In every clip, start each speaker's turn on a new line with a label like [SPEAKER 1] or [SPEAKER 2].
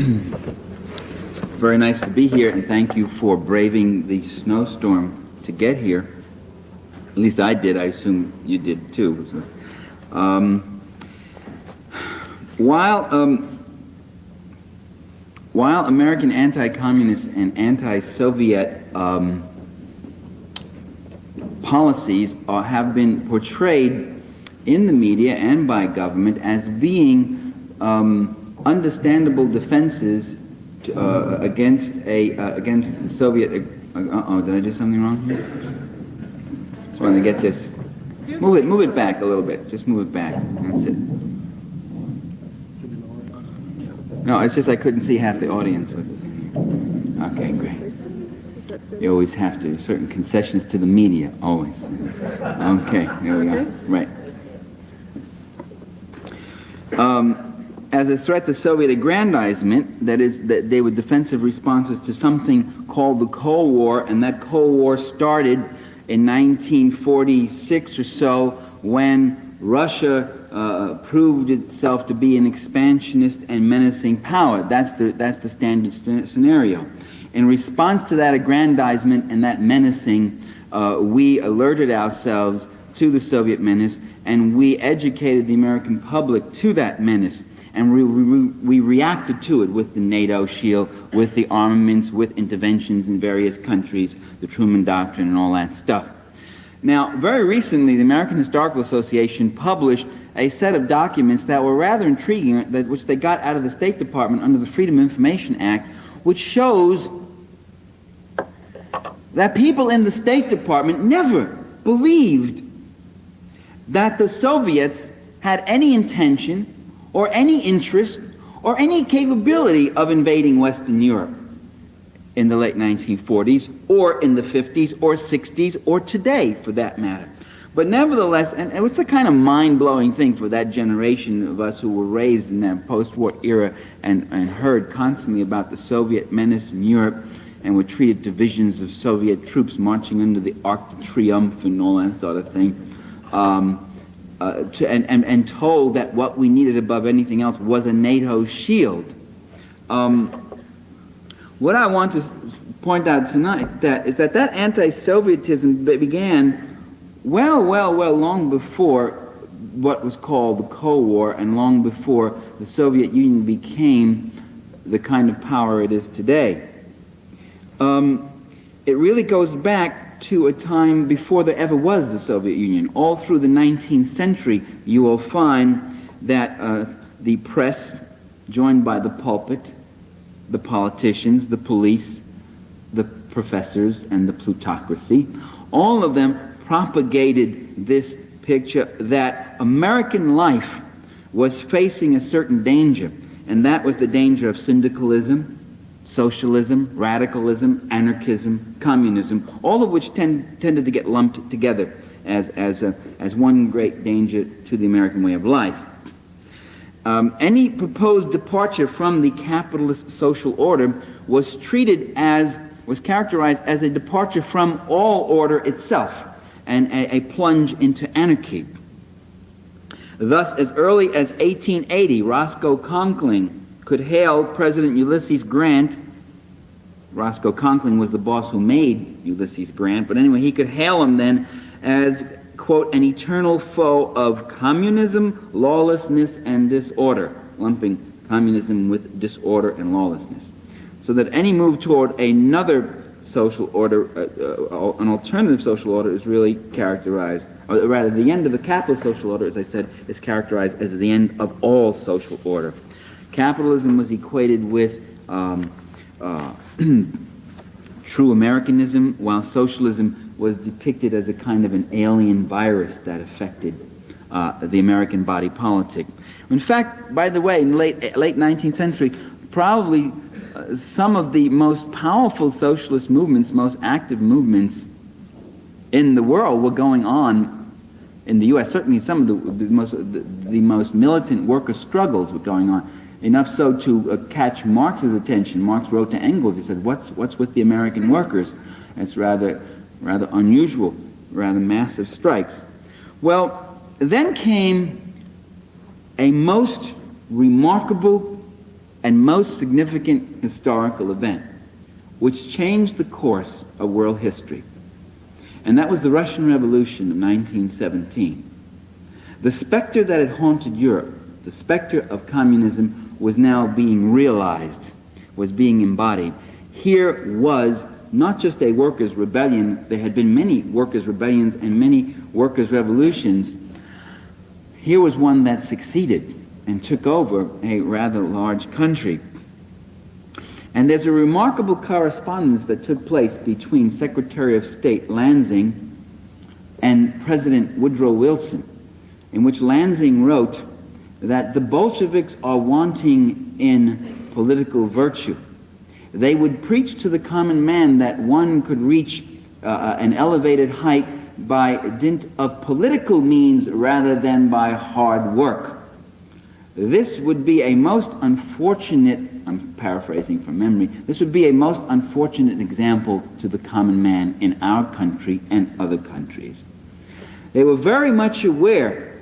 [SPEAKER 1] Very nice to be here, and thank you for braving the snowstorm to get here. At least I did. I assume you did too. So, while American anti-communist and anti-Soviet policies have been portrayed in the media and by government as being understandable defenses against the Soviet. Did I do something wrong here? Just want to get this. Move it back a little bit. Just move it back. That's it. No, it's just I couldn't see half the audience with us. Okay, great. You always have to. Certain concessions to the media, always. Okay, there we go. Right. As a threat to Soviet aggrandizement, that is, that they were defensive responses to something called the Cold War, and that Cold War started in 1946 or so when Russia proved itself to be an expansionist and menacing power. That's the standard scenario. In response to that aggrandizement and that menacing, we alerted ourselves to the Soviet menace, and we educated the American public to that menace. And we reacted to it with the NATO shield, with the armaments, with interventions in various countries, the Truman Doctrine and all that stuff. Now, very recently, the American Historical Association published a set of documents that were rather intriguing, which they got out of the State Department under the Freedom of Information Act, which shows that people in the State Department never believed that the Soviets had any intention or any interest or any capability of invading Western Europe in the late 1940s or in the 50s or 60s or today, for that matter. But nevertheless, and it's a kind of mind-blowing thing for that generation of us who were raised in that post-war era and heard constantly about the Soviet menace in Europe and were treated to visions of Soviet troops marching under the Arc de Triomphe and all that sort of thing. And told that what we needed above anything else was a NATO shield. What I want to point out tonight is that anti-Sovietism began well long before what was called the Cold War and long before the Soviet Union became the kind of power it is today. It really goes back to a time before there ever was the Soviet Union. All through the 19th century, you will find that the press, joined by the pulpit, the politicians, the police, the professors, and the plutocracy, all of them propagated this picture that American life was facing a certain danger, and that was the danger of syndicalism, socialism, radicalism, anarchism, communism, all of which tended to get lumped together as one great danger to the American way of life. Any proposed departure from the capitalist social order was characterized as a departure from all order itself and a plunge into anarchy. Thus, as early as 1880, Roscoe Conkling could hail President Ulysses Grant. Roscoe Conkling was the boss who made Ulysses Grant, but anyway, he could hail him then as, quote, an eternal foe of communism, lawlessness, and disorder, lumping communism with disorder and lawlessness. So that any move toward another social order, an alternative social order, is really characterized, or rather the end of the capitalist social order, as I said, is characterized as the end of all social order. Capitalism was equated with true Americanism, while socialism was depicted as a kind of an alien virus that affected the American body politic. In fact, by the way, in the late 19th century, probably some of the most powerful socialist movements, most active movements in the world were going on in the U.S. Certainly some of the most militant worker struggles were going on. Enough so to catch Marx's attention. Marx wrote to Engels, he said, what's with the American workers? It's rather unusual, rather massive strikes. Well, then came a most remarkable and most significant historical event which changed the course of world history. And that was the Russian Revolution of 1917. The specter that had haunted Europe, the specter of communism, was now being realized, was being embodied. Here was not just a workers' rebellion. There had been many workers' rebellions and many workers' revolutions. Here was one that succeeded and took over a rather large country. And there's a remarkable correspondence that took place between Secretary of State Lansing and President Woodrow Wilson, in which Lansing wrote that the Bolsheviks are wanting in political virtue. They would preach to the common man that one could reach an elevated height by dint of political means rather than by hard work. This would be a most unfortunate, I'm paraphrasing from memory, this would be a most unfortunate example to the common man in our country and other countries. They were very much aware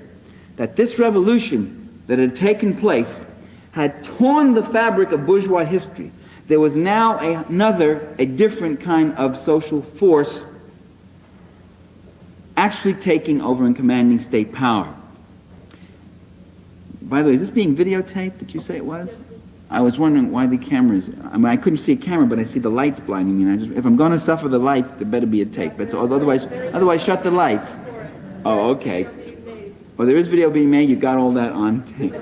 [SPEAKER 1] that this revolution that had taken place had torn the fabric of bourgeois history. There was now a different kind of social force actually taking over and commanding state power. By the way, is this being videotaped? Did you say it was? I was wondering why the cameras, I mean, I couldn't see a camera, but I see the lights blinding me. And if I'm going to suffer the lights, there better be a tape. But otherwise shut the lights. Oh, okay. Well, there is video being made. You got all that on tape.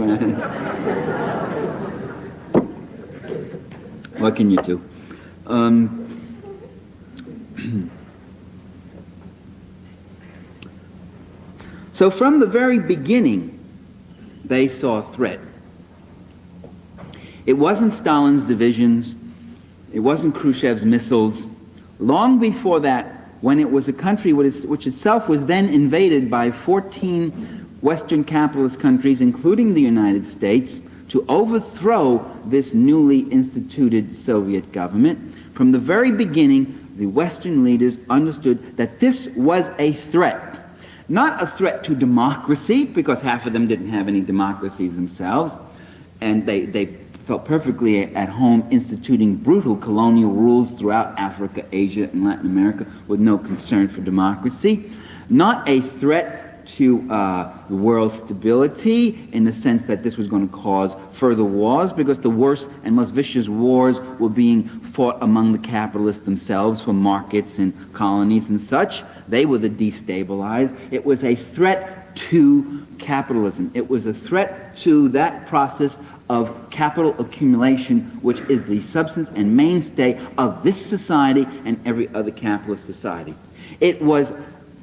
[SPEAKER 1] What can you do? So from the very beginning, they saw a threat. It wasn't Stalin's divisions. It wasn't Khrushchev's missiles. Long before that, when it was a country which itself was then invaded by 14 Western capitalist countries, including the United States, to overthrow this newly instituted Soviet government, from the very beginning, the Western leaders understood that this was a threat. Not a threat to democracy, because half of them didn't have any democracies themselves, and they felt perfectly at home instituting brutal colonial rules throughout Africa, Asia, and Latin America with no concern for democracy. Not a threat to the world's stability in the sense that this was going to cause further wars, because the worst and most vicious wars were being fought among the capitalists themselves for markets and colonies and such. They were the destabilized. It was a threat to capitalism. It was a threat to that process of capital accumulation, which is the substance and mainstay of this society and every other capitalist society. It was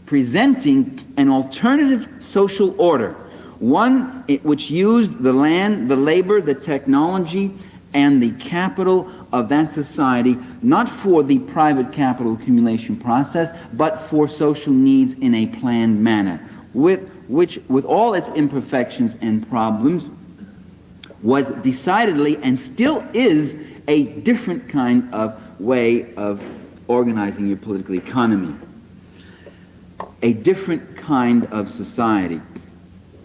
[SPEAKER 1] presenting an alternative social order, one which used the land, the labor, the technology, and the capital of that society, not for the private capital accumulation process, but for social needs in a planned manner, which, with all its imperfections and problems, was decidedly and still is a different kind of way of organizing your political economy. A different kind of society,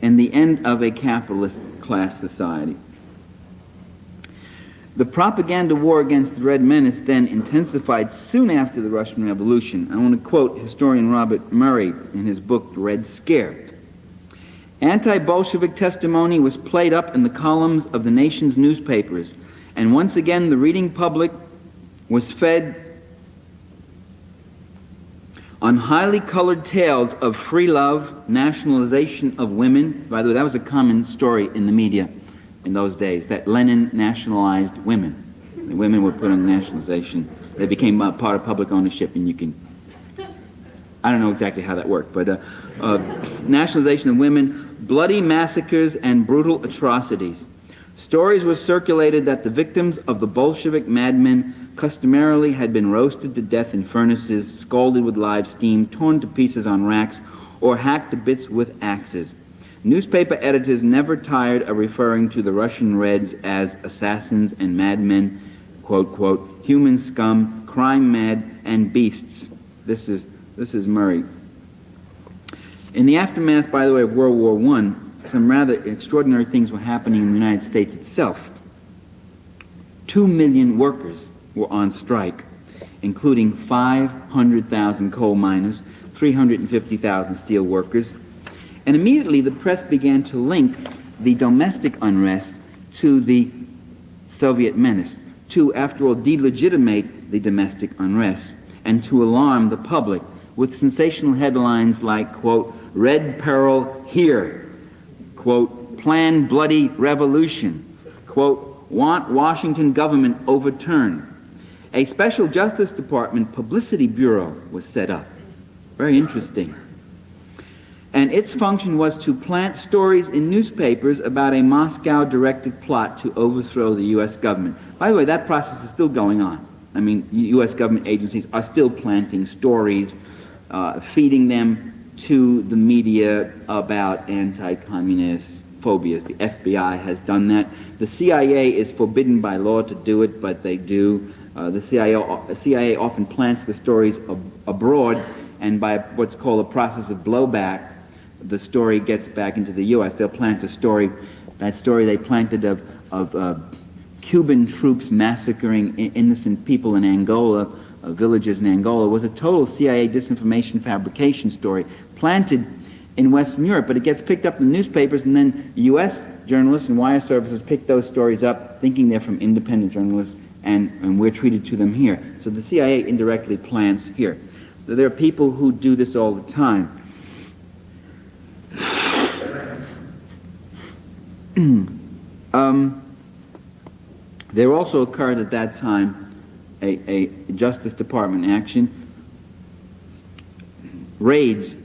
[SPEAKER 1] and the end of a capitalist class society. The propaganda war against the Red Menace then intensified soon after the Russian Revolution. I want to quote historian Robert Murray in his book, Red Scare. Anti-Bolshevik testimony was played up in the columns of the nation's newspapers, and once again the reading public was fed on highly colored tales of free love, nationalization of women. By the way, that was a common story in the media in those days, that Lenin nationalized women. The women were put on nationalization. They became part of public ownership, and you can, I don't know exactly how that worked, but nationalization of women, bloody massacres, and brutal atrocities. Stories were circulated that the victims of the Bolshevik madmen customarily had been roasted to death in furnaces, scalded with live steam, torn to pieces on racks, or hacked to bits with axes. Newspaper editors never tired of referring to the Russian Reds as assassins and madmen, quote, quote, human scum, crime mad, and beasts. This is Murray. In the aftermath, by the way, of World War I, some rather extraordinary things were happening in the United States itself. 2 million workers were on strike, including 500,000 coal miners, 350,000 steel workers. And immediately the press began to link the domestic unrest to the Soviet menace, to, after all, delegitimate the domestic unrest and to alarm the public with sensational headlines like, quote, "Red Peril here," quote, "Plan bloody revolution," quote, "Want Washington government overturned." A special Justice Department publicity bureau was set up. Very interesting. And its function was to plant stories in newspapers about a Moscow-directed plot to overthrow the U.S. government. By the way, that process is still going on. I mean, U.S. government agencies are still planting stories, feeding them to the media about anti-communist phobias. The FBI has done that. The CIA is forbidden by law to do it, but they do. The CIA often plants the stories abroad, and by what's called a process of blowback, the story gets back into the U.S. They'll plant a story. That story they planted of Cuban troops massacring innocent people in Angola, villages in Angola, was a total CIA disinformation fabrication story planted in Western Europe, but it gets picked up in the newspapers, and then U.S. journalists and wire services pick those stories up, thinking they're from independent journalists, and we're treated to them here. So the CIA indirectly plants here. So there are people who do this all the time. There also occurred at that time a Justice Department action. Raids.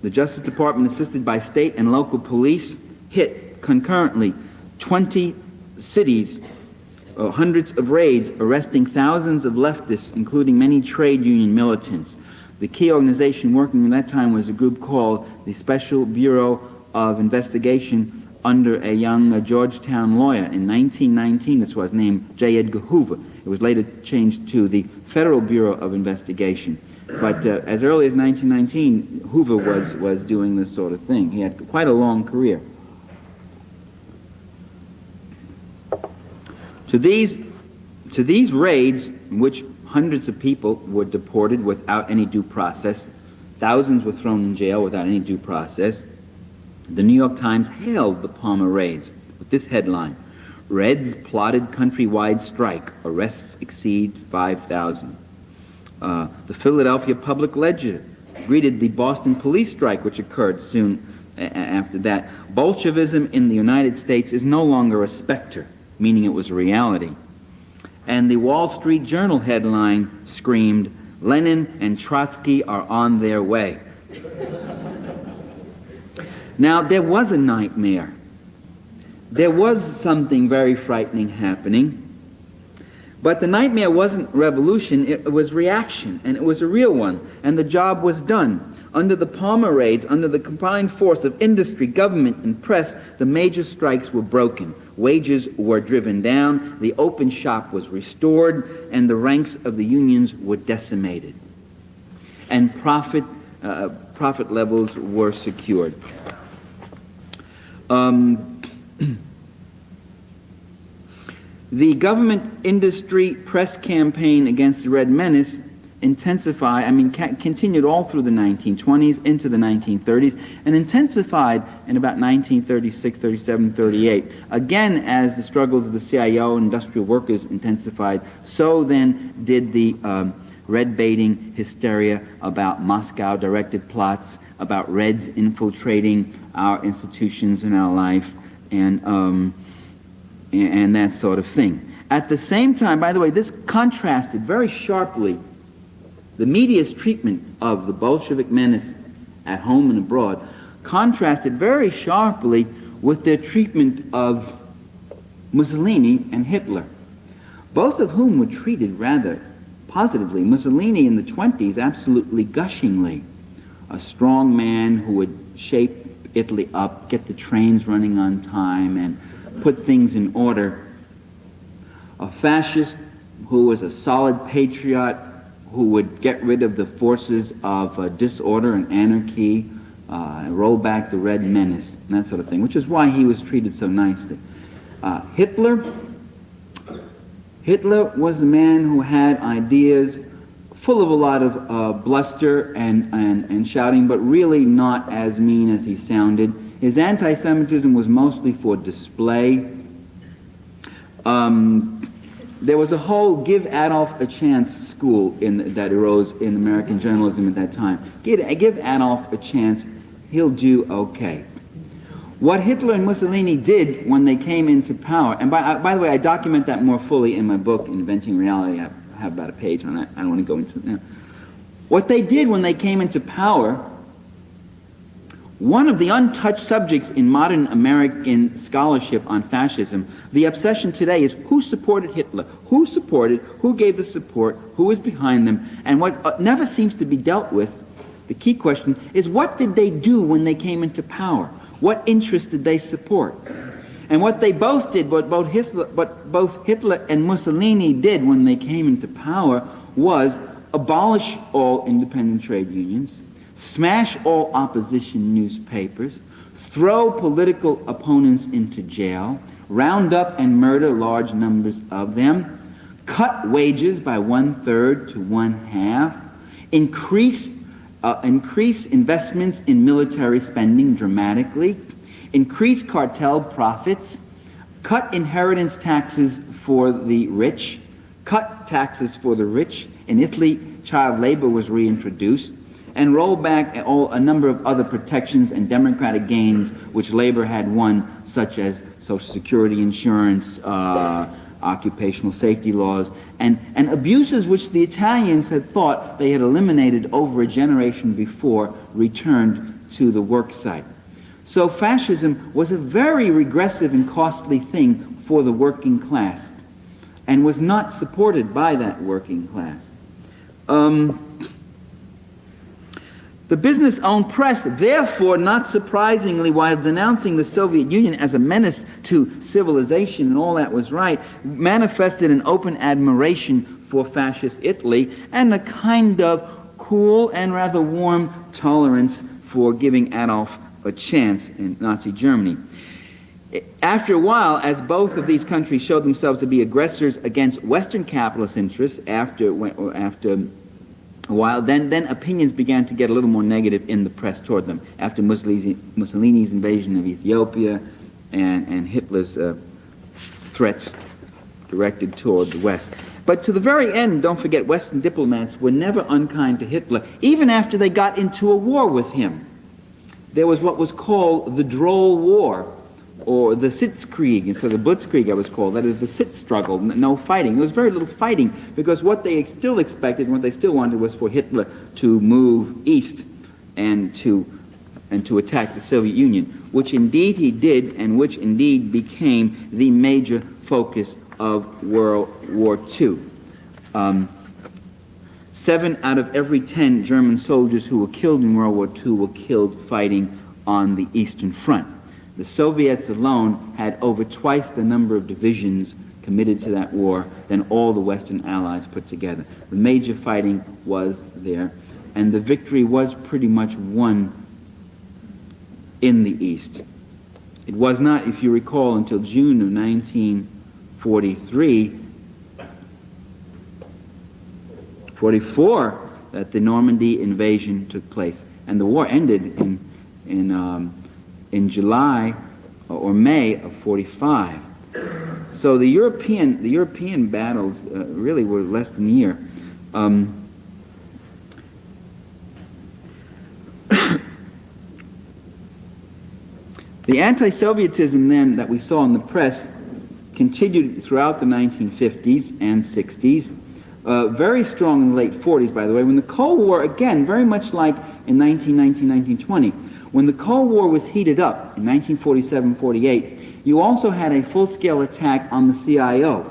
[SPEAKER 1] The Justice Department, assisted by state and local police, hit concurrently 20 cities, hundreds of raids, arresting thousands of leftists, including many trade union militants. The key organization working at that time was a group called the Special Bureau of Investigation under a young Georgetown lawyer. In 1919, this was named J. Edgar Hoover. It was later changed to the Federal Bureau of Investigation. But as early as 1919, Hoover was doing this sort of thing. He had quite a long career. To these raids, in which hundreds of people were deported without any due process, thousands were thrown in jail without any due process, the New York Times hailed the Palmer raids with this headline: "Reds plotted countrywide strike. Arrests exceed 5,000. The Philadelphia Public Ledger greeted the Boston police strike, which occurred soon after that. "Bolshevism in the United States is no longer a specter," meaning it was a reality. And the Wall Street Journal headline screamed, "Lenin and Trotsky are on their way." Now, there was a nightmare. There was something very frightening happening. But the nightmare wasn't revolution, it was reaction, and it was a real one, and the job was done. Under the Palmer raids, under the combined force of industry, government, and press, the major strikes were broken. Wages were driven down, the open shop was restored, and the ranks of the unions were decimated. And profit levels were secured. The government industry press campaign against the Red Menace continued all through the 1920s into the 1930s, and intensified in about 1936, 37, 38. Again, as the struggles of the CIO and industrial workers intensified, so then did the red baiting hysteria about Moscow-directed plots, about Reds infiltrating our institutions and our life, and that sort of thing. At the same time, by the way, this contrasted very sharply the media's treatment of the Bolshevik menace at home and abroad, contrasted very sharply with their treatment of Mussolini and Hitler, both of whom were treated rather positively. Mussolini in the 20s absolutely gushingly, a strong man who would shape Italy up, get the trains running on time, and put things in order. A fascist who was a solid patriot, who would get rid of the forces of disorder and anarchy, roll back the Red Menace, and that sort of thing, which is why he was treated so nicely. Hitler Hitler was a man who had ideas full of a lot of bluster and shouting, but really not as mean as he sounded. His anti-Semitism was mostly for display. There was a whole give Adolf a chance school that arose in American journalism at that time. Give Adolf a chance, he'll do okay. What Hitler and Mussolini did when they came into power, and by the way, I document that more fully in my book, Inventing Reality. I have about a page on that. I don't want to go into it now. What they did when they came into power, one of the untouched subjects in modern American scholarship on fascism, the obsession today is who supported Hitler, who gave the support, who was behind them, and what never seems to be dealt with, the key question, is what did they do when they came into power? What interests did they support? And what they both did, what both Hitler and Mussolini did when they came into power was abolish all independent trade unions, smash all opposition newspapers, throw political opponents into jail, round up and murder large numbers of them, cut wages by 1/3 to 1/2, increase investments in military spending dramatically, increase cartel profits, cut inheritance taxes for the rich, cut taxes for the rich. In Italy, child labor was reintroduced, and roll back a number of other protections and democratic gains which labor had won, such as Social Security insurance, occupational safety laws, and abuses which the Italians had thought they had eliminated over a generation before returned to the work site. So fascism was a very regressive and costly thing for the working class and was not supported by that working class. The business-owned press, therefore, not surprisingly, while denouncing the Soviet Union as a menace to civilization and all that was right, manifested an open admiration for fascist Italy and a kind of cool and rather warm tolerance for giving Adolf a chance in Nazi Germany. After a while, as both of these countries showed themselves to be aggressors against Western capitalist interests, after a while, then opinions began to get a little more negative in the press toward them after Mussolini's invasion of Ethiopia and Hitler's threats directed toward the West. But to the very end, don't forget, Western diplomats were never unkind to Hitler, even after they got into a war with him. There was what was called the Droll War, or the Sitzkrieg, instead of the Blitzkrieg, it was called. That is the sit struggle, no fighting. There was very little fighting, because what they still expected and what they still wanted was for Hitler to move east and to attack the Soviet Union, which indeed he did, and which indeed became the major focus of World War II. 7 out of every 10 German soldiers who were killed in World War II were killed fighting on the Eastern Front. The Soviets alone had over twice the number of divisions committed to that war than all the Western Allies put together. The major fighting was there, and the victory was pretty much won in the East. It was not, if you recall, until June of 1944 that the Normandy invasion took place, and the war ended in July or May of 45. So the European battles really were less than a year. The anti-Sovietism then that we saw in the press continued throughout the 1950s and 60s, very strong in the late 40s, by the way, when the Cold War, again, very much like in 1919, 1920, when the Cold War was heated up in 1947-48, you also had a full-scale attack on the CIO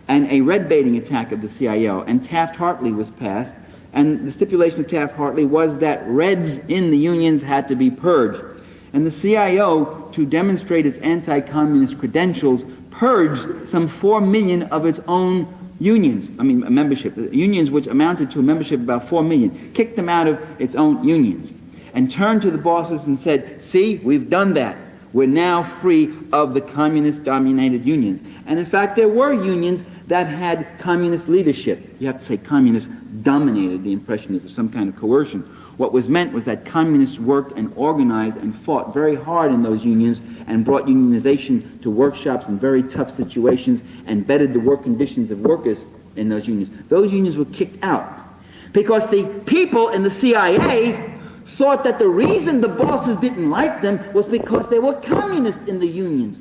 [SPEAKER 1] and a red-baiting attack of the CIO, and Taft-Hartley was passed, and the stipulation of Taft-Hartley was that Reds in the unions had to be purged. And the CIO, to demonstrate its anti-communist credentials, purged some 4 million of its own unions, membership, unions which amounted to a membership of about 4 million, kicked them out of its own unions, and turned to the bosses and said, see, we've done that. We're now free of the communist-dominated unions. And in fact, there were unions that had communist leadership. You have to say communists dominated. The impression is of some kind of coercion. What was meant was that communists worked and organized and fought very hard in those unions and brought unionization to workshops in very tough situations and bettered the work conditions of workers in those unions. Those unions were kicked out because the people in the CIA thought that the reason the bosses didn't like them was because they were communists in the unions.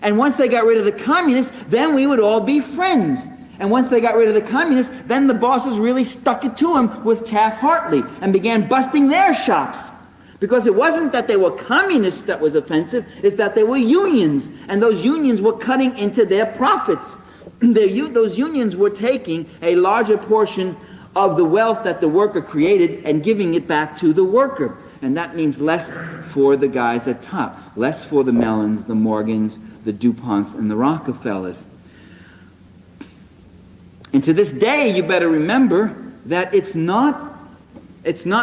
[SPEAKER 1] And once they got rid of the communists, then we would all be friends. And once they got rid of the communists, then the bosses really stuck it to them with Taft-Hartley and began busting their shops. Because it wasn't that they were communists that was offensive, it's that they were unions. And those unions were cutting into their profits. Those unions were taking a larger portion of the wealth that the worker created and giving it back to the worker. And that means less for the guys at top, less for the Mellons, the Morgans, the DuPonts, and the Rockefellers. And to this day, you better remember that it's not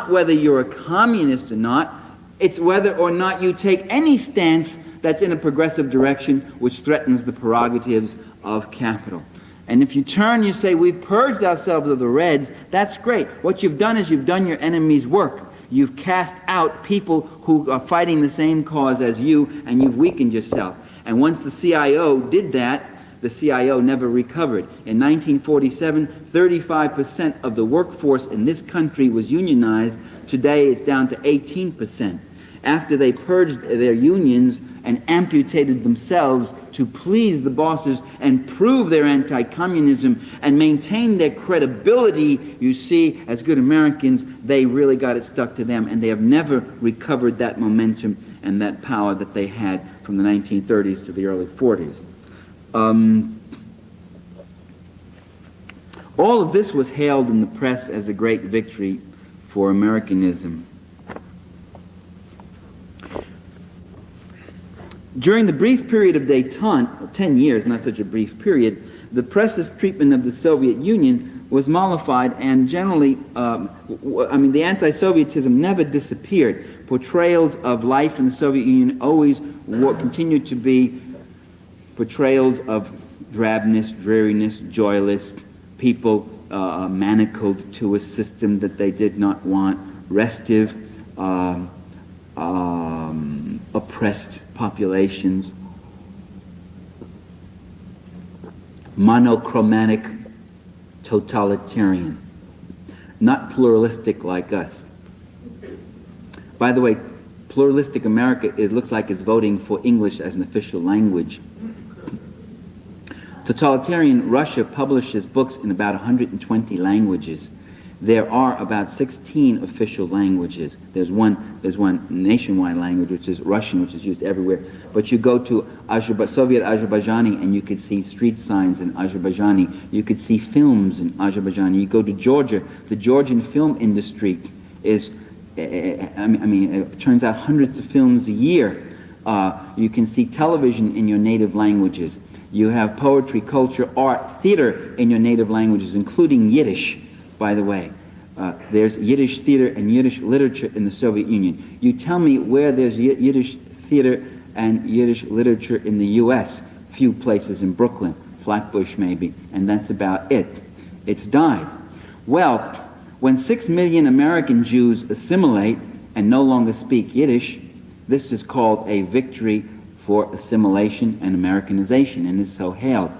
[SPEAKER 1] whether you're a communist or not, it's whether or not you take any stance that's in a progressive direction which threatens the prerogatives of capital. And if you turn, you say, we've purged ourselves of the Reds, that's great. What you've done is you've done your enemy's work. You've cast out people who are fighting the same cause as you, and you've weakened yourself. And once the CIO did that, the CIO never recovered. In 1947, 35% of the workforce in this country was unionized. Today, it's down to 18%. After they purged their unions and amputated themselves to please the bosses and prove their anti-communism and maintain their credibility, you see, as good Americans, they really got it stuck to them, and they have never recovered that momentum and that power that they had from the 1930s to the early 40s. All of this was hailed in the press as a great victory for Americanism. During the brief period of détente, 10 years, not such a brief period, the press's treatment of the Soviet Union was mollified, and generally, the anti-Sovietism never disappeared. Portrayals of life in the Soviet Union always continued to be portrayals of drabness, dreariness, joyless, people manacled to a system that they did not want, restive, oppressed populations, monochromatic, totalitarian, not pluralistic like us. By the way, pluralistic America looks like it's voting for English as an official language. Totalitarian Russia publishes books in about 120 languages. There are about 16 official languages. There's one nationwide language, which is Russian, which is used everywhere. But you go to Soviet Azerbaijani, and you could see street signs in Azerbaijani. You could see films in Azerbaijani. You go to Georgia. The Georgian film industry is, it turns out hundreds of films a year. You can see television in your native languages. You have poetry, culture, art, theater in your native languages, including Yiddish, by the way. There's Yiddish theater and Yiddish literature in the Soviet Union. You tell me where there's Yiddish theater and Yiddish literature in the U.S. Few places in Brooklyn, Flatbush maybe, and that's about it. It's died. Well, when 6 million American Jews assimilate and no longer speak Yiddish, this is called a victory for assimilation and Americanization, and is so hailed.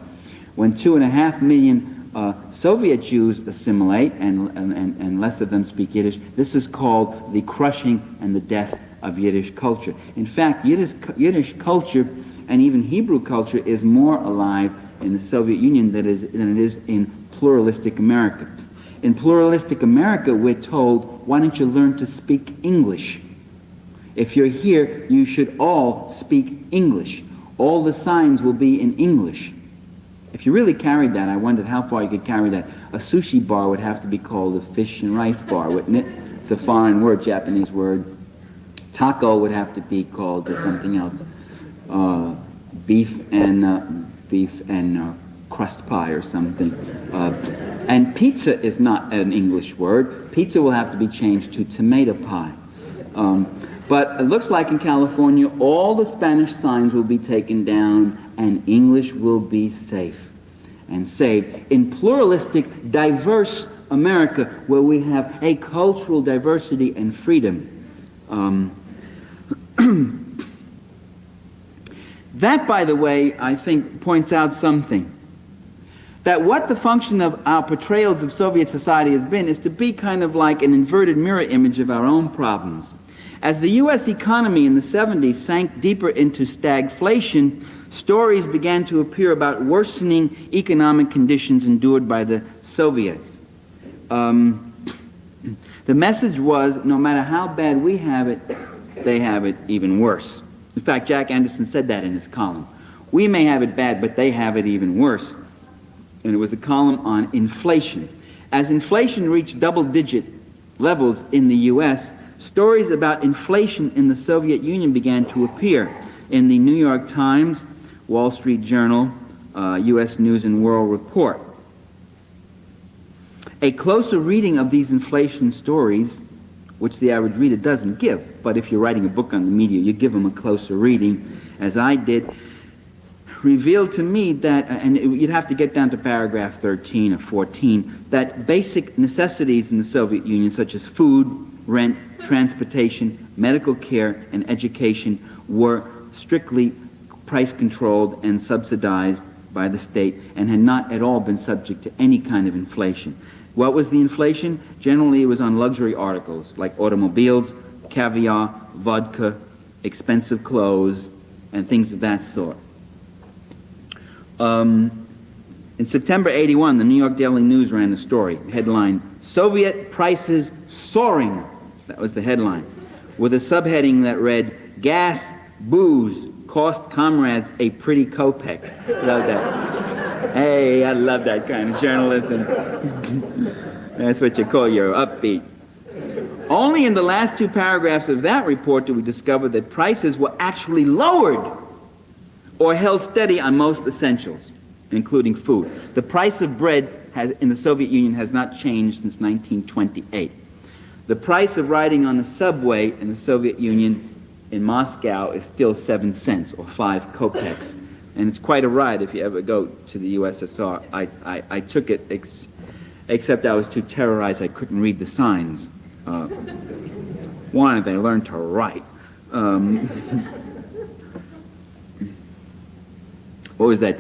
[SPEAKER 1] When 2.5 million Soviet Jews assimilate and less of them speak Yiddish, this is called the crushing and the death of Yiddish culture. In fact, Yiddish culture and even Hebrew culture is more alive in the Soviet Union than it is in pluralistic America. In pluralistic America, we're told, why don't you learn to speak English? If you're here, you should all speak English. All the signs will be in English. If you really carried that, I wondered how far you could carry that. A sushi bar would have to be called a fish and rice bar, wouldn't it? It's a foreign word, Japanese word. Taco would have to be called something else. Beef and crust pie or something. And pizza is not an English word. Pizza will have to be changed to tomato pie. But it looks like in California, all the Spanish signs will be taken down and English will be safe. and saved in pluralistic, diverse America where we have a cultural diversity and freedom. That, by the way, I think points out something. That what the function of our portrayals of Soviet society has been is to be kind of like an inverted mirror image of our own problems. As the U.S. economy in the 70s sank deeper into stagflation, stories began to appear about worsening economic conditions endured by the Soviets. The message was, no matter how bad we have it, they have it even worse. In fact, Jack Anderson said that in his column. We may have it bad, but they have it even worse. And it was a column on inflation. As inflation reached double-digit levels in the U.S., stories about inflation in the Soviet Union began to appear in the New York Times, Wall Street Journal, U.S. News and World Report. A closer reading of these inflation stories, which the average reader doesn't give, but if you're writing a book on the media, you give them a closer reading, as I did, revealed to me that, and you'd have to get down to paragraph 13 or 14, that basic necessities in the Soviet Union, such as food, rent, transportation, medical care, and education, were strictly price-controlled and subsidized by the state and had not at all been subject to any kind of inflation. What was the inflation? Generally, it was on luxury articles like automobiles, caviar, vodka, expensive clothes, and things of that sort. In September '81, the New York Daily News ran a story, headline, "Soviet Prices Soaring." That was the headline, with a subheading that read, "Gas, booze, cost comrades a pretty kopeck." Love that. Hey, I love that kind of journalism. That's what you call your upbeat. Only in the last two paragraphs of that report do we discover that prices were actually lowered or held steady on most essentials, including food. The price of bread in the Soviet Union has not changed since 1928. The price of riding on the subway in the Soviet Union in Moscow is still 7 cents or 5 kopecks. And it's quite a ride if you ever go to the USSR. I took it, except I was too terrorized I couldn't read the signs. One, they learned to write. What was that?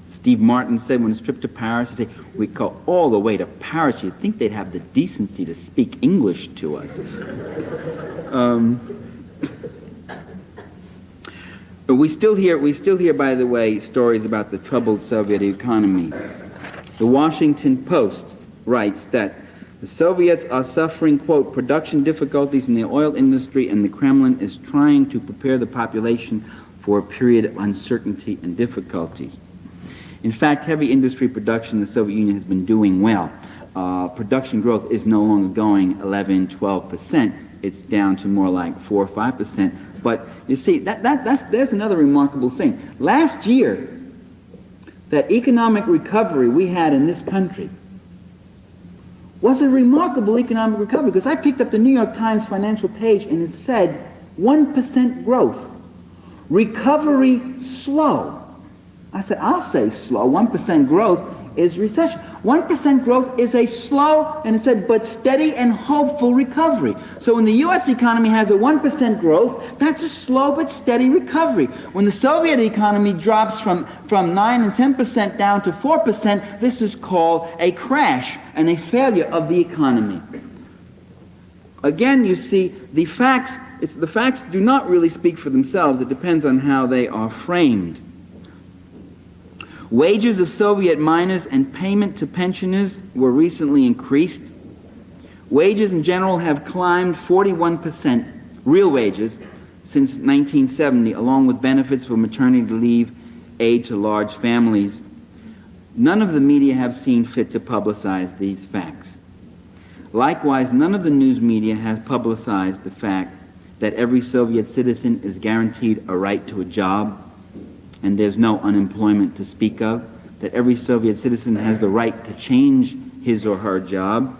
[SPEAKER 1] Steve Martin said when his trip to Paris, he said, "We go all the way to Paris. You'd think they'd have the decency to speak English to us." But we still hear, by the way, stories about the troubled Soviet economy. The Washington Post writes that the Soviets are suffering, quote, production difficulties in the oil industry, and the Kremlin is trying to prepare the population for a period of uncertainty and difficulties. In fact, heavy industry production in the Soviet Union has been doing well. Production growth is no longer going 11, 12%. It's down to more like 4 or 5%. But you see, there's another remarkable thing. Last year, that economic recovery we had in this country was a remarkable economic recovery, because I picked up the New York Times financial page and it said 1% growth. Recovery slow. I said, I'll say slow. 1% growth is recession. 1% growth is a slow, and it said, but steady and hopeful recovery. So when the U.S. economy has a 1% growth, that's a slow but steady recovery. When the Soviet economy drops from 9 and 10% down to 4%, this is called a crash and a failure of the economy. Again, you see, the facts do not really speak for themselves. It depends on how they are framed. Wages of Soviet miners and payment to pensioners were recently increased. Wages in general have climbed 41%, real wages, since 1970, along with benefits for maternity leave, aid to large families. None of the media have seen fit to publicize these facts. Likewise, none of the news media has publicized the fact that every Soviet citizen is guaranteed a right to a job, and there's no unemployment to speak of, that every Soviet citizen has the right to change his or her job,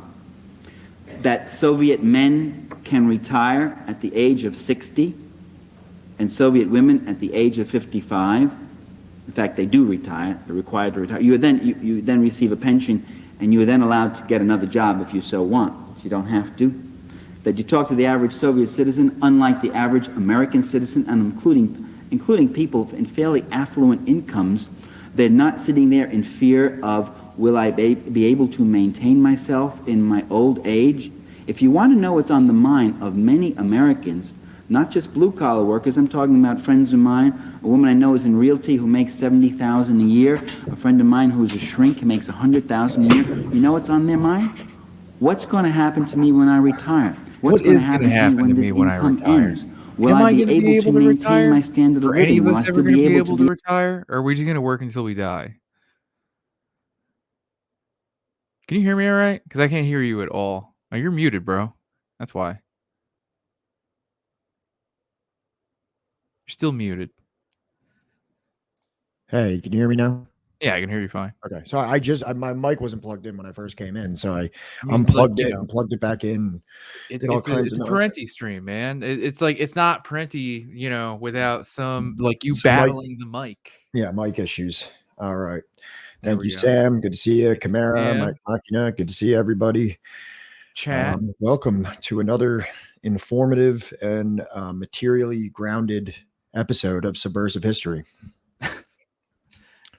[SPEAKER 1] that Soviet men can retire at the age of 60, and Soviet women at the age of 55, In fact, they do retire. They're required to retire. You then receive a pension, and you are then allowed to get another job if you so want. You don't have to. That you talk to the average Soviet citizen, unlike the average American citizen, and including people in fairly affluent incomes, they're not sitting there in fear of, will I be able to maintain myself in my old age? If you want to know what's on the mind of many Americans, not just blue-collar workers, I'm talking about friends of mine, a woman I know is in realty who makes $70,000 a year, a friend of mine who's a shrink who makes $100,000 a year. You know what's on their mind? What's going to happen to me when I retire? What's going to happen to me when this income ends? Will I be able to maintain my standard of living?
[SPEAKER 2] Will any of us ever going to be able to retire? Or are we just going to work until we die? Can you hear me all right? Because I can't hear you at all. Oh, you're muted, bro. That's why. You're still muted.
[SPEAKER 3] Hey, can you hear me now?
[SPEAKER 2] Yeah, I can hear you fine.
[SPEAKER 3] Okay. So my mic wasn't plugged in when I first came in. So I unplugged it and plugged it back in.
[SPEAKER 2] It's a parenti stream, man. It's like, it's not parenti, without some, like, you battling the mic.
[SPEAKER 3] Yeah, mic issues. All right. Thank you, Sam. Good to see you. Camara, Mike Machina. Good to see everybody.
[SPEAKER 2] Chat.
[SPEAKER 3] Welcome to another informative and materially grounded episode of Subversive History.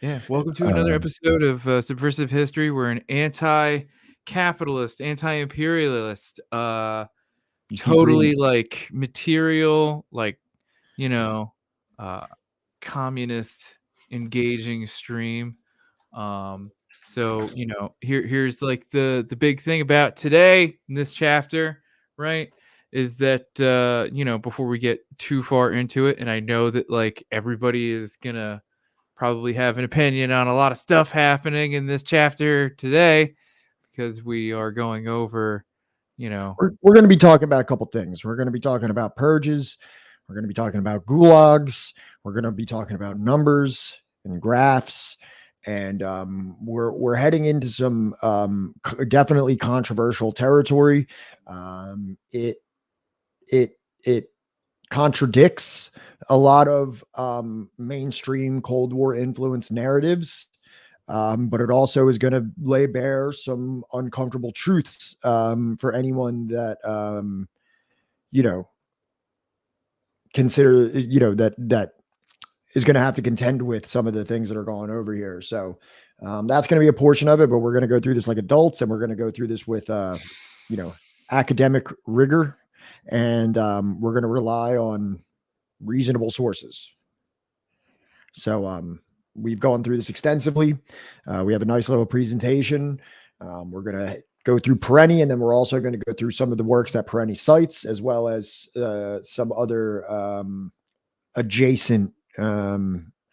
[SPEAKER 2] Yeah, welcome to another episode of Subversive History. We're an anti-capitalist, anti-imperialist, totally like material, like, communist engaging stream. So, here's like the big thing about today in this chapter, right? Is that, before we get too far into it, and I know that like everybody is gonna probably have an opinion on a lot of stuff happening in this chapter today, because we are going over,
[SPEAKER 3] we're going to be talking about a couple things. We're going to be talking about purges. We're going to be talking about gulags. We're going to be talking about numbers and graphs. And we're heading into some definitely controversial territory. It contradicts a lot of mainstream Cold War influence narratives, but it also is going to lay bare some uncomfortable truths for anyone that consider that is going to have to contend with some of the things that are going over here. So that's going to be a portion of it, but we're going to go through this like adults, and we're going to go through this with academic rigor, and we're going to rely on reasonable sources. So we've gone through this extensively. We have a nice little presentation. We're going to go through Perenni, and then we're also going to go through some of the works that Perenni cites, as well as some other adjacent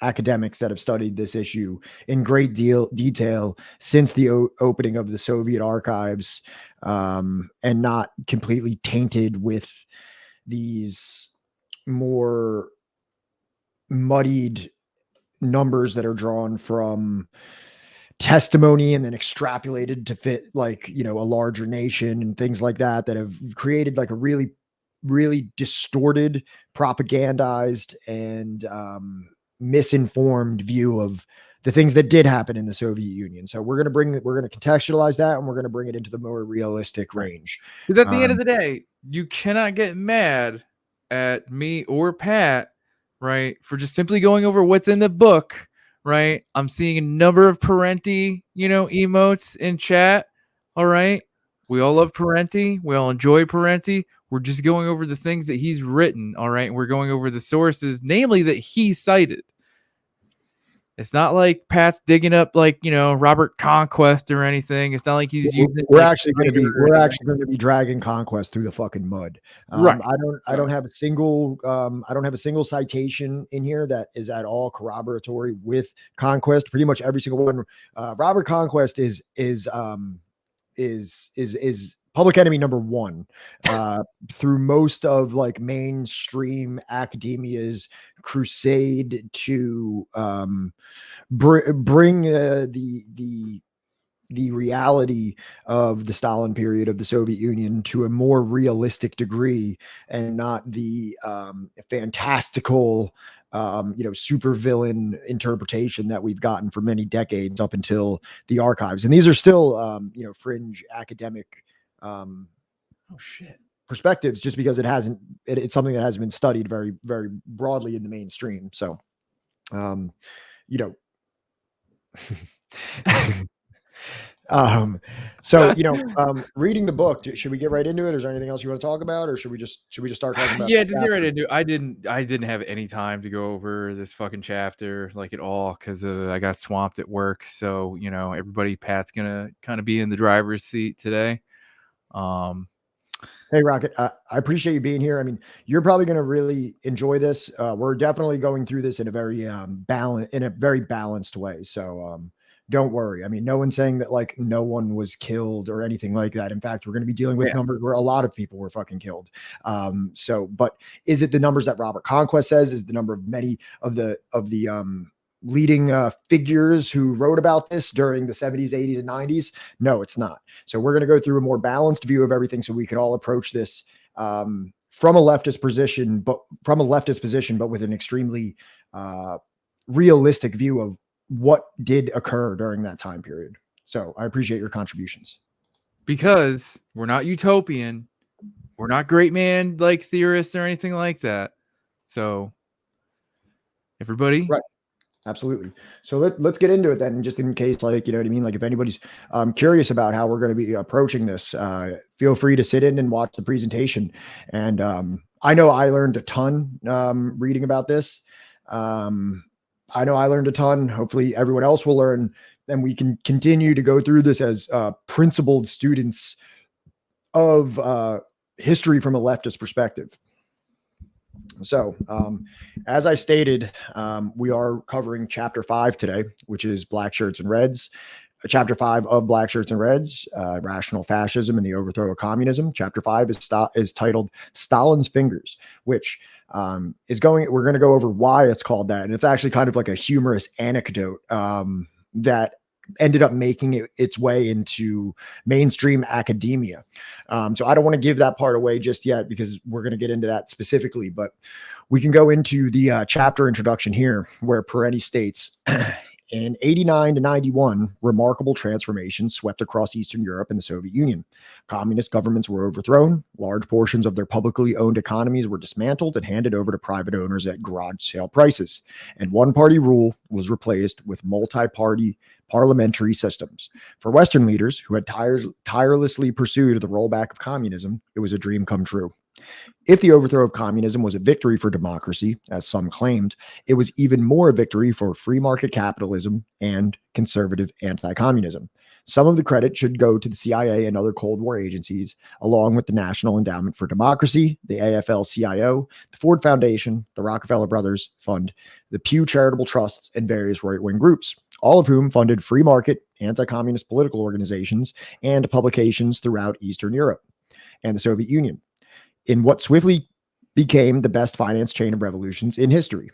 [SPEAKER 3] academics that have studied this issue in great detail since the opening of the Soviet archives, and not completely tainted with these more muddied numbers that are drawn from testimony and then extrapolated to fit like, a larger nation and things like that have created like a really, really distorted, propagandized, and misinformed view of the things that did happen in the Soviet Union. So we're going to contextualize that, and we're going to bring it into the more realistic range.
[SPEAKER 2] Because at the end of the day, you cannot get mad at me or Pat, right, for just simply going over what's in the book, right? I'm seeing a number of parenti, emotes in chat. All right. We all love parenti. We all enjoy parenti. We're just going over the things that he's written. All right. We're going over the sources, namely that he cited. It's not like Pat's digging up like, Robert Conquest or anything. It's not like he's using.
[SPEAKER 3] We're actually going to be dragging Conquest through the fucking mud.
[SPEAKER 2] Right.
[SPEAKER 3] I don't have a single citation in here that is at all corroboratory with Conquest. Pretty much every single one. Robert Conquest is public enemy number one through most of like mainstream academia's crusade to bring the the reality of the Stalin period of the Soviet Union to a more realistic degree, and not the fantastical, supervillain interpretation that we've gotten for many decades up until the archives. And these are still, fringe academic
[SPEAKER 2] Oh shit.
[SPEAKER 3] perspectives, just because it's something that hasn't been studied very, very broadly in the mainstream. So, you know, reading the book, should we get right into it? Or is there anything else you want to talk about, or should we just start talking about?
[SPEAKER 2] Yeah, just get right into it. I didn't have any time to go over this fucking chapter like at all because I got swamped at work. So Pat's gonna kind of be in the driver's seat today.
[SPEAKER 3] Hey, Rocket, I appreciate you being here. I mean, you're probably going to really enjoy this. We're definitely going through this in a very balanced way. So don't worry. I mean, no one's saying that like no one was killed or anything like that. In fact, we're going to be dealing with numbers where a lot of people were fucking killed. But is it the numbers that Robert Conquest says? Is the number of many of the leading figures who wrote about this during the 70s, 80s, and 90s? No, it's not. So we're going to go through a more balanced view of everything, so we could all approach this from a leftist position, but with an extremely realistic view of what did occur during that time period. So I appreciate your contributions.
[SPEAKER 2] Because we're not utopian, we're not great man like theorists or anything like that. So everybody,
[SPEAKER 3] right. Absolutely. So let's get into it then, just in case, like, you know what I mean? Like, if anybody's curious about how we're going to be approaching this, feel free to sit in and watch the presentation. And I know I learned a ton reading about this. I know I learned a ton. Hopefully everyone else will learn, and we can continue to go through this as principled students of history from a leftist perspective. So, as I stated, we are covering Chapter 5 today, which is Blackshirts and Reds. Chapter 5 of Blackshirts and Reds, Rational Fascism and the Overthrow of Communism. Chapter 5 is titled Stalin's Fingers, which we're going to go over why it's called that. And it's actually kind of like a humorous anecdote that ended up making its way into mainstream academia. So I don't want to give that part away just yet, because we're going to get into that specifically, but we can go into the chapter introduction here, where Perenni states, in 89 to 91, remarkable transformations swept across Eastern Europe and the Soviet Union. Communist governments were overthrown, large portions of their publicly owned economies were dismantled and handed over to private owners at garage sale prices, and one-party rule was replaced with multi-party parliamentary systems. For Western leaders who had tirelessly pursued the rollback of communism, it was a dream come true. If the overthrow of communism was a victory for democracy, as some claimed, it was even more a victory for free market capitalism and conservative anti-communism. Some of the credit should go to the CIA and other Cold War agencies, along with the National Endowment for Democracy, the AFL-CIO, the Ford Foundation, the Rockefeller Brothers Fund, the Pew Charitable Trusts, and various right-wing groups, all of whom funded free market, anti-communist political organizations and publications throughout Eastern Europe and the Soviet Union, in what swiftly became the best finance chain of revolutions in history.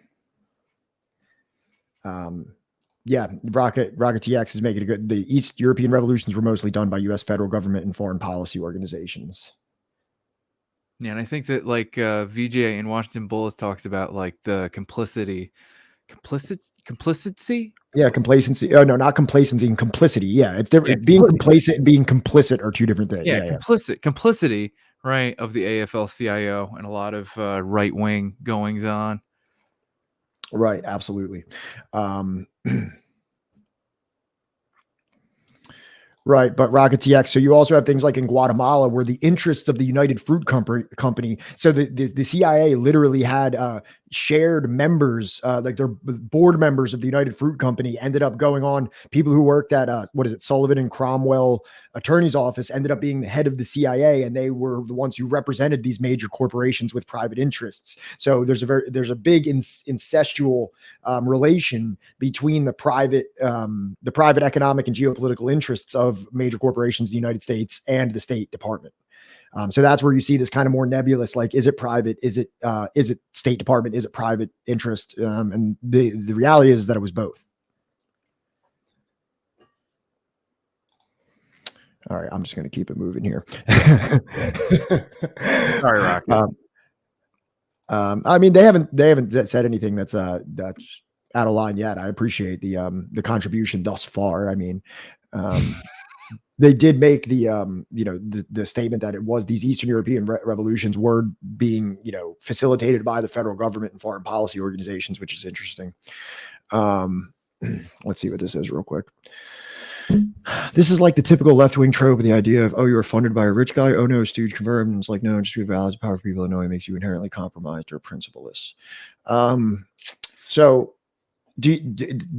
[SPEAKER 3] Rocket TX is making it good. The East European revolutions were mostly done by U.S. federal government and foreign policy organizations.
[SPEAKER 2] Yeah, and I think that like VJ in Washington Bullets talks about like the complicity.
[SPEAKER 3] Yeah, complacency. Oh no, not complacency and complicity. Yeah, it's different. Being complacent and being complicit are two different things.
[SPEAKER 2] Yeah, complicity, right, of the AFL-CIO and a lot of right-wing goings on.
[SPEAKER 3] Right, absolutely. Right, but Rocket TX. So you also have things like in Guatemala, where the interests of the United Fruit Company. So the CIA literally had shared members, like their board members of the United Fruit Company ended up going on. People who worked at Sullivan and Cromwell attorney's office ended up being the head of the CIA, and they were the ones who represented these major corporations with private interests. So there's a big incestual relation between the private economic and geopolitical interests of major corporations in the United States and the State Department. So that's where you see this kind of more nebulous, like, is it private? Is it State Department? Is it private interest? And the reality is that it was both. All right, I'm just going to keep it moving here.
[SPEAKER 2] Sorry, Rocket.
[SPEAKER 3] I mean, they haven't said anything that's out of line yet. I appreciate the contribution thus far. I mean, they did make the statement that it was these Eastern European revolutions were being facilitated by the federal government and foreign policy organizations, which is interesting. Let's see what this is real quick. This is like the typical left-wing trope of the idea of, oh, you were funded by a rich guy. Oh no, dude, convert him. It's like, no, just be valid. Power for people to know it makes you inherently compromised or principleless. So do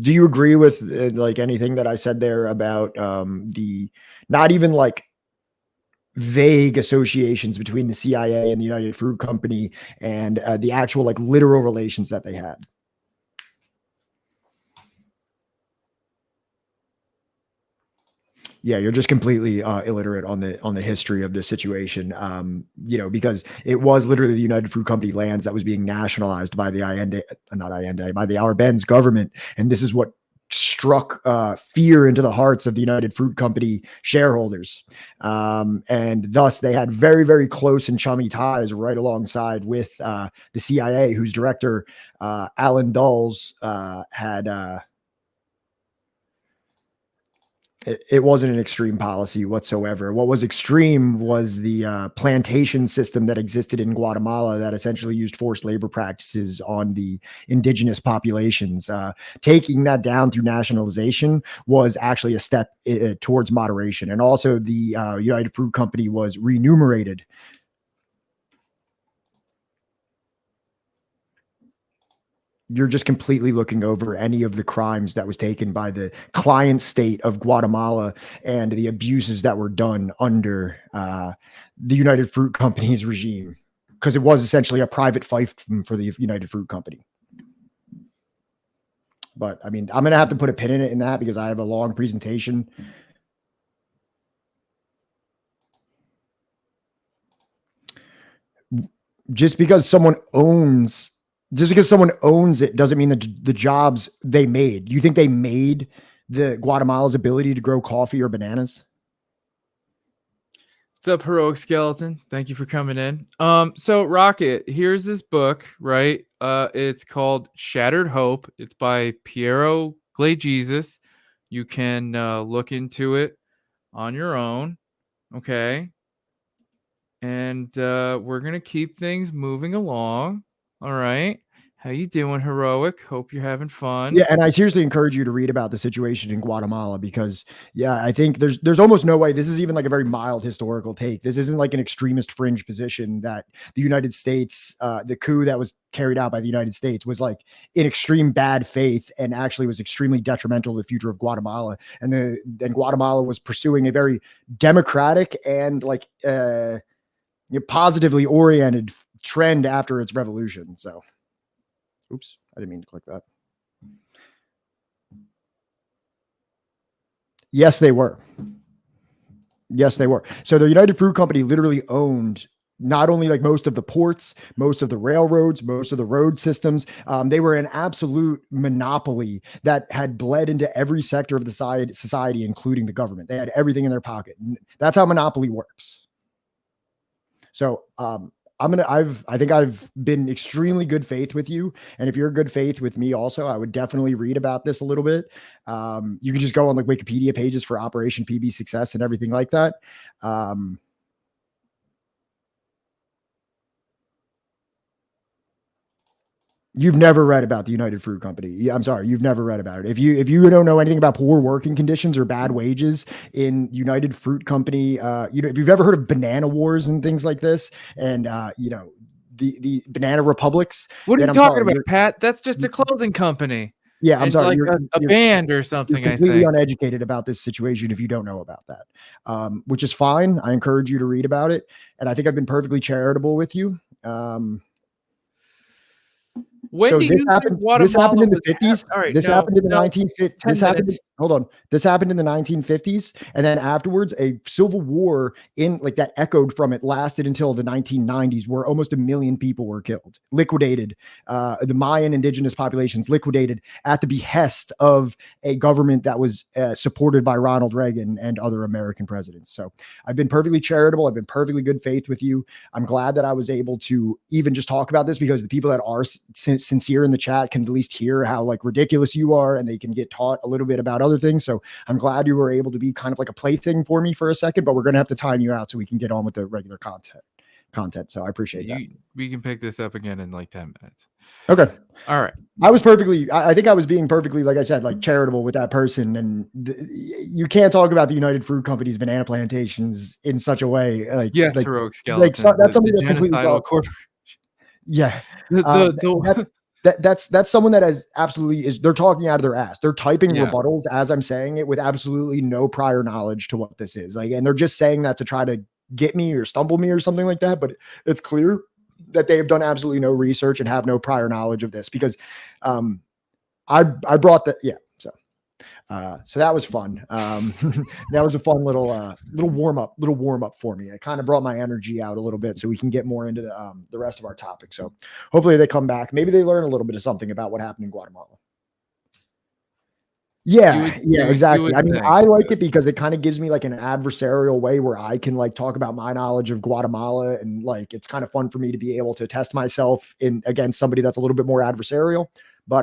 [SPEAKER 3] you agree with like anything that I said there about the not even like vague associations between the CIA and the United Fruit Company and the actual like literal relations that they had? Yeah, you're just completely illiterate on the history of the situation, because it was literally the United Fruit Company lands that was being nationalized by the by the Arbenz government, and this is what struck fear into the hearts of the United Fruit Company shareholders, and thus they had very, very close and chummy ties right alongside with the CIA, whose director Alan Dulles had. It wasn't an extreme policy whatsoever. What was extreme was the plantation system that existed in Guatemala that essentially used forced labor practices on the indigenous populations. Taking that down through nationalization was actually a step towards moderation. And also the United Fruit Company was remunerated. You're just completely looking over any of the crimes that was taken by the client state of Guatemala and the abuses that were done under the United Fruit Company's regime, because it was essentially a private fiefdom for the United Fruit Company. But I mean, I'm going to have to put a pin in that because I have a long presentation. Just because someone owns it doesn't mean that the jobs they made. You think they made the Guatemala's ability to grow coffee or bananas?
[SPEAKER 2] What's up, Heroic Skeleton? Thank you for coming in. So Rocket, here's this book, right? It's called Shattered Hope. It's by Piero Glajesus. You can look into it on your own. Okay. And we're gonna keep things moving along. All right. How you doing, Heroic? Hope you're having fun.
[SPEAKER 3] Yeah, and I seriously encourage you to read about the situation in Guatemala because, yeah, I think there's almost no way this is even like a very mild historical take. This isn't like an extremist fringe position that the United States, the coup that was carried out by the United States was like in extreme bad faith and actually was extremely detrimental to the future of Guatemala. And Guatemala was pursuing a very democratic and like positively oriented trend after its revolution. So. Oops, I didn't mean to click that. Yes, they were. Yes, they were. So the United Fruit Company literally owned not only like most of the ports, most of the railroads, most of the road systems. They were an absolute monopoly that had bled into every sector of the society, including the government. They had everything in their pocket. That's how monopoly works. So, I think I've been extremely good faith with you. And if you're good faith with me also, I would definitely read about this a little bit. You can just go on the Wikipedia pages for Operation PB Success and everything like that. You've never read about the United Fruit Company. Yeah, I'm sorry, you've never read about it. If you don't know anything about poor working conditions or bad wages in United Fruit Company, if you've ever heard of banana wars and things like this, and the banana republics.
[SPEAKER 2] What are you talking about, Pat? That's just a clothing company.
[SPEAKER 3] Yeah, I'm sorry.
[SPEAKER 2] Like you're a band or something.
[SPEAKER 3] You're completely uneducated about this situation if you don't know about that, which is fine. I encourage you to read about it, and I think I've been perfectly charitable with you.
[SPEAKER 2] When
[SPEAKER 3] So
[SPEAKER 2] do
[SPEAKER 3] this
[SPEAKER 2] you
[SPEAKER 3] happened.
[SPEAKER 2] think
[SPEAKER 3] This happened in the
[SPEAKER 2] was
[SPEAKER 3] 50s.
[SPEAKER 2] all right,
[SPEAKER 3] This
[SPEAKER 2] no,
[SPEAKER 3] happened in the
[SPEAKER 2] no,
[SPEAKER 3] 1950s.
[SPEAKER 2] 10
[SPEAKER 3] This happened.
[SPEAKER 2] minutes.
[SPEAKER 3] Hold on. This happened in the 1950s, and then afterwards, a civil war in like that echoed from it lasted until the 1990s, where almost 1 million people were killed, liquidated. The Mayan indigenous populations liquidated at the behest of a government that was supported by Ronald Reagan and other American presidents. So I've been perfectly charitable. I've been perfectly good faith with you. I'm glad that I was able to even just talk about this, because the people that are sincere in the chat can at least hear how like ridiculous you are, and they can get taught a little bit about other things. So I'm glad you were able to be kind of like a plaything for me for a second, but we're going to have to time you out so we can get on with the regular content. So I appreciate that.
[SPEAKER 2] We can pick this up again in like 10 minutes.
[SPEAKER 3] Okay.
[SPEAKER 2] All right.
[SPEAKER 3] I think I was being perfectly, like I said, like charitable with that person. And you can't talk about the United Fruit Company's banana plantations in such a way.
[SPEAKER 2] Yes,
[SPEAKER 3] like,
[SPEAKER 2] heroic skeleton.
[SPEAKER 3] that's something
[SPEAKER 2] the
[SPEAKER 3] that's completely
[SPEAKER 2] genocidal corporation.
[SPEAKER 3] Yeah.
[SPEAKER 2] The
[SPEAKER 3] That's someone that has absolutely they're talking out of their ass. They're typing
[SPEAKER 2] Yeah.
[SPEAKER 3] rebuttals as I'm saying it with absolutely no prior knowledge to what this is. Like, and they're just saying that to try to get me or stumble me or something like that. But it's clear that they have done absolutely no research and have no prior knowledge of this, because I brought the so that was fun. That was a fun little warm up for me. It kind of brought my energy out a little bit so we can get more into the rest of our topic. So hopefully they come back. Maybe they learn a little bit of something about what happened in Guatemala. Yeah, exactly. I mean, I like it because it kind of gives me like an adversarial way where I can like talk about my knowledge of Guatemala, and like it's kind of fun for me to be able to test myself in against somebody that's a little bit more adversarial. But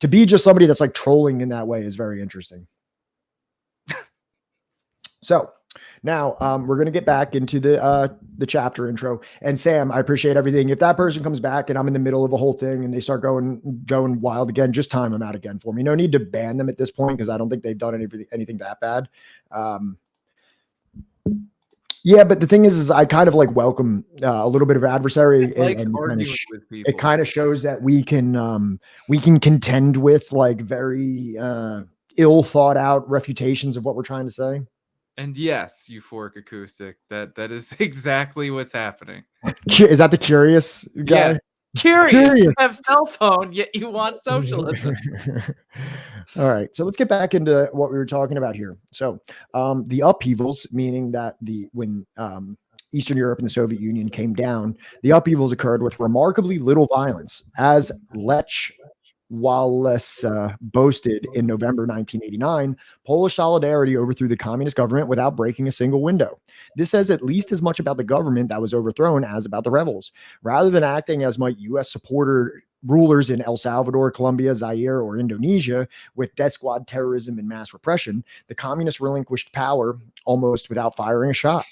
[SPEAKER 3] to be just somebody that's like trolling in that way is very interesting. So now we're going to get back into the chapter intro. And Sam, I appreciate everything. If that person comes back and I'm in the middle of a whole thing and they start going wild again, just time them out again for me. No need to ban them at this point, because I don't think they've done anything that bad. Yeah, but the thing is I kind of like welcome a little bit of adversary. And
[SPEAKER 2] arguing with people.
[SPEAKER 3] It kind of shows that we can contend with like very ill thought out refutations of what we're trying to say.
[SPEAKER 2] And yes, euphoric acoustic. That is exactly what's happening.
[SPEAKER 3] Is that the curious guy?
[SPEAKER 2] Yes. Curious. You have cell phone, yet you want socialism.
[SPEAKER 3] All right, so let's get back into what we were talking about here. So the upheavals, meaning that when Eastern Europe and the Soviet Union came down, the upheavals occurred with remarkably little violence, as Lech Walesa boasted in November 1989. Polish solidarity overthrew the communist government without breaking a single window. This says at least as much about the government that was overthrown as about the rebels. Rather than acting as might U.S. supporter rulers in El Salvador, Colombia, Zaire, or Indonesia with death squad terrorism and mass repression, the communists relinquished power almost without firing a shot.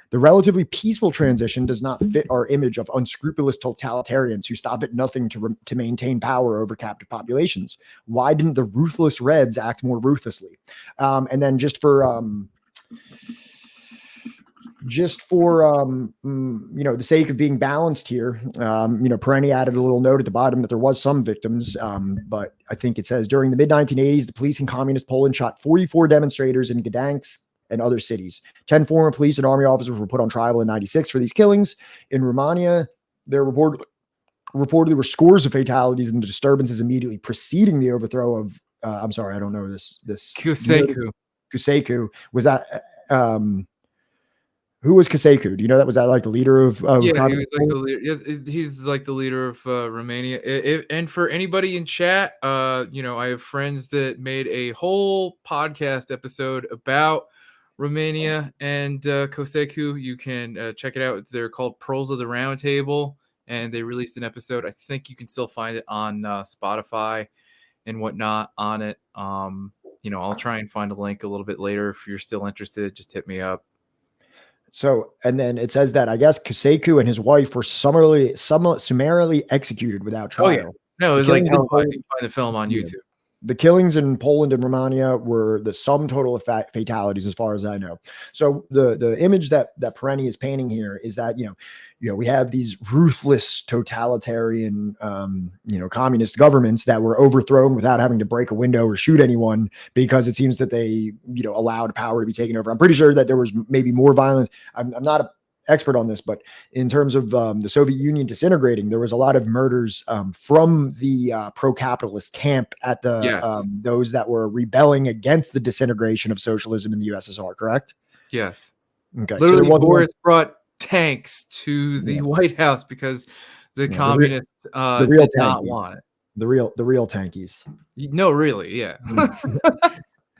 [SPEAKER 3] The relatively peaceful transition does not fit our image of unscrupulous totalitarians who stop at nothing to maintain power over captive populations. Why didn't the ruthless Reds act more ruthlessly? And then just for the sake of being balanced here, Perenni added a little note at the bottom that there was some victims, but I think it says during the mid-1980s, the police in communist Poland shot 44 demonstrators in Gdansk and other cities. 10 former police and army officers were put on trial in 96 for these killings. In Romania, there reportedly were scores of fatalities in the disturbances immediately preceding the overthrow of, I'm sorry, I don't know this. Cusecu. Was that, who was Cusecu? Do you know that? Was that like the leader of
[SPEAKER 2] yeah, he was like the leader. He's like the leader of Romania. And for anybody in chat, I have friends that made a whole podcast episode about Romania and Cusecu. You can check it out. They're called Pearls of the Round Table, and they released an episode. I think you can still find it on Spotify and whatnot on it. I'll try and find a link a little bit later. If you're still interested, just hit me up.
[SPEAKER 3] So, and then it says that I guess Cusecu and his wife were summarily executed without trial.
[SPEAKER 2] Oh, yeah. No, it was like televised. You can find the film on YouTube.
[SPEAKER 3] The killings in Poland and Romania were the sum total of fatalities, as far as I know. So the image that Perenni is painting here is that, we have these ruthless totalitarian, communist governments that were overthrown without having to break a window or shoot anyone, because it seems that they, allowed power to be taken over. I'm pretty sure that there was maybe more violence. I'm not expert on this, but in terms of the Soviet Union disintegrating, there was a lot of murders from the pro-capitalist camp at the
[SPEAKER 2] Yes.
[SPEAKER 3] those that were rebelling against the disintegration of socialism in the USSR. Correct?
[SPEAKER 2] Yes.
[SPEAKER 3] Okay.
[SPEAKER 2] Literally,
[SPEAKER 3] so there
[SPEAKER 2] Boris brought tanks to the White House because the communists
[SPEAKER 3] the real
[SPEAKER 2] did not
[SPEAKER 3] tankies.
[SPEAKER 2] want it.
[SPEAKER 3] The real tankies.
[SPEAKER 2] No, really, yeah.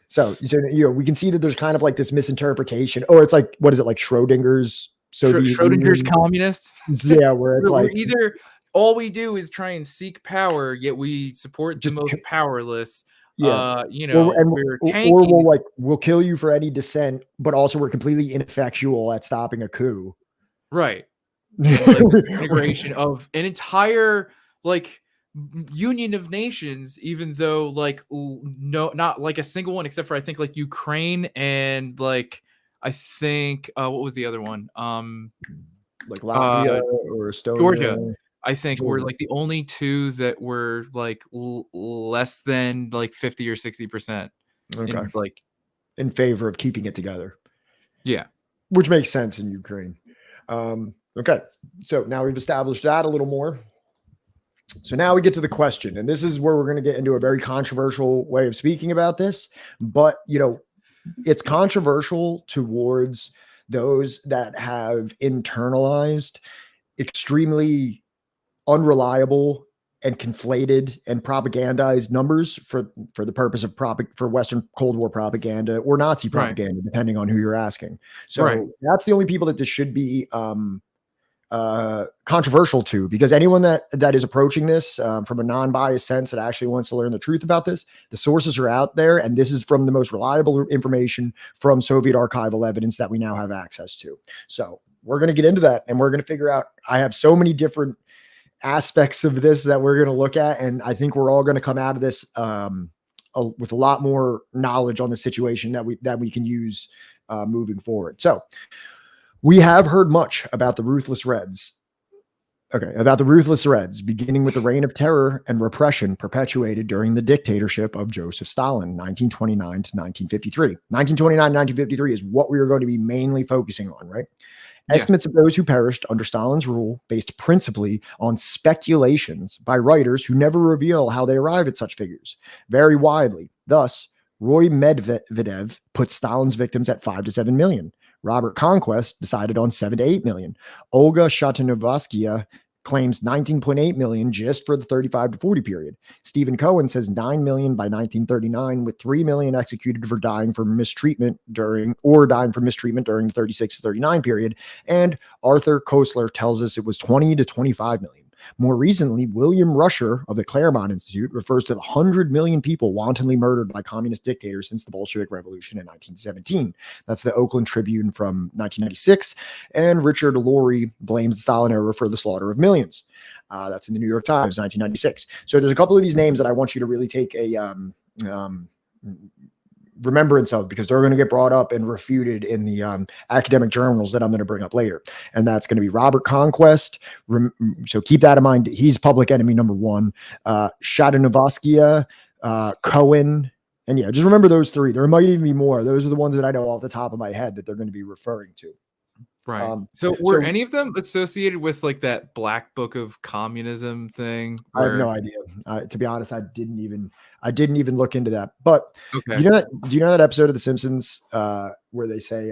[SPEAKER 3] So we can see that there's kind of like this misinterpretation, or it's like, what is it, like Schrodinger's Soviet
[SPEAKER 2] Schrodinger's
[SPEAKER 3] Union?
[SPEAKER 2] communists.
[SPEAKER 3] Yeah, where it's
[SPEAKER 2] we're
[SPEAKER 3] like
[SPEAKER 2] either all we do is try and seek power, yet we support the
[SPEAKER 3] Just
[SPEAKER 2] most powerless.
[SPEAKER 3] yeah.
[SPEAKER 2] We're
[SPEAKER 3] Or
[SPEAKER 2] tanking.
[SPEAKER 3] we'll kill you for any dissent, but also we're completely ineffectual at stopping a coup.
[SPEAKER 2] Right. Like integration of an entire like union of nations, even though like no, not like a single one, except for I think like Ukraine and like I think what was the other one?
[SPEAKER 3] Like Latvia or Estonia.
[SPEAKER 2] Georgia. I think we're
[SPEAKER 3] Georgia.
[SPEAKER 2] like the only two that were like less than like 50 or 60%.
[SPEAKER 3] Okay.
[SPEAKER 2] Like
[SPEAKER 3] in favor of keeping it together.
[SPEAKER 2] Yeah.
[SPEAKER 3] Which makes sense in Ukraine. Okay. So now we've established that a little more. So now we get to the question, and this is where we're going to get into a very controversial way of speaking about this, but it's controversial towards those that have internalized extremely unreliable and conflated and propagandized numbers for the purpose of for Western Cold War propaganda or Nazi propaganda, depending on who you're asking. So that's the only people that this should be controversial to, because anyone that is approaching this from a non-biased sense that actually wants to learn the truth about this, the sources are out there, and this is from the most reliable information from Soviet archival evidence that we now have access to. So we're going to get into that, and we're going to figure out, I have so many different aspects of this that we're going to look at, and I think we're all going to come out of this with a lot more knowledge on the situation that we can use moving forward. So we have heard much about the ruthless Reds. Okay, about the ruthless Reds, beginning with the reign of terror and repression perpetuated during the dictatorship of Joseph Stalin, 1929 to 1953. 1929 to 1953 is what we are going to be mainly focusing on, right? Yeah. Estimates of those who perished under Stalin's rule based principally on speculations by writers who never reveal how they arrive at such figures vary widely. Thus, Roy Medvedev put Stalin's victims at 5 to 7 million. Robert Conquest decided on 7 to 8 million. Olga Shatanovskaya claims 19.8 million just for the 35 to 40 period. Stephen Cohen says 9 million by 1939, with 3 million executed for dying from mistreatment during the 36 to 39 period. And Arthur Koestler tells us it was 20 to 25 million. More recently, William Rusher of the Claremont Institute refers to the 100 million people wantonly murdered by communist dictators since the Bolshevik Revolution in 1917. That's the Oakland Tribune from 1996. And Richard Laurie blames the Stalin era for the slaughter of millions. That's in the New York Times, 1996. So there's a couple of these names that I want you to really take a remembrance of, because they're going to get brought up and refuted in the academic journals that I'm going to bring up later. And that's going to be Robert Conquest. So keep that in mind. He's public enemy number one. Shatanovskaya, Cohen. And yeah, just remember those three. There might even be more. Those are the ones that I know off the top of my head that they're going to be referring to.
[SPEAKER 2] Right. So were any of them associated with like that Black Book of Communism thing?
[SPEAKER 3] I have no idea. To be honest, I didn't even look into that. But do you know that episode of The Simpsons where they say,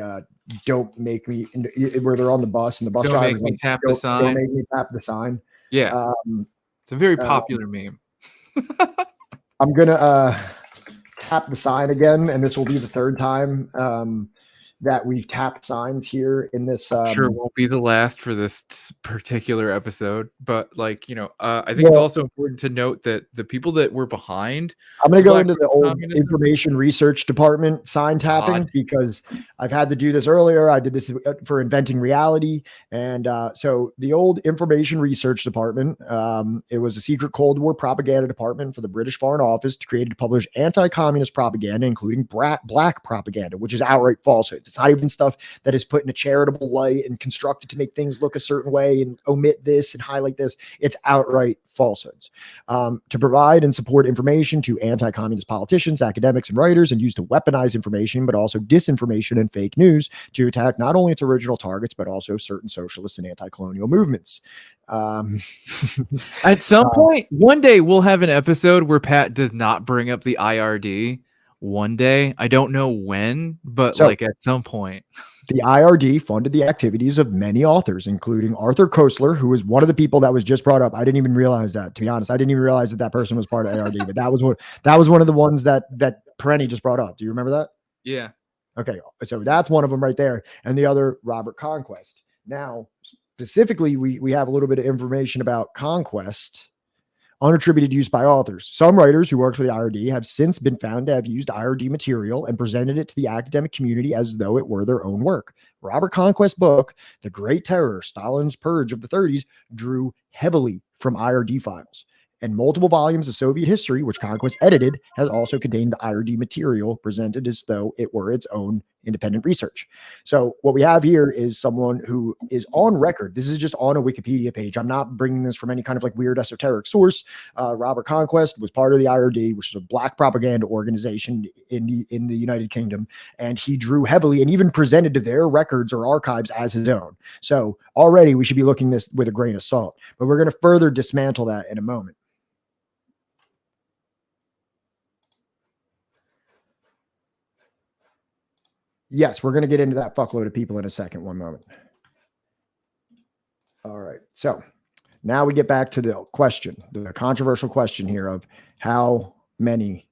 [SPEAKER 3] "Don't make me," where they're on the bus and the bus driver,
[SPEAKER 2] "Don't make me tap the sign."
[SPEAKER 3] Don't make me tap the sign.
[SPEAKER 2] Yeah, it's a very popular meme.
[SPEAKER 3] I'm gonna tap the sign again, and this will be the third time that we've tapped signs here in this.
[SPEAKER 2] Sure, it won't be the last for this particular episode, but I think it's also important to note that the people that were behind.
[SPEAKER 3] I'm going to go into the old information research department sign tapping, because I've had to do this earlier. I did this for Inventing Reality. And so the old information research department, it was a secret Cold War propaganda department for the British Foreign Office, created to publish anti-communist propaganda, including black propaganda, which is outright falsehoods. It's It's not even stuff that is put in a charitable light and constructed to make things look a certain way and omit this and highlight this. It's outright falsehoods. To provide and support information to anti-communist politicians, academics, and writers, and used to weaponize information, but also disinformation and fake news to attack not only its original targets, but also certain socialist and anti-colonial movements.
[SPEAKER 2] At some point, one day we'll have an episode where Pat does not bring up the IRD. One day, I don't know when, but
[SPEAKER 3] So-
[SPEAKER 2] like at some point.
[SPEAKER 3] The IRD funded the activities of many authors, including Arthur Koestler, who was one of the people that was just brought up. I didn't even realize that, to be honest. I didn't even realize that person was part of ARD, but that was one of the ones that Perenni just brought up. Do you remember that?
[SPEAKER 2] Yeah.
[SPEAKER 3] Okay, so that's one of them right there, and the other, Robert Conquest. Now, specifically, we have a little bit of information about Conquest. Unattributed use by authors. Some writers who worked for the IRD have since been found to have used IRD material and presented it to the academic community as though it were their own work. Robert Conquest's book, The Great Terror, Stalin's Purge of the 30s, drew heavily from IRD files. And multiple volumes of Soviet history, which Conquest edited, has also contained the IRD material presented as though it were its own independent research. So what we have here is someone who is on record. This is just on a Wikipedia page. I'm not bringing this from any kind of like weird esoteric source. Robert Conquest was part of the IRD, which is a black propaganda organization in the United Kingdom. And he drew heavily and even presented to their records or archives as his own. So already we should be looking this with a grain of salt, but we're going to further dismantle that in a moment. Yes, we're going to get into that fuckload of people in a second. One moment. All right. So now we get back to the question, the controversial question here of how many.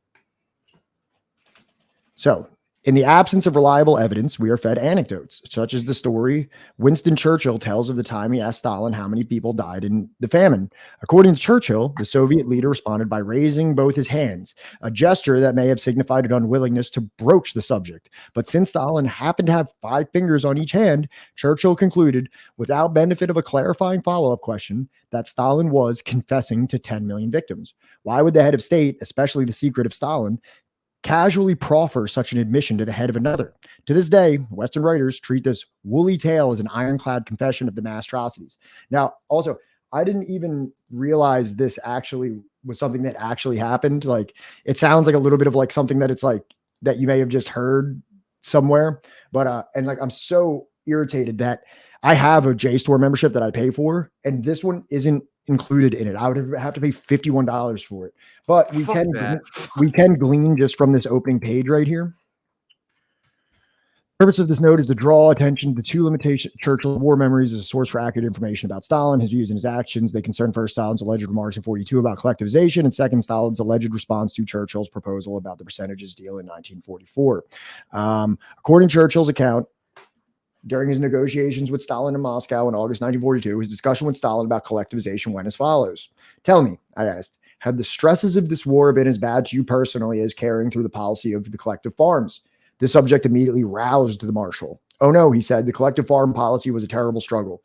[SPEAKER 3] So in the absence of reliable evidence, we are fed anecdotes, such as the story Winston Churchill tells of the time he asked Stalin how many people died in the famine. According to Churchill, the Soviet leader responded by raising both his hands, a gesture that may have signified an unwillingness to broach the subject. But since Stalin happened to have 5 fingers on each hand, Churchill concluded, without benefit of a clarifying follow-up question, that Stalin was confessing to 10 million victims. Why would the head of state, especially the secret of Stalin, casually proffer such an admission to the head of another? To this day, Western writers treat this woolly tale as an ironclad confession of the mass atrocities. Now, also, I didn't even realize this actually was something that actually happened. Like, it sounds like a little bit of like something that it's like that you may have just heard somewhere, but and like I'm so irritated that I have a JSTOR membership that I pay for, and this one isn't included in it. I would have to pay $51 for it, but we can glean just from this opening page right here. The purpose of this note is to draw attention to 2 limitations. Churchill's war memories as a source for accurate information about Stalin, his views and his actions. They concern first Stalin's alleged remarks in 42 about collectivization, and second Stalin's alleged response to Churchill's proposal about the percentages deal in 1944. According to Churchill's account, during his negotiations with Stalin in Moscow in August 1942, his discussion with Stalin about collectivization went as follows. Tell me, I asked, have the stresses of this war been as bad to you personally as carrying through the policy of the collective farms? This subject immediately roused the marshal. Oh no, he said, the collective farm policy was a terrible struggle.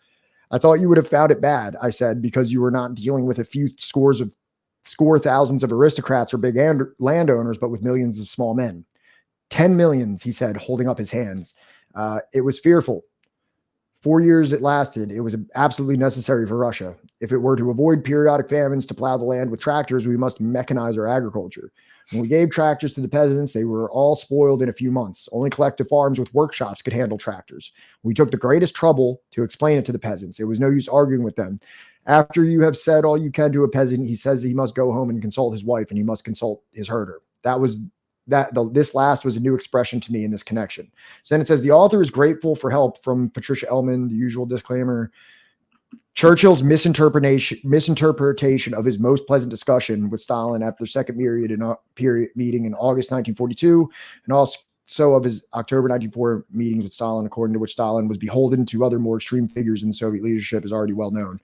[SPEAKER 3] I thought you would have found it bad, I said, because you were not dealing with a few score thousands of aristocrats or big landowners, but with millions of small men. 10 millions, he said, holding up his hands. It was fearful. 4 years it lasted. It was absolutely necessary for Russia. If it were to avoid periodic famines to plow the land with tractors, we must mechanize our agriculture. When we gave tractors to the peasants, they were all spoiled in a few months. Only collective farms with workshops could handle tractors. We took the greatest trouble to explain it to the peasants. It was no use arguing with them. After you have said all you can to a peasant, he says he must go home and consult his wife, and he must consult his herder. This last was a new expression to me in this connection. So then it says the author is grateful for help from Patricia Ellman, the usual disclaimer. Churchill's misinterpretation of his most pleasant discussion with Stalin after the second meeting in August 1942, and also of his October 1944 meetings with Stalin, according to which Stalin was beholden to other more extreme figures in the Soviet leadership, is already well known.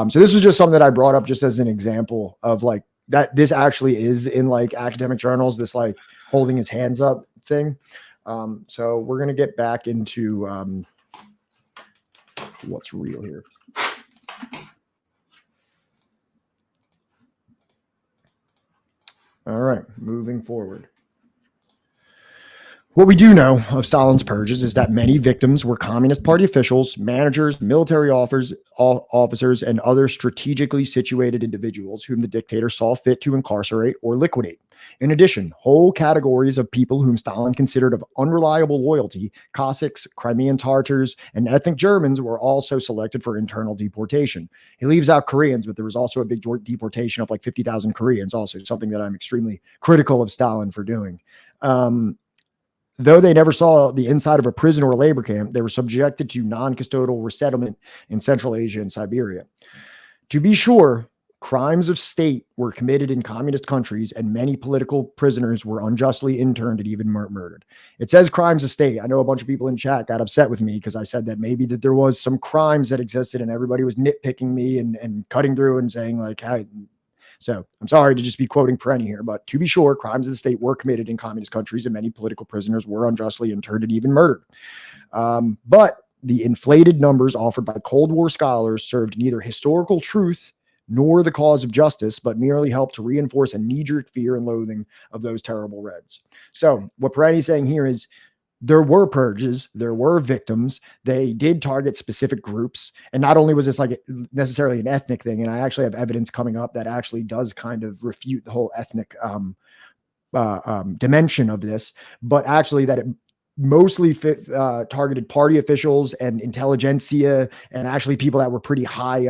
[SPEAKER 3] So this was just something that I brought up just as an example of like that this actually is in like academic journals, this like holding his hands up thing. So we're going to get back into what's real here. All right, moving forward. What we do know of Stalin's purges is that many victims were Communist Party officials, managers, military officers, and other strategically situated individuals whom the dictator saw fit to incarcerate or liquidate. In addition, whole categories of people whom Stalin considered of unreliable loyalty, Cossacks, Crimean Tartars, and ethnic Germans, were also selected for internal deportation. He leaves out Koreans, but there was also a big deportation of like 50,000 Koreans, also something that I'm extremely critical of Stalin for doing. Though they never saw the inside of a prison or labor camp, they were subjected to non-custodial resettlement in Central Asia and Siberia. To be sure, crimes of state were committed in communist countries, and many political prisoners were unjustly interned and even murdered. It says crimes of state. I know a bunch of people in chat got upset with me because I said that maybe that there was some crimes that existed, and everybody was nitpicking me and cutting through and saying like, hey. So I'm sorry to just be quoting Perenni here, but to be sure, crimes of the state were committed in communist countries, and many political prisoners were unjustly interned and even murdered. But the inflated numbers offered by Cold War scholars served neither historical truth nor the cause of justice, but merely helped to reinforce a knee-jerk fear and loathing of those terrible Reds. So what Perenni's saying here is, there were purges, there were victims. They did target specific groups. And not only was this like necessarily an ethnic thing, and I actually have evidence coming up that actually does kind of refute the whole ethnic dimension of this, but actually that it mostly targeted party officials and intelligentsia, and actually people that were pretty high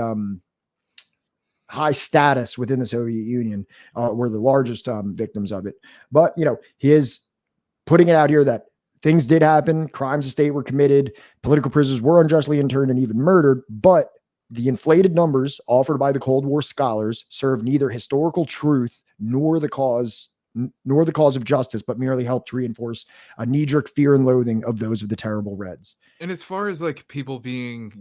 [SPEAKER 3] status within the Soviet Union were the largest victims of it. But, you know, he is putting it out here that things did happen. Crimes of state were committed. Political prisoners were unjustly interned and even murdered. But the inflated numbers offered by the Cold War scholars serve neither historical truth nor the cause of justice, but merely helped to reinforce a knee-jerk fear and loathing of those of the terrible Reds.
[SPEAKER 2] And as far as like people being,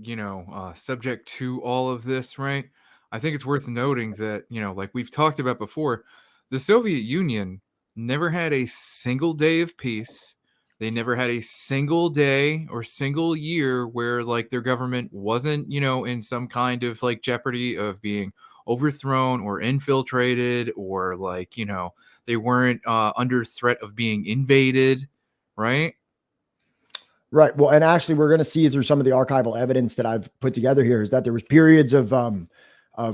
[SPEAKER 2] subject to all of this, right? I think it's worth noting that, like we've talked about before, the Soviet Union never had a single day of peace. They never had a single day or single year where like their government wasn't, in some kind of like jeopardy of being overthrown or infiltrated, or like, they weren't under threat of being invaded, right?
[SPEAKER 3] Right. Well, and actually we're going to see through some of the archival evidence that I've put together here is that there was periods of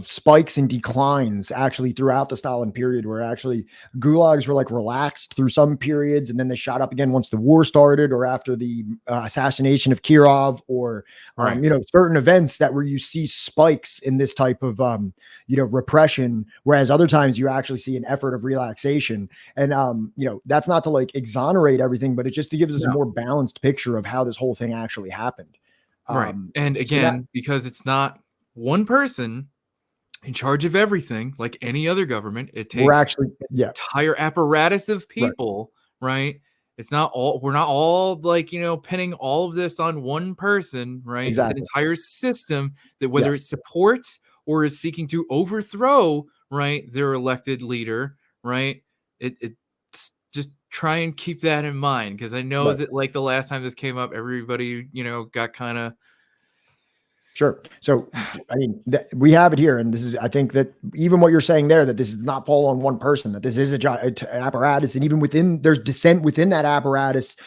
[SPEAKER 3] spikes and declines actually throughout the Stalin period, where actually gulags were like relaxed through some periods, and then they shot up again once the war started, or after the assassination of Kirov, or
[SPEAKER 2] Right.
[SPEAKER 3] Certain events that where you see spikes in this type of repression, whereas other times you actually see an effort of relaxation. And that's not to like exonerate everything, but it just to give us a more balanced picture of how this whole thing actually happened.
[SPEAKER 2] Right. And again, because it's not one person in charge of everything, like any other government, it takes entire apparatus of people, right? It's not all, we're not all like, pinning all of this on one person, right?
[SPEAKER 3] Exactly.
[SPEAKER 2] It's an entire system that whether it supports or is seeking to overthrow, right, their elected leader, right? It's just try and keep that in mind, because I know that like the last time this came up, everybody, got kind of.
[SPEAKER 3] Sure. So, I mean, we have it here, and this is, I think that even what you're saying there, that this does not fall on one person, that this is an apparatus, and even within, there's dissent within that apparatus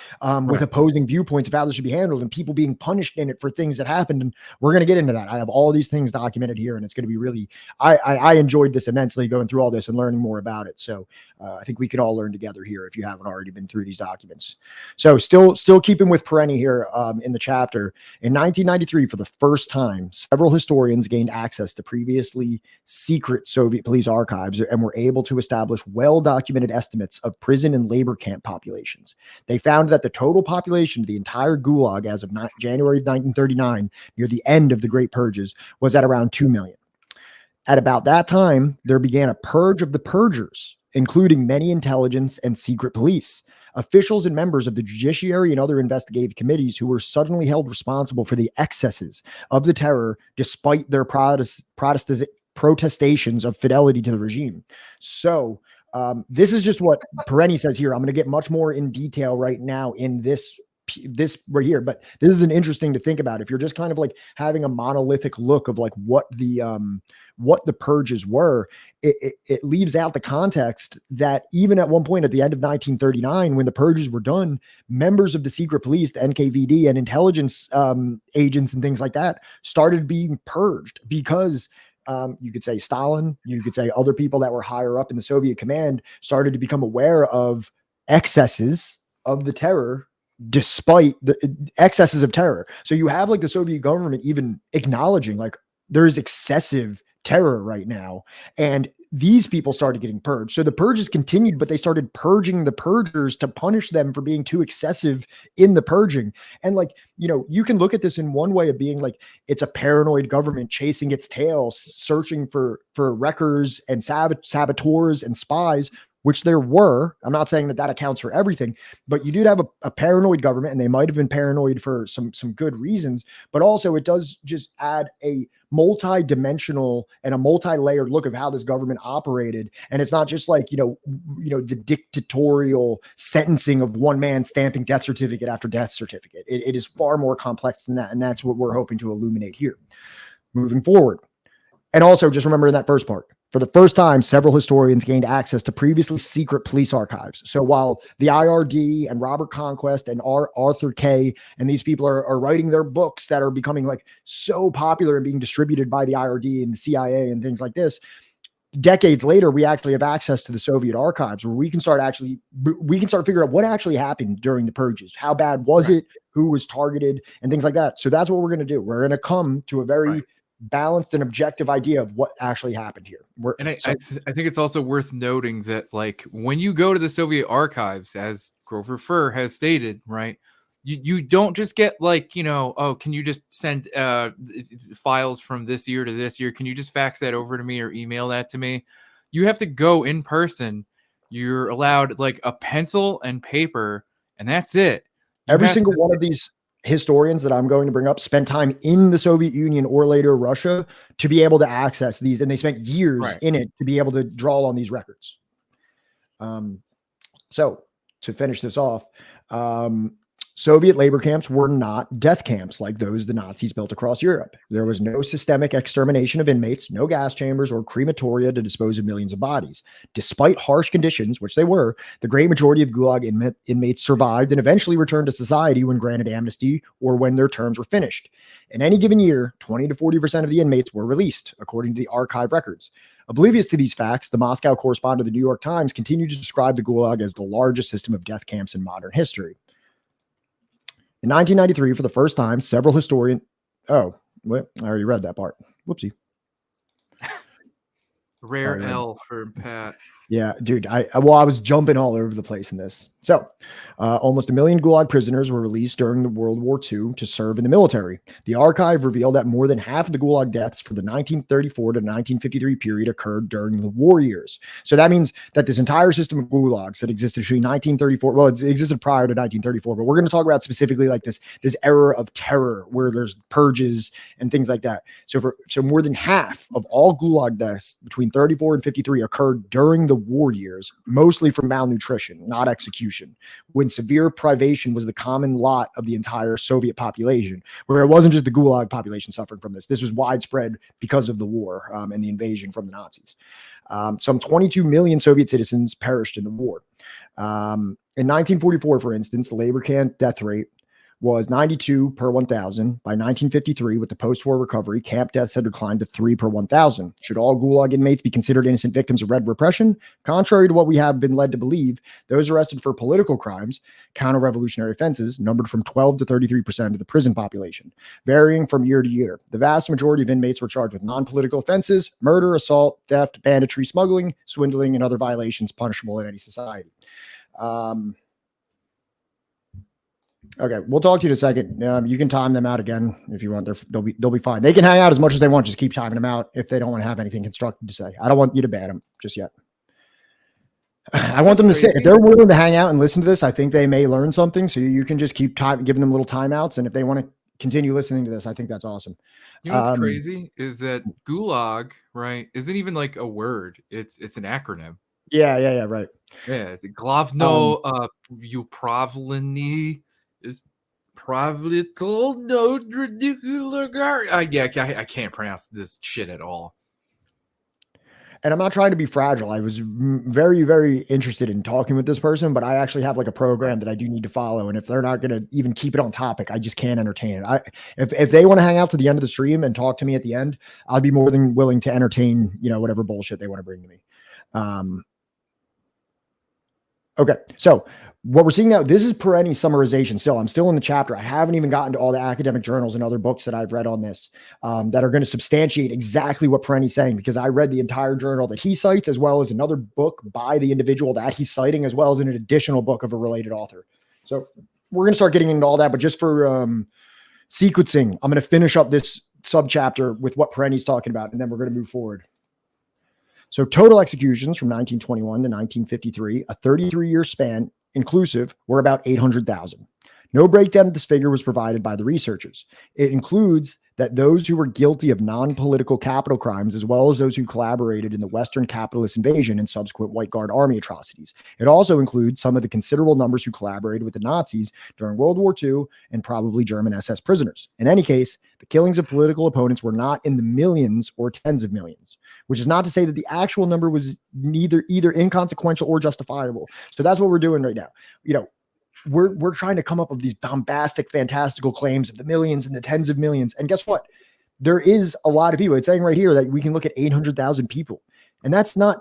[SPEAKER 3] with opposing viewpoints of how this should be handled, and people being punished in it for things that happened. And we're going to get into that. I have all these things documented here, and it's going to be really, I enjoyed this immensely going through all this and learning more about it. So I think we can all learn together here if you haven't already been through these documents. So still keeping with Perenni here in the chapter, in 1993, for the first time, several historians gained access to previously secret Soviet police archives and were able to establish well-documented estimates of prison and labor camp populations. They found that the total population of the entire Gulag as of January 1939, near the end of the Great Purges, was at around 2 million. At about that time, there began a purge of the purgers, including many intelligence and secret police, officials and members of the judiciary and other investigative committees who were suddenly held responsible for the excesses of the terror despite their protestations of fidelity to the regime. So this is just what Perenni says here. I'm going to get much more in detail right now in this this right here. But this is an interesting to think about. If you're just kind of like having a monolithic look of like what the purges were, it leaves out the context that even at one point at the end of 1939, when the purges were done, members of the secret police, the NKVD, and intelligence agents and things like that started being purged because you could say Stalin, you could say other people that were higher up in the Soviet command started to become aware of excesses of the terror, despite the excesses of terror. So you have like the Soviet government even acknowledging like there is excessive terror right now, and these people started getting purged. So the purges continued, but they started purging the purgers to punish them for being too excessive in the purging. And like, you know, you can look at this in one way of being like it's a paranoid government chasing its tail, searching for wreckers and saboteurs and spies, which there were. I'm not saying that that accounts for everything, but you did have a paranoid government, and they might have been paranoid for some good reasons, but also it does just add a multi-dimensional and a multi-layered look of how this government operated. And it's not just like, you know, the dictatorial sentencing of one man stamping death certificate after death certificate. It is far more complex than that. And that's what we're hoping to illuminate here moving forward. And also just remember in that first part, for the first time, several historians gained access to previously secret police archives. So while the IRD and Robert Conquest and Arthur Kay and these people are writing their books that are becoming like so popular and being distributed by the IRD and the CIA and things like this, decades later, we actually have access to the Soviet archives where we can start figuring out what actually happened during the purges. How bad was it? Who was targeted and things like that. So that's what we're going to do. We're going to come to a very balanced and objective idea of what actually happened here.
[SPEAKER 2] I think it's also worth noting that like when you go to the Soviet archives, as Grover Furr has stated, right, you don't just get like, you know, oh, can you just send files from this year to this year? Can you just fax that over to me or email that to me? You have to go in person. You're allowed like a pencil and paper, and that's it.
[SPEAKER 3] Every single one of these historians that I'm going to bring up spent time in the Soviet Union or later Russia to be able to access these. And they spent years in it to be able to draw on these records. So to finish this off, Soviet labor camps were not death camps like those the Nazis built across Europe. There was no systemic extermination of inmates, no gas chambers or crematoria to dispose of millions of bodies. Despite harsh conditions, which they were, the great majority of Gulag inmates survived and eventually returned to society when granted amnesty or when their terms were finished. In any given year, 20 to 40% of the inmates were released, according to the archive records. Oblivious to these facts, the Moscow correspondent of the New York Times continued to describe the Gulag as the largest system of death camps in modern history. In 1993, for the first time, several historians... Oh, wait, I already read that part. Whoopsie.
[SPEAKER 2] Rare L for Pat.
[SPEAKER 3] Yeah, dude. I was jumping all over the place in this. So, almost 1 million Gulag prisoners were released during the World War II to serve in the military. The archive revealed that more than half of the Gulag deaths for the 1934 to 1953 period occurred during the war years. So that means that this entire system of Gulags that existed between 1934, well, it existed prior to 1934, but we're going to talk about specifically like this era of terror where there's purges and things like that. So more than half of all Gulag deaths between 34 and 53 occurred during the war years, mostly from malnutrition, not execution, when severe privation was the common lot of the entire Soviet population, where it wasn't just the Gulag population suffering from this. This was widespread because of the war and the invasion from the Nazis. Some 22 million Soviet citizens perished in the war. In 1944, for instance, the labor camp death rate was 92 per 1,000. By 1953, with the post-war recovery, camp deaths had declined to 3 per 1,000. Should all Gulag inmates be considered innocent victims of Red repression? Contrary to what we have been led to believe, those arrested for political crimes, counter-revolutionary offenses, numbered from 12 to 33% of the prison population, varying from year to year. The vast majority of inmates were charged with non-political offenses, murder, assault, theft, banditry, smuggling, swindling, and other violations punishable in any society. Okay, we'll talk to you in a second. You can time them out again if you want. They'll be fine. They can hang out as much as they want. Just keep timing them out if they don't want to have anything constructive to say. I don't want you to ban them just yet. I want them to sit. If they're willing to hang out and listen to this, I think they may learn something. So you can just keep giving them little timeouts. And if they want to continue listening to this, I think that's awesome.
[SPEAKER 2] You know what's crazy is that Gulag, right, isn't even like a word. It's an acronym.
[SPEAKER 3] Yeah, right.
[SPEAKER 2] Yeah, it's Glavno Upravlenie. Is Pravlital no ridicular. Yeah, I can't pronounce this shit at all.
[SPEAKER 3] And I'm not trying to be fragile. I was very, very interested in talking with this person, but I actually have like a program that I do need to follow. And if they're not going to even keep it on topic, I just can't entertain it. If they want to hang out to the end of the stream and talk to me at the end, I'd be more than willing to entertain, whatever bullshit they want to bring to me. Okay. So what we're seeing now, this is Perenni summarization. Still, I'm still in the chapter. I haven't even gotten to all the academic journals and other books that I've read on this that are going to substantiate exactly what Perenni's saying, because I read the entire journal that he cites, as well as another book by the individual that he's citing, as well as an additional book of a related author. So we're going to start getting into all that, but just for sequencing, I'm going to finish up this subchapter with what Perenni's talking about, and then we're going to move forward. So total executions from 1921 to 1953, a 33-year span inclusive, were about 800,000. No breakdown of this figure was provided by the researchers. It includes that those who were guilty of non-political capital crimes, as well as those who collaborated in the Western capitalist invasion and subsequent White Guard army atrocities. It also includes some of the considerable numbers who collaborated with the Nazis during World War II and probably German SS prisoners. In any case, the killings of political opponents were not in the millions or tens of millions, which is not to say that the actual number was either inconsequential or justifiable. So that's what we're doing right now. We're trying to come up with these bombastic, fantastical claims of the millions and the tens of millions. And guess what? There is a lot of people. It's saying right here that we can look at 800,000 people, and that's not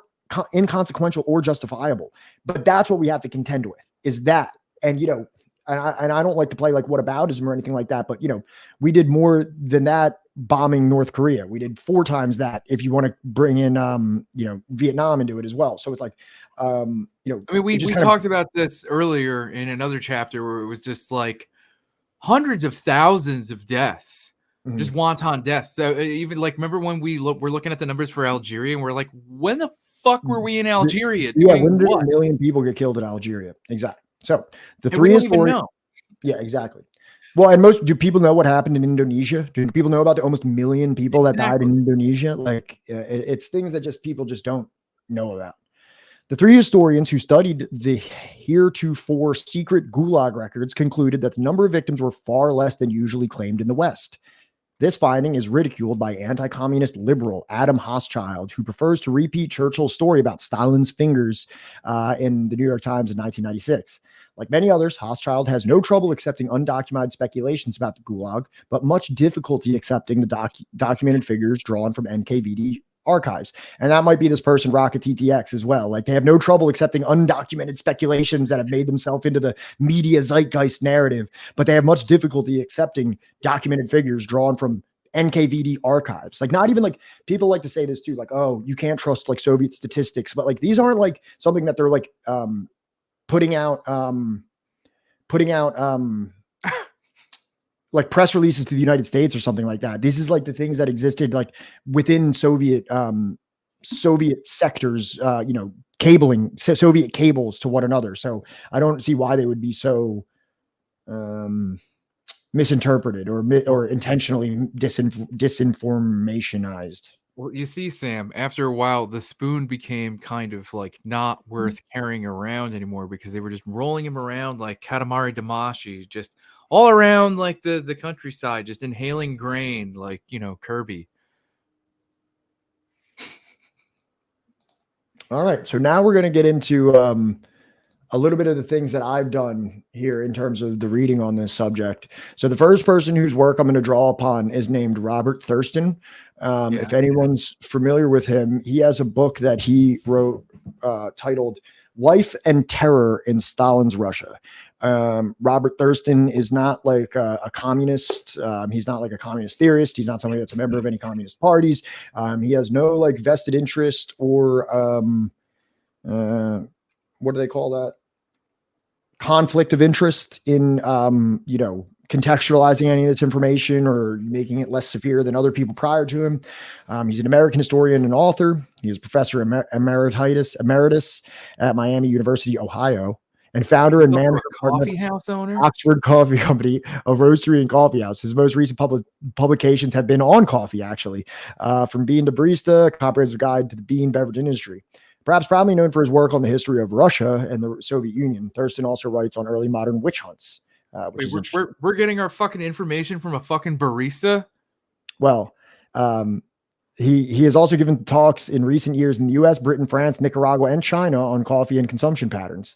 [SPEAKER 3] inconsequential or justifiable. But that's what we have to contend with, is that. And, and I don't like to play like whataboutism or anything like that, but, we did more than that bombing North Korea. We did 4 times that, if you want to bring in, Vietnam into it as well. So it's like,
[SPEAKER 2] I mean, we talked about this earlier in another chapter where it was just like hundreds of thousands of deaths, just wanton deaths. So even like, remember when we're looking at the numbers for Algeria, and we're like, when the fuck were we in Algeria doing
[SPEAKER 3] when did
[SPEAKER 2] what?
[SPEAKER 3] 1 million people get killed in Algeria? Exactly. So the three historians. Yeah, exactly. Well, and do people know what happened in Indonesia? Do people know about the almost 1 million people that died in Indonesia? Like, it's things that people just don't know about. The 3 historians who studied the heretofore secret Gulag records concluded that the number of victims were far less than usually claimed in the West. This finding is ridiculed by anti-communist liberal Adam Hochschild, who prefers to repeat Churchill's story about Stalin's fingers in the New York Times in 1996. Like many others, Hochschild has no trouble accepting undocumented speculations about the Gulag, but much difficulty accepting the documented figures drawn from NKVD archives. And that might be this person, Rocket TTX, as well. Like, they have no trouble accepting undocumented speculations that have made themselves into the media zeitgeist narrative, but they have much difficulty accepting documented figures drawn from NKVD archives. Like, not even like, people like to say this too, like, oh, you can't trust like Soviet statistics, but like, these aren't like something that they're like putting out like press releases to the United States or something like that. This is like the things that existed like within Soviet sectors, cabling Soviet cables to one another. So I don't see why they would be so misinterpreted or intentionally disinformationized.
[SPEAKER 2] Well, you see, Sam, after a while, the spoon became kind of like not worth carrying around anymore, because they were just rolling him around like Katamari Damacy, just all around like the countryside, just inhaling grain like, Kirby.
[SPEAKER 3] All right. So now we're going to get into a little bit of the things that I've done here in terms of the reading on this subject. So the first person whose work I'm going to draw upon is named Robert Thurston. If anyone's familiar with him, he has a book that he wrote titled Life and Terror in Stalin's Russia. Robert Thurston is not like a communist. He's not like a communist theorist. He's not somebody that's a member of any communist parties. He has no like vested interest or what do they call that? Conflict of interest in, contextualizing any of this information or making it less severe than other people prior to him. He's an American historian and author. He is professor emeritus at Miami University, Ohio, and founder and manager of
[SPEAKER 2] coffee house owner,
[SPEAKER 3] Oxford Coffee Company, a roastery and coffee house. His most recent publications have been on coffee, actually, from Bean to Barista, Comprehensive Guide to the Bean Beverage Industry. Perhaps probably known for his work on the history of Russia and the Soviet Union, Thurston also writes on early modern witch hunts, which
[SPEAKER 2] Wait,
[SPEAKER 3] is interesting.
[SPEAKER 2] we're getting our fucking information from a fucking barista.
[SPEAKER 3] Well, he has also given talks in recent years in the U.S., Britain, France, Nicaragua, and China on coffee and consumption patterns.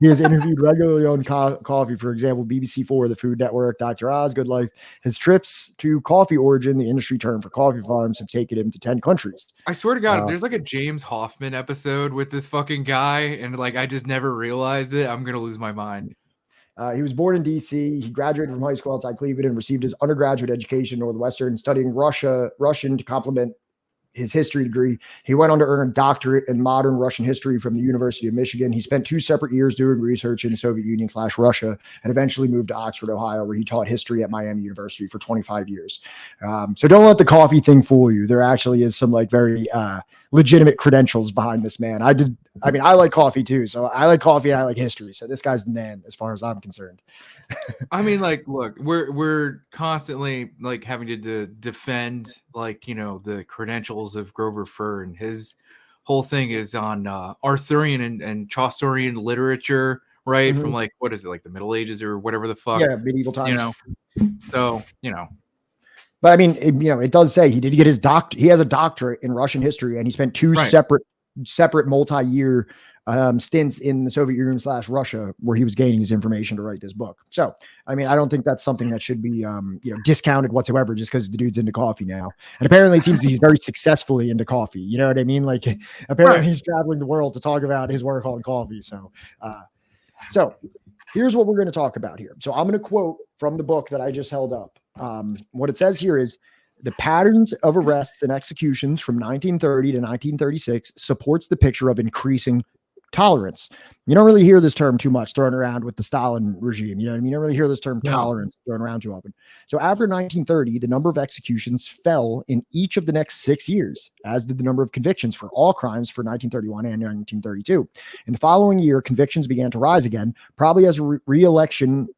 [SPEAKER 3] He has interviewed regularly on coffee, for example, BBC4, the Food Network, Dr. Oz, Good Life. His trips to Coffee Origin, the industry term for coffee farms, have taken him to 10 countries.
[SPEAKER 2] I swear to God, if there's like a James Hoffman episode with this fucking guy, and like I just never realized it, I'm gonna lose my mind.
[SPEAKER 3] He was born in D.C. He graduated from high school outside Cleveland and received his undergraduate education in Northwestern, studying Russian to complement his history degree. He went on to earn a doctorate in modern Russian history from the University of Michigan. He spent 2 separate years doing research in the Soviet Union / Russia, and eventually moved to Oxford, Ohio, where he taught history at Miami University for 25 years. So don't let the coffee thing fool you. There actually is some like very legitimate credentials behind this man. I like coffee too. So I like coffee and I like history. So this guy's the man as far as I'm concerned.
[SPEAKER 2] I mean, like, look, we're constantly like having to defend, like, you know, the credentials of Grover Furr, and his whole thing is on Arthurian and Chaucerian literature, right? From like, what is it, like the Middle Ages or whatever the fuck?
[SPEAKER 3] Yeah, medieval times.
[SPEAKER 2] You know, so you know.
[SPEAKER 3] But I mean, it does say he did get his he has a doctorate in Russian history, and he spent 2 separate multi-year stints in the Soviet Union / Russia, where he was gaining his information to write this book. So, I mean, I don't think that's something that should be, discounted whatsoever just because the dude's into coffee now. And apparently it seems he's very successfully into coffee. You know what I mean? Like, apparently he's traveling the world to talk about his work on coffee. So here's what we're going to talk about here. So I'm going to quote from the book that I just held up. What it says here is, the patterns of arrests and executions from 1930 to 1936 supports the picture of increasing tolerance. You don't really hear this term too much thrown around with the Stalin regime. You know what I mean? You don't really hear this term tolerance thrown around too often. So after 1930, the number of executions fell in each of the next 6 years, as did the number of convictions for all crimes for 1931 and 1932. In the following year, convictions began to rise again, probably as a re-election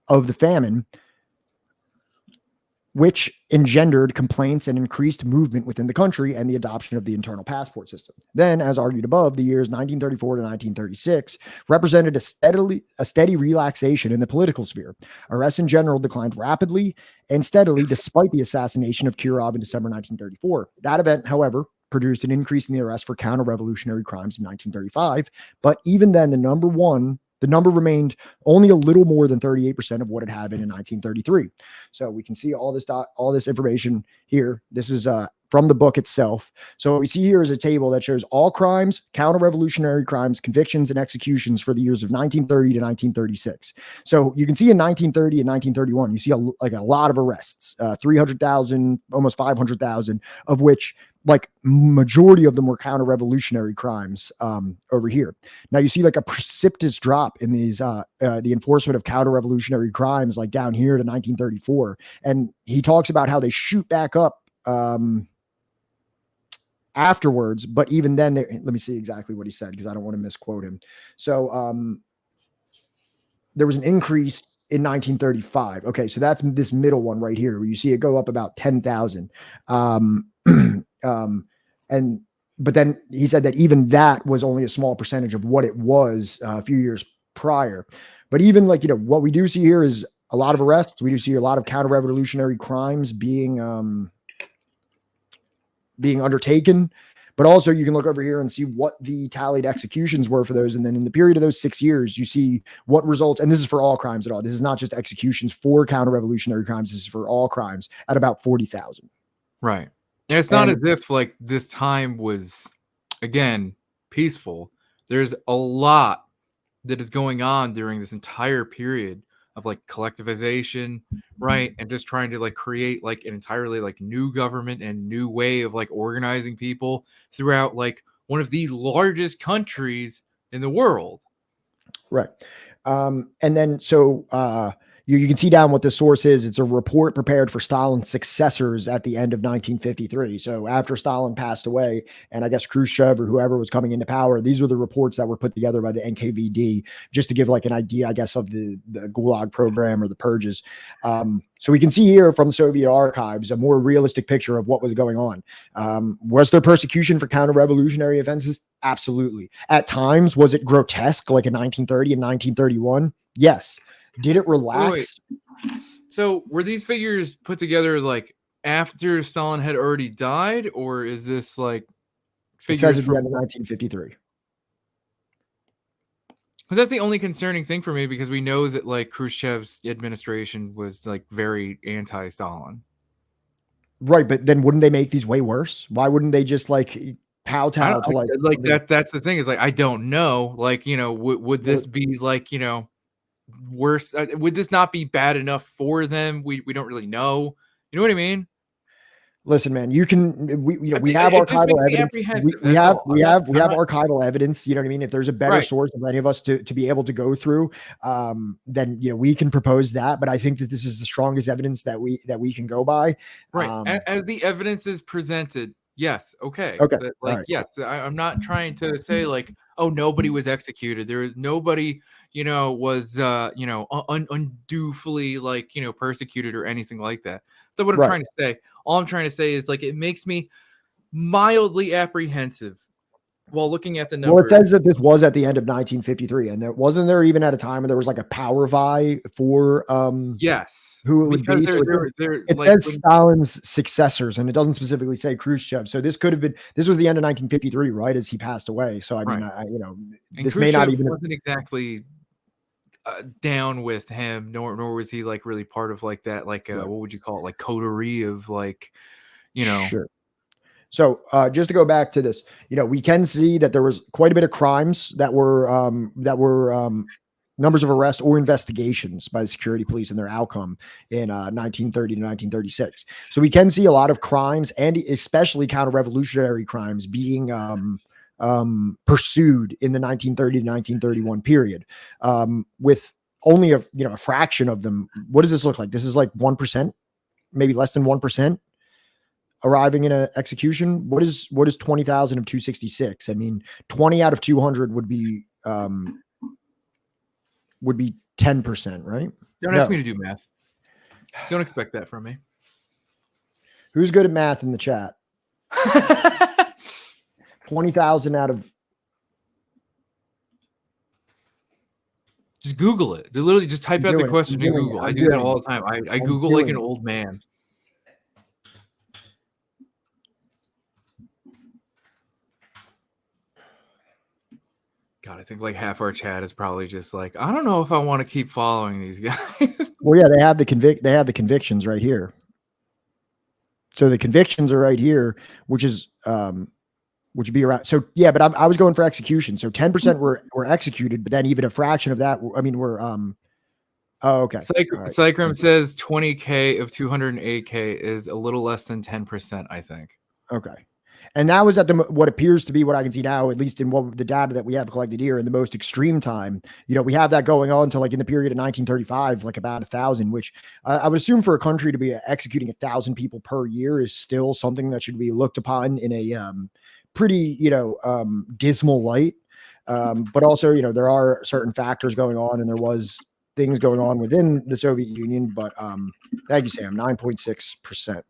[SPEAKER 3] of the famine, which engendered complaints and increased movement within the country and the adoption of the internal passport system. Then, as argued above, the years 1934 to 1936 represented a steady relaxation in the political sphere. Arrests in general declined rapidly and steadily despite the assassination of Kirov in December 1934. That event, however, produced an increase in the arrest for counter-revolutionary crimes in 1935, but even then, the number remained only a little more than 38% of what it had been in 1933. So we can see all this information here. This is from the book itself. So what we see here is a table that shows all crimes, counter-revolutionary crimes, convictions, and executions for the years of 1930 to 1936. So you can see in 1930 and 1931, you see a lot of arrests, 300,000, almost 500,000, of which like majority of them were counter-revolutionary crimes over here. Now you see like a precipitous drop in these the enforcement of counter-revolutionary crimes like down here to 1934. And he talks about how they shoot back up afterwards. But even then, let me see exactly what he said because I don't want to misquote him. So there was an increase in 1935. Okay, so that's this middle one right here where you see it go up about 10,000. But then he said that even that was only a small percentage of what it was a few years prior. But even like, what we do see here is a lot of arrests. We do see a lot of counter-revolutionary crimes being undertaken. But also you can look over here and see what the tallied executions were for those. And then in the period of those 6 years, you see what results. And this is for all crimes at all. This is not just executions for counter-revolutionary crimes. This is for all crimes at about 40,000.
[SPEAKER 2] Right. And it's not as if like this time was, again, peaceful. There's a lot that is going on during this entire period of like collectivization, right? And just trying to like create like an entirely like new government and new way of like organizing people throughout like one of the largest countries in the world.
[SPEAKER 3] Right. And then so you can see down what the source is. It's a report prepared for Stalin's successors at the end of 1953. So after Stalin passed away, and I guess Khrushchev or whoever was coming into power, these were the reports that were put together by the NKVD, just to give like an idea, I guess, of the Gulag program or the purges. So we can see here from Soviet archives a more realistic picture of what was going on. Was there persecution for counter-revolutionary offenses? Absolutely. At times, was it grotesque, like in 1930 and 1931? Yes. Did it
[SPEAKER 2] Wait.
[SPEAKER 3] relax?
[SPEAKER 2] So were these figures put together like after Stalin had already died, or is this like
[SPEAKER 3] It says
[SPEAKER 2] figures
[SPEAKER 3] at the
[SPEAKER 2] from?
[SPEAKER 3] end of 1953.
[SPEAKER 2] Because that's the only concerning thing for me, because we know that like Khrushchev's administration was like very anti-Stalin.
[SPEAKER 3] Right, but then wouldn't they make these way worse? Why wouldn't they just like
[SPEAKER 2] I
[SPEAKER 3] kowtow
[SPEAKER 2] don't
[SPEAKER 3] to like
[SPEAKER 2] like that's the thing is like I don't know, like, you know, would this be like, you know, worse? Would this not be bad enough for them? We don't really know. You know what I mean?
[SPEAKER 3] Listen, man, you can we have
[SPEAKER 2] It just
[SPEAKER 3] archival
[SPEAKER 2] makes me
[SPEAKER 3] evidence.
[SPEAKER 2] apprehensive.
[SPEAKER 3] We
[SPEAKER 2] That's
[SPEAKER 3] have
[SPEAKER 2] all.
[SPEAKER 3] we have we
[SPEAKER 2] I'm
[SPEAKER 3] have
[SPEAKER 2] not
[SPEAKER 3] archival evidence. You know what I mean? If there's a better
[SPEAKER 2] right.
[SPEAKER 3] source for any of us to be able to go through, then we can propose that. But I think that this is the strongest evidence that we can go by.
[SPEAKER 2] Right. As the evidence is presented, yes, okay.
[SPEAKER 3] Okay.
[SPEAKER 2] That,
[SPEAKER 3] All
[SPEAKER 2] like,
[SPEAKER 3] right.
[SPEAKER 2] yes, I'm not trying to say like, oh, nobody was executed. There is nobody, you know, was unduly like, you know, persecuted or anything like that. So what I'm
[SPEAKER 3] Right.
[SPEAKER 2] trying to say, all I'm trying to say is like it makes me mildly apprehensive while looking at the
[SPEAKER 3] Well, it
[SPEAKER 2] numbers.
[SPEAKER 3] says that this was at the end of 1953, and there even at a time where there was like a power vie for
[SPEAKER 2] Yes,
[SPEAKER 3] who it would
[SPEAKER 2] because
[SPEAKER 3] be. So
[SPEAKER 2] they're
[SPEAKER 3] it
[SPEAKER 2] like
[SPEAKER 3] says
[SPEAKER 2] when,
[SPEAKER 3] Stalin's successors, and it doesn't specifically say Khrushchev. So this could have been this was the end of 1953, right as he passed away. So I mean,
[SPEAKER 2] right. And
[SPEAKER 3] this may not
[SPEAKER 2] Khrushchev
[SPEAKER 3] even have,
[SPEAKER 2] wasn't exactly down with him, nor was he like really part of like that, like
[SPEAKER 3] right.
[SPEAKER 2] what would you call it, like coterie of like, you know.
[SPEAKER 3] Sure. So just to go back to this, we can see that there was quite a bit of crimes that were numbers of arrests or investigations by the security police and their outcome in 1930 to 1936. So we can see a lot of crimes, and especially counter-revolutionary crimes, being pursued in the 1930 to 1931 period, with only a fraction of them. What does this look like? This is like 1%, maybe less than 1%. Arriving in an execution. What is 20,000 of 266? I mean, 20 out of 200 would be 10%, right?
[SPEAKER 2] Don't ask me to do math. Don't expect that from me.
[SPEAKER 3] Who's good at math in the chat? 20,000 out of.
[SPEAKER 2] Just Google it. Literally, just type out the question in Google. I do that all the time. I Google like an old man. God, I think like half our chat is probably just like, I don't know if I want to keep following these guys.
[SPEAKER 3] Well, yeah, they have the convictions right here. So the convictions are right here, which would be around. So yeah, but I was going for execution. So 10% were executed, but then even a fraction of that, I mean, were oh, okay.
[SPEAKER 2] Cycrum says 20K of 208K is a little less than 10%, I think.
[SPEAKER 3] Okay. And that was at what appears to be, what I can see now, at least in what the data that we have collected here, in the most extreme time. We have that going on to like in the period of 1935, like about 1,000, which I would assume for a country to be executing 1,000 people per year is still something that should be looked upon in a pretty, dismal light. But also, there are certain factors going on, and there was things going on within the Soviet Union. But thank you, Sam, 9.6%.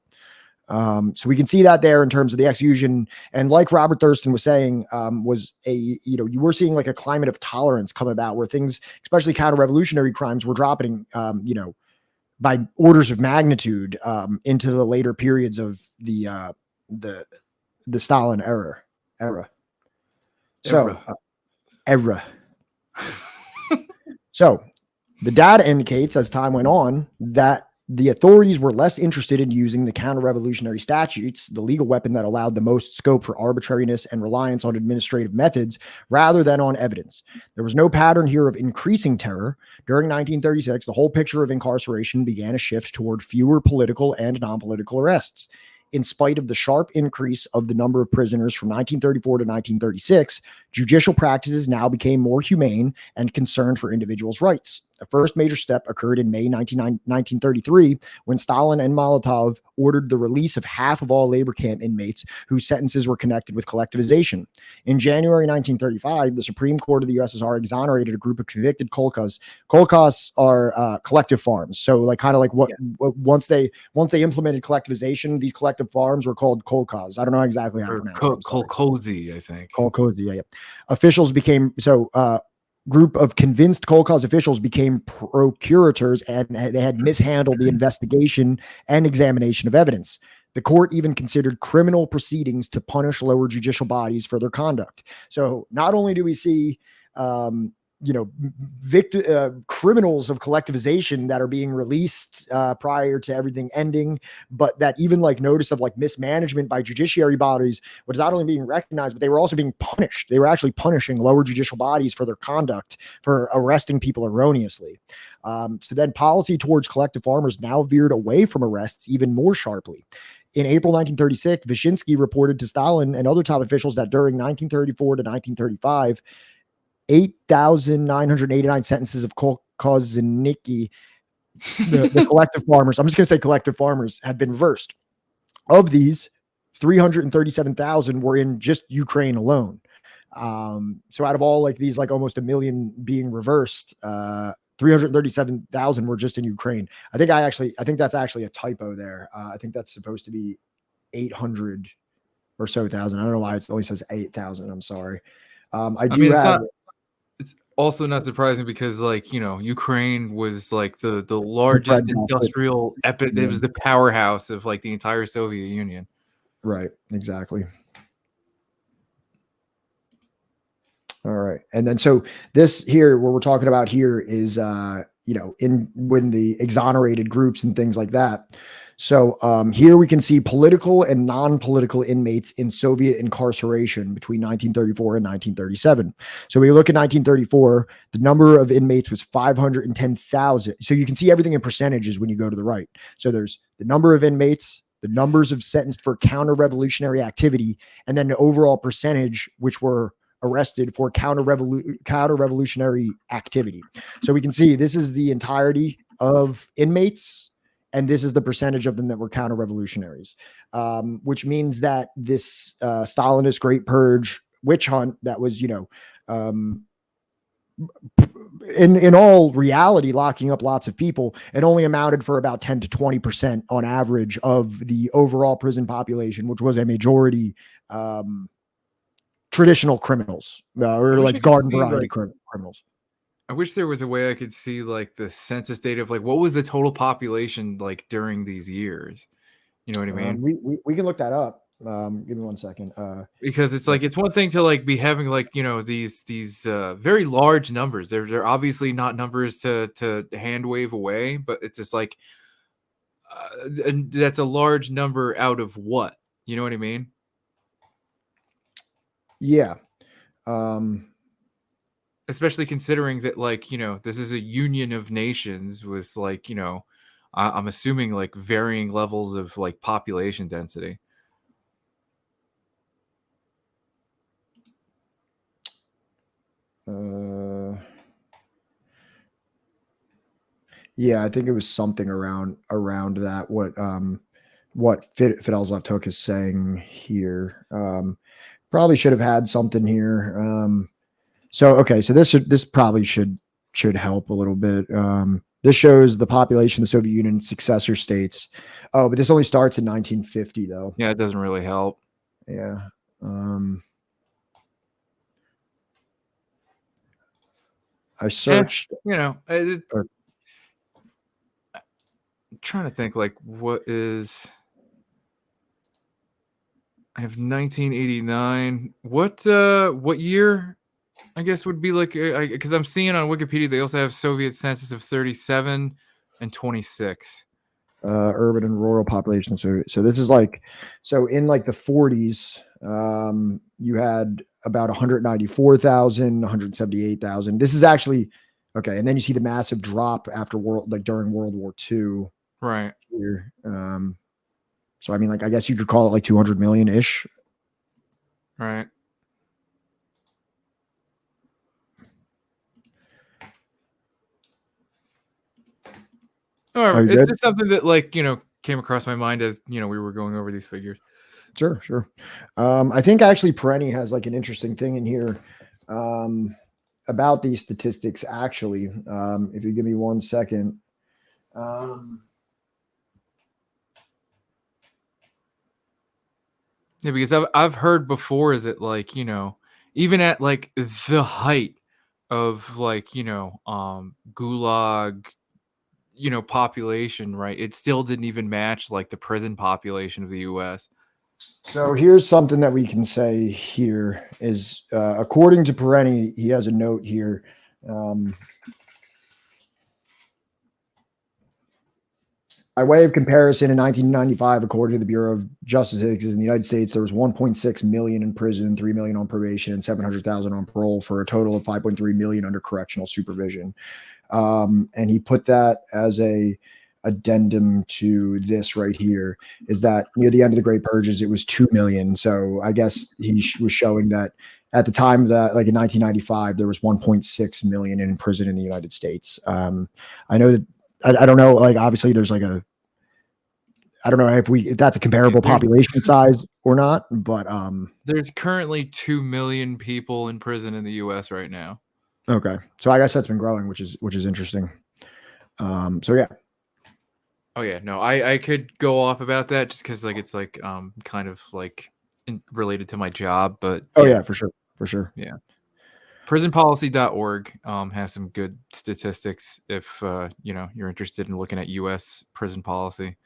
[SPEAKER 3] So we can see that there in terms of the execution. And like Robert Thurston was saying, was you were seeing like a climate of tolerance come about where things, especially counter-revolutionary crimes, were dropping, by orders of magnitude into the later periods of the Stalin era. So era. So the data indicates, as time went on, that the authorities were less interested in using the counter-revolutionary statutes, the legal weapon that allowed the most scope for arbitrariness and reliance on administrative methods, rather than on evidence. There was no pattern here of increasing terror. During 1936, the whole picture of incarceration began a shift toward fewer political and non-political arrests. In spite of the sharp increase of the number of prisoners from 1934 to 1936, judicial practices now became more humane and concerned for individuals' rights. The first major step occurred in May 1933, when Stalin and Molotov ordered the release of half of all labor camp inmates whose sentences were connected with collectivization. In January 1935, the Supreme Court of the USSR exonerated a group of convicted kolkhozs. Kolkhozs are collective farms. So like kind of like once they implemented collectivization, these collective farms were called kolkhozs. I don't know exactly how to pronounce it.
[SPEAKER 2] Kolkhozy, I think.
[SPEAKER 3] Kolkhozy, yeah. Officials became group of convinced kolkhoz officials became procurators, and they had mishandled the investigation and examination of evidence. The court even considered criminal proceedings to punish lower judicial bodies for their conduct. So not only do we see, criminals of collectivization that are being released prior to everything ending, but that even like notice of like mismanagement by judiciary bodies was not only being recognized, but they were also being punished. They were actually punishing lower judicial bodies for their conduct, for arresting people erroneously. So then policy towards collective farmers now veered away from arrests even more sharply. In April 1936, Wyszynski reported to Stalin and other top officials that during 1934 to 1935, 8,989 sentences of kolkhozniki, the collective farmers, I'm just going to say collective farmers, had been reversed. Of these, 337,000 were in just Ukraine alone. So out of all like these, like almost a million being reversed, 337,000 were just in Ukraine. I think that's actually a typo there. I think that's supposed to be 800 or so thousand. I don't know why it only says 8,000. I'm sorry.
[SPEAKER 2] It's also not surprising because, like, Ukraine was like the largest industrial it was the powerhouse of like the entire Soviet Union.
[SPEAKER 3] Right. Exactly. All right. And then, so this here, what we're talking about here is, when the exonerated groups and things like that. So here we can see political and non-political inmates in Soviet incarceration between 1934 and 1937. So when you look at 1934, the number of inmates was 510,000. So you can see everything in percentages when you go to the right. So there's the number of inmates, the numbers of sentenced for counter-revolutionary activity, and then the overall percentage which were arrested for counter-revolutionary activity. So we can see this is the entirety of inmates, and this is the percentage of them that were counter-revolutionaries, which means that this Stalinist Great Purge witch hunt that was, in all reality, locking up lots of people, it only amounted for about 10 to 20% on average of the overall prison population, which was a majority traditional criminals or like garden variety criminals.
[SPEAKER 2] I wish there was a way I could see like the census data of like what was the total population like during these years. You know what I mean?
[SPEAKER 3] We can look that up. Give me 1 second.
[SPEAKER 2] Because it's like, it's one thing to like be having like, these very large numbers. They're obviously not numbers to hand wave away, but it's just like, and that's a large number out of what? You know what I mean?
[SPEAKER 3] Yeah.
[SPEAKER 2] Especially considering that, like, this is a union of nations with like, I'm assuming like varying levels of like population density.
[SPEAKER 3] Yeah, I think it was something around that. What Fidel's Left Hook is saying here. Probably should have had something here. So this probably should help a little bit. This shows the population of the Soviet Union successor states. Oh, but this only starts in 1950 though.
[SPEAKER 2] Yeah, it doesn't really help.
[SPEAKER 3] Yeah. I searched.
[SPEAKER 2] I'm trying to think like what is. I have 1989. What year? I guess would be like, because I'm seeing on Wikipedia they also have Soviet census of 37 and 26.
[SPEAKER 3] Urban and rural population. So this is like, so in like the 40s, you had about 194,000, 178,000. This is actually okay. And then you see the massive drop after during World War II.
[SPEAKER 2] Right.
[SPEAKER 3] Here. So I mean, like, I guess you could call it like 200 million ish.
[SPEAKER 2] Right. Or is this something that like, came across my mind as, we were going over these figures?
[SPEAKER 3] Sure. I think actually Perenni has like an interesting thing in here about these statistics, actually. If you give me 1 second.
[SPEAKER 2] Yeah, because I've heard before that, like, even at like the height of like, gulag, population, right? It still didn't even match like the prison population of the US.
[SPEAKER 3] So here's something that we can say here is, according to Perenni, he has a note here. By way of comparison, in 1995, according to the Bureau of Justice in the United States, there was 1.6 million in prison, 3 million on probation, and 700,000 on parole, for a total of 5.3 million under correctional supervision. And he put that as a addendum to this right here, is that near the end of the Great Purges, it was 2 million. So I guess he was showing that at the time that, like in 1995, there was 1.6 million in prison in the United States. I know that I don't know, like obviously there's like I don't know if that's a comparable population size or not, but
[SPEAKER 2] there's currently 2 million people in prison in the US right now.
[SPEAKER 3] Okay. So I guess that's been growing, which is interesting. So yeah.
[SPEAKER 2] Oh yeah, no, I could go off about that just because like it's like kind of like related to my job, but
[SPEAKER 3] yeah, for sure.
[SPEAKER 2] Yeah. Prisonpolicy.org has some good statistics if you're interested in looking at US prison policy.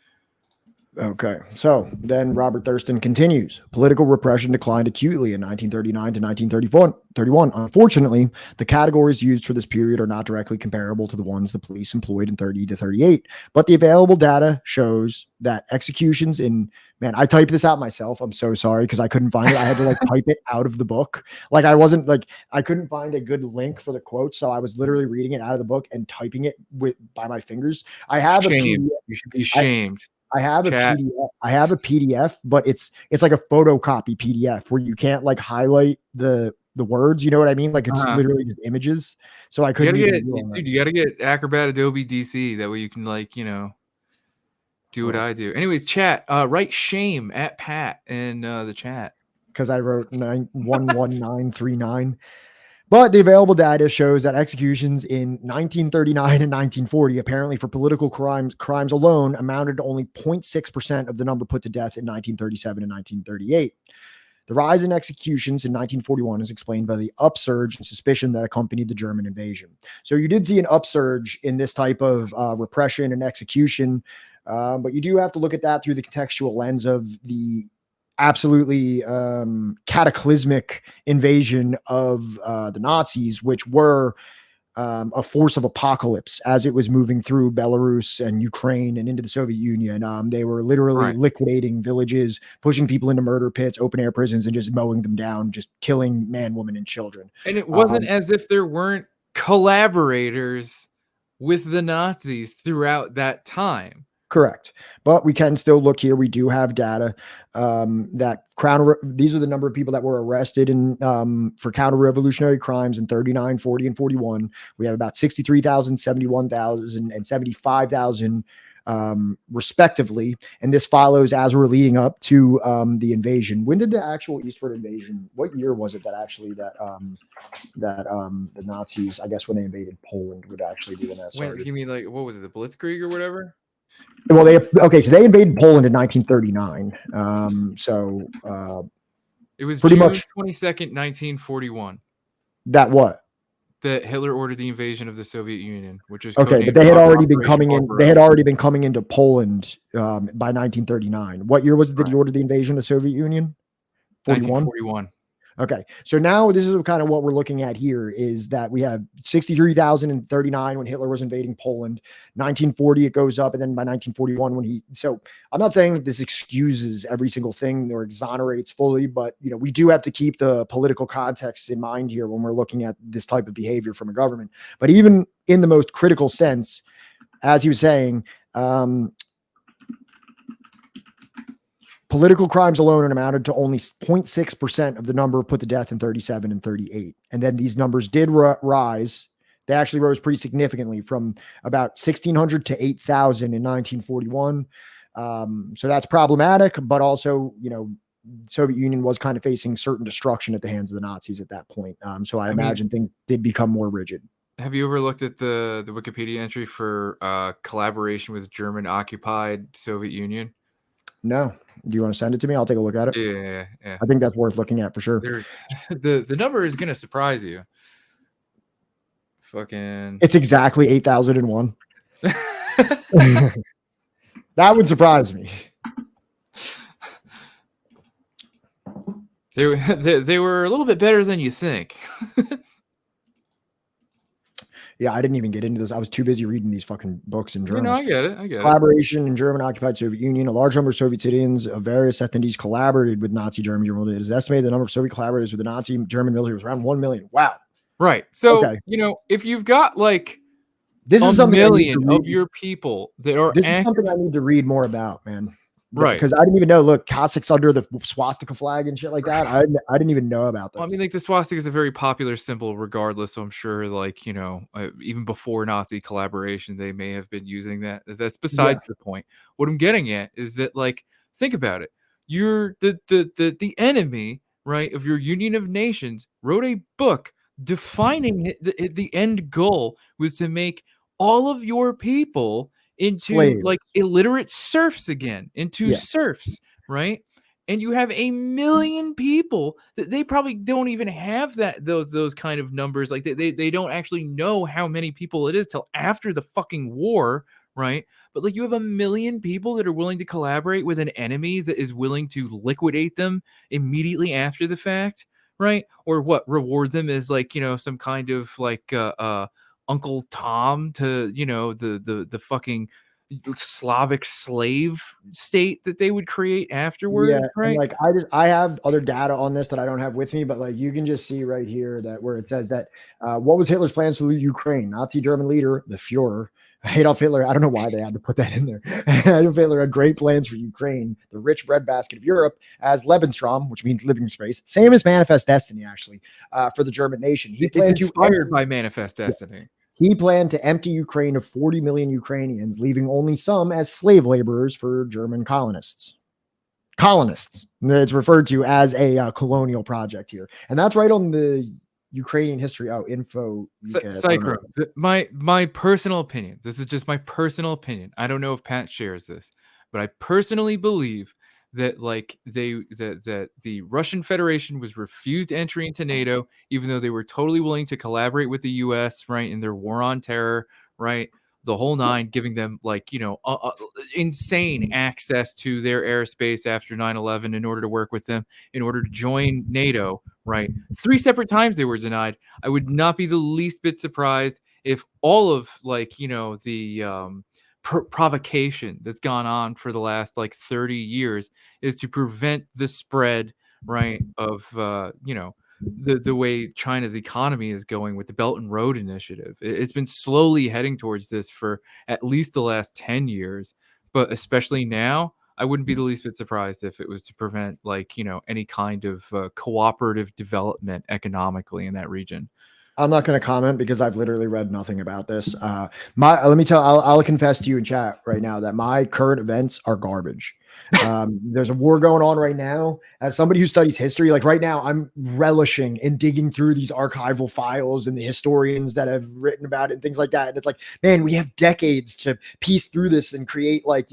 [SPEAKER 3] Okay. So then Robert Thurston continues. Political repression declined acutely in 1939 to 1931. Unfortunately, the categories used for this period are not directly comparable to the ones the police employed in 30 to 38. But the available data shows that executions in, man, I typed this out myself. I'm so sorry because I couldn't find it. I had to like type it out of the book. Like I couldn't find a good link for the quote. So I was literally reading it out of the book and typing it by my fingers. I have a PDF.
[SPEAKER 2] You should be shamed.
[SPEAKER 3] I have
[SPEAKER 2] Chat.
[SPEAKER 3] a PDF. I have a PDF, but it's like a photocopy PDF where you can't like highlight the words. You know what I mean? Like it's literally just images. So I couldn't.
[SPEAKER 2] You gotta get Acrobat Adobe DC. That way you can like do what I do. Anyways, chat. Write shame at Pat in the chat
[SPEAKER 3] because I wrote 11939. But the available data shows that executions in 1939 and 1940, apparently for political crimes alone, amounted to only 0.6% of the number put to death in 1937 and 1938. The rise in executions in 1941 is explained by the upsurge in suspicion that accompanied the German invasion. So you did see an upsurge in this type of repression and execution, but you do have to look at that through the contextual lens of the absolutely cataclysmic invasion of the Nazis, which were a force of apocalypse as it was moving through Belarus and Ukraine and into the Soviet Union. They were literally liquidating villages, pushing people into murder pits, open air prisons, and just mowing them down, just killing man, woman, and children.
[SPEAKER 2] And it wasn't as if there weren't collaborators with the Nazis throughout that time.
[SPEAKER 3] Correct. But we can still look here. We do have data that these are the number of people that were arrested in for counter-revolutionary crimes in 39, 40, and 41. We have about 63,000, 71,000, and 75,000 respectively. And this follows as we're leading up to the invasion. When did the actual Eastward invasion, what year was it that actually the Nazis, I guess when they invaded Poland, would actually do that?
[SPEAKER 2] You mean like, what was it, the Blitzkrieg or whatever?
[SPEAKER 3] Well, so they invaded Poland in 1939.
[SPEAKER 2] It was
[SPEAKER 3] pretty
[SPEAKER 2] June
[SPEAKER 3] much
[SPEAKER 2] 22nd, 1941.
[SPEAKER 3] That what?
[SPEAKER 2] That Hitler ordered the invasion of the Soviet Union, which is
[SPEAKER 3] okay, but they had already been coming in. They had already been coming into Poland by 1939. What year was it that he ordered the invasion of the Soviet Union?
[SPEAKER 2] 1941.
[SPEAKER 3] Okay, so now this is kind of what we're looking at here is that we have 63,039 when Hitler was invading Poland. 1940 it goes up, and then by 1941 so I'm not saying that this excuses every single thing or exonerates fully, but we do have to keep the political context in mind here when we're looking at this type of behavior from a government. But even in the most critical sense, as he was saying, political crimes alone amounted to only 0.6% of the number put to death in 37 and 38. And then these numbers did rise. They actually rose pretty significantly from about 1,600 to 8,000 in 1941. So that's problematic, but also, Soviet Union was kind of facing certain destruction at the hands of the Nazis at that point. So I imagine things did become more rigid.
[SPEAKER 2] Have you ever looked at the Wikipedia entry for collaboration with German occupied Soviet Union?
[SPEAKER 3] No. Do you want to send it to me? I'll take a look at it.
[SPEAKER 2] Yeah.
[SPEAKER 3] I think that's worth looking at for sure.
[SPEAKER 2] The number is going to surprise you. Fucking.
[SPEAKER 3] It's exactly 8,001. That would surprise me.
[SPEAKER 2] They were a little bit better than you think.
[SPEAKER 3] Yeah, I didn't even get into this. I was too busy reading these fucking books and journals.
[SPEAKER 2] I get it. I get it.
[SPEAKER 3] Collaboration in German-occupied Soviet Union. A large number of Soviet citizens of various ethnicities collaborated with Nazi Germany. It is estimated the number of Soviet collaborators with the Nazi German military was around 1 million. Wow.
[SPEAKER 2] Right. So,
[SPEAKER 3] Okay.
[SPEAKER 2] if you've got like
[SPEAKER 3] This is
[SPEAKER 2] a
[SPEAKER 3] something
[SPEAKER 2] million of your people that are
[SPEAKER 3] This is
[SPEAKER 2] active,
[SPEAKER 3] something I need to read more about, man.
[SPEAKER 2] right?
[SPEAKER 3] Because I didn't even know. Look, Cossacks under the swastika flag and shit like that. I didn't even know about this.
[SPEAKER 2] Well, I mean, like the swastika is a very popular symbol, regardless. So I'm sure, like even before Nazi collaboration, they may have been using that. That's besides the point. What I'm getting at is that, like, think about it. You're the enemy, right, of your Union of Nations wrote a book defining the end goal was to make all of your people into
[SPEAKER 3] Slaves.
[SPEAKER 2] like illiterate serfs again, into serfs, right? And you have a million people that they probably don't even have those kind of numbers. Like they don't actually know how many people it is till after the fucking war, right? But like you have a million people that are willing to collaborate with an enemy that is willing to liquidate them immediately after the fact, right? Or what, reward them as like, some kind of like Uncle Tom to, the fucking Slavic slave state that they would create afterwards,
[SPEAKER 3] Yeah,
[SPEAKER 2] right?
[SPEAKER 3] and like I have other data on this that I don't have with me, but like you can just see right here that where it says that what was Hitler's plans for Ukraine? Nazi German leader, the Führer, Adolf Hitler. I don't know why they had to put that in there. Adolf Hitler had great plans for Ukraine, the rich breadbasket of Europe, as Lebensraum, which means living space, same as Manifest Destiny, actually, for the German nation. He planned
[SPEAKER 2] It's inspired by Manifest Destiny.
[SPEAKER 3] Yeah. He planned to empty Ukraine of 40 million Ukrainians, leaving only some as slave laborers for German colonists. It's referred to as a colonial project here. And that's right on the Ukrainian history. Oh, info.
[SPEAKER 2] Psycho. My personal opinion. This is just my personal opinion. I don't know if Pat shares this, but I personally believe that like that the Russian Federation was refused entry into NATO, even though they were totally willing to collaborate with the US, right, in their war on terror, right? The whole nine, giving them like, insane access to their airspace after 9/11 in order to work with them, in order to join NATO, right? 3 separate times they were denied. I would not be the least bit surprised if all of like, the provocation that's gone on for the last like 30 years is to prevent the spread, right, of the way China's economy is going with the Belt and Road Initiative. It's been slowly heading towards this for at least the last 10 years, but especially now, I wouldn't be the least bit surprised if it was to prevent like, any kind of cooperative development economically in that region.
[SPEAKER 3] I'm not going to comment because I've literally read nothing about this. Let me tell. I'll confess to you in chat right now that my current events are garbage. There's a war going on right now. As somebody who studies history, like right now, I'm relishing in digging through these archival files and the historians that have written about it and things like that. And it's like, man, we have decades to piece through this and create like,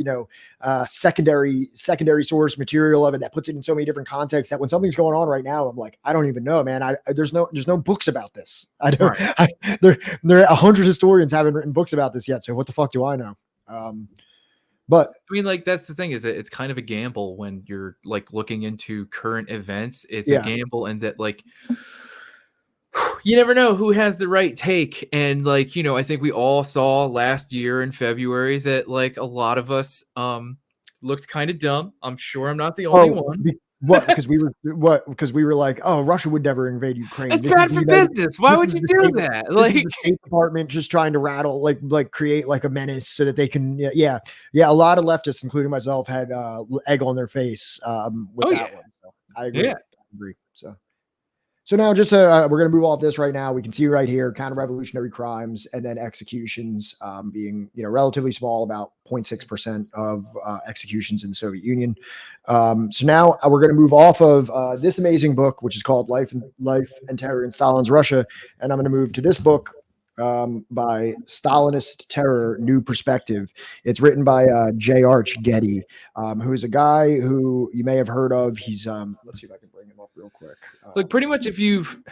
[SPEAKER 3] secondary source material of it that puts it in so many different contexts that when something's going on right now, I'm like, I don't even know, man. There's no books about this. I don't. Right. There are 100 historians haven't written books about this yet. So what the fuck do I know? But
[SPEAKER 2] I mean, like, that's the thing, is that it's kind of a gamble when you're like looking into current events. It's a gamble, and that like you never know who has the right take. And like, I think we all saw last year in February that like a lot of us looked kind of dumb. I'm sure I'm not the only one.
[SPEAKER 3] Because we were like, oh, Russia would never invade Ukraine.
[SPEAKER 2] It's bad for business. Why would you do that? Like
[SPEAKER 3] the State Department just trying to rattle, like create like a menace so that they can, A lot of leftists, including myself, had egg on their face with that one. So I agree.
[SPEAKER 2] Yeah.
[SPEAKER 3] I agree. So now just we're going to move off this right now. We can see right here counter-revolutionary crimes and then executions being relatively small, about 0.6% of executions in the Soviet Union. So now we're going to move off of this amazing book, which is called Life and Terror in Stalin's Russia, and I'm going to move to this book by Stalinist Terror: New Perspective. It's written by J. Arch Getty, who is a guy who you may have heard of. He's let's see if I can bring him up real quick.
[SPEAKER 2] Like pretty much if you've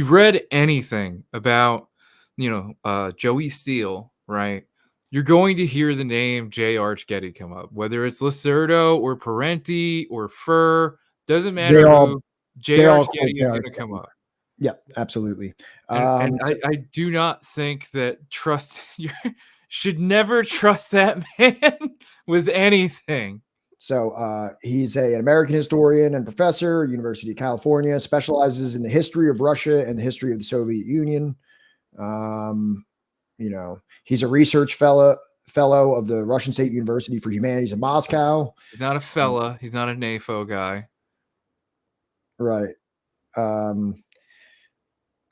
[SPEAKER 2] read anything about Joey Steele, right? You're going to hear the name J. Arch Getty come up, whether it's Lacerdo or Parenti or Fur, doesn't
[SPEAKER 3] They
[SPEAKER 2] matter
[SPEAKER 3] all
[SPEAKER 2] who. J.
[SPEAKER 3] they all
[SPEAKER 2] Arch
[SPEAKER 3] quote
[SPEAKER 2] Getty is
[SPEAKER 3] J.R.
[SPEAKER 2] going to come up.
[SPEAKER 3] Yeah, absolutely.
[SPEAKER 2] And
[SPEAKER 3] So,
[SPEAKER 2] I do not think that you should never trust that man with anything.
[SPEAKER 3] So he's an American historian and professor, University of California, specializes in the history of Russia and the history of the Soviet Union. He's a research fellow of the Russian State University for Humanities in Moscow.
[SPEAKER 2] He's not a fella. He's not a NAFO guy.
[SPEAKER 3] Right.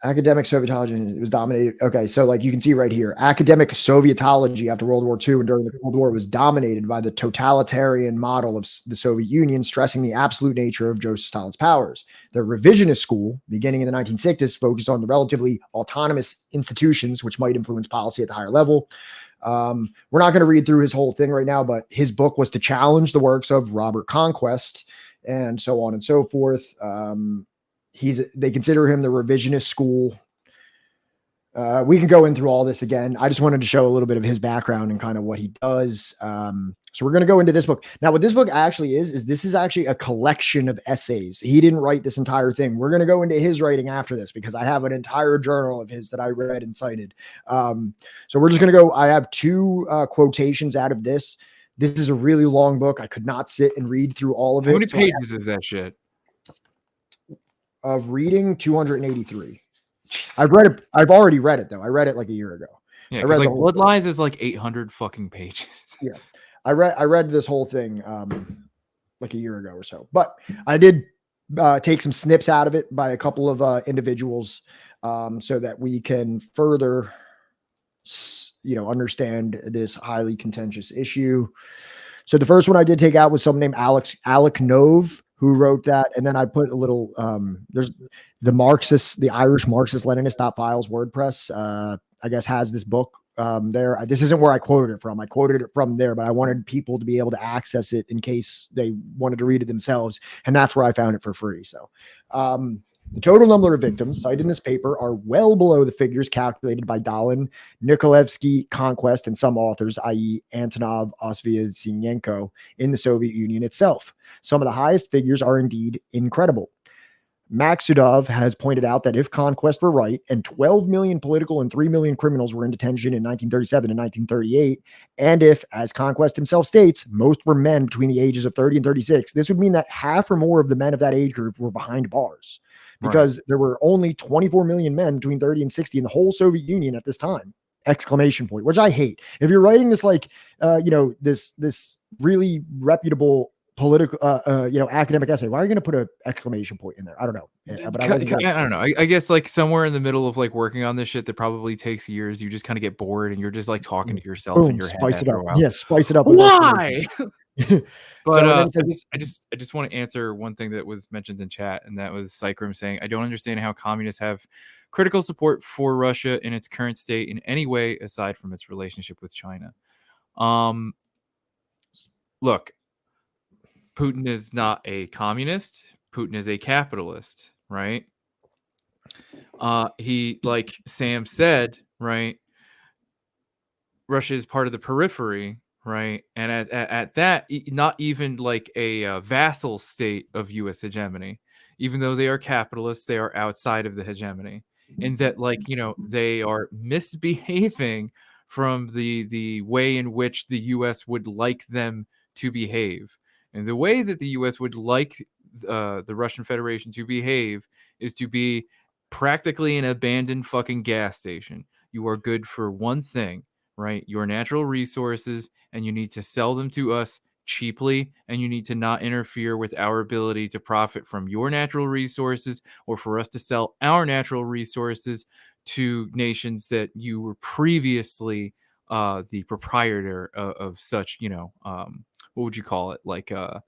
[SPEAKER 3] Academic Sovietology was dominated. Okay, so like you can see right here, academic Sovietology after World War II and during the Cold War was dominated by the totalitarian model of the Soviet Union, stressing the absolute nature of Joseph Stalin's powers. The revisionist school, beginning in the 1960s, focused on the relatively autonomous institutions which might influence policy at the higher level. We're not going to read through his whole thing right now, but his book was to challenge the works of Robert Conquest and so on and so forth. They consider him the revisionist school. We can go in through all this again. I just wanted to show a little bit of his background and kind of what he does. So we're going to go into this book. Now, what this book actually is this is actually a collection of essays. He didn't write this entire thing. We're going to go into his writing after this because I have an entire journal of his that I read and cited. So we're just going to go. I have two quotations out of this. This is a really long book. I could not sit and read through all of it.
[SPEAKER 2] How many pages is that shit?
[SPEAKER 3] Of reading 283. I've read it. I've already read it though. I read it like a year ago.
[SPEAKER 2] Yeah, because like Blood Lies is like 800 fucking pages.
[SPEAKER 3] Yeah, I read this whole thing like a year ago or so. But I did take some snips out of it by a couple of individuals so that we can further, understand this highly contentious issue. So the first one I did take out was someone named Alec Nove, who wrote that. And then I put a little, there's the Irish Marxist-Leninist.files WordPress, I guess has this book there. This isn't where I quoted it from. I quoted it from there, but I wanted people to be able to access it in case they wanted to read it themselves. And that's where I found it for free. So the total number of victims cited in this paper are well below the figures calculated by Stalin, Nikolevsky, Conquest, and some authors, i.e. Antonov, Osvyazinenko, in the Soviet Union itself. Some of the highest figures are indeed incredible. Maksudov has pointed out that if Conquest were right and 12 million political and 3 million criminals were in detention in 1937 and 1938, and if, as Conquest himself states, most were men between the ages of 30 and 36, this would mean that half or more of the men of that age group were behind bars because there were only 24 million men between 30 and 60 in the whole Soviet Union at this time. Exclamation point, which I hate. If you're writing this like, this really reputable political, academic essay, why are you going to put an exclamation point in there? I don't know. But
[SPEAKER 2] I don't know. I guess like somewhere in the middle of like working on this shit that probably takes years, you just kind of get bored and you're just like talking to yourself in your head after a while.
[SPEAKER 3] Yes, spice it up.
[SPEAKER 2] Why? But
[SPEAKER 3] So
[SPEAKER 2] I just want to answer one thing that was mentioned in chat, and that was Cycrim saying, I don't understand how communists have critical support for Russia in its current state in any way aside from its relationship with China. Look, Putin is not a communist. Putin is a capitalist, right? He, like Sam said, right? Russia is part of the periphery, right? And at that, not even like a vassal state of U.S. hegemony. Even though they are capitalists, they are outside of the hegemony. And that, like, they are misbehaving from the way in which the U.S. would like them to behave. And the way that the U.S. would like the Russian Federation to behave is to be practically an abandoned fucking gas station. You are good for one thing, right? Your natural resources, and you need to sell them to us cheaply, and you need to not interfere with our ability to profit from your natural resources or for us to sell our natural resources to nations that you were previously the proprietor of such, what would you call it? Like not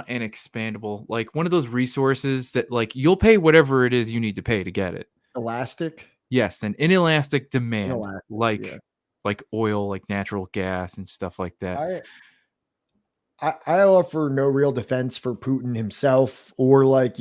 [SPEAKER 2] inexpandable, like one of those resources that like you'll pay whatever it is you need to pay to get it.
[SPEAKER 3] Elastic?
[SPEAKER 2] Yes, an inelastic demand,
[SPEAKER 3] Inelastic,
[SPEAKER 2] like oil, like natural gas and stuff like that.
[SPEAKER 3] I offer no real defense for Putin himself or like,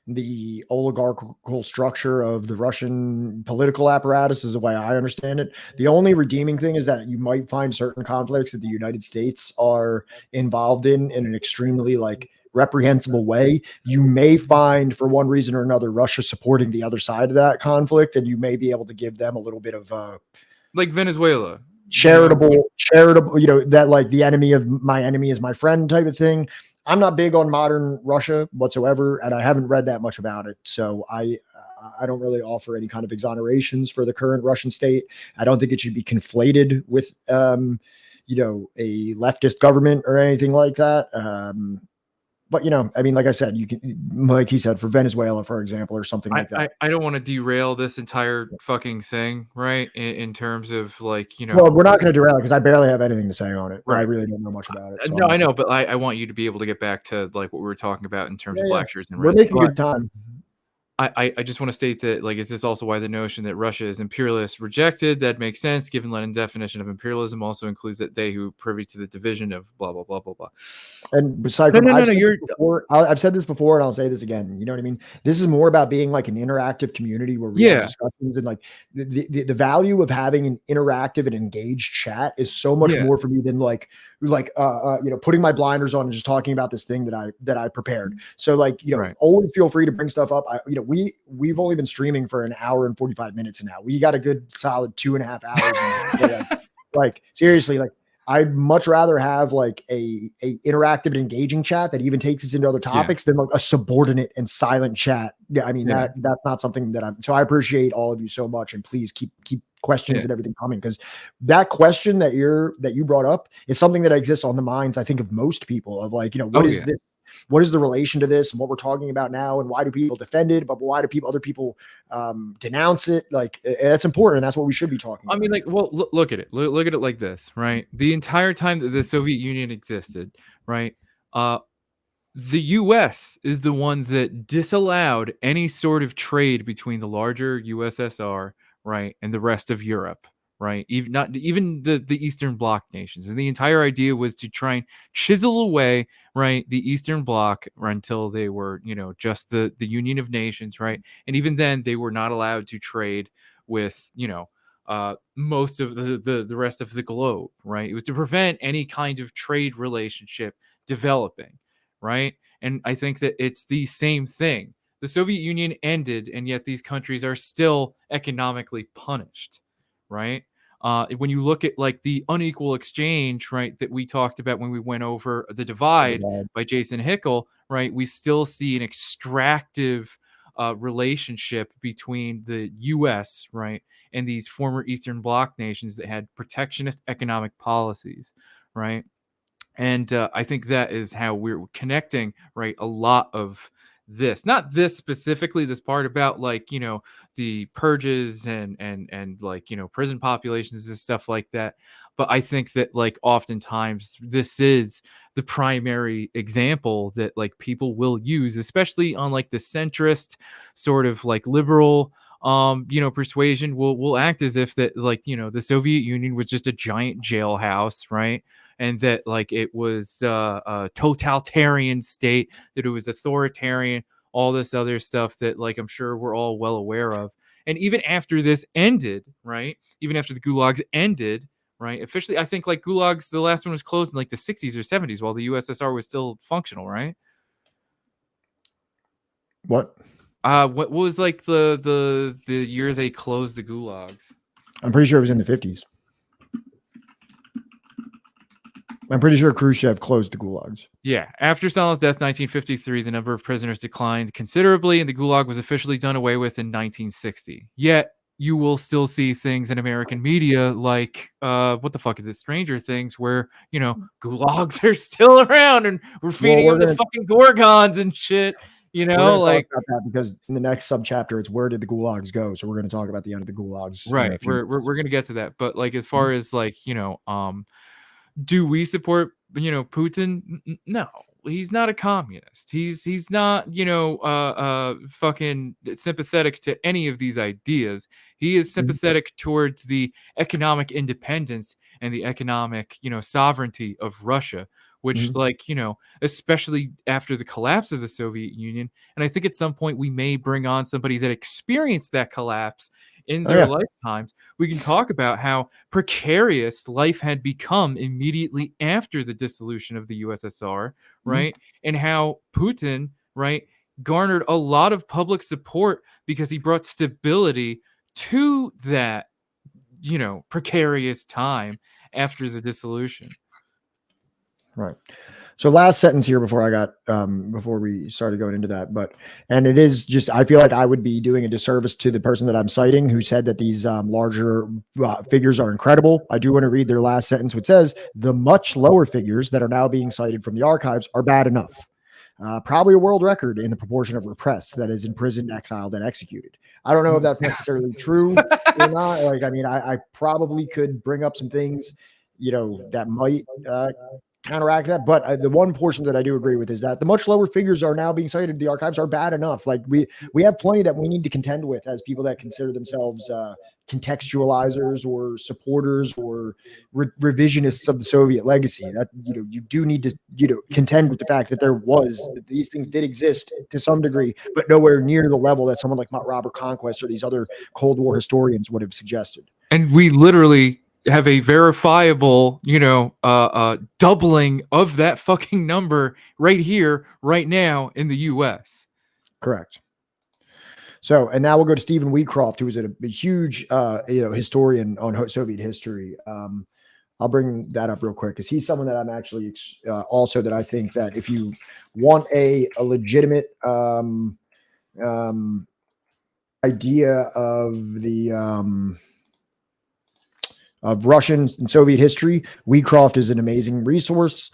[SPEAKER 3] the oligarchical structure of the Russian political apparatus is the way I understand it. The only redeeming thing is that you might find certain conflicts that the United States are involved in an extremely like reprehensible way. You may find for one reason or another Russia supporting the other side of that conflict, and you may be able to give them a little bit of
[SPEAKER 2] Like Venezuela.
[SPEAKER 3] charitable, that like the enemy of my enemy is my friend type of thing. I'm not big on modern Russia whatsoever, and I haven't read that much about it. So I don't really offer any kind of exonerations for the current Russian state. I don't think it should be conflated with a leftist government or anything like that. But I mean, like I said, you can, like he said, for Venezuela, for example, or something like that.
[SPEAKER 2] I don't want to derail this entire fucking thing, right? In terms of like,
[SPEAKER 3] Well, we're not going to derail it because I barely have anything to say on it.
[SPEAKER 2] Right.
[SPEAKER 3] I really don't know much about it. So
[SPEAKER 2] no, I know, but I want you to be able to get back to like what we were talking about in terms of Blackshirts and
[SPEAKER 3] We're
[SPEAKER 2] Reds.
[SPEAKER 3] making good time.
[SPEAKER 2] I just want to state that, like, is this also why the notion that Russia is imperialist rejected? That makes sense, given Lenin's definition of imperialism also includes that they who privy to the division of blah, blah, blah, blah, blah.
[SPEAKER 3] And besides, I've said this before, and I'll say this again. You know what I mean? This is more about being like an interactive community where we have discussions, and like the value of having an interactive and engaged chat is so much more for me than putting my blinders on and just talking about this thing that I prepared. So like, always feel free to bring stuff up. We've only been streaming for an hour and 45 minutes now. We got a good solid 2.5 hours. Like seriously, like I'd much rather have like a interactive and engaging chat that even takes us into other topics than like a subordinate and silent chat. Yeah, I mean that's not something that so I appreciate all of you so much, and please keep questions and everything coming, because that question that you brought up is something that exists on the minds, I think, of most people, of like, what is this? What is the relation to this and what we're talking about now, and why do people defend it, but why do other people denounce it? Like, that's important, and that's what we should be talking about.
[SPEAKER 2] I mean, like, well, look at it. Look at it like this, right? The entire time that the Soviet Union existed, right? The U.S. is the one that disallowed any sort of trade between the larger USSR, right, and the rest of Europe, right? Even the Eastern Bloc nations. And the entire idea was to try and chisel away, right, the Eastern Bloc until they were, just the Union of Nations, right? And even then, they were not allowed to trade with, most of the rest of the globe, right? It was to prevent any kind of trade relationship developing, right? And I think that it's the same thing. The Soviet Union ended, and yet these countries are still economically punished, right? When you look at like the unequal exchange, right, that we talked about when we went over The Divide by Jason Hickel, right, we still see an extractive relationship between the U.S., right, and these former Eastern Bloc nations that had protectionist economic policies, right? And I think that is how we're connecting, right? A lot of this, not this specifically, this part about like, the purges and like, prison populations and stuff like that. But I think that like oftentimes this is the primary example that like people will use, especially on like the centrist sort of like liberal persuasion will act as if that like, the Soviet Union was just a giant jailhouse, right? And that like it was a totalitarian state, that it was authoritarian, all this other stuff that like I'm sure we're all well aware of. And even after this ended, right? Even after the gulags ended, right? Officially, I think like gulags, the last one was closed in like the 60s or 70s while the USSR was still functional, right?
[SPEAKER 3] What
[SPEAKER 2] was like the year they closed the gulags?
[SPEAKER 3] I'm pretty sure it was in the 50s. I'm pretty sure Khrushchev closed the gulags.
[SPEAKER 2] Yeah. After Stalin's death, 1953, the number of prisoners declined considerably, and the gulag was officially done away with in 1960. Yet, you will still see things in American media like, what the fuck is it, Stranger Things, where, gulags are still around, and we're feeding them the fucking Gorgons and shit. Like
[SPEAKER 3] talk about that because in the next subchapter, it's where did the gulags go? So we're going to talk about the end of the gulags.
[SPEAKER 2] Right. We're going to get to that. But like, as far as like, do we support Putin? No, he's not a communist. He's not fucking sympathetic to any of these ideas. He is sympathetic towards the economic independence and the economic sovereignty of Russia, which like, you know, especially after the collapse of the Soviet Union. And I think at some point we may bring on somebody that experienced that collapse in their lifetimes. We can talk about how precarious life had become immediately after the dissolution of the USSR, right? And how Putin, right, garnered a lot of public support because he brought stability to that, you know, precarious time after the dissolution.
[SPEAKER 3] Right. So last sentence here before I got before we started going into that, and it is just, I feel like I would be doing a disservice to the person that I'm citing who said that these larger figures are incredible. I do want to read their last sentence, which says the much lower figures that are now being cited from the archives are bad enough. Probably a world record in the proportion of repressed, that is, imprisoned, exiled, and executed. I don't know if that's necessarily true or not. Like, I mean, I probably could bring up some things, you know, that might counteract that. But the one portion that I do agree with is that the much lower figures are now being cited. The archives are bad enough. Like we have plenty that we need to contend with as people that consider themselves contextualizers or supporters or revisionists of the Soviet legacy. That, you know, you do need to, you know, contend with the fact that these things did exist to some degree, but nowhere near the level that someone like Robert Conquest or these other Cold War historians would have suggested.
[SPEAKER 2] And we literally have a verifiable, you know, doubling of that fucking number right here, right now in the US.
[SPEAKER 3] Correct. So, and now we'll go to Stephen Wheatcroft, who is a huge, you know, historian on Soviet history. I'll bring that up real quick because he's someone that I'm actually also that I think that if you want a legitimate idea of the of Russian and Soviet history, Wheatcroft is an amazing resource.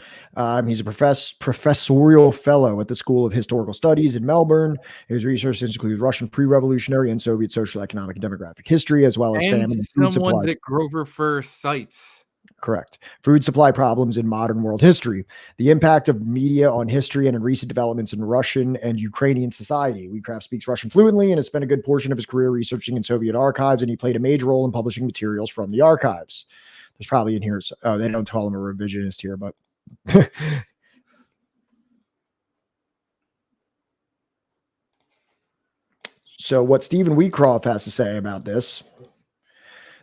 [SPEAKER 3] He's a professorial fellow at the School of Historical Studies in Melbourne. His research includes Russian pre-revolutionary and Soviet social, economic, and demographic history, as well as
[SPEAKER 2] and
[SPEAKER 3] famine and food
[SPEAKER 2] someone
[SPEAKER 3] supply.
[SPEAKER 2] that Grover first cites.
[SPEAKER 3] Correct. Food supply problems in modern world history. The impact of media on history and in recent developments in Russian and Ukrainian society. Wheatcroft speaks Russian fluently and has spent a good portion of his career researching in Soviet archives, and he played a major role in publishing materials from the archives. There's probably in here. Oh, they don't call him a revisionist here, but so what Stephen Wheatcroft has to say about this: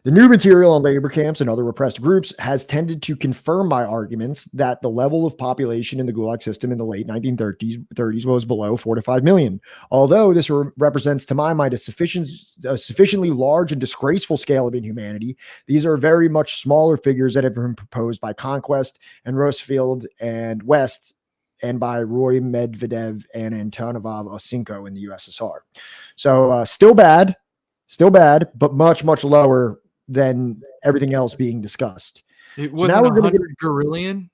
[SPEAKER 3] the new material on labor camps and other repressed groups has tended to confirm my arguments that the level of population in the Gulag system in the late 1930s was below 4 to 5 million. Although this represents, to my mind, a sufficiently large and disgraceful scale of inhumanity, these are very much smaller figures that have been proposed by Conquest and Roosevelt and West, and by Roy Medvedev and Antonov Osinko in the USSR. So still bad, but much, much lower than everything else being discussed.
[SPEAKER 2] It wasn't 100 gorillion.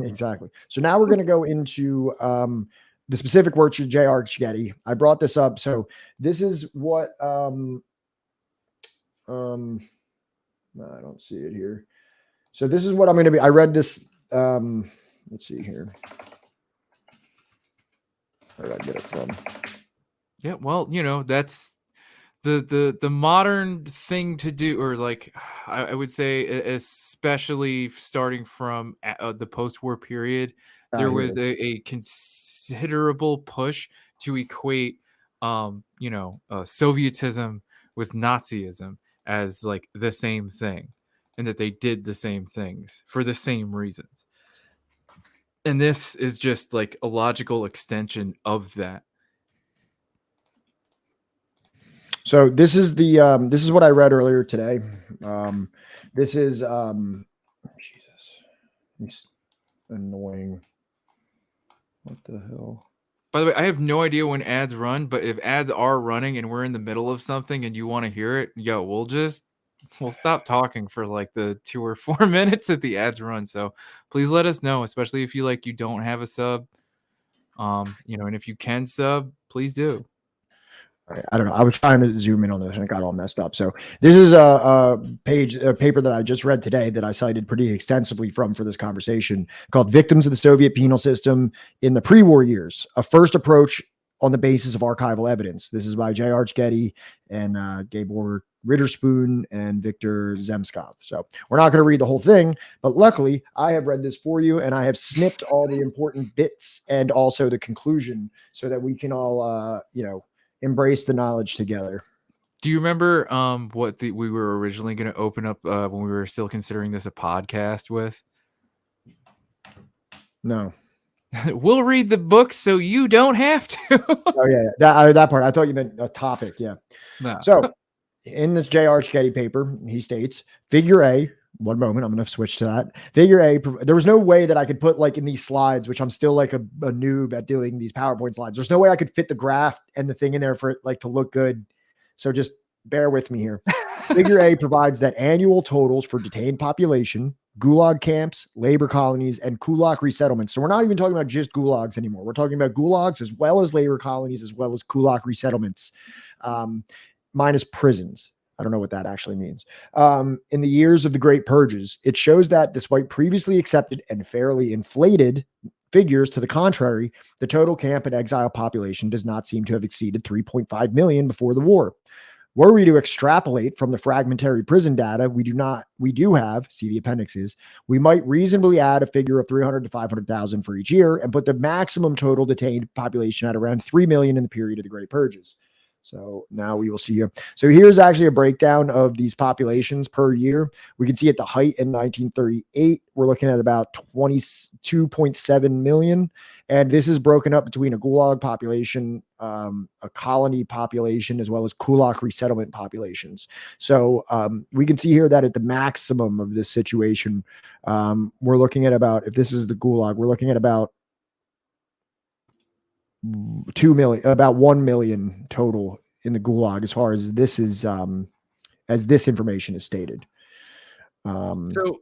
[SPEAKER 3] Exactly. So now we're going to go into the specific works of J.R. Getty. I brought this up. So this is what no, I don't see it here. So this is what I'm going to be. I read this. Let's see here. Where did I get it from?
[SPEAKER 2] Yeah, well, you know, that's the modern thing to do, or like I would say, especially starting from the post-war period, there was a considerable push to equate, you know, Sovietism with Nazism as like the same thing, and that they did the same things for the same reasons. And this is just like a logical extension of that.
[SPEAKER 3] So this is the this is what I read earlier today. This is Jesus, it's annoying. What the hell?
[SPEAKER 2] By the way, I have no idea when ads run, but if ads are running and we're in the middle of something and you want to hear it, yo, we'll stop talking for like the 2 or 4 minutes that the ads run. So please let us know, especially if you don't have a sub. You know, and if you can sub, please do.
[SPEAKER 3] I don't know. I was trying to zoom in on this and it got all messed up. So this is a paper that I just read today that I cited pretty extensively for this conversation, called "Victims of the Soviet Penal System in the Pre-War Years: A First Approach on the Basis of Archival Evidence." This is by J.R. Getty and Gabor Ritterspoon and Viktor Zemskov. So we're not going to read the whole thing, but luckily I have read this for you and I have snipped all the important bits and also the conclusion so that we can all, embrace the knowledge together.
[SPEAKER 2] Do you remember what we were originally going to open up when we were still considering this a podcast with?
[SPEAKER 3] No.
[SPEAKER 2] We'll read the book so you don't have to.
[SPEAKER 3] Oh yeah, that part. I thought you meant a topic. Yeah.
[SPEAKER 2] No.
[SPEAKER 3] So in this J.R. Schetti paper, he states, figure A, one moment, I'm going to switch to that. Figure A, there was no way that I could put like in these slides, which I'm still like a noob at doing these PowerPoint slides. There's no way I could fit the graph and the thing in there for it like to look good. So just bear with me here. Figure A provides that annual totals for detained population, gulag camps, labor colonies, and kulak resettlements. So we're not even talking about just gulags anymore. We're talking about gulags as well as labor colonies, as well as kulak resettlements, minus prisons. I don't know what that actually means. In the years of the Great Purges, it shows that despite previously accepted and fairly inflated figures to the contrary, the total camp and exile population does not seem to have exceeded 3.5 million before the war. Were we to extrapolate from the fragmentary prison data, we do have, see the appendixes, we might reasonably add a figure of 300 to 500,000 for each year and put the maximum total detained population at around 3 million in the period of the Great Purges. So now we will see here. So here's actually a breakdown of these populations per year. We can see at the height in 1938, we're looking at about 22.7 million. And this is broken up between a gulag population, a colony population, as well as kulak resettlement populations. So we can see here that at the maximum of this situation, we're looking at about, if this is the gulag, we're looking at about 2 million, about 1 million total in the gulag as far as this is as this information is stated.
[SPEAKER 2] So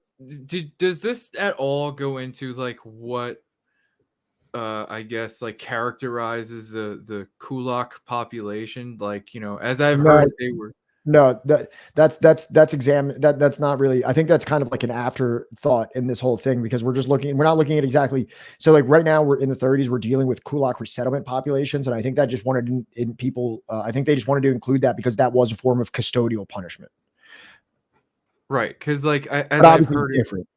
[SPEAKER 2] does this at all go into like what I guess like characterizes the kulak population? Like, as I've heard, they were
[SPEAKER 3] No, that's examine that's not really. I think that's kind of like an afterthought in this whole thing because we're not looking at exactly. So like right now we're in the 30s, we're dealing with kulak resettlement populations, and I think that just wanted in people. I think they just wanted to include that because that was a form of custodial punishment.
[SPEAKER 2] right, because like as
[SPEAKER 3] But
[SPEAKER 2] I've
[SPEAKER 3] obviously
[SPEAKER 2] heard,
[SPEAKER 3] different.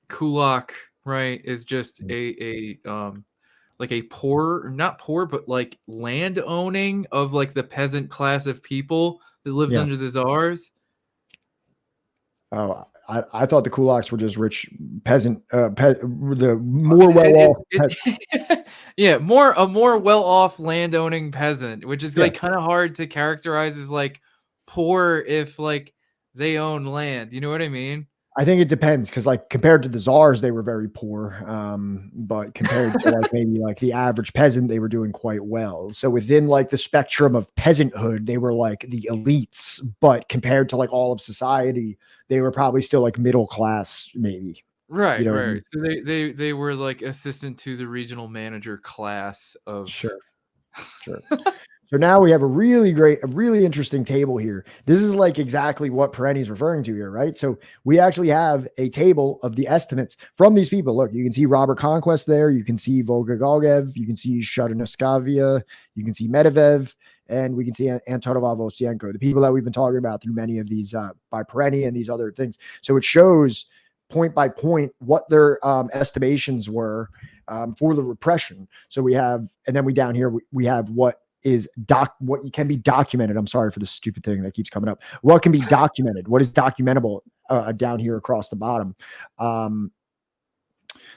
[SPEAKER 2] kulak, right, is just a like a poor, not poor, but like land owning of like the peasant class of people that lived
[SPEAKER 3] Yeah.
[SPEAKER 2] under the czars.
[SPEAKER 3] Oh, I thought the kulaks were just rich peasant, the more well-off.
[SPEAKER 2] Yeah, a more well-off land-owning peasant, which is like kind of hard to characterize as like poor if like they own land. You know what I mean?
[SPEAKER 3] I think it depends because, like, compared to the czars, they were very poor. But compared to like maybe like the average peasant, they were doing quite well. So within like the spectrum of peasanthood, they were like the elites. But compared to like all of society, they were probably still like middle class, maybe.
[SPEAKER 2] Right,
[SPEAKER 3] You know what I
[SPEAKER 2] right.
[SPEAKER 3] mean?
[SPEAKER 2] So they were like assistant to the regional manager class of.
[SPEAKER 3] Sure. So now we have a really interesting table here. This is like exactly what Perenni's referring to here, right? So we actually have a table of the estimates from these people. Look, you can see Robert Conquest there. You can see Volgogolgev. You can see Shadanoskavia. You can see Medvedev. And we can see Antonov Osienko, the people that we've been talking about through many of these by Perenni and these other things. So it shows point by point what their estimations were for the repression. So we have, and then we down here, we have what can be documented. I'm sorry for the stupid thing that keeps coming up. What can be documented? What is documentable down here across the bottom?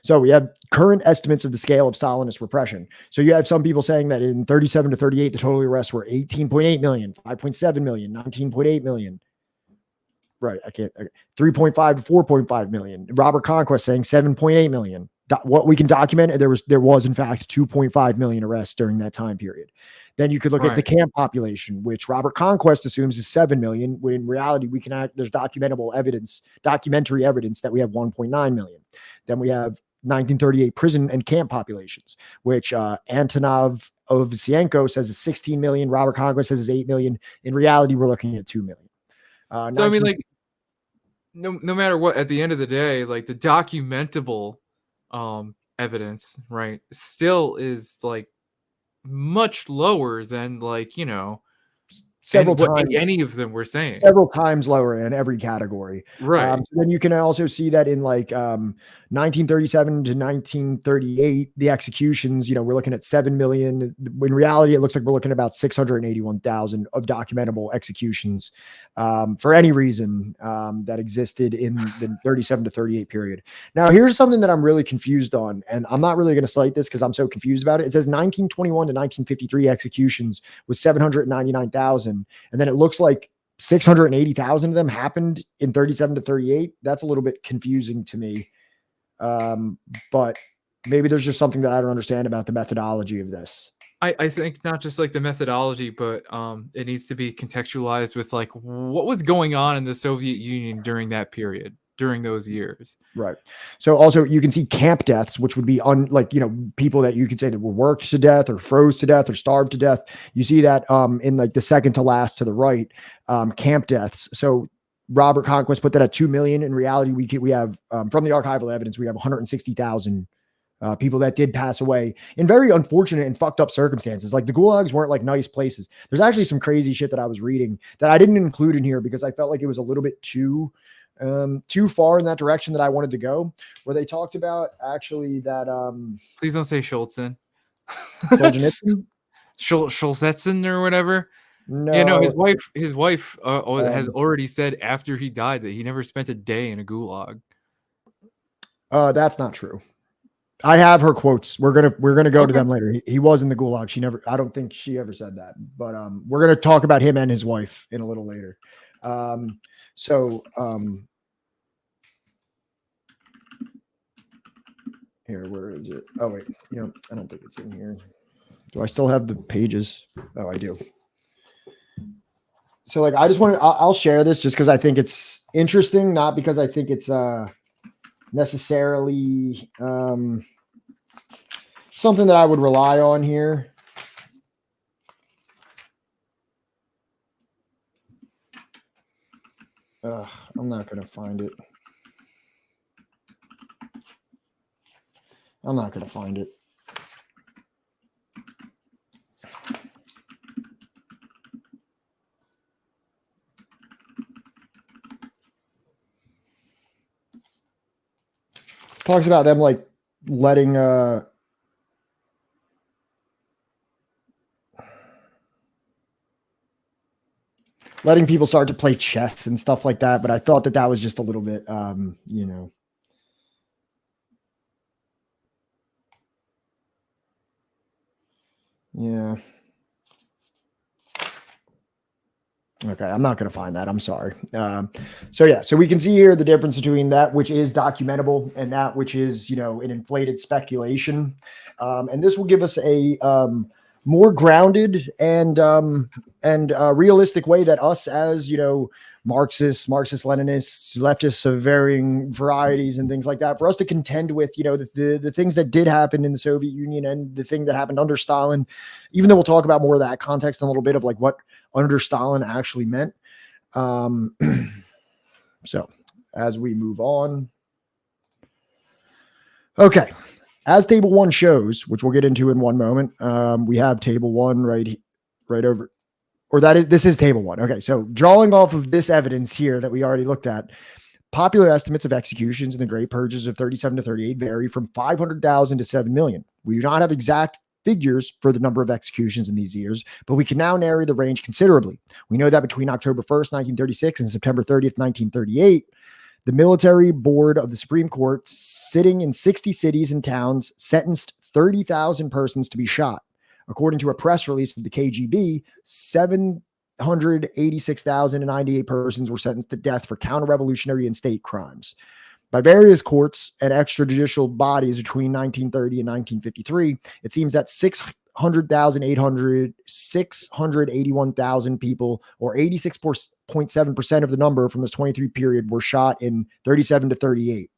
[SPEAKER 3] So we have current estimates of the scale of Stalinist repression. So you have some people saying that in 37 to 38, the total arrests were 18.8 million, 5.7 million, 19.8 million. Right. I can't. Okay. 3.5 to 4.5 million. Robert Conquest saying 7.8 million. What we can document, there was in fact 2.5 million arrests during that time period. Then you could look at the camp population, which Robert Conquest assumes is 7 million, when in reality there's documentary evidence that we have 1.9 million. Then we have 1938 prison and camp populations, which Antonov Ovsienko says is 16 million. Robert Conquest says is 8 million. In reality, we're looking at 2 million.
[SPEAKER 2] So I mean, like, no matter what, at the end of the day, like the documentable evidence, right, still is like much lower than like
[SPEAKER 3] several
[SPEAKER 2] and what
[SPEAKER 3] times.
[SPEAKER 2] any of them were saying.
[SPEAKER 3] Several times lower in every category.
[SPEAKER 2] Right.
[SPEAKER 3] So then you can also see that in like 1937 to 1938, the executions, we're looking at 7 million. In reality, it looks like we're looking at about 681,000 of documentable executions for any reason that existed in the 37 to 38 period. Now, here's something that I'm really confused on, and I'm not really going to cite this because I'm so confused about it. It says 1921 to 1953 executions with 799,000. And then it looks like 680,000 of them happened in 37 to 38. That's a little bit confusing to me. But maybe there's just something that I don't understand about the methodology of this.
[SPEAKER 2] I think not just like the methodology, but it needs to be contextualized with like what was going on in the Soviet Union during that period, during those years.
[SPEAKER 3] Right. So also you can see camp deaths, which would be people that you could say that were worked to death or froze to death or starved to death. You see that in like the second to last to the right, camp deaths. So Robert Conquest put that at 2 million. In reality, we have from the archival evidence, we have 160,000 people that did pass away in very unfortunate and fucked up circumstances. Like the gulags weren't like nice places. There's actually some crazy shit that I was reading that I didn't include in here because I felt like it was a little bit too far in that direction that I wanted to go, where they talked about actually that
[SPEAKER 2] please don't say Schultzen.
[SPEAKER 3] Solzhenitsyn?
[SPEAKER 2] or whatever.
[SPEAKER 3] No.
[SPEAKER 2] Yeah, no, his wife has already said after he died that he never spent a day in a gulag.
[SPEAKER 3] That's not true. I have her quotes. We're gonna go to them later. He was in the gulag. I don't think she ever said that, but we're gonna talk about him and his wife in a little later. Here, where is it? Oh wait, I don't think it's in here. Do I still have the pages? Oh, I do. So like, I just I'll share this just because I think it's interesting, not because I think it's necessarily something that I would rely on here. I'm not going to find it. Talks about them like letting people start to play chess and stuff like that, but I thought that was just a little bit yeah. Okay, I'm not going to find that. I'm sorry. So we can see here the difference between that which is documentable and that which is, an inflated speculation. And this will give us a more grounded and realistic way that us as, Marxists, Marxist-Leninists, leftists of varying varieties and things like that, for us to contend with, the things that did happen in the Soviet Union and the thing that happened under Stalin, even though we'll talk about more of that context in a little bit of like what under Stalin actually meant. So as we move on. Okay. As table 1 shows, which we'll get into in one moment, we have table 1 right over, or this is table 1. Okay. So drawing off of this evidence here that we already looked at, popular estimates of executions in the Great Purges of 37 to 38 vary from 500,000 to 7 million. We do not have exact figures for the number of executions in these years, but we can now narrow the range considerably. We know that between October 1st, 1936 and September 30th, 1938, the military board of the Supreme Court, sitting in 60 cities and towns, sentenced 30,000 persons to be shot. According to a press release of the KGB, 786,098 persons were sentenced to death for counter-revolutionary and state crimes. By various courts and extrajudicial bodies between 1930 and 1953, it seems that 681,000 people, or 86.7% of the number from this 23 period, were shot in 37 to 38.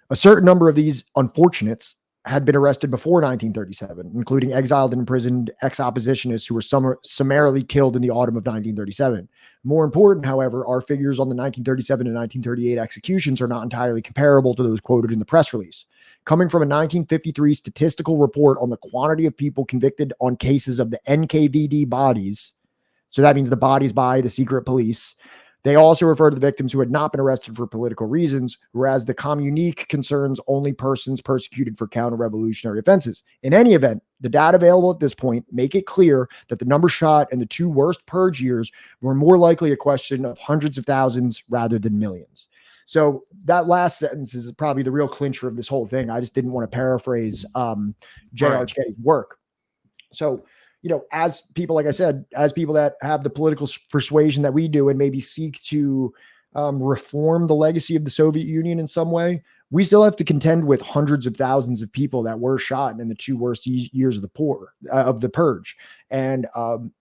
[SPEAKER 3] A certain number of these unfortunates had been arrested before 1937, including exiled and imprisoned ex-oppositionists who were summarily killed in the autumn of 1937. More important, however, our figures on the 1937 and 1938 executions are not entirely comparable to those quoted in the press release. Coming from a 1953 statistical report on the quantity of people convicted on cases of the NKVD bodies, So that means the bodies by the secret police. They also refer to the victims who had not been arrested for political reasons, whereas the communique concerns only persons persecuted for counter-revolutionary offenses. In any event, the data available at this point make it clear that the number shot in the 2 worst purge years were more likely a question of hundreds of thousands rather than millions. So that last sentence is probably the real clincher of this whole thing. I just didn't want to paraphrase J.R.H.K.'s work. So, as people, like I said, as people that have the political persuasion that we do and maybe seek to reform the legacy of the Soviet Union in some way, we still have to contend with hundreds of thousands of people that were shot in the 2 worst years of the purge. And,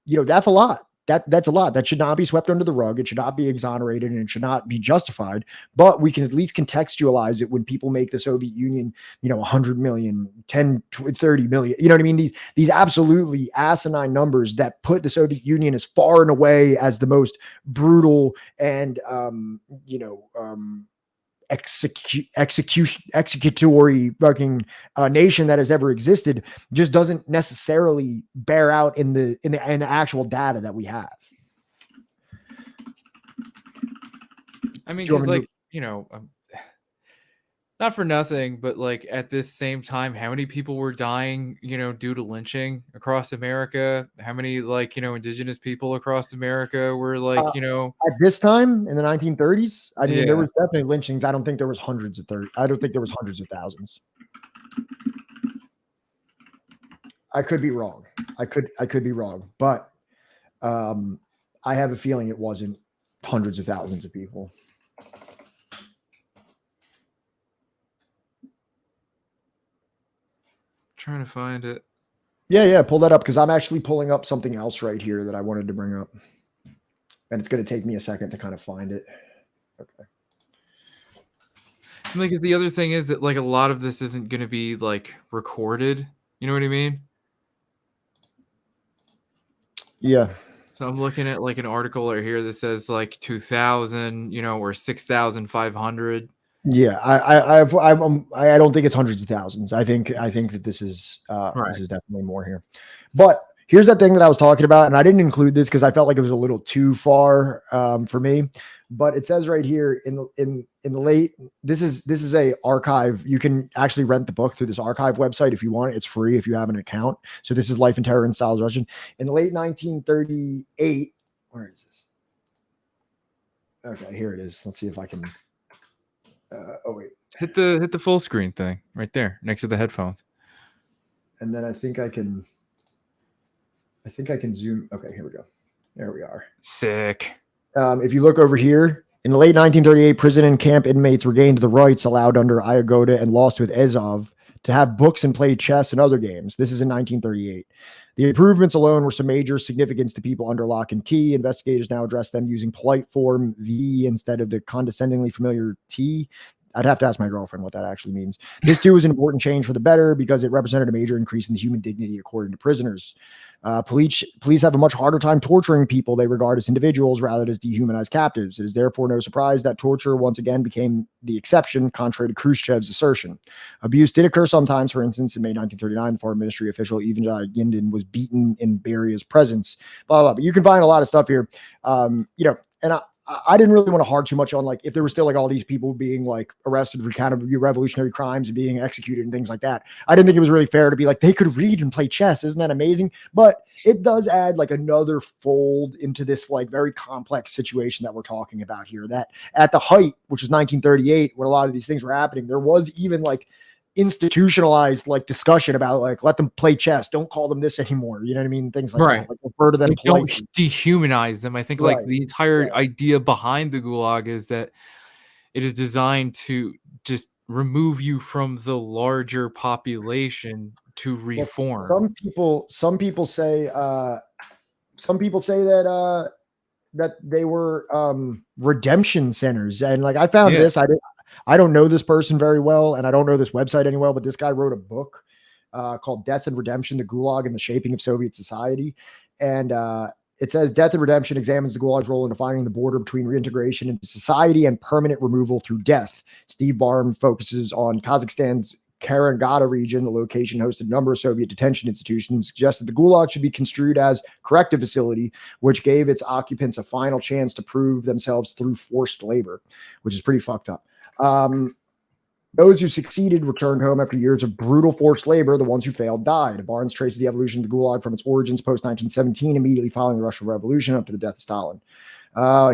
[SPEAKER 3] that's a lot. That's a lot. That should not be swept under the rug. It should not be exonerated, and it should not be justified. But we can at least contextualize it when people make the Soviet Union, 100 million, 10, 30 million. You know what I mean? These absolutely asinine numbers that put the Soviet Union as far and away as the most brutal and executory fucking nation that has ever existed just doesn't necessarily bear out in the actual data that we have.
[SPEAKER 2] I mean, because not for nothing, but like at this same time, how many people were dying, due to lynching across America? How many indigenous people across America were
[SPEAKER 3] at this time in the 1930s? I mean, there
[SPEAKER 2] Yeah.
[SPEAKER 3] was definitely lynchings. I don't think there was hundreds of thousands. I could be wrong. I could be wrong, but I have a feeling it wasn't hundreds of thousands of people.
[SPEAKER 2] Trying to find it.
[SPEAKER 3] Yeah, pull that up, because I'm actually pulling up something else right here that I wanted to bring up, and it's going to take me a second to kind of find it. Okay.
[SPEAKER 2] Because the other thing is that a lot of this isn't going to be recorded. You know what I mean?
[SPEAKER 3] Yeah.
[SPEAKER 2] So I'm looking at an article right here that says 2,000, or 6,500.
[SPEAKER 3] Yeah, I don't think it's hundreds of thousands. I think that this is this is definitely more here. But here's that thing that I was talking about, and I didn't include this because I felt like it was a little too far for me. But it says right here in the late, this is a archive. You can actually rent the book through this archive website if you want it. It's free if you have an account. So this is Life and Terror in Stalin's Russian. In the late 1938, where is this? Okay, here it is. Let's see if I can. Oh wait.
[SPEAKER 2] Hit the full screen thing right there next to the headphones.
[SPEAKER 3] And then I think I can zoom. Okay, here we go. There we are.
[SPEAKER 2] Sick.
[SPEAKER 3] If you look over here, in the late 1938, prison and camp inmates regained the rights allowed under Iagoda and lost with Azov to have books and play chess and other games. This is in 1938. The improvements alone were some major significance to people under lock and key. Investigators now address them using polite form V instead of the condescendingly familiar T. I'd have to ask my girlfriend what that actually means. This too was an important change for the better because it represented a major increase in the human dignity according to prisoners. Police have a much harder time torturing people they regard as individuals rather than as dehumanized captives. It is therefore no surprise that torture once again became the exception, contrary to Khrushchev's assertion. Abuse did occur sometimes. For instance, in May 1939, the foreign ministry official Ivan Yindin was beaten in Beria's presence. Blah, blah, blah. But you can find a lot of stuff here. And I didn't really want to harp too much on if there were still all these people being arrested for kind of revolutionary crimes and being executed and things like that. I didn't think it was really fair to be they could read and play chess. Isn't that amazing? But it does add another fold into this very complex situation that we're talking about here, that at the height, which was 1938, when a lot of these things were happening, there was even institutionalized discussion about let them play chess, don't call them this anymore, you know what I mean, things like that, refer to them
[SPEAKER 2] don't dehumanize them. I think the entire
[SPEAKER 3] Right.
[SPEAKER 2] idea behind the gulag is that it is designed to just remove you from the larger population to reform.
[SPEAKER 3] Some people say that they were redemption centers, and I found this. I don't know this person very well, and I don't know this website any well, but this guy wrote a book called Death and Redemption, the Gulag and the Shaping of Soviet Society. And it says Death and Redemption examines the Gulag's role in defining the border between reintegration into society and permanent removal through death. Steve Barham focuses on Kazakhstan's Karangada region, the location hosted a number of Soviet detention institutions, suggested the Gulag should be construed as corrective facility, which gave its occupants a final chance to prove themselves through forced labor, which is pretty fucked up. Those who succeeded returned home after years of brutal forced labor. The ones who failed died. Barnes traces the evolution of the Gulag from its origins post-1917, immediately following the Russian Revolution up to the death of Stalin.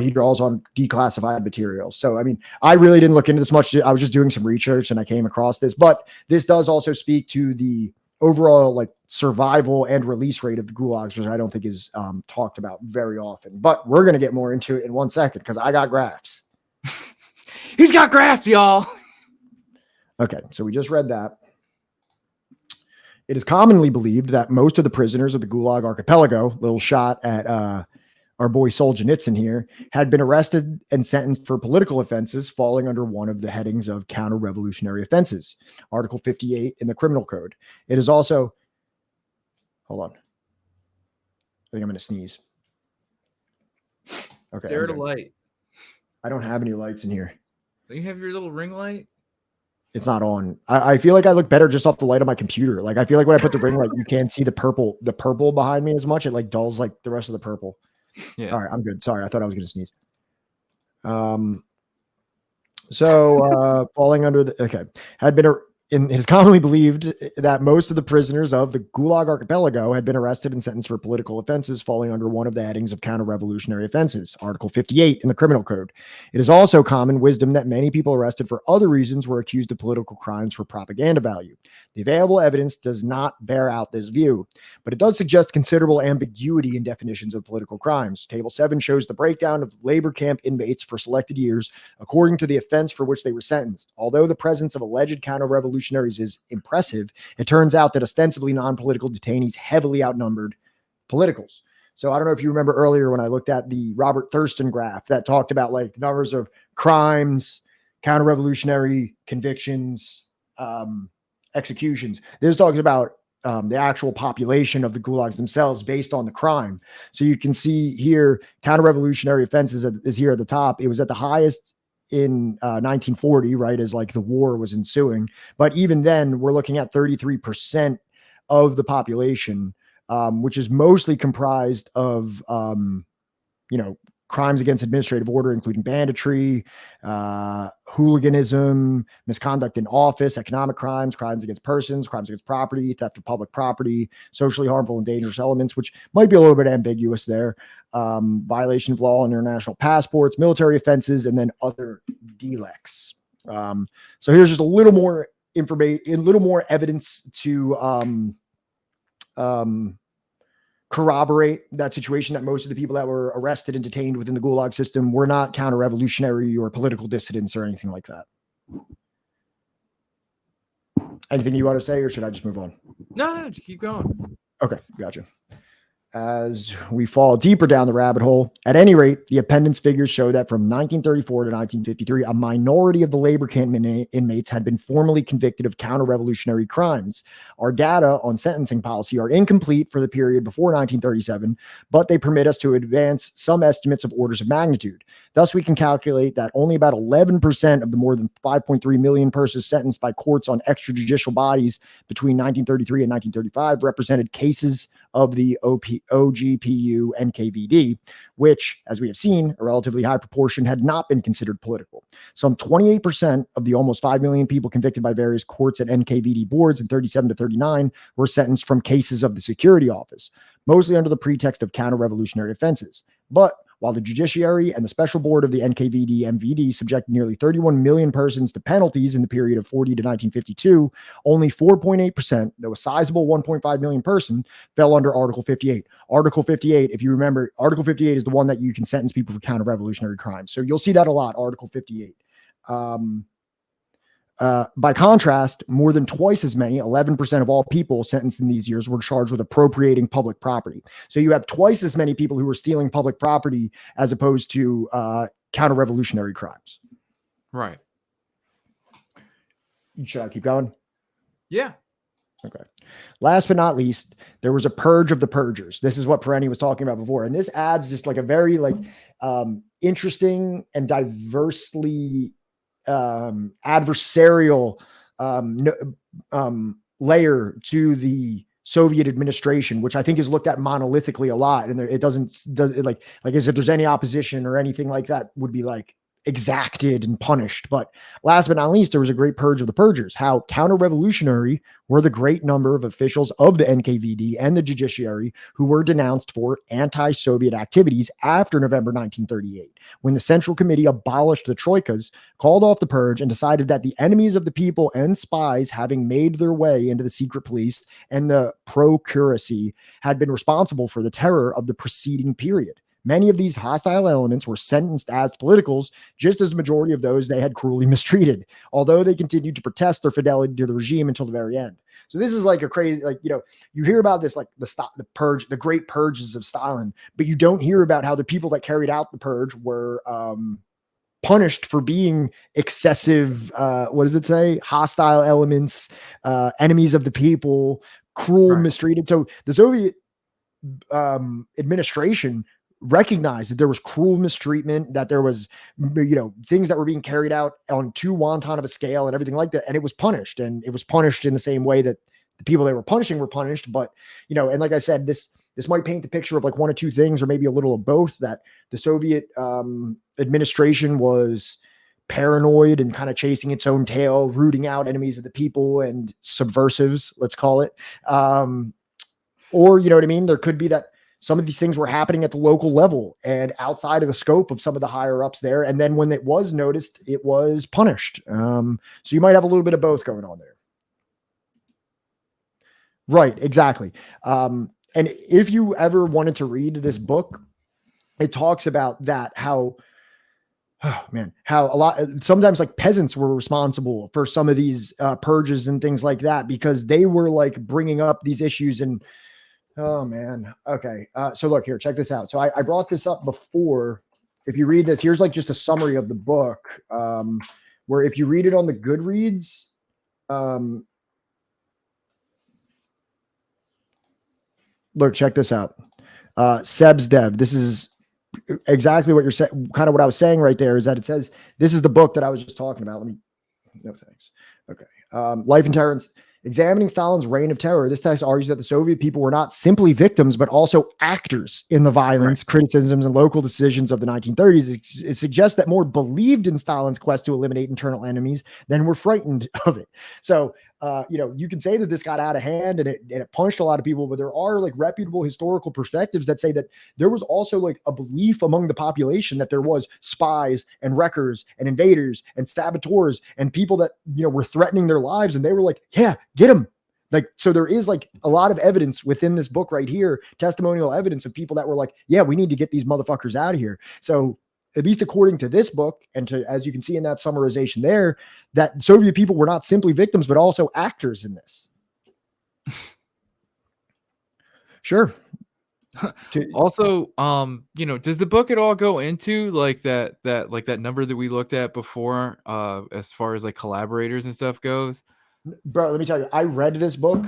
[SPEAKER 3] He draws on declassified materials. So, I mean, I really didn't look into this much. I was just doing some research and I came across this. But this does also speak to the overall like survival and release rate of the Gulags, which I don't think is talked about very often. But we're going to get more into it in 1 second because I got graphs.
[SPEAKER 2] He's got graphs, y'all.
[SPEAKER 3] Okay, so we just read that. It is commonly believed that most of the prisoners of the Gulag Archipelago, little shot at our boy Solzhenitsyn here, had been arrested and sentenced for political offenses falling under one of the headings of counter-revolutionary offenses, Article 58 in the Criminal Code. It is also, hold on. I think I'm going to sneeze. Okay.
[SPEAKER 2] Stare at a light.
[SPEAKER 3] I don't have any lights in here.
[SPEAKER 2] Do you have your little ring light?
[SPEAKER 3] It's not on. I feel like I look better just off the light of my computer. Like I feel like when I put the ring light, you can't see the purple behind me as much. It like dulls like the rest of the purple.
[SPEAKER 2] Yeah.
[SPEAKER 3] All right, I'm good. Sorry, I thought I was going to sneeze. So falling under the it is commonly believed that most of the prisoners of the Gulag Archipelago had been arrested and sentenced for political offenses falling under one of the headings of counter-revolutionary offenses, Article 58 in the Criminal Code. It is also common wisdom that many people arrested for other reasons were accused of political crimes for propaganda value. The available evidence does not bear out this view, but it does suggest considerable ambiguity in definitions of political crimes. Table 7 shows the breakdown of labor camp inmates for selected years according to the offense for which they were sentenced. Although the presence of alleged counter-revolutionaries is impressive, it turns out that ostensibly non-political detainees heavily outnumbered politicals. So I don't know if you remember earlier when I looked at the Robert Thurston graph that talked about like numbers of crimes, counter-revolutionary convictions, executions. This talks about the actual population of the gulags themselves based on the crime. So you can see here, counter-revolutionary offenses is here at the top. It was at the highest in 1940, right, as like the war was ensuing. But even then, we're looking at 33% of the population, which is mostly comprised of, crimes against administrative order, including banditry, hooliganism, misconduct in office, economic crimes, crimes against persons, crimes against property, theft of public property, socially harmful and dangerous elements, which might be a little bit ambiguous there, violation of law and international passports, military offenses, and then other delicts. So here's just a little more information, a little more evidence to corroborate that situation, that most of the people that were arrested and detained within the Gulag system were not counter-revolutionary or political dissidents or anything like that. Anything you want to say, or should I just move on?
[SPEAKER 2] No, just keep going.
[SPEAKER 3] Okay, gotcha. As we fall deeper down the rabbit hole, at any rate, the appendix figures show that from 1934 to 1953, a minority of the labor camp inmates had been formally convicted of counter-revolutionary crimes. Our data on sentencing policy are incomplete for the period before 1937, but they permit us to advance some estimates of orders of magnitude. Thus, we can calculate that only about 11% of the more than 5.3 million persons sentenced by courts on extrajudicial bodies between 1933 and 1935 represented cases of the OGPU NKVD, which, as we have seen, a relatively high proportion had not been considered political. Some 28% of the almost 5 million people convicted by various courts and NKVD boards in 37 to 39 were sentenced from cases of the security office, mostly under the pretext of counter-revolutionary offenses. But while the judiciary and the special board of the NKVD MVD subjected nearly 31 million persons to penalties in the period of 40 to 1952, only 4.8%, though a sizable 1.5 million person, fell under Article 58. Article 58, if you remember, Article 58 is the one that you can sentence people for counter-revolutionary crimes. So you'll see that a lot, Article 58. By contrast, more than twice as many, 11% of all people sentenced in these years, were charged with appropriating public property. So you have twice as many people who were stealing public property as opposed to counter-revolutionary crimes.
[SPEAKER 2] Right.
[SPEAKER 3] Should I keep going?
[SPEAKER 2] Yeah.
[SPEAKER 3] Okay. Last but not least, there was a purge of the purgers. This is what Perenni was talking about before. And this adds just like a very interesting and diversely adversarial layer to the Soviet administration, which I think is looked at monolithically a lot. And it does it like as if there's any opposition or anything like that would be like exacted and punished. But last but not least, there was a great purge of the purgers, how counter-revolutionary were the great number of officials of the NKVD and the judiciary who were denounced for anti-Soviet activities after November 1938, when the Central Committee abolished the troikas, called off the purge, and decided that the enemies of the people and spies having made their way into the secret police and the procuracy had been responsible for the terror of the preceding period. Many of these hostile elements were sentenced as politicals, just as the majority of those they had cruelly mistreated, although they continued to protest their fidelity to the regime until the very end. So this is like a crazy, like, you know, you hear about this, like the purge, the great purges of Stalin, but you don't hear about how the people that carried out the purge were punished for being excessive, what does it say? Hostile elements, enemies of the people, cruel, mistreated. So the Soviet administration recognized that there was cruel mistreatment, that there was, you know, things that were being carried out on too wanton of a scale and everything like that. And it was punished, and it was punished in the same way that the people they were punishing were punished. But, you know, and like I said, this might paint the picture of like one of two things, or maybe a little of both, that the Soviet administration was paranoid and kind of chasing its own tail, rooting out enemies of the people and subversives, let's call it. Or, you know what I mean? There could be that some of these things were happening at the local level and outside of the scope of some of the higher ups there. And then when it was noticed, it was punished. So you might have a little bit of both going on there. Right. Exactly. And if you ever wanted to read this book, it talks about that, how, oh man, how a lot, sometimes like peasants were responsible for some of these purges and things like that, because they were like bringing up these issues. And oh man. Okay. So look here, check this out. So I brought this up before. If you read this, here's like just a summary of the book, where if you read it on the Goodreads, look, check this out. Seb's Dev. This is exactly what you're saying. Kind of what I was saying right there is that it says, this is the book that I was just talking about. No thanks. Okay. Life and Terror. Examining Stalin's reign of terror, this text argues that the Soviet people were not simply victims, but also actors in the violence, criticisms, and local decisions of the 1930s. It suggests that more believed in Stalin's quest to eliminate internal enemies than were frightened of it. So, you know, you can say that this got out of hand and it punished a lot of people, but there are like reputable historical perspectives that say that there was also like a belief among the population that there was spies and wreckers and invaders and saboteurs and people that, you know, were threatening their lives. And they were like, yeah, get them. Like, so there is like a lot of evidence within this book right here, testimonial evidence of people that were like, yeah, we need to get these motherfuckers out of here. So at least according to this book, and to, as you can see in that summarization there, that Soviet people were not simply victims, but also actors in this. Sure.
[SPEAKER 2] Also, you know, does the book at all go into like that number that we looked at before, as far as like collaborators and stuff goes?
[SPEAKER 3] Bro, let me tell you, I read this book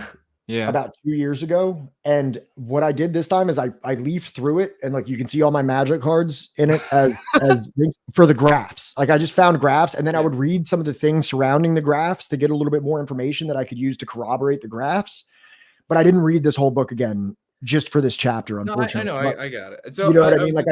[SPEAKER 3] about 2 years ago. And what I did this time is I leafed through it, and like, you can see all my magic cards in it as for the graphs. Like, I just found graphs, and then I would read some of the things surrounding the graphs to get a little bit more information that I could use to corroborate the graphs. But I didn't read this whole book again just for this chapter, unfortunately.
[SPEAKER 2] No, I know, I got it. So
[SPEAKER 3] you know what I mean? Like,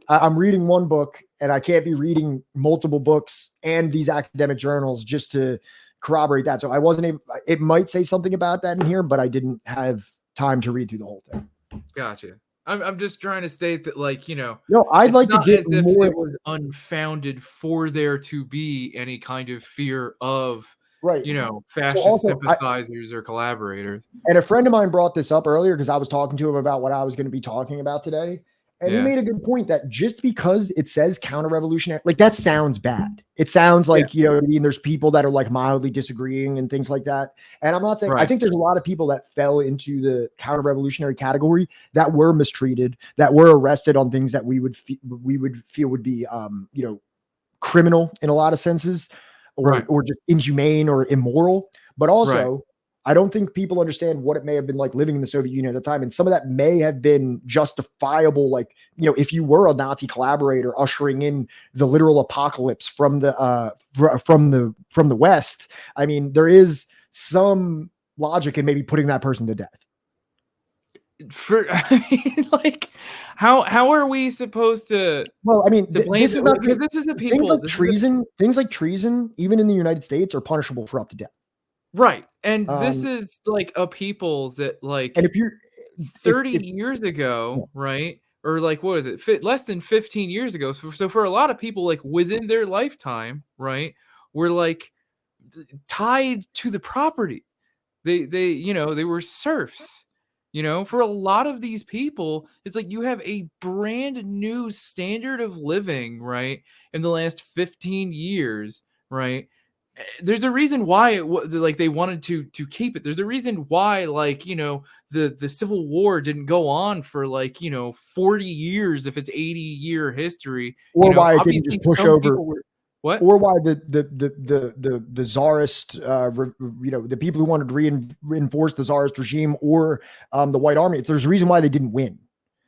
[SPEAKER 3] I'm reading one book, and I can't be reading multiple books and these academic journals just to corroborate that. So I wasn't able, it might say something about that in here, but I didn't have time to read through the whole thing.
[SPEAKER 2] Gotcha. I'm just trying to state that, like, you know,
[SPEAKER 3] no, I'd like to get more.
[SPEAKER 2] If it was unfounded for there to be any kind of fear of, you know, fascist sympathizers or collaborators.
[SPEAKER 3] And a friend of mine brought this up earlier because I was talking to him about what I was going to be talking about today. And he made a good point that just because it says counter-revolutionary, like, that sounds bad. It sounds like, you know what I mean? There's people that are like mildly disagreeing and things like that. And I'm not saying, I think there's a lot of people that fell into the counter-revolutionary category that were mistreated, that were arrested on things that we would feel would be, you know, criminal in a lot of senses, or just inhumane or immoral. But also, I don't think people understand what it may have been like living in the Soviet Union at the time. And some of that may have been justifiable. Like, you know, if you were a Nazi collaborator ushering in the literal apocalypse from the West, I mean, there is some logic in maybe putting that person to death.
[SPEAKER 2] I mean, like, how are we supposed to?
[SPEAKER 3] Well, I mean,
[SPEAKER 2] blame
[SPEAKER 3] this is not
[SPEAKER 2] because this is the people.
[SPEAKER 3] things like treason. Things like treason, even in the United States, are punishable for up to death.
[SPEAKER 2] Right, and this is like a people that like,
[SPEAKER 3] and if you're
[SPEAKER 2] 30 years ago, right? Or like, what is it? Less than 15 years ago. So for a lot of people, like within their lifetime, right, were like tied to the property. They they were serfs. For a lot of these people, it's like you have a brand new standard of living, right? In the last 15 years, right? There's a reason why like they wanted to keep it. There's a reason why, like, the Civil War didn't go on for like 40 years if it's 80-year history.
[SPEAKER 3] Or why it didn't
[SPEAKER 2] Obviously
[SPEAKER 3] just push
[SPEAKER 2] some
[SPEAKER 3] over.
[SPEAKER 2] people were, what?
[SPEAKER 3] Or why the czarist, the people who wanted to reinforce the czarist regime, or the White Army. There's a reason why they didn't win.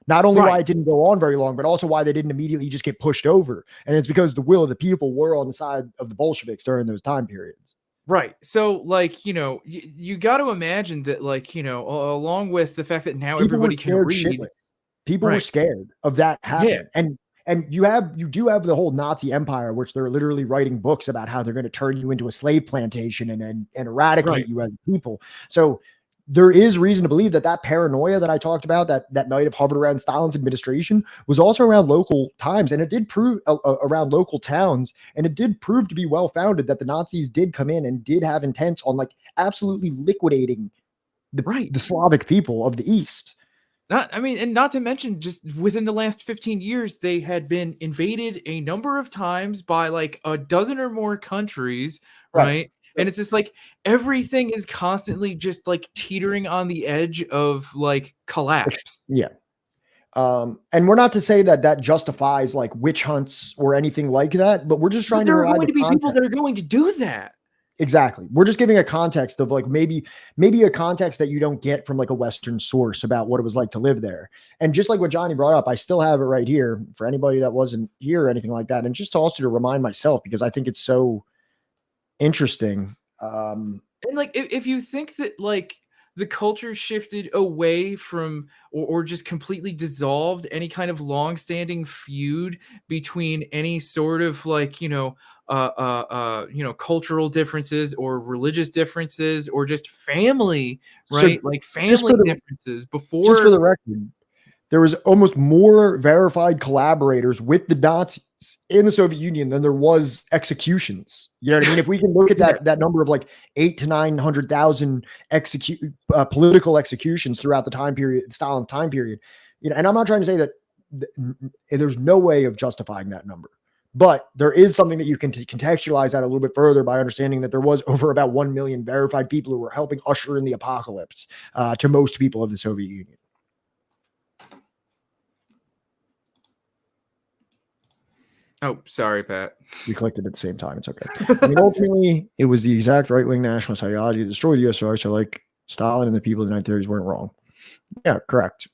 [SPEAKER 3] Not only why it didn't go on very long, but also why they didn't immediately just get pushed over. And it's because the will of the people were on the side of the Bolsheviks during those time periods.
[SPEAKER 2] Right. So, like, you got to imagine that, like, along with the fact that now
[SPEAKER 3] People
[SPEAKER 2] everybody
[SPEAKER 3] were
[SPEAKER 2] can
[SPEAKER 3] scared
[SPEAKER 2] read.
[SPEAKER 3] shitless. People were scared of that happening.
[SPEAKER 2] Yeah.
[SPEAKER 3] And you do have the whole Nazi empire, which they're literally writing books about how they're going to turn you into a slave plantation and eradicate you as people. So there is reason to believe that paranoia that I talked about that might have hovered around Stalin's administration was also around local times. And it did prove around local towns. And it did prove to be well-founded that the Nazis did come in and did have intents on like absolutely liquidating the Slavic people of the East.
[SPEAKER 2] Not to mention, just within the last 15 years, they had been invaded a number of times by like a dozen or more countries, right? And it's just like everything is constantly just like teetering on the edge of like collapse.
[SPEAKER 3] Yeah. And we're not to say that justifies like witch hunts or anything like that, but we're just trying to
[SPEAKER 2] there are
[SPEAKER 3] provide
[SPEAKER 2] going to be
[SPEAKER 3] context.
[SPEAKER 2] people that are going to do that.
[SPEAKER 3] Exactly. We're just giving a context of like maybe a context that you don't get from like a Western source about what it was like to live there. And just like what Johnny brought up, I still have it right here for anybody that wasn't here or anything like that. And just also to remind myself, because I think it's so interesting.
[SPEAKER 2] And like, if you think that like the culture shifted away from or just completely dissolved any kind of long-standing feud between any sort of like cultural differences or religious differences or just family, right?
[SPEAKER 3] So
[SPEAKER 2] like family differences before.
[SPEAKER 3] Just for the record, there was almost more verified collaborators with the Nazis in the Soviet Union than there was executions. You know what I mean? If we can look at that number of like 800,000 to 900,000 political executions throughout the time period, Stalin time period, and I'm not trying to say that there's no way of justifying that number, but there is something that you can contextualize that a little bit further by understanding that there was over about 1 million verified people who were helping usher in the apocalypse to most people of the Soviet Union.
[SPEAKER 2] Oh, sorry, Pat.
[SPEAKER 3] We clicked it at the same time. It's okay. I mean, ultimately, it was the exact right-wing nationalist ideology that destroyed the USSR. So, like, Stalin and the people of the 1930s weren't wrong. Yeah, correct.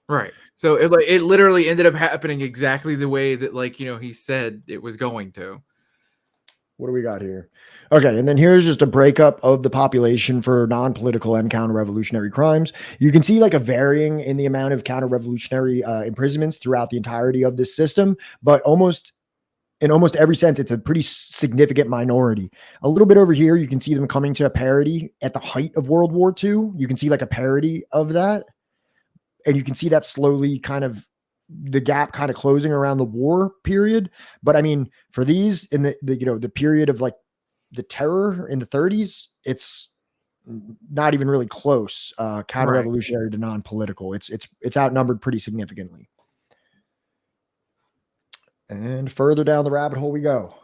[SPEAKER 2] Right. So it literally ended up happening exactly the way that, like, he said it was going to.
[SPEAKER 3] What do we got here? Okay, and then here's just a breakup of the population for non-political and counter-revolutionary crimes. You can see like a varying in the amount of counter-revolutionary imprisonments throughout the entirety of this system, but in almost every sense, it's a pretty significant minority. A little bit over here, you can see them coming to a parity at the height of World War II. You can see like a parity of that, and you can see that slowly kind of the gap kind of closing around the war period. But I mean, for these in the period of like the terror in the 30s, it's not even really close. Counter-revolutionary to non-political. It's outnumbered pretty significantly. And further down the rabbit hole we go.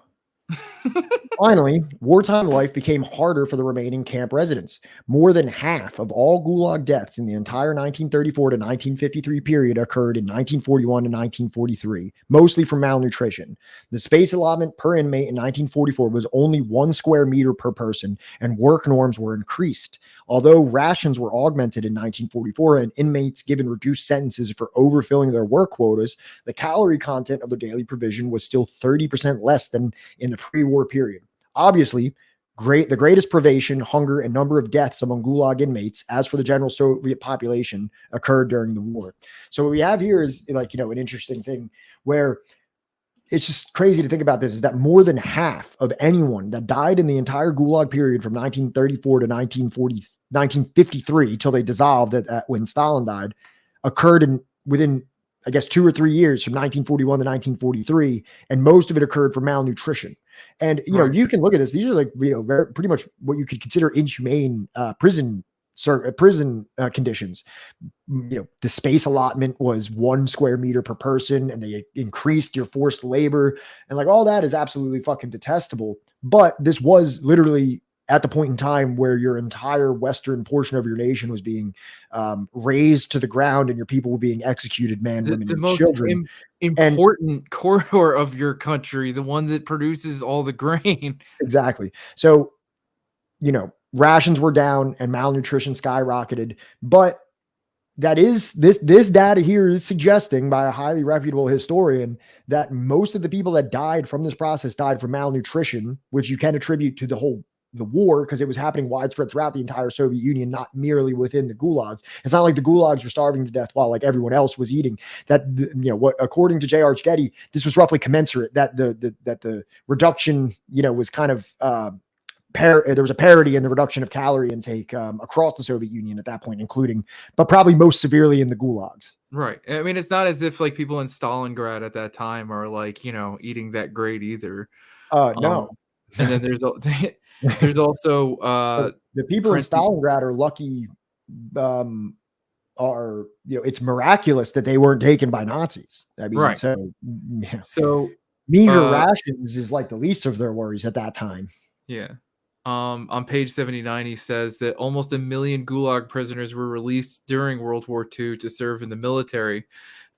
[SPEAKER 3] Finally, wartime life became harder for the remaining camp residents. More than half of all Gulag deaths in the entire 1934 to 1953 period occurred in 1941 to 1943, mostly from malnutrition. The space allotment per inmate in 1944 was only 1 square meter per person, and work norms were increased. Although rations were augmented in 1944 and inmates given reduced sentences for overfilling their work quotas, the calorie content of the daily provision was still 30% less than in the pre-war period. Obviously, the greatest privation, hunger, and number of deaths among Gulag inmates, as for the general Soviet population, occurred during the war. So what we have here is like, an interesting thing where it's just crazy to think about this, is that more than half of anyone that died in the entire Gulag period from 1934 to 1953 till they dissolved when Stalin died occurred within, I guess, 2 or 3 years from 1941 to 1943, and most of it occurred from malnutrition. And you can look at this; these are like pretty much what you could consider inhumane prison conditions. The space allotment was 1 square meter per person, and they increased your forced labor, and like all that is absolutely fucking detestable. But this was literally at the point in time where your entire western portion of your nation was being razed to the ground, and your people were being executed, women,
[SPEAKER 2] The
[SPEAKER 3] and
[SPEAKER 2] most
[SPEAKER 3] children.
[SPEAKER 2] important corridor of your country, the one that produces all the grain.
[SPEAKER 3] Exactly. So, rations were down and malnutrition skyrocketed. But that is this data here is suggesting by a highly reputable historian that most of the people that died from this process died from malnutrition, which you can attribute to the war, because it was happening widespread throughout the entire Soviet Union, not merely within the gulags. It's not like the gulags were starving to death while like everyone else was eating. That what according to J.R. Getty, this was roughly commensurate, that the reduction was kind of there was a parity in the reduction of calorie intake across the Soviet Union at that point, including, but probably most severely in the gulags.
[SPEAKER 2] Right. I mean, it's not as if like people in Stalingrad at that time are like, eating that great either.
[SPEAKER 3] No.
[SPEAKER 2] And then there's also
[SPEAKER 3] the people in Stalingrad are lucky. It's miraculous that they weren't taken by Nazis. I mean,
[SPEAKER 2] right. So
[SPEAKER 3] meager rations is like the least of their worries at that time.
[SPEAKER 2] Yeah. On page 79, he says that almost 1 million Gulag prisoners were released during World War II to serve in the military.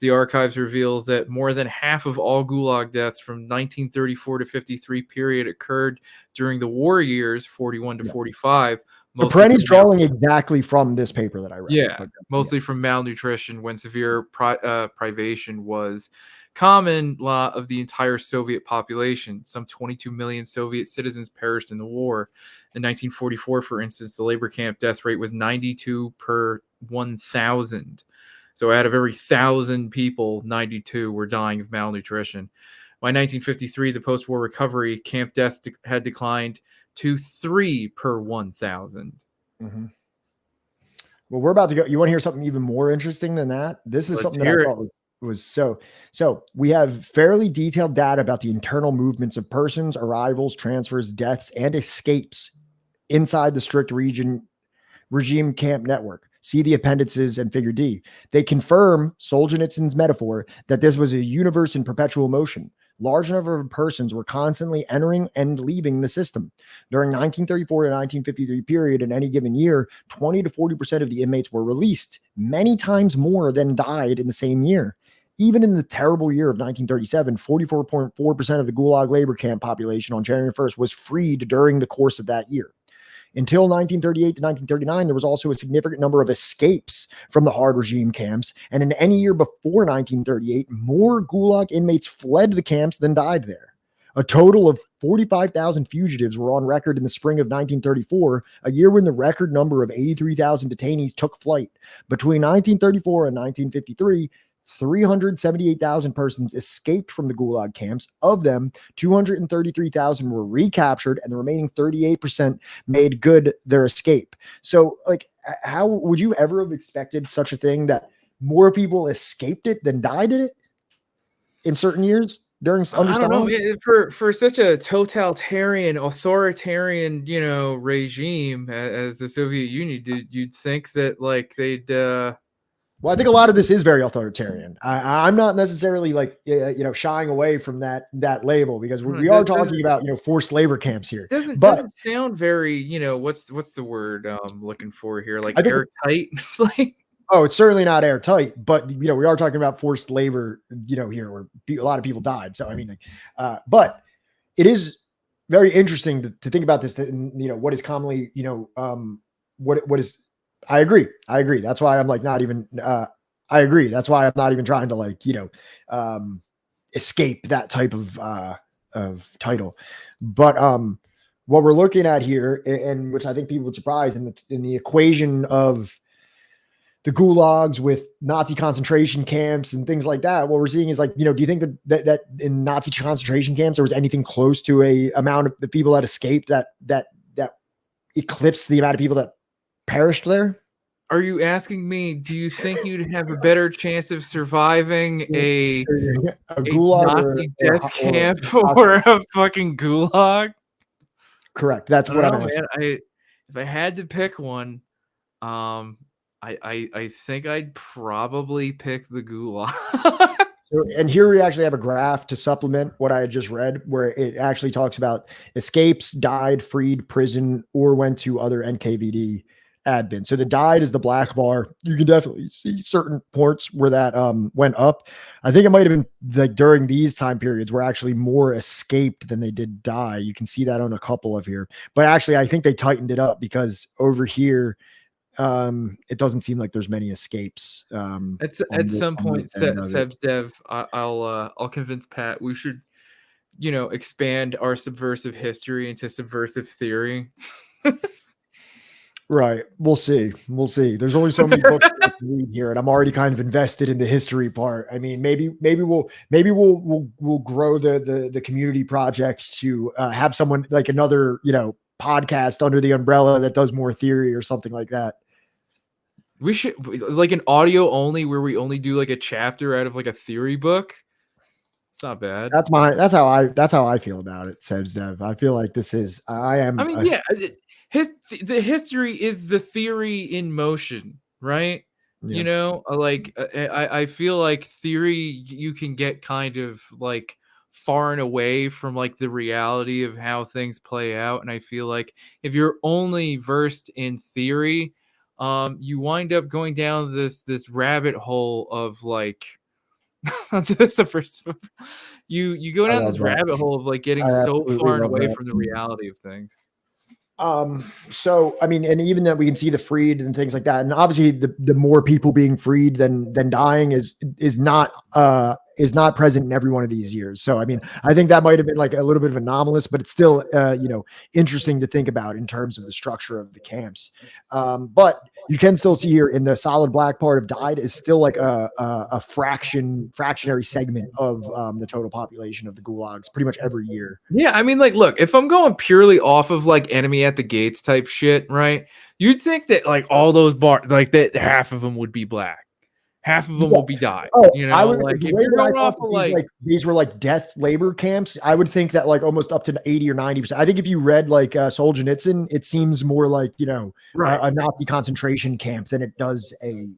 [SPEAKER 2] The archives reveals that more than half of all Gulag deaths from 1934 to 53 period occurred during the war years, 41 to 45.
[SPEAKER 3] Perenni's drawing exactly from this paper that I read.
[SPEAKER 2] Yeah, mostly from malnutrition, when severe privation was common law of the entire Soviet population. Some 22 million Soviet citizens perished in the war. In 1944, for instance, the labor camp death rate was 92 per 1,000. So out of every 1,000 people, 92 were dying of malnutrition. By 1953, the post-war recovery, camp deaths had declined to 3 per 1,000.
[SPEAKER 3] Mm-hmm. Well, we're about to go. You want to hear something even more interesting than that? This is something that I thought was so. We have fairly detailed data about the internal movements of persons, arrivals, transfers, deaths, and escapes inside the strict regime camp network. See the appendices and figure D. They confirm Solzhenitsyn's metaphor that this was a universe in perpetual motion. Large number of persons were constantly entering and leaving the system. During 1934 to 1953 period, in any given year, 20 to 40% of the inmates were released, many times more than died in the same year. Even in the terrible year of 1937, 44.4% of the Gulag labor camp population on January 1st was freed during the course of that year. Until 1938 to 1939, there was also a significant number of escapes from the hard regime camps. And in any year before 1938, more Gulag inmates fled the camps than died there. A total of 45,000 fugitives were on record in the spring of 1934, a year when the record number of 83,000 detainees took flight. Between 1934 and 1953, 378,000 persons escaped from the Gulag camps. Of them, 233,000 were recaptured, and the remaining 38% made good their escape. So, like, how would you ever have expected such a thing, that more people escaped it than died in it in certain years during
[SPEAKER 2] I don't know, for such a totalitarian, authoritarian, regime as the Soviet Union, you'd think that like they'd
[SPEAKER 3] Well, I think a lot of this is very authoritarian. I'm not necessarily like shying away from that label because we are talking about forced labor camps here.
[SPEAKER 2] Doesn't sound very what's the word I'm looking for here, like
[SPEAKER 3] I think
[SPEAKER 2] airtight. Like,
[SPEAKER 3] oh, it's certainly not airtight, but we are talking about forced labor here where a lot of people died. So I mean, but it is very interesting to think about this. That what is commonly what is. I agree. That's why I'm like not even. I agree. That's why I'm not even trying to like escape that type of title. But what we're looking at here, and which I think people would surprise in the equation of the gulags with Nazi concentration camps and things like that, what we're seeing is like, do you think that in Nazi concentration camps there was anything close to a amount of the people that escaped that eclipsed the amount of people that perished there?
[SPEAKER 2] Are you asking me, do you think you'd have a better chance of surviving a
[SPEAKER 3] gulag
[SPEAKER 2] Nazi death camp or a fucking gulag?
[SPEAKER 3] Correct. That's what I'm asking.
[SPEAKER 2] Man. If I had to pick one, I think I'd probably pick the gulag.
[SPEAKER 3] And here we actually have a graph to supplement what I had just read, where it actually talks about escapes, died, freed, prison, or went to other NKVD admin. So the died is the black bar. You can definitely see certain ports where that went up. I think it might have been like during these time periods where actually more escaped than they did die. You can see that on a couple of here. But actually, I think they tightened it up because over here, it doesn't seem like there's many escapes.
[SPEAKER 2] At some point, Seb's Dev, I'll convince Pat we should, expand our subversive history into subversive theory.
[SPEAKER 3] Right. We'll see. There's only so many books to read here, and I'm already kind of invested in the history part. I mean, maybe we'll grow the community project to have someone like another, podcast under the umbrella that does more theory or something like that.
[SPEAKER 2] We should like an audio only where we only do like a chapter out of like a theory book. It's not bad.
[SPEAKER 3] That's how I feel about it, Sebs Dev. I feel like this is
[SPEAKER 2] the history is the theory in motion, right?
[SPEAKER 3] Yeah.
[SPEAKER 2] I feel like theory you can get kind of like far and away from like the reality of how things play out, and I feel like if you're only versed in theory, you wind up going down this rabbit hole of like you go down this rabbit hole of like getting so far and away from the reality of things.
[SPEAKER 3] So I mean, and even that we can see the freed and things like that, and obviously the more people being freed than dying is not present in every one of these years. So I mean, I think that might have been like a little bit of anomalous, but it's still interesting to think about in terms of the structure of the camps. But you can still see here in the solid black part of died is still like a fractionary segment of the total population of the gulags pretty much every year.
[SPEAKER 2] Yeah, I mean, like, look, if I'm going purely off of like enemy at the gates type shit, right? You'd think that like all those like that half of them would be black. Half of them will be died.
[SPEAKER 3] Oh,
[SPEAKER 2] I would like if you're going off of like
[SPEAKER 3] these were like death labor camps. I would think that like almost up to 80 or 90%. I think if you read like Solzhenitsyn, it seems more like a Nazi concentration camp than it does a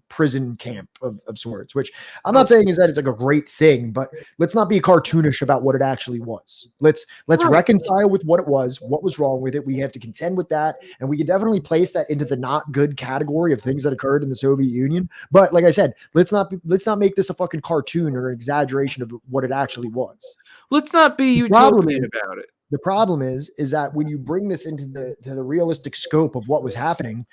[SPEAKER 3] prison camp of sorts. Which I'm not saying is that it's like a great thing, but let's not be cartoonish about what it actually was. Let's reconcile with what it was, what was wrong with it. We have to contend with that, and we can definitely place that into the not good category of things that occurred in the Soviet Union. But like I said, let's not make this a fucking cartoon or an exaggeration of what it actually was.
[SPEAKER 2] Let's not be utopian about it.
[SPEAKER 3] The problem is that when you bring this into the realistic scope of what was happening,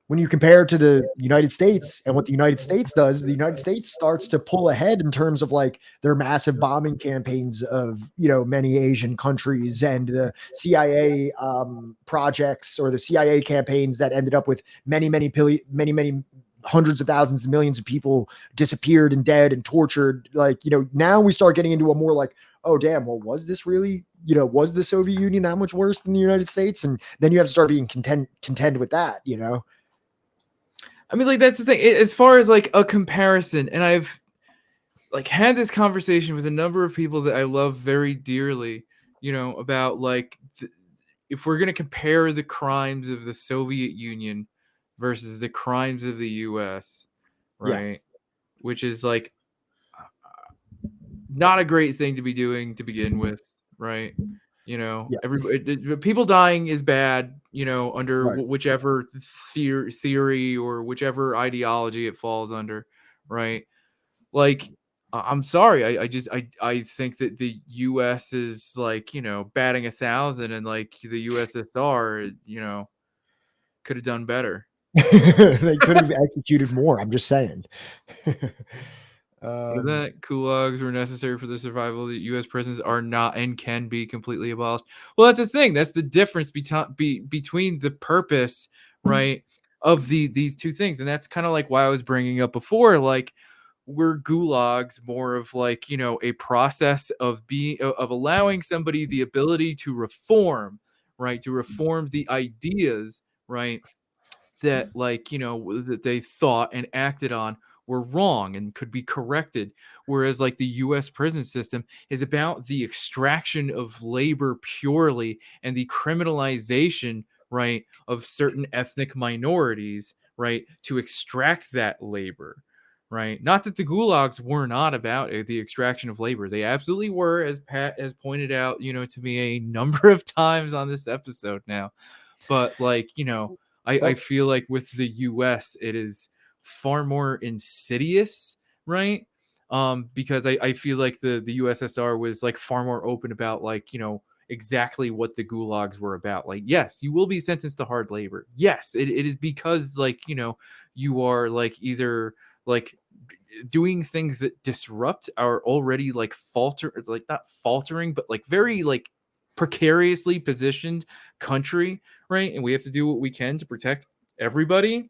[SPEAKER 3] when you compare to the United States and what the United States does, the United States starts to pull ahead in terms of like their massive bombing campaigns of, many Asian countries and the CIA projects or the CIA campaigns that ended up with many hundreds of thousands and millions of people disappeared and dead and tortured. Like, now we start getting into a more like, oh, damn, well, was this really, was the Soviet Union that much worse than the United States? And then you have to start being contend with that, I
[SPEAKER 2] mean, like, that's the thing. As far as like a comparison, and I've like had this conversation with a number of people that I love very dearly, about like if we're going to compare the crimes of the Soviet Union versus the crimes of the US,
[SPEAKER 3] Yeah.
[SPEAKER 2] right? Which is like not a great thing to be doing to begin with, right? You know,
[SPEAKER 3] Yeah.
[SPEAKER 2] people dying is bad, you know, under
[SPEAKER 3] Right.
[SPEAKER 2] whichever theory or whichever ideology it falls under, right? Like, I'm sorry, I think that the U.S. is like, you know, batting 1,000, and like the USSR, you know, could have done better.
[SPEAKER 3] They could have executed more. I'm just saying.
[SPEAKER 2] But that kulaks were necessary for the survival of the U.S. prisons are not and can be completely abolished. Well, that's the thing. That's the difference between the purpose, right, of these two things, and that's kind of like why I was bringing up before. Like, were gulags more of like, you know, a process of allowing somebody the ability to reform, right, to reform the ideas, right, that like, you know, that they thought and acted on were wrong and could be corrected, whereas like the US prison system is about the extraction of labor purely and the criminalization, right, of certain ethnic minorities, right, to extract that labor, right? Not that the gulags were not about the extraction of labor. They absolutely were, as Pat has pointed out, you know, to me a number of times on this episode now. But like, you know, I
[SPEAKER 3] Well,
[SPEAKER 2] feel like with the US, it is far more insidious, right? Because I feel like the USSR was like far more open about like, you know, exactly what the gulags were about. Like, yes, you will be sentenced to hard labor. Yes, it is because like, you know, you are like either like doing things that disrupt our already like like not faltering, but like very like precariously positioned country, right? And we have to do what we can to protect everybody,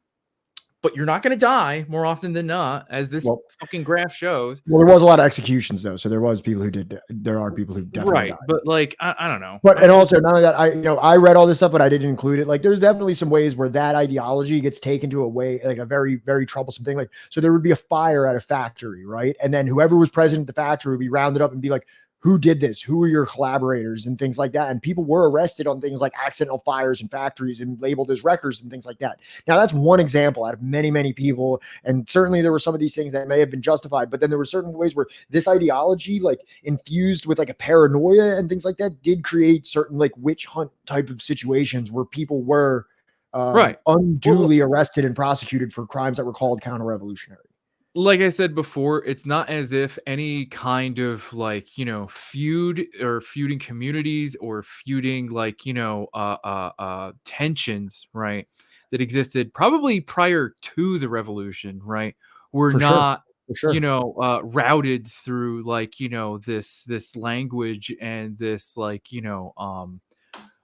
[SPEAKER 2] but you're not going to die more often than not, as this
[SPEAKER 3] well,
[SPEAKER 2] fucking graph shows.
[SPEAKER 3] there was a lot of executions though, so there was people who did. There are people who definitely
[SPEAKER 2] Right.
[SPEAKER 3] died.
[SPEAKER 2] But like, I don't know.
[SPEAKER 3] But and also not only that, I read all this stuff, but I didn't include it. Like, there's definitely some ways where that ideology gets taken to a way, like a very, very troublesome thing. Like, so there would be a fire at a factory, right? And then whoever was president of the factory would be rounded up and be like, who did this? Who are your collaborators and things like that? And people were arrested on things like accidental fires in factories and labeled as wreckers and things like that. Now, that's one example out of many, many people. And certainly there were some of these things that may have been justified, but then there were certain ways where this ideology, like infused with like a paranoia and things like that, did create certain like witch hunt type of situations where people were
[SPEAKER 2] Right.
[SPEAKER 3] unduly arrested and prosecuted for crimes that were called counter-revolutionary.
[SPEAKER 2] Like I said before, it's not as if any kind of like, you know, feud or feuding communities or feuding like, you know, tensions, right, that existed probably prior to the revolution, right, were
[SPEAKER 3] For sure.
[SPEAKER 2] not,
[SPEAKER 3] For
[SPEAKER 2] you
[SPEAKER 3] sure.
[SPEAKER 2] know, routed through like, you know, this language and this like, you know,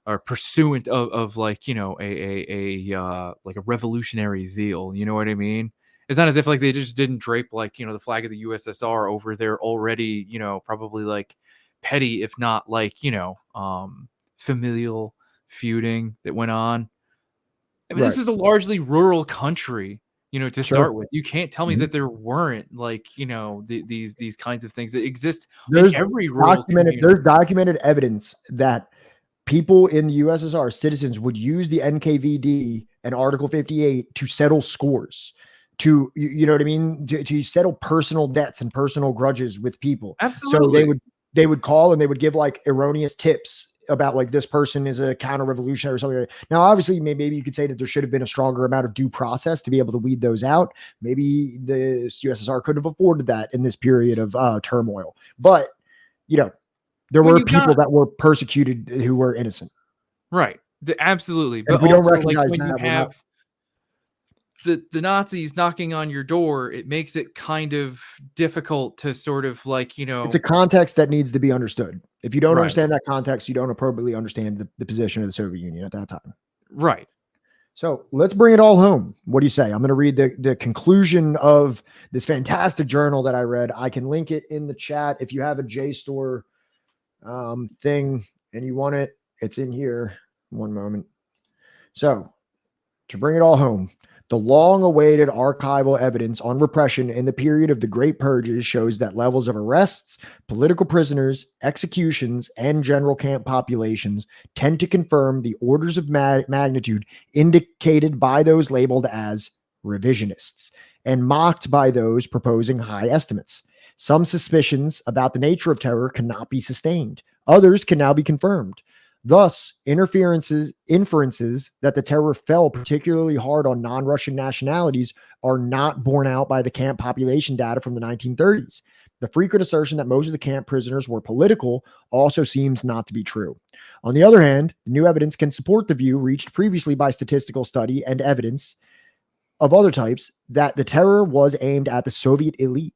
[SPEAKER 2] or pursuant of like, you know, a like a revolutionary zeal, you know what I mean? It's not as if like they just didn't drape like, you know, the flag of the USSR over their already, you know, probably like petty, if not like, you know, familial feuding that went on. I mean, this
[SPEAKER 3] Right.
[SPEAKER 2] is a largely rural country, you know, to
[SPEAKER 3] Sure.
[SPEAKER 2] start with. You can't tell me
[SPEAKER 3] Mhm.
[SPEAKER 2] that there weren't like, you know, these kinds of things that exist in
[SPEAKER 3] There's
[SPEAKER 2] every rural
[SPEAKER 3] there's
[SPEAKER 2] community.
[SPEAKER 3] documented evidence that people in the USSR, citizens, would use the NKVD and Article 58 to settle scores, to you know what I mean, to settle personal debts and personal grudges with people. So
[SPEAKER 2] Absolutely.
[SPEAKER 3] they would call and they would give like erroneous tips about like this person is a counter revolutionary or something. Now, obviously, maybe you could say that there should have been a stronger amount of due process to be able to weed those out. Maybe the USSR couldn't have afforded that in this period of turmoil, but you know, there
[SPEAKER 2] When
[SPEAKER 3] were
[SPEAKER 2] you
[SPEAKER 3] people
[SPEAKER 2] got
[SPEAKER 3] that were persecuted who were innocent.
[SPEAKER 2] right. Absolutely.
[SPEAKER 3] And
[SPEAKER 2] But
[SPEAKER 3] if we don't
[SPEAKER 2] also like
[SPEAKER 3] recognize
[SPEAKER 2] when you
[SPEAKER 3] that, we're not.
[SPEAKER 2] have the Nazis knocking on your door, it makes it kind of difficult to sort of like, you
[SPEAKER 3] It's a
[SPEAKER 2] know,
[SPEAKER 3] context that needs to be understood. If you don't
[SPEAKER 2] right.
[SPEAKER 3] understand that context, you don't appropriately understand the position of the Soviet Union at that time.
[SPEAKER 2] Right.
[SPEAKER 3] So let's bring it all home. What do you say? I'm going to read the conclusion of this fantastic journal that I read. I can link it in the chat. If you have a JSTOR thing and you want it, it's in here. One moment. So to bring it all home, The long-awaited archival evidence on repression in the period of the Great Purges shows that levels of arrests, political prisoners, executions, and general camp populations tend to confirm the orders of magnitude indicated by those labeled as revisionists and mocked by those proposing high estimates. Some suspicions about the nature of terror cannot be sustained. Others can now be confirmed. Thus, inferences that the terror fell particularly hard on non-Russian nationalities are not borne out by the camp population data from the 1930s. The frequent assertion that most of the camp prisoners were political also seems not to be true. On the other hand, new evidence can support the view reached previously by statistical study and evidence of other types that the terror was aimed at the Soviet elite.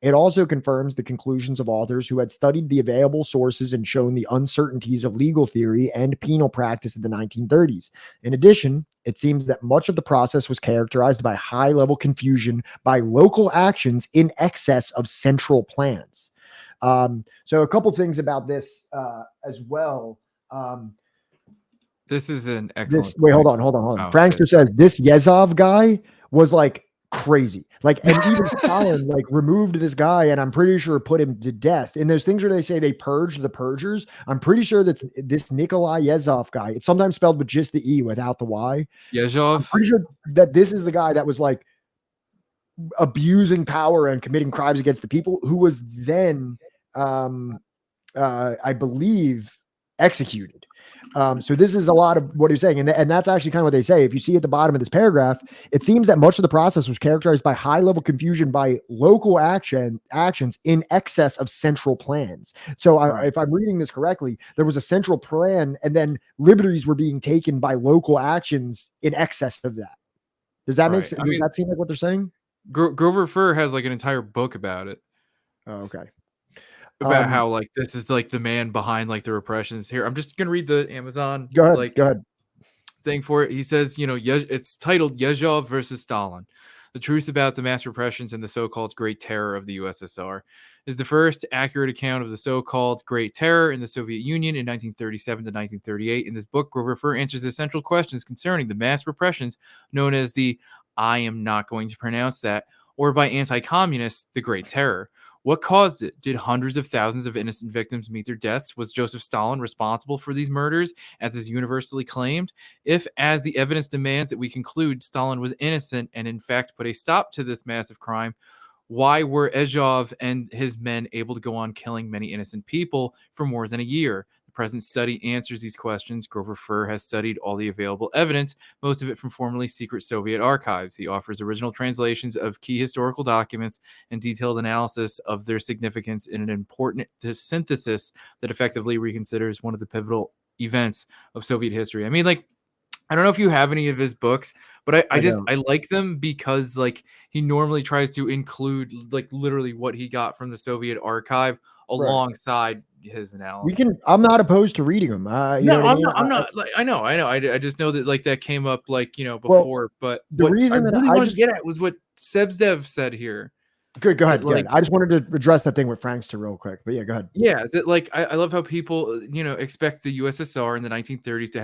[SPEAKER 3] It also confirms the conclusions of authors who had studied the available sources and shown the uncertainties of legal theory and penal practice in the 1930s. In addition, it seems that much of the process was characterized by high-level confusion by local actions in excess of central plans. So a couple things about this as well.
[SPEAKER 2] This is an excellent.
[SPEAKER 3] Wait, hold on.
[SPEAKER 2] Oh,
[SPEAKER 3] Frankster says this Yezhov guy was like crazy. Like, and even Stalin like removed this guy and I'm pretty sure put him to death. And there's things where they say they purged the purgers. I'm pretty sure that's this Nikolai Yezhov guy. It's sometimes spelled with just the E without the Y.
[SPEAKER 2] Yezhov.
[SPEAKER 3] I'm pretty sure that this is the guy that was like abusing power and committing crimes against the people, who was then, I believe, executed. So this is a lot of what he's saying. And that's actually kind of what they say. If you see at the bottom of this paragraph, it seems that much of the process was characterized by high-level confusion by local actions in excess of central plans. So if I'm reading this correctly, there was a central plan and then liberties were being taken by local actions in excess of that. Does that make sense? Does that seem like what they're saying?
[SPEAKER 2] Grover Furr has like an entire book about it.
[SPEAKER 3] Oh, okay.
[SPEAKER 2] About how like this is like the man behind like the repressions here. I'm just gonna read the Amazon
[SPEAKER 3] go ahead
[SPEAKER 2] thing for it. He says, it's titled Yezhov versus Stalin: The Truth About the Mass Repressions and the So-Called Great Terror of the USSR. Is the first accurate account of the so-called Great Terror in the Soviet Union in 1937 to 1938. In this book, Grover Furr answers the central questions concerning the mass repressions known as the, I am not going to pronounce that, or by anti-communists, the Great Terror. What caused it? Did hundreds of thousands of innocent victims meet their deaths? Was Joseph Stalin responsible for these murders, as is universally claimed? If, as the evidence demands that we conclude, Stalin was innocent and in fact put a stop to this massive crime, why were Yezhov and his men able to go on killing many innocent people for more than a year? The present study answers these questions. Grover Furr has studied all the available evidence, most of it from formerly secret Soviet archives. He offers original translations of key historical documents and detailed analysis of their significance in an important synthesis that effectively reconsiders one of the pivotal events of Soviet history. I mean, like, I don't know if you have any of his books, but I like them because like he normally tries to include like literally what he got from the Soviet archive alongside his analysis.
[SPEAKER 3] I'm not opposed to reading them.
[SPEAKER 2] I'm not. Like, I know. I just know that like that came up like before. But
[SPEAKER 3] the reason
[SPEAKER 2] I really wanted to get at was what Sebsdev said here.
[SPEAKER 3] Good, go ahead. I just wanted to address that thing with Frankster real quick, but yeah, go ahead.
[SPEAKER 2] Yeah, that like I love how people expect the USSR in the 1930s to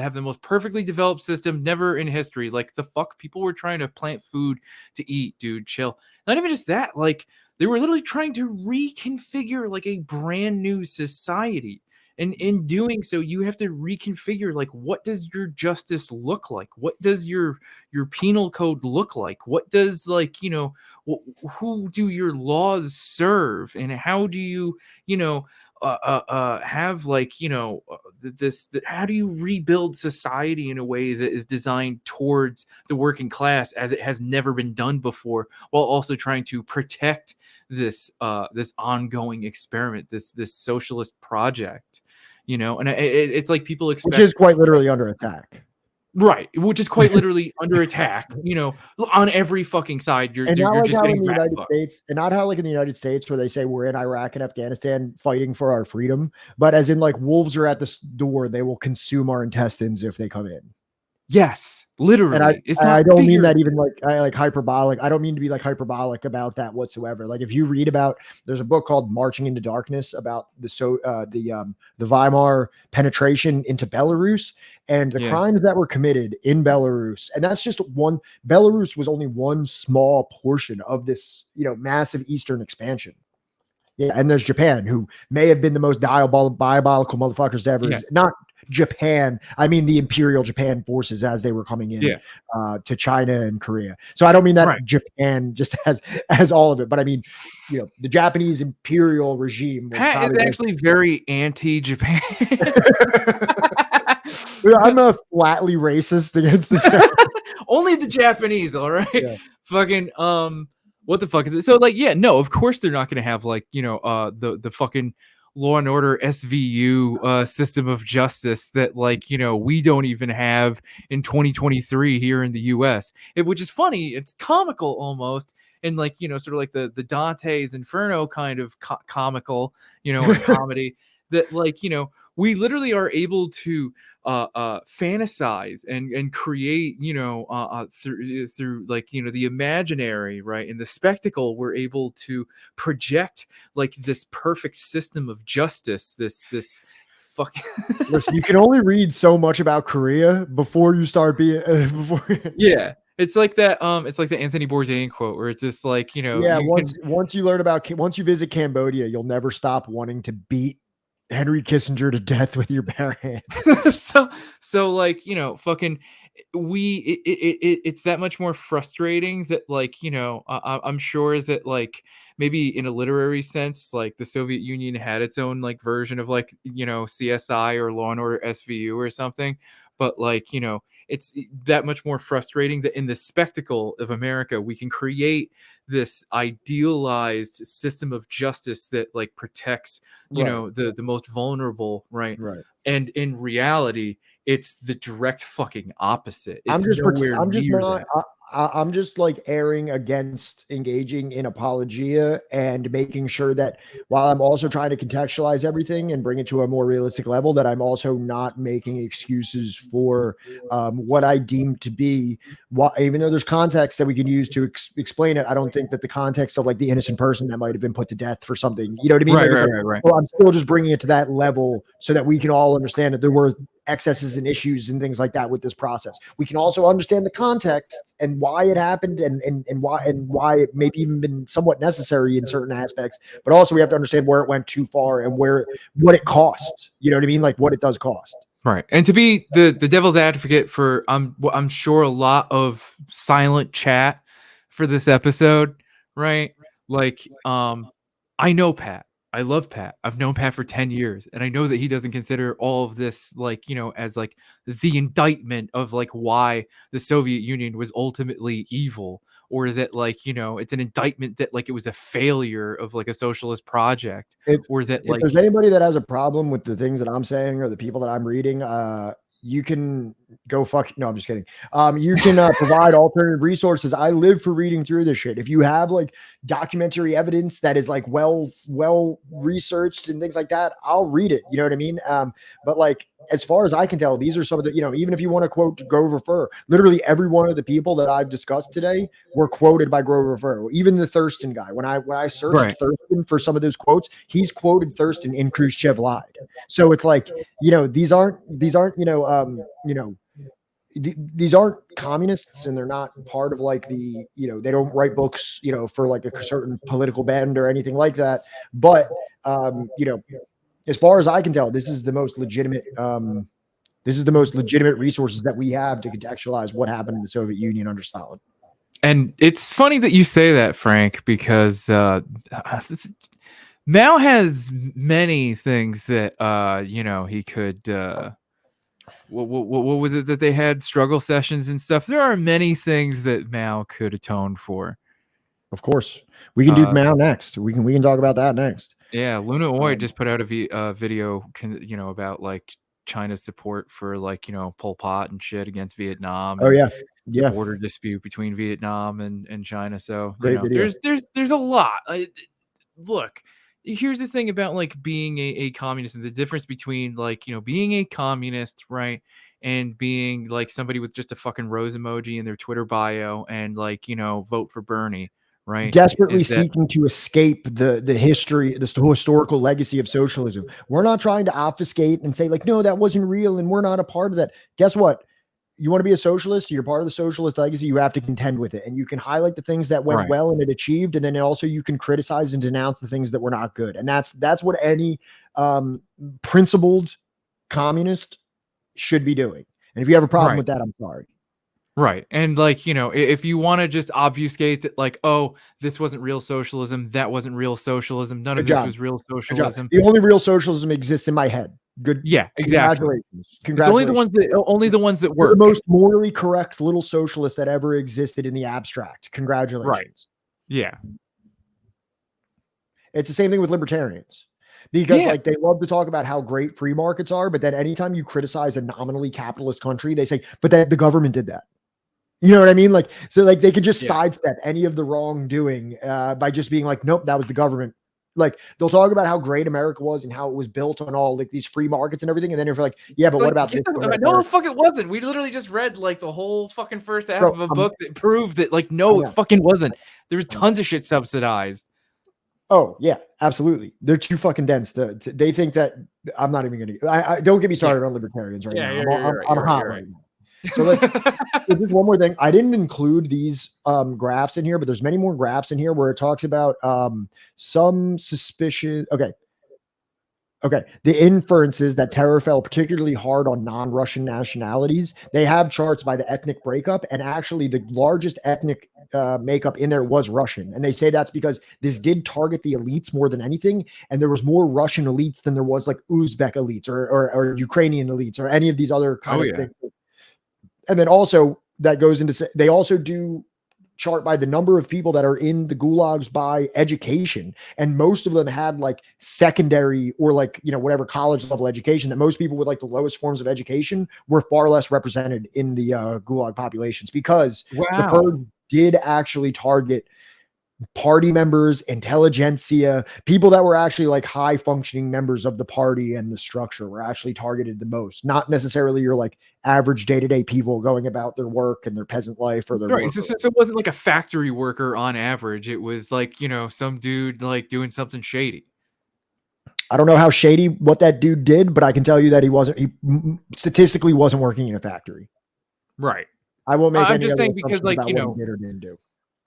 [SPEAKER 2] have the most perfectly developed system never in history. Like the fuck, people were trying to plant food to eat, dude. Chill. Not even just that, like they were literally trying to reconfigure like a brand new society. And in doing so, you have to reconfigure like what does your justice look like? What does your penal code look like? What does like who do your laws serve, and how do you have like how do you rebuild society in a way that is designed towards the working class as it has never been done before, while also trying to protect this ongoing experiment, this socialist project. And it's like people expect,
[SPEAKER 3] which is quite literally under attack,
[SPEAKER 2] right? Which is quite literally under attack. On every fucking side. You're just getting
[SPEAKER 3] in the United States, and not how like in the United States where they say we're in Iraq and Afghanistan fighting for our freedom, but as in like wolves are at the door, they will consume our intestines if they come in.
[SPEAKER 2] Yes,
[SPEAKER 3] And
[SPEAKER 2] literally. It's
[SPEAKER 3] I
[SPEAKER 2] not
[SPEAKER 3] don't mean
[SPEAKER 2] figurative.
[SPEAKER 3] that even like hyperbolic. I don't mean to be like hyperbolic about that whatsoever. Like if you read about, there's a book called Marching into Darkness about the Weimar penetration into Belarus and the
[SPEAKER 2] Yeah.
[SPEAKER 3] crimes that were committed in Belarus. And that's just one. Belarus was only one small portion of this, massive Eastern expansion. Yeah, and there's Japan, who may have been the most diabolical motherfuckers to ever
[SPEAKER 2] Yeah.
[SPEAKER 3] not Japan. I mean the Imperial Japan forces as they were coming in
[SPEAKER 2] Yeah.
[SPEAKER 3] to China and Korea. So I don't mean that
[SPEAKER 2] Right.
[SPEAKER 3] Japan just as all of it, but I mean, the Japanese Imperial regime was
[SPEAKER 2] Pat is
[SPEAKER 3] probably
[SPEAKER 2] actually very anti-Japan.
[SPEAKER 3] I'm a flatly racist against the Japanese.
[SPEAKER 2] Only the Japanese, all right?
[SPEAKER 3] Yeah.
[SPEAKER 2] Fucking what the fuck is it? So like, yeah, no, of course they're not gonna have like, the fucking Law and Order SVU system of justice that like, we don't even have in 2023 here in the US. Which is funny, it's comical almost. And like, sort of like the Dante's Inferno kind of comical, or comedy that like, we literally are able to fantasize and create, through like, the imaginary, right? And the spectacle, we're able to project like this perfect system of justice, this fucking
[SPEAKER 3] Listen, you can only read so much about Korea before you start being before.
[SPEAKER 2] yeah. It's like that. It's like the Anthony Bourdain quote, where it's just like,
[SPEAKER 3] Yeah,
[SPEAKER 2] you can.
[SPEAKER 3] once you learn about once you visit Cambodia, you'll never stop wanting to beat Henry Kissinger to death with your bare hands.
[SPEAKER 2] So like, fucking it's that much more frustrating that like, I'm sure that like maybe in a literary sense, like the Soviet Union had its own like version of like, CSI or Law and Order SVU or something, but like, it's that much more frustrating that in the spectacle of America we can create this idealized system of justice that like protects,
[SPEAKER 3] Right.
[SPEAKER 2] the most vulnerable, right?
[SPEAKER 3] Right.
[SPEAKER 2] And in reality, it's the direct fucking opposite.
[SPEAKER 3] I'm
[SPEAKER 2] It's
[SPEAKER 3] just
[SPEAKER 2] nowhere
[SPEAKER 3] I'm just
[SPEAKER 2] near
[SPEAKER 3] not
[SPEAKER 2] that.
[SPEAKER 3] I'm just like erring against engaging in apologia and making sure that while I'm also trying to contextualize everything and bring it to a more realistic level, that I'm also not making excuses for what I deem to be. Even though there's context that we can use to explain it, I don't think that the context of like the innocent person that might have been put to death for something, you know what I mean?
[SPEAKER 2] Right,
[SPEAKER 3] Like it's
[SPEAKER 2] right,
[SPEAKER 3] like,
[SPEAKER 2] right, right.
[SPEAKER 3] well, I'm still just bringing it to that level so that we can all understand that there were excesses and issues and things like that with this process. We can also understand the context and why it happened and why it maybe even been somewhat necessary in certain aspects, but also we have to understand where it went too far and what it cost. You know what I mean? Like what it does cost.
[SPEAKER 2] Right. And to be the devil's advocate for I'm sure a lot of silent chat for this episode, right? Like I know Pat. I love Pat. I've known Pat for 10 years and I know that he doesn't consider all of this like, as like the indictment of like why the Soviet Union was ultimately evil, or that like, it's an indictment that like it was a failure of like a socialist project, or that
[SPEAKER 3] If
[SPEAKER 2] like
[SPEAKER 3] there's anybody that has a problem with the things that I'm saying or the people that I'm reading, you can go fuck. No, I'm just kidding. You can provide alternative resources. I live for reading through this shit. If you have like documentary evidence that is like well researched and things like that, I'll read it. You know what I mean? But like as far as I can tell, these are some of the, even if you want to quote Grover Furr, literally every one of the people that I've discussed today were quoted by Grover Furr. Even the Thurston guy. When I searched
[SPEAKER 2] right.
[SPEAKER 3] Thurston for some of those quotes, he's quoted Thurston in Khrushchev Lied. So it's like, these aren't, these aren't communists and they're not part of like the, they don't write books, for like a certain political bend or anything like that. But, as far as I can tell, this is the most legitimate, resources that we have to contextualize what happened in the Soviet Union under Stalin.
[SPEAKER 2] And it's funny that you say that, Frank, because Mao has many things that he could what was it that they had struggle sessions and stuff. There are many things that Mao could atone for.
[SPEAKER 3] Of course, we can do Mao next. We can talk about that next.
[SPEAKER 2] Yeah, Luna Oy just put out a video, about like China's support for like Pol Pot and shit against Vietnam.
[SPEAKER 3] Oh yeah,
[SPEAKER 2] the border dispute between Vietnam and China. So
[SPEAKER 3] great video.
[SPEAKER 2] There's a lot. Look, here's the thing about like being a communist and the difference between like being a communist, right, and being like somebody with just a fucking rose emoji in their Twitter bio and like, you know, vote for Bernie, right?
[SPEAKER 3] Desperately
[SPEAKER 2] Is that
[SPEAKER 3] seeking to escape the history, the historical legacy of socialism. We're not trying to obfuscate and say like, no, that wasn't real and we're not a part of that. Guess what? You want to be a socialist, you're part of the socialist legacy, you have to contend with it. And you can highlight the things that went
[SPEAKER 2] right?
[SPEAKER 3] well and it achieved, and then also you can criticize and denounce the things that were not good. And that's what any principled communist should be doing. And if you have a problem
[SPEAKER 2] Right.
[SPEAKER 3] with that, I'm sorry.
[SPEAKER 2] Right. And like, you know, if you want to just obfuscate that, like, oh, this wasn't real socialism, that wasn't real socialism, none of
[SPEAKER 3] Good
[SPEAKER 2] this
[SPEAKER 3] job.
[SPEAKER 2] was real
[SPEAKER 3] Good job.
[SPEAKER 2] socialism.
[SPEAKER 3] The only real socialism exists in my head. Good.
[SPEAKER 2] Yeah, exactly.
[SPEAKER 3] Congratulations.
[SPEAKER 2] It's
[SPEAKER 3] Congratulations.
[SPEAKER 2] only the ones that
[SPEAKER 3] You're
[SPEAKER 2] work.
[SPEAKER 3] the most morally correct little socialist that ever existed in the abstract. Congratulations.
[SPEAKER 2] Right. Yeah.
[SPEAKER 3] It's the same thing with libertarians. Because
[SPEAKER 2] Yeah.
[SPEAKER 3] like they love to talk about how great free markets are, but then anytime you criticize a nominally capitalist country, they say, but that the government did that. You know what I mean? Like, so like they could just
[SPEAKER 2] Yeah.
[SPEAKER 3] sidestep any of the wrongdoing by just being like, nope, that was the government. Like they'll talk about how great America was and how it was built on all like these free markets and everything. And then you're like, yeah, but
[SPEAKER 2] Like,
[SPEAKER 3] what about this?
[SPEAKER 2] no, fuck, it wasn't. We literally just read like the whole fucking first half
[SPEAKER 3] Bro,
[SPEAKER 2] of a book that proved that, like,
[SPEAKER 3] I
[SPEAKER 2] no, it
[SPEAKER 3] know.
[SPEAKER 2] fucking wasn't. There's tons of shit subsidized.
[SPEAKER 3] Oh yeah, absolutely. They're too fucking dense. They think that I'm not even going to. I don't get me started on libertarians right now. I'm hot right now. So let's just one more thing. I didn't include these graphs in here, but there's many more graphs in here where it talks about some suspicion. Okay. The inferences that terror fell particularly hard on non-Russian nationalities. They have charts by the ethnic breakup, and actually the largest ethnic makeup in there was Russian. And they say that's because this did target the elites more than anything. And there was more Russian elites than there was like Uzbek elites or Ukrainian elites or any of these other kind of things. And then also that goes into, they also do chart by the number of people that are in the gulags by education. And most of them had like secondary or like, you know, whatever college level education, that most people with like the lowest forms of education were far less represented in the gulag populations, because the purge did actually target party members, intelligentsia, people that were actually like high functioning members of the party and the structure were actually targeted the most, not necessarily your like average day-to-day people going about their work and their peasant life or their
[SPEAKER 2] right. So it wasn't like a factory worker on average. It was like, you know, some dude like doing something shady.
[SPEAKER 3] I don't know how shady what that dude did, but I can tell you that he statistically wasn't working in a factory.
[SPEAKER 2] Right.
[SPEAKER 3] I won't make
[SPEAKER 2] I'm just saying because, like, you know,
[SPEAKER 3] did or didn't do.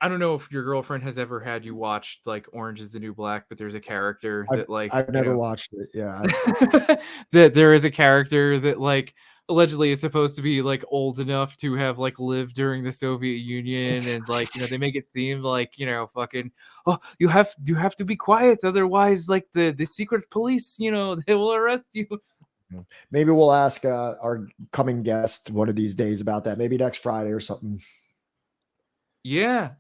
[SPEAKER 2] I don't know if your girlfriend has ever had you watch like Orange is the New Black, but there's a character that like
[SPEAKER 3] I've never watched it. Yeah.
[SPEAKER 2] that there is a character that like allegedly is supposed to be like old enough to have like lived during the Soviet Union, and like, you know, they make it seem like, you know, fucking, oh, you have to be quiet, otherwise like the secret police, you know, they will arrest you.
[SPEAKER 3] Maybe we'll ask our coming guest one of these days about that. Maybe next Friday or something.
[SPEAKER 2] Yeah,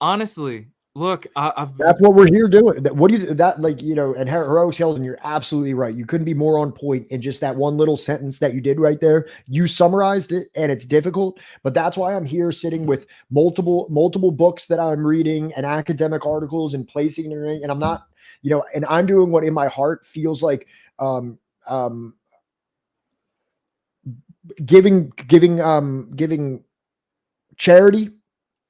[SPEAKER 2] honestly, look,
[SPEAKER 3] that's what we're here doing. What do you that like, you know, and Heroic Sheldon, you're absolutely right. You couldn't be more on point in just that one little sentence that you did right there. You summarized it, and it's difficult, but that's why I'm here sitting with multiple books that I'm reading and academic articles and placing them, and I'm not, you know, and I'm doing what in my heart feels like giving charity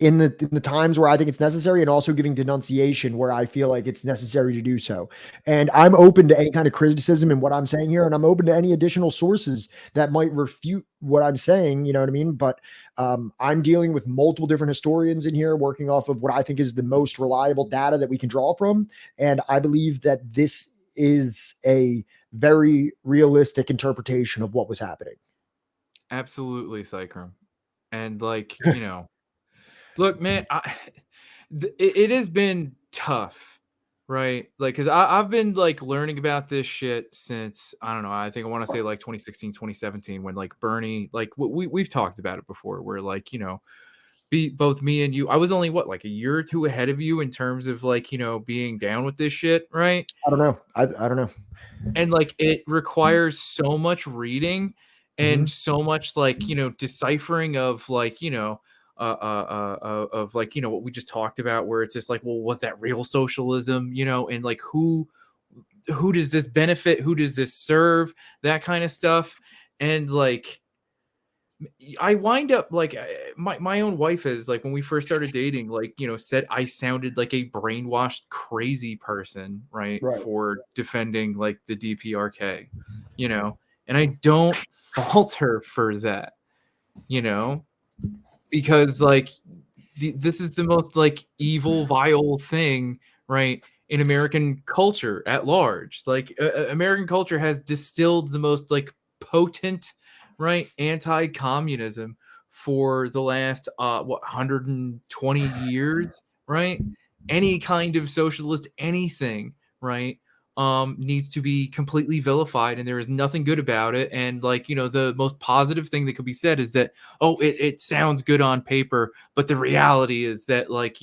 [SPEAKER 3] in the times where I think it's necessary, and also giving denunciation where I feel like it's necessary to do so. And I'm open to any kind of criticism in what I'm saying here, and I'm open to any additional sources that might refute what I'm saying, you know what I mean? But I'm dealing with multiple different historians in here, working off of what I think is the most reliable data that we can draw from. And I believe that this is a very realistic interpretation of what was happening.
[SPEAKER 2] Absolutely, Cycrum. And like, you know, look, man, it has been tough, right? Like, because I've been like learning about this shit since, I don't know, I think I want to say like 2016, 2017, when like Bernie, like we've talked about it before, where like, you know, both me and you, I was only what, like a year or two ahead of you in terms of like, you know, being down with this shit, right?
[SPEAKER 3] I don't know. I don't know.
[SPEAKER 2] And like it requires so much reading and so much like, you know, deciphering of like, you know, of like, you know, what we just talked about, where it's just like, well, was that real socialism, you know, and like who does this benefit, who does this serve, that kind of stuff. And like, I wind up like my own wife is like, when we first started dating, like, said I sounded like a brainwashed crazy person, right,
[SPEAKER 3] Right.
[SPEAKER 2] for defending like the DPRK, and I don't fault her for that, you know, because like this is the most like evil, vile thing, right, in American culture at large. Like American culture has distilled the most like potent, right, anti-communism for the last 120 years, right? Any kind of socialist anything, right, needs to be completely vilified, and there is nothing good about it. And like, the most positive thing that could be said is that, oh, it sounds good on paper, but the reality is that, like,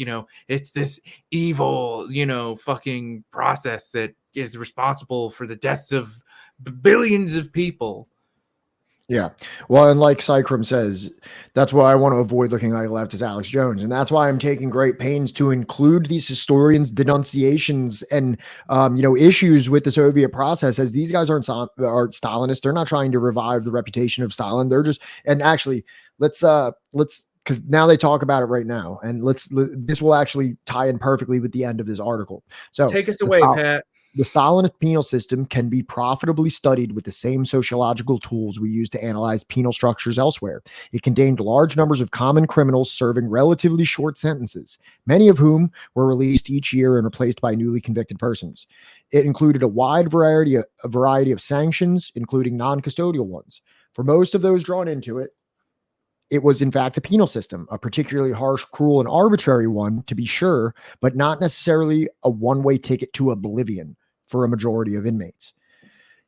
[SPEAKER 2] it's this evil, fucking process that is responsible for the deaths of billions of people.
[SPEAKER 3] Yeah. Well, and like Cycrum says, that's why I want to avoid looking like leftist Alex Jones. And that's why I'm taking great pains to include these historians' denunciations and, issues with the Soviet process, as these guys aren't Stalinists. They're not trying to revive the reputation of Stalin. They're just, and actually, let's, because now they talk about it right now. And this will actually tie in perfectly with the end of this article. So
[SPEAKER 2] Take us away, Pat.
[SPEAKER 3] the Stalinist penal system can be profitably studied with the same sociological tools we use to analyze penal structures elsewhere. It contained large numbers of common criminals serving relatively short sentences, many of whom were released each year and replaced by newly convicted persons. It included a wide variety of sanctions, including non-custodial ones. For most of those drawn into it, it was in fact a penal system, a particularly harsh, cruel, and arbitrary one, to be sure, but not necessarily a one-way ticket to oblivion for a majority of inmates.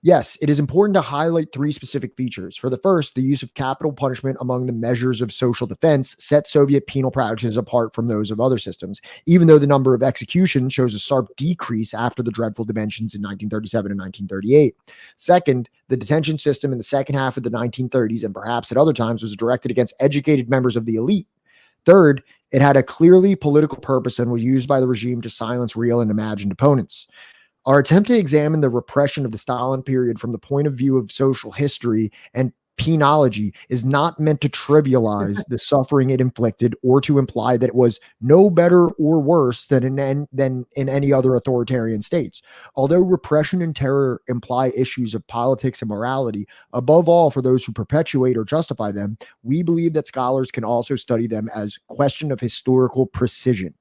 [SPEAKER 3] Yes, it is important to highlight three specific features. For the first, the use of capital punishment among the measures of social defense set Soviet penal practices apart from those of other systems, even though the number of executions shows a sharp decrease after the dreadful dimensions in 1937 and 1938. Second, the detention system in the second half of the 1930s, and perhaps at other times, was directed against educated members of the elite. Third, it had a clearly political purpose and was used by the regime to silence real and imagined opponents. Our attempt to examine the repression of the Stalin period from the point of view of social history and penology is not meant to trivialize the suffering it inflicted or to imply that it was no better or worse than in any other authoritarian states. Although repression and terror imply issues of politics and morality, above all for those who perpetuate or justify them, we believe that scholars can also study them as question of historical precision.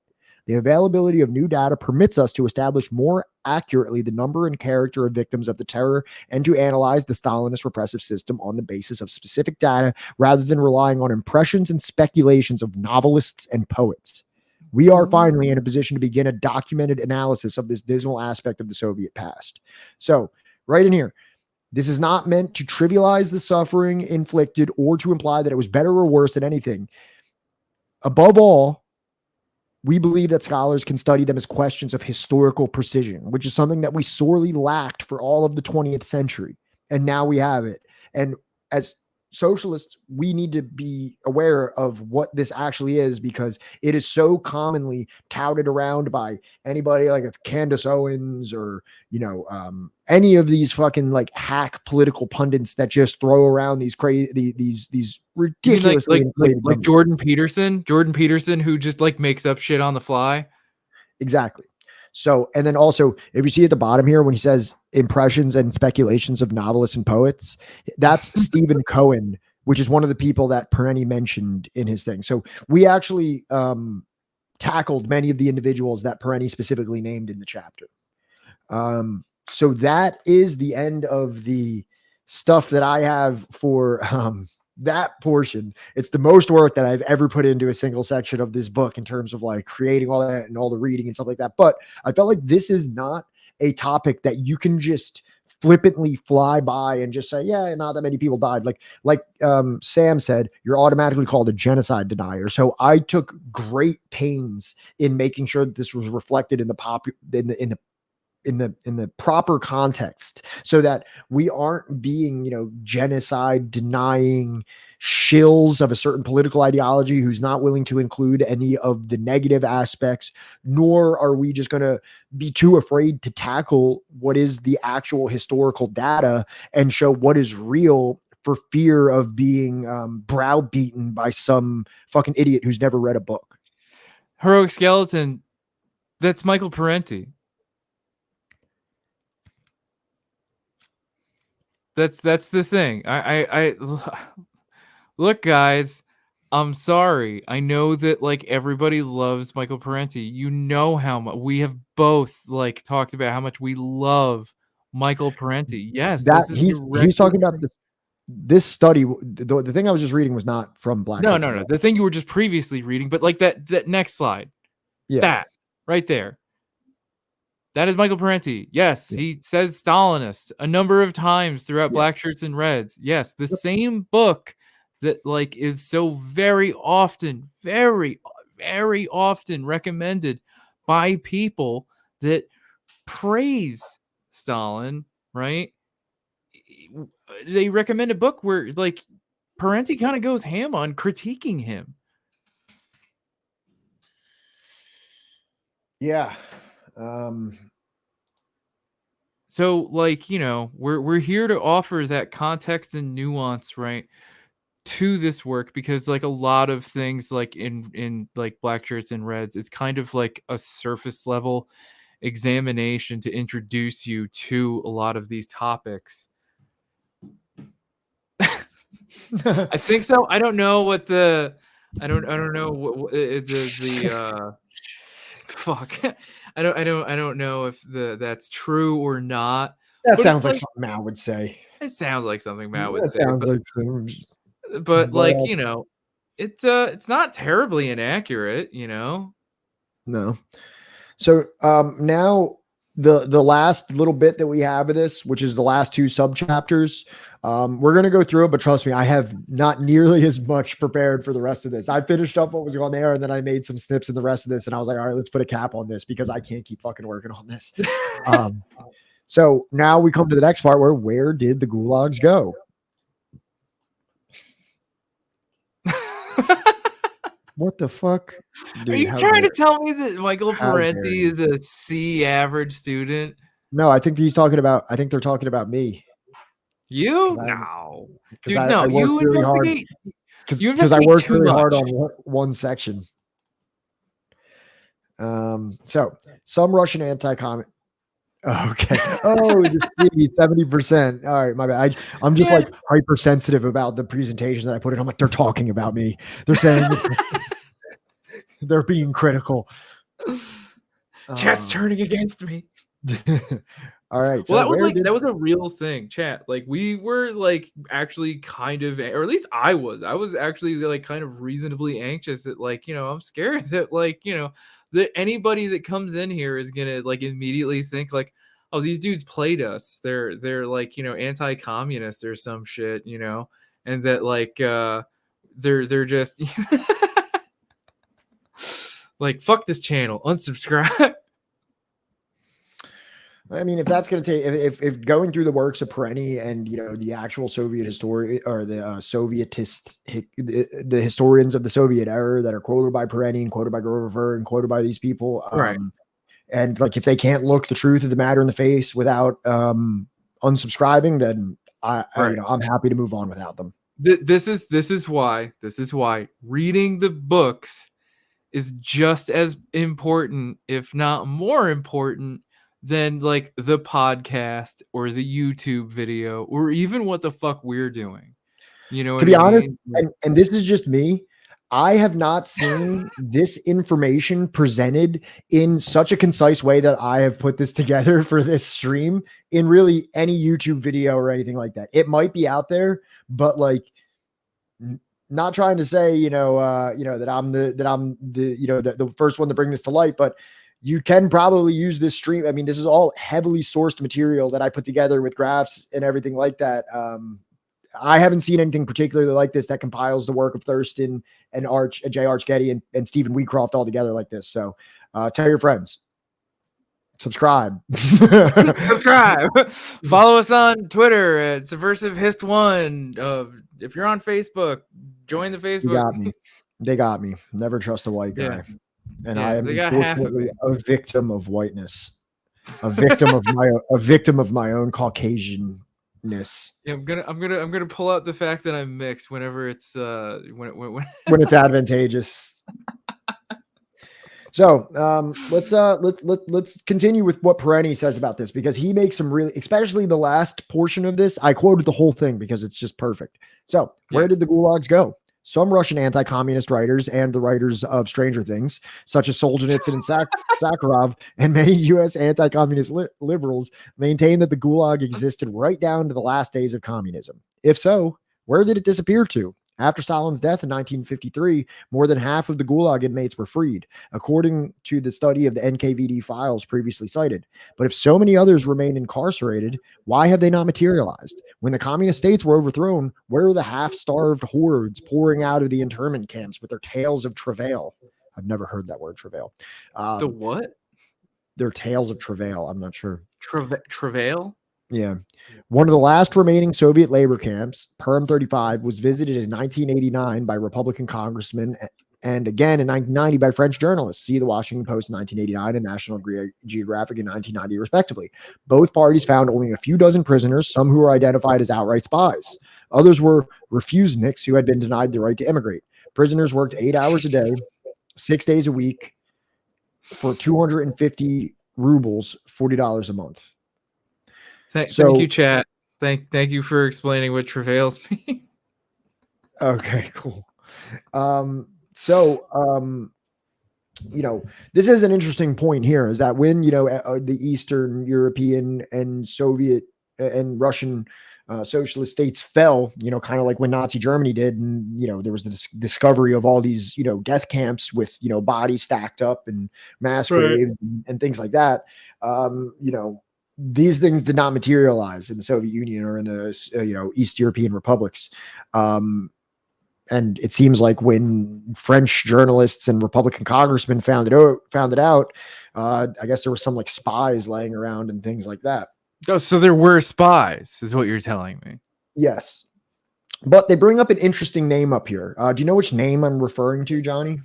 [SPEAKER 3] The availability of new data permits us to establish more accurately the number and character of victims of the terror and to analyze the Stalinist repressive system on the basis of specific data rather than relying on impressions and speculations of novelists and poets. We are finally in a position to begin a documented analysis of this dismal aspect of the Soviet past. So, right in here, this is not meant to trivialize the suffering inflicted or to imply that it was better or worse than anything. Above all, we believe that scholars can study them as questions of historical precision, which is something that we sorely lacked for all of the 20th century. And now we have it. And as socialists, we need to be aware of what this actually is, because it is so commonly touted around by anybody, like it's Candace Owens or, any of these fucking like hack political pundits that just throw around these crazy, these ridiculously
[SPEAKER 2] like Jordan Peterson, who just like makes up shit on the fly.
[SPEAKER 3] Exactly. So, and then also, if you see at the bottom here, when he says impressions and speculations of novelists and poets, that's Stephen Cohen, which is one of the people that Perenni mentioned in his thing. So we actually tackled many of the individuals that Perenni specifically named in the chapter. So that is the end of the stuff that I have for that portion. It's the most work that I've ever put into a single section of this book in terms of like creating all that and all the reading and stuff like that. But I felt like this is not a topic that you can just flippantly fly by and just say, yeah, not that many people died. Like Sam said, you're automatically called a genocide denier. So I took great pains in making sure that this was reflected in the proper context, so that we aren't being, genocide denying shills of a certain political ideology who's not willing to include any of the negative aspects, nor are we just going to be too afraid to tackle what is the actual historical data and show what is real for fear of being browbeaten by some fucking idiot who's never read a book.
[SPEAKER 2] Heroic Skeleton, that's Michael Parenti. That's the thing. I look, guys, I'm sorry. I know that like everybody loves Michael Parenti. You know how much we have both like talked about how much we love Michael Parenti. Yes,
[SPEAKER 3] That
[SPEAKER 2] this is
[SPEAKER 3] he's talking about this study. The thing I was just reading was not from Blackshirts.
[SPEAKER 2] No. The thing you were just previously reading, but like that next slide,
[SPEAKER 3] Yeah.
[SPEAKER 2] that right there. That is Michael Parenti. Yes, he says Stalinist a number of times throughout Blackshirts and Reds. Yes, the same book that like is so very often recommended by people that praise Stalin, right? They recommend a book where like Parenti kind of goes ham on critiquing him.
[SPEAKER 3] Yeah.
[SPEAKER 2] So like, you know, we're here to offer that context and nuance, right, to this work, because like a lot of things like in like Blackshirts and Reds, it's kind of like a surface level examination to introduce you to a lot of these topics. I think so. I don't know what the I don't know what the fuck. I don't know if that's true or not.
[SPEAKER 3] That
[SPEAKER 2] But
[SPEAKER 3] sounds
[SPEAKER 2] it's
[SPEAKER 3] like
[SPEAKER 2] like,
[SPEAKER 3] something Matt would say.
[SPEAKER 2] it sounds like something Matt would
[SPEAKER 3] That
[SPEAKER 2] say.
[SPEAKER 3] sounds
[SPEAKER 2] But,
[SPEAKER 3] like some.
[SPEAKER 2] but like, you know, it's not terribly inaccurate, you know.
[SPEAKER 3] No. So now the last little bit that we have of this, which is the last two sub chapters, we're gonna go through it, but trust me, I have not nearly as much prepared for the rest of this. I finished up what was on there, and then I made some snips in the rest of this, and I was like, all right, let's put a cap on this because I can't keep fucking working on this. So now we come to the next part where did the gulags go? What the fuck? Dude,
[SPEAKER 2] are you trying to tell me that Michael Parenti is a C average student?
[SPEAKER 3] No, I think they're talking about me.
[SPEAKER 2] You? No. Dude,
[SPEAKER 3] I
[SPEAKER 2] no,
[SPEAKER 3] worked
[SPEAKER 2] you
[SPEAKER 3] really hard.
[SPEAKER 2] investigate.
[SPEAKER 3] Because I worked really hard on one section. So some Russian anti-comment. Okay. Oh, the C, 70%. All right, my bad. I'm just like hypersensitive about the presentation that I put in. I'm like, they're talking about me. They're saying they're being critical.
[SPEAKER 2] Chat's turning against me.
[SPEAKER 3] All right.
[SPEAKER 2] Well, that was a real thing, chat. Like we were like actually kind of, or at least I was actually like kind of reasonably anxious that like, you know, I'm scared that like, you know, that anybody that comes in here is gonna like immediately think like, oh, these dudes played us. They're like, you know, anti-communist or some shit, you know, and that like they're just like, fuck this channel, unsubscribe.
[SPEAKER 3] I mean, if that's going to take, if going through the works of Parenti and, you know, the actual Soviet history or the Sovietist, the historians of the Soviet era that are quoted by Parenti and quoted by Grover and quoted by these people.
[SPEAKER 2] Right.
[SPEAKER 3] And like, if they can't look the truth of the matter in the face without unsubscribing, then you know, I'm happy to move on without them.
[SPEAKER 2] This is why reading the books is just as important, if not more important, than like the podcast or the YouTube video or even what the fuck we're doing. You know,
[SPEAKER 3] to be honest, and this is just me, I have not seen this information presented in such a concise way that I have put this together for this stream in really any YouTube video or anything like that. It might be out there, but like, not trying to say, that I'm the first one to bring this to light, but you can probably use this stream. I mean, this is all heavily sourced material that I put together with graphs and everything like that. I haven't seen anything particularly like this that compiles the work of Thurston and Jay Archgetty and Stephen Wheatcroft all together like this. So tell your friends. Subscribe.
[SPEAKER 2] Follow us on Twitter at Subversive Hist 1. If you're on Facebook, join the Facebook.
[SPEAKER 3] They got me. Never trust a white guy.
[SPEAKER 2] Yeah.
[SPEAKER 3] And I am
[SPEAKER 2] unfortunately
[SPEAKER 3] a victim of whiteness, a victim of my own Caucasian
[SPEAKER 2] Yeah, I'm gonna pull out the fact that I'm mixed whenever it's
[SPEAKER 3] when it's advantageous. So let's continue with what Perenni says about this, because he makes some really, especially the last portion of this. I quoted the whole thing because it's just perfect. So where did the gulags go? Some Russian anti-communist writers and the writers of Stranger Things, such as Solzhenitsyn and Sakharov, and many U.S. anti-communist liberals, maintain that the gulag existed right down to the last days of communism. If so, where did it disappear to? After Stalin's death in 1953, more than half of the Gulag inmates were freed, according to the study of the NKVD files previously cited. But if so many others remained incarcerated, why have they not materialized? When the communist states were overthrown, where are the half-starved hordes pouring out of the internment camps with their tales of travail? I've never heard that word, travail.
[SPEAKER 2] the what?
[SPEAKER 3] Their tales of travail. I'm not sure.
[SPEAKER 2] Travail?
[SPEAKER 3] Yeah. One of the last remaining Soviet labor camps, Perm 35, was visited in 1989 by Republican congressmen and again in 1990 by French journalists. See the Washington Post in 1989 and National Geographic in 1990, respectively. Both parties found only a few dozen prisoners, some who were identified as outright spies. Others were refuseniks who had been denied the right to immigrate. Prisoners worked 8 hours a day, 6 days a week for 250 rubles, $40 a month.
[SPEAKER 2] Thank you, chat. Thank you for explaining what travails mean.
[SPEAKER 3] Okay, cool. This is an interesting point here, is that when, the Eastern European and Soviet and Russian socialist states fell, kind of like when Nazi Germany did. And, there was the discovery of all these, death camps with, bodies stacked up and mass graves and things like that. These things did not materialize in the Soviet Union or in the, East European republics. And it seems like when French journalists and Republican congressmen found it out, I guess there were some like spies laying around and things like that.
[SPEAKER 2] Oh, so there were spies, is what you're telling me.
[SPEAKER 3] Yes. But they bring up an interesting name up here. Do you know which name I'm referring to, Johnny?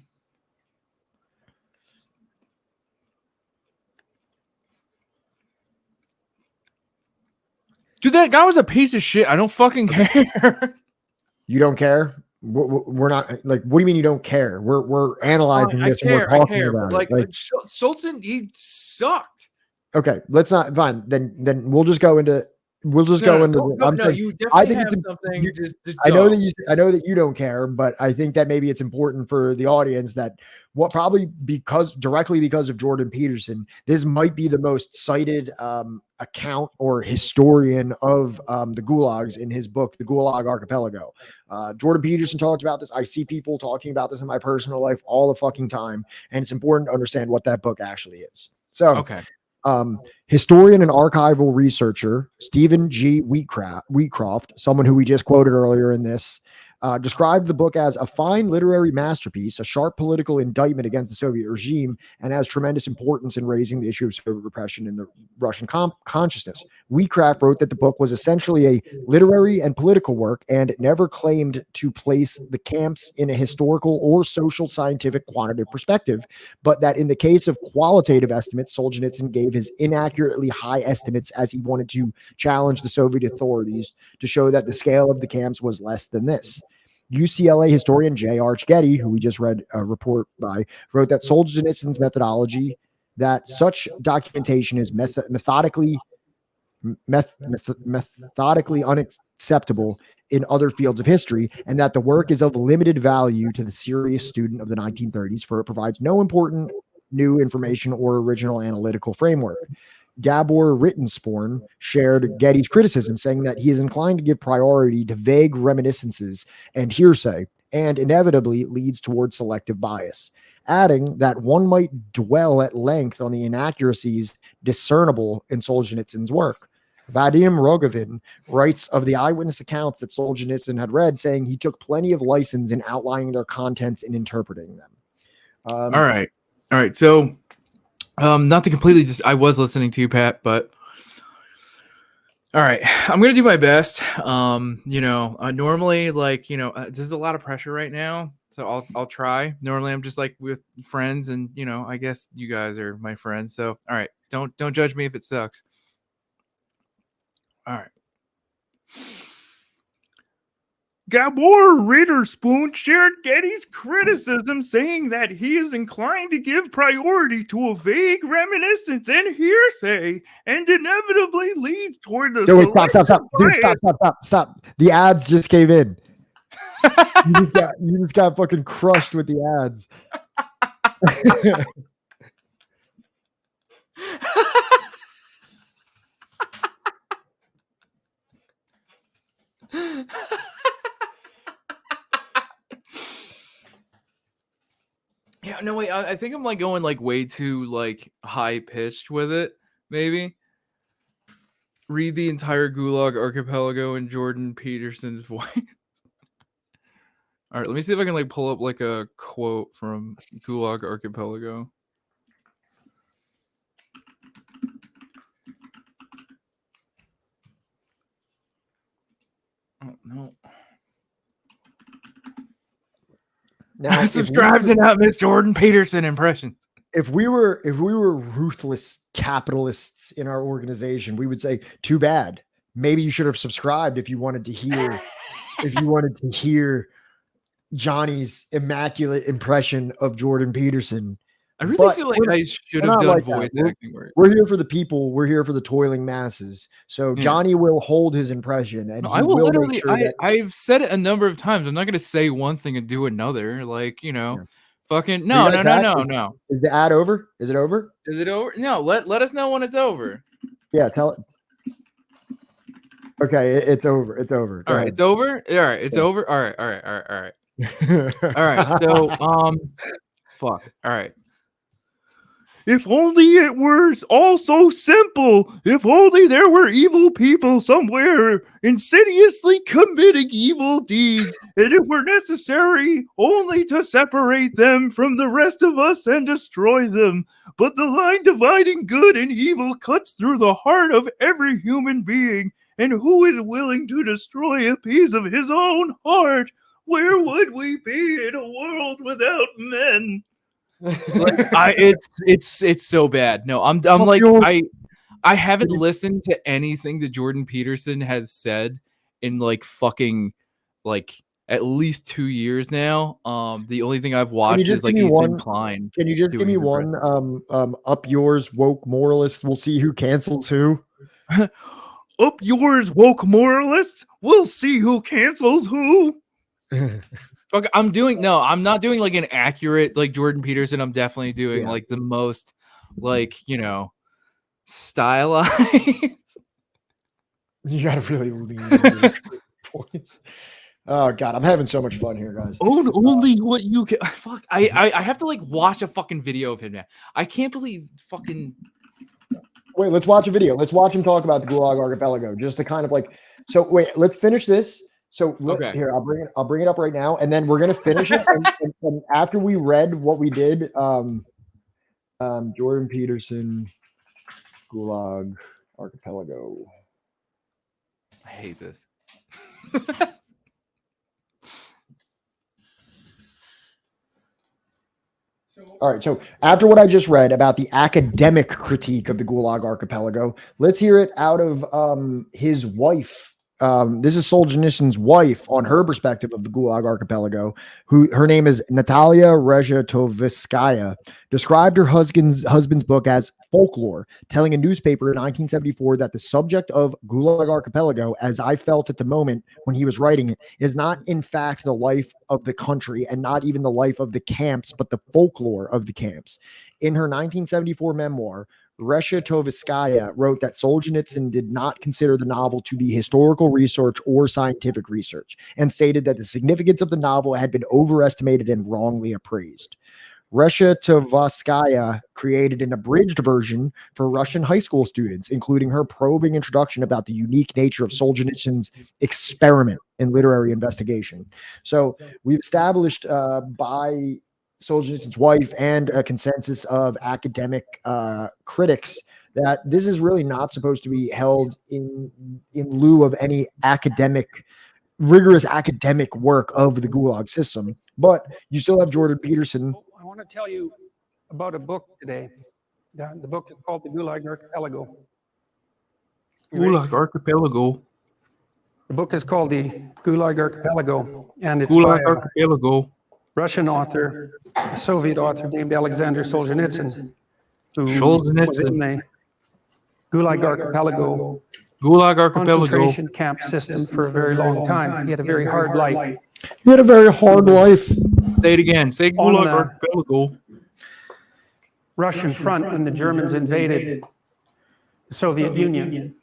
[SPEAKER 2] Dude, that guy was a piece of shit. I don't fucking care.
[SPEAKER 3] You don't care? We're not like, what do you mean you don't care? We're analyzing this and we're talking about it.
[SPEAKER 2] Like Sultan, he sucked.
[SPEAKER 3] Okay, let's not. Fine, then we'll just go into.
[SPEAKER 2] You definitely have something.
[SPEAKER 3] I know that you don't care, but I think that maybe it's important for the audience that directly because of Jordan Peterson, this might be the most cited account or historian of the gulags in his book, The Gulag Archipelago. Jordan Peterson talked about this. I see people talking about this in my personal life all the fucking time, and it's important to understand what that book actually is. So,
[SPEAKER 2] okay.
[SPEAKER 3] Historian and archival researcher Stephen G. Wheatcroft, someone who we just quoted earlier in this, described the book as a fine literary masterpiece, a sharp political indictment against the Soviet regime, and has tremendous importance in raising the issue of Soviet repression in the Russian consciousness. Wheatcroft wrote that the book was essentially a literary and political work, and it never claimed to place the camps in a historical or social scientific quantitative perspective, but that in the case of qualitative estimates, Solzhenitsyn gave his inaccurately high estimates as he wanted to challenge the Soviet authorities to show that the scale of the camps was less than this. UCLA historian J. Arch Getty, who we just read a report by, wrote that Solzhenitsyn's methodology, that such documentation is methodically unacceptable in other fields of history, and that the work is of limited value to the serious student of the 1930s, for it provides no important new information or original analytical framework. Gabor Rittensporn shared Getty's criticism, saying that he is inclined to give priority to vague reminiscences and hearsay, and inevitably leads towards selective bias, adding that one might dwell at length on the inaccuracies discernible in Solzhenitsyn's work. Vadim Rogovin writes of the eyewitness accounts that Solzhenitsyn had read, saying he took plenty of license in outlining their contents and interpreting them.
[SPEAKER 2] All right. So, not to completely I was listening to you, Pat, but all right, I'm going to do my best. Normally, there's a lot of pressure right now, so I'll try. Normally I'm just like with friends, and, I guess you guys are my friends. So, all right, don't judge me if it sucks. All right.
[SPEAKER 4] Gabor Ritterspoon shared Getty's criticism, saying that he is inclined to give priority to a vague reminiscence and hearsay, and inevitably leads toward the
[SPEAKER 3] Dude, stop. Dude, stop. The ads just came in. You just got fucking crushed with the ads.
[SPEAKER 2] Yeah, no, wait. I think I'm like going like way too like high pitched with it. Maybe read the entire Gulag Archipelago in Jordan Peterson's voice. All right, let me see if I can like pull up like a quote from Gulag Archipelago. Oh no. Now, subscribe to not miss Jordan Peterson impressions.
[SPEAKER 3] If we were ruthless capitalists in our organization, we would say, too bad. Maybe you should have subscribed if you wanted to hear Johnny's immaculate impression of Jordan Peterson.
[SPEAKER 2] I really feel like I should have done voice acting work.
[SPEAKER 3] We're here for the people. We're here for the toiling masses. So Johnny will hold his impression, and
[SPEAKER 2] I will literally. I've said it a number of times. I'm not going to say one thing and do another. Like fucking no.
[SPEAKER 3] Is the ad over? Is it over?
[SPEAKER 2] Is it over? No. Let us know when it's over.
[SPEAKER 3] Yeah, tell it. Okay, it's over. It's over.
[SPEAKER 2] All right, it's over. All right, it's over. All right. All right. So fuck. All right.
[SPEAKER 4] If only it were all so simple. If only there were evil people somewhere insidiously committing evil deeds, and it were necessary only to separate them from the rest of us and destroy them. But the line dividing good and evil cuts through the heart of every human being, and who is willing to destroy a piece of his own heart? Where would we be in a world without men?
[SPEAKER 2] It's so bad. No, I'm like I haven't listened to anything that Jordan Peterson has said in like fucking like at least 2 years now. The only thing I've watched is like Ethan Klein.
[SPEAKER 3] Can you just give me one up yours woke moralists? We'll see who cancels who.
[SPEAKER 4] Up yours woke moralists. We'll see who cancels who.
[SPEAKER 2] Fuck, I'm not doing like an accurate like Jordan Peterson. I'm definitely doing like the most like, stylized.
[SPEAKER 3] You gotta really lean into the points. Oh god, I'm having so much fun here, guys.
[SPEAKER 2] Only what you can. Fuck, I have to like watch a fucking video of him now. I can't believe fucking.
[SPEAKER 3] Wait, let's watch a video. Let's watch him talk about the Gulag Archipelago, just to kind of like. So wait, let's finish this. So here, I'll bring it up right now, and then we're gonna finish it. And after we read what we did, Jordan Peterson, Gulag Archipelago.
[SPEAKER 2] I hate this.
[SPEAKER 3] All right. So after what I just read about the academic critique of the Gulag Archipelago, let's hear it out of his wife. This is Solzhenitsyn's wife on her perspective of the Gulag Archipelago, who her name is Natalia Rezhetovskaya, described her husband's book as folklore, telling a newspaper in 1974 that the subject of Gulag Archipelago, as I felt at the moment when he was writing it, is not in fact the life of the country and not even the life of the camps, but the folklore of the camps. In her 1974 memoir, Rezhetovskaya wrote that Solzhenitsyn did not consider the novel to be historical research or scientific research, and stated that the significance of the novel had been overestimated and wrongly appraised. Rezhetovskaya created an abridged version for Russian high school students, including her probing introduction about the unique nature of Solzhenitsyn's experiment in literary investigation. So we've established by Solzhenitsyn's wife and a consensus of academic critics that this is really not supposed to be held in lieu of any rigorous academic work of the Gulag system. But you still have Jordan Peterson.
[SPEAKER 5] I want to tell you about a book today. The book is called The Gulag Archipelago.
[SPEAKER 2] Gulag Archipelago.
[SPEAKER 5] The book is called The Gulag Archipelago, and it's
[SPEAKER 4] Gulag
[SPEAKER 5] by a
[SPEAKER 4] Archipelago.
[SPEAKER 5] Russian author, a Soviet author named Alexander Solzhenitsyn, who was
[SPEAKER 4] Solzhenitsyn.
[SPEAKER 5] in the Gulag Archipelago
[SPEAKER 4] Gulag Archipelago.
[SPEAKER 5] concentration camp system for a very long time. He had a very hard life.
[SPEAKER 3] He had a very hard life.
[SPEAKER 4] Say it again. Say
[SPEAKER 5] On
[SPEAKER 4] Gulag
[SPEAKER 5] the-
[SPEAKER 4] Archipelago.
[SPEAKER 5] Russian front when the Germans invaded the Soviet Union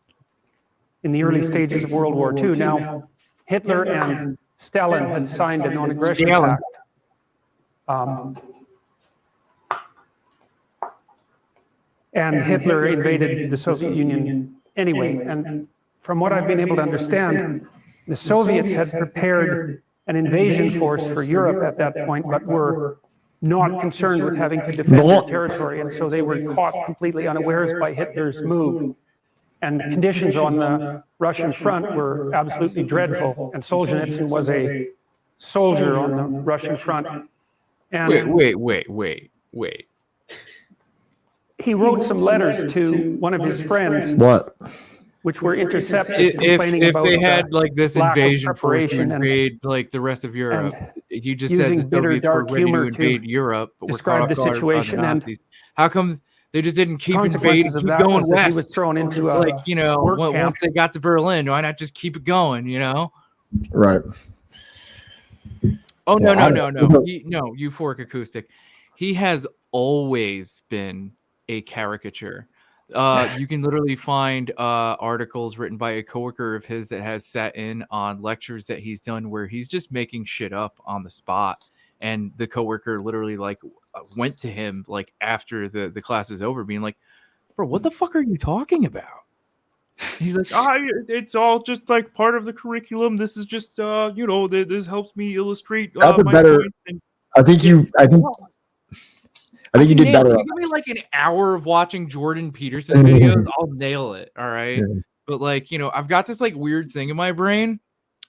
[SPEAKER 5] in the early stages of World War II. Now, Hitler and Stalin had signed a non-aggression
[SPEAKER 4] Stalin.
[SPEAKER 5] pact. And Hitler invaded the Soviet Union anyway. And from what I've been able to understand, the Soviets had prepared an invasion force for Europe at that point, but were not concerned with having to defend their territory. And so they were caught completely unawares by Hitler's move. And the conditions on the Russian front were absolutely dreadful. And Solzhenitsyn was a soldier on the Russian front. And
[SPEAKER 4] Wait.
[SPEAKER 5] he wrote some letters to one of his friends,
[SPEAKER 3] What?
[SPEAKER 5] which were intercepted,
[SPEAKER 2] If
[SPEAKER 5] complaining about
[SPEAKER 2] they
[SPEAKER 5] the
[SPEAKER 2] had like this
[SPEAKER 5] lack of
[SPEAKER 2] invasion force to
[SPEAKER 5] preparation and
[SPEAKER 2] invade like the rest of Europe, you just said
[SPEAKER 5] using
[SPEAKER 2] the
[SPEAKER 5] bitter,
[SPEAKER 2] Soviets were
[SPEAKER 5] dark
[SPEAKER 2] ready to
[SPEAKER 5] humor to
[SPEAKER 2] invade Europe, but were
[SPEAKER 5] describe
[SPEAKER 2] caught
[SPEAKER 5] the
[SPEAKER 2] off guard by
[SPEAKER 5] situation, and
[SPEAKER 2] Nazis. How come they just didn't keep invading,
[SPEAKER 5] consequences
[SPEAKER 2] keep
[SPEAKER 5] of that
[SPEAKER 2] going
[SPEAKER 5] was that he
[SPEAKER 2] west?
[SPEAKER 5] was thrown into a
[SPEAKER 2] Like, you know,
[SPEAKER 5] work
[SPEAKER 2] once
[SPEAKER 5] camp.
[SPEAKER 2] they got to Berlin, why not just keep it going? You know?
[SPEAKER 3] Right.
[SPEAKER 2] Oh
[SPEAKER 3] Yeah,
[SPEAKER 2] no. No, euphoric acoustic. He has always been a caricature. You can literally find articles written by a coworker of his that has sat in on lectures that he's done where he's just making shit up on the spot, and the coworker literally like went to him like after the class was over, being like, "Bro, what the fuck are you talking about?"
[SPEAKER 4] He's like, it's all just like part of the curriculum. This is just, this helps me illustrate.
[SPEAKER 3] That's a
[SPEAKER 4] my
[SPEAKER 3] better-
[SPEAKER 4] points and
[SPEAKER 3] I think you
[SPEAKER 2] can
[SPEAKER 3] did
[SPEAKER 2] nail it.
[SPEAKER 3] better.
[SPEAKER 2] You give me like an hour of watching Jordan Peterson videos, I'll nail it. All right.
[SPEAKER 3] Yeah.
[SPEAKER 2] But like, you know, I've got this like weird thing in my brain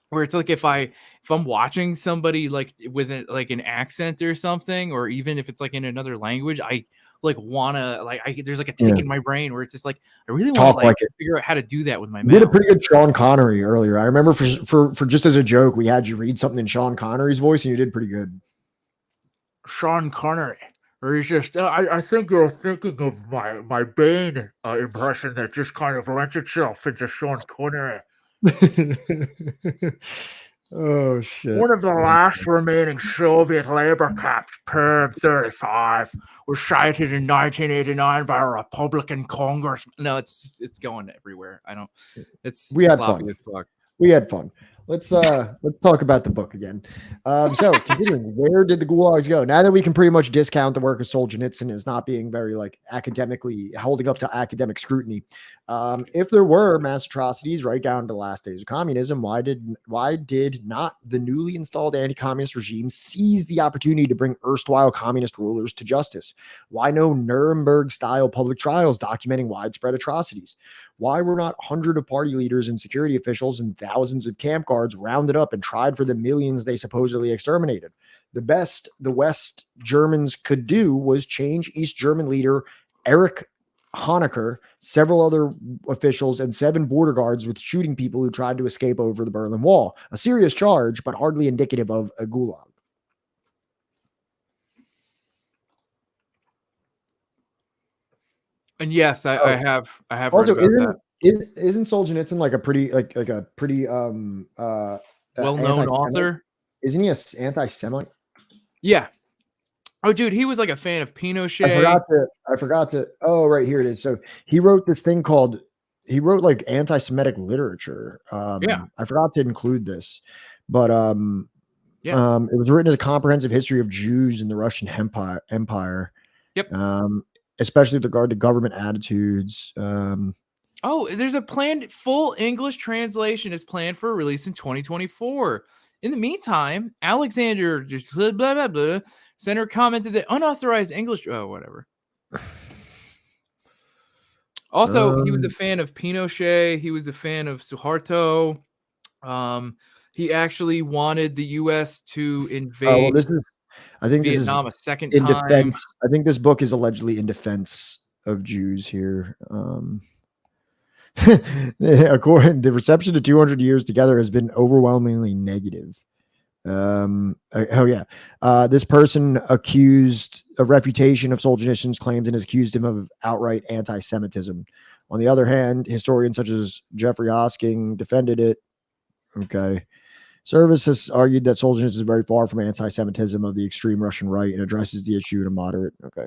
[SPEAKER 2] where it's like if I'm watching somebody like with an accent or something, or even if it's like in another language, I like wanna like there's like a tick in my brain where it's just like I really want
[SPEAKER 3] Talk
[SPEAKER 2] to
[SPEAKER 3] like it.
[SPEAKER 2] figure out how to do that with my
[SPEAKER 3] You did a
[SPEAKER 2] mouth.
[SPEAKER 3] pretty good Sean Connery earlier. I remember for just as a joke, we had you read something in Sean Connery's voice, and you did pretty good.
[SPEAKER 2] Sean Connery. Or he's just, I think you're thinking of my Bane impression that just kind of lends itself into Sean Connery.
[SPEAKER 3] Oh shit!
[SPEAKER 2] One of the last remaining Soviet labor camps, Perm 35, was cited in 1989 by a Republican Congress. No, it's going everywhere.
[SPEAKER 3] We had
[SPEAKER 2] sloppy
[SPEAKER 3] fun.
[SPEAKER 2] as fuck.
[SPEAKER 3] We had fun. Let's talk about the book again. So continuing, where did the gulags go? Now that we can pretty much discount the work of Solzhenitsyn as not being very like academically holding up to academic scrutiny, if there were mass atrocities right down to the last days of communism, why did not the newly installed anti-communist regime seize the opportunity to bring erstwhile communist rulers to justice? Why no Nuremberg-style public trials documenting widespread atrocities? Why were not hundreds of party leaders and security officials and thousands of camp guards rounded up and tried for the millions they supposedly exterminated? The best the West Germans could do was change East German leader Erich Honecker, several other officials, and 7 border guards with shooting people who tried to escape over the Berlin Wall. A serious charge, but hardly indicative of a gulag.
[SPEAKER 2] And yes, I have
[SPEAKER 3] Also,
[SPEAKER 2] read about that.
[SPEAKER 3] isn't Solzhenitsyn like a pretty
[SPEAKER 2] Well-known
[SPEAKER 3] anti-Semite?
[SPEAKER 2] author.
[SPEAKER 3] Isn't he an anti-Semite?
[SPEAKER 2] Yeah. Oh, dude, he was like a fan of Pinochet.
[SPEAKER 3] I forgot to. Oh, right here it is. So he wrote this thing called. He wrote like anti-Semitic literature.
[SPEAKER 2] Yeah.
[SPEAKER 3] I forgot to include this, but
[SPEAKER 2] Yeah.
[SPEAKER 3] it was written as a comprehensive history of Jews in the Russian Empire.
[SPEAKER 2] Yep.
[SPEAKER 3] Especially with regard to government attitudes.
[SPEAKER 2] Oh, there's a planned full English translation is planned for release in 2024. In the meantime, Alexander just blah blah blah. Senator commented that unauthorized English. Oh, whatever. Also, he was a fan of Pinochet. He was a fan of Suharto. He actually wanted the U.S. to invade
[SPEAKER 3] I think
[SPEAKER 2] Vietnam
[SPEAKER 3] this is
[SPEAKER 2] a second
[SPEAKER 3] in
[SPEAKER 2] time.
[SPEAKER 3] defense. I think this book is allegedly in defense of Jews here. According, the reception to 200 years together has been overwhelmingly negative. This person accused a refutation of Solzhenitsyn's claims and has accused him of outright anti-Semitism. On the other hand, historians such as Jeffrey Hosking defended it. Okay. Service has argued that Solzhenitsyn is very far from anti-Semitism of the extreme Russian right and addresses the issue in a moderate. Okay.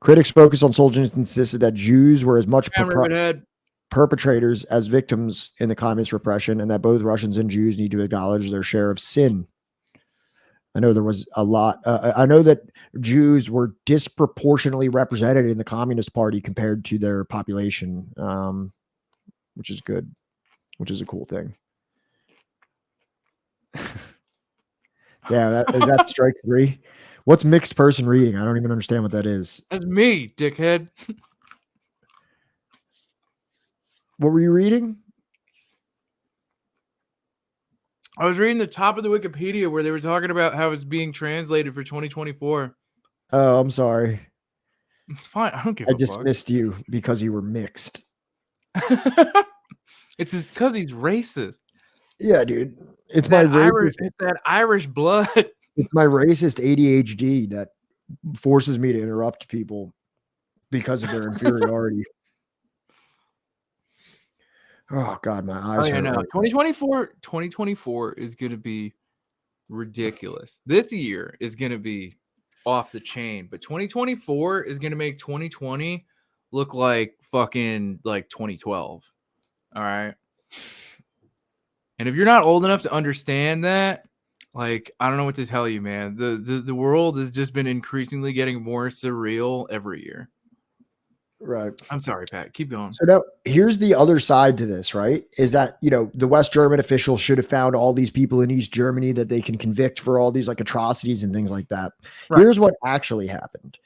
[SPEAKER 3] Critics focus on Solzhenitsyn insisted that Jews were as much perpetrators as victims in the communist repression, and that both Russians and Jews need to acknowledge their share of sin. I know there was a lot. I know that Jews were disproportionately represented in the Communist Party compared to their population, which is good, which is a cool thing. Yeah, is that strike 3? What's mixed person reading? I don't even understand what that is.
[SPEAKER 2] That's me, dickhead.
[SPEAKER 3] What were you reading?
[SPEAKER 2] I was reading the top of the Wikipedia where they were talking about how it's being translated for 2024.
[SPEAKER 3] Oh, I'm sorry.
[SPEAKER 2] It's fine. I don't give a fuck. I just
[SPEAKER 3] missed you because you were mixed.
[SPEAKER 2] It's because he's racist.
[SPEAKER 3] Yeah, dude. It's my
[SPEAKER 2] Irish. It's that Irish blood.
[SPEAKER 3] It's my racist ADHD that forces me to interrupt people because of their inferiority. Oh God, my eyes.
[SPEAKER 2] Oh yeah, no. 2024 is going to be ridiculous. This year is going to be off the chain, but 2024 is going to make 2020 look like fucking like 2012. All right. And if you're not old enough to understand that, like, I don't know what to tell you, man. The world has just been increasingly getting more surreal every year.
[SPEAKER 3] Right.
[SPEAKER 2] I'm sorry, Pat. Keep going.
[SPEAKER 3] So now here's the other side to this, right? Is that, you know, the West German officials should have found all these people in East Germany that they can convict for all these like atrocities and things like that. Right. Here's what actually happened.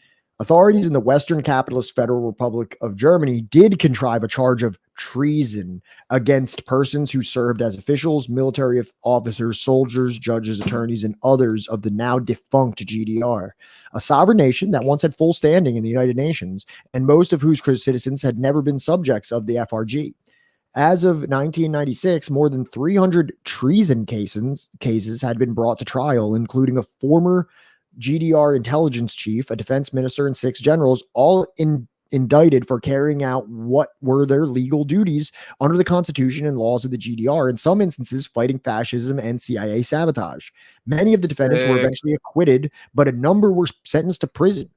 [SPEAKER 3] Authorities in the Western Capitalist Federal Republic of Germany did contrive a charge of treason against persons who served as officials, military officers, soldiers, judges, attorneys, and others of the now defunct GDR, a sovereign nation that once had full standing in the United Nations, and most of whose citizens had never been subjects of the FRG. As of 1996, more than 300 treason cases had been brought to trial, including a former GDR intelligence chief, a defense minister, and 6 generals, all indicted for carrying out what were their legal duties under the Constitution and laws of the GDR, in some instances fighting fascism and CIA sabotage. Many of the defendants were eventually acquitted, but a number were sentenced to prison.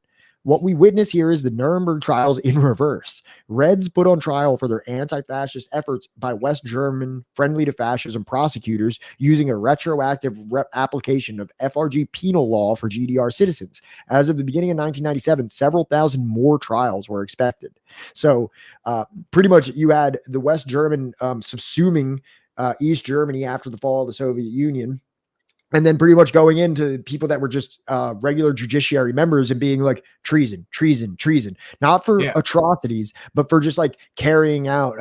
[SPEAKER 3] What we witness here is the Nuremberg trials in reverse. Reds put on trial for their anti-fascist efforts by West German friendly to fascism prosecutors using a retroactive application of FRG penal law for GDR citizens. As of the beginning of 1997, several thousand more trials were expected. So pretty much you had the West German subsuming East Germany after the fall of the Soviet Union, and then pretty much going into people that were just regular judiciary members and being like treason, not for atrocities, but for just like carrying out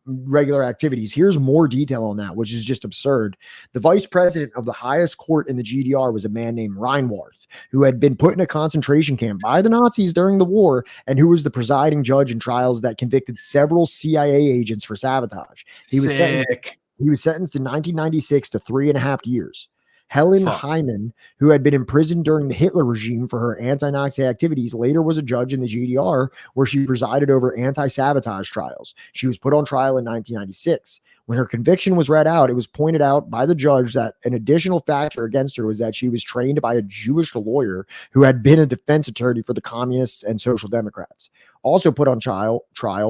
[SPEAKER 3] regular activities. Here's more detail on that, which is just absurd. The vice president of the highest court in the GDR was a man named Reinwarth, who had been put in a concentration camp by the Nazis during the war, and who was the presiding judge in trials that convicted several CIA agents for sabotage. He was sentenced in 1996 to 3.5 years. Helen Hyman, who had been imprisoned during the Hitler regime for her anti-Nazi activities, later was a judge in the GDR where she presided over anti-sabotage trials. She was put on trial in 1996. When her conviction was read out, it was pointed out by the judge that an additional factor against her was that she was trained by a Jewish lawyer who had been a defense attorney for the Communists and Social Democrats. Also put on trial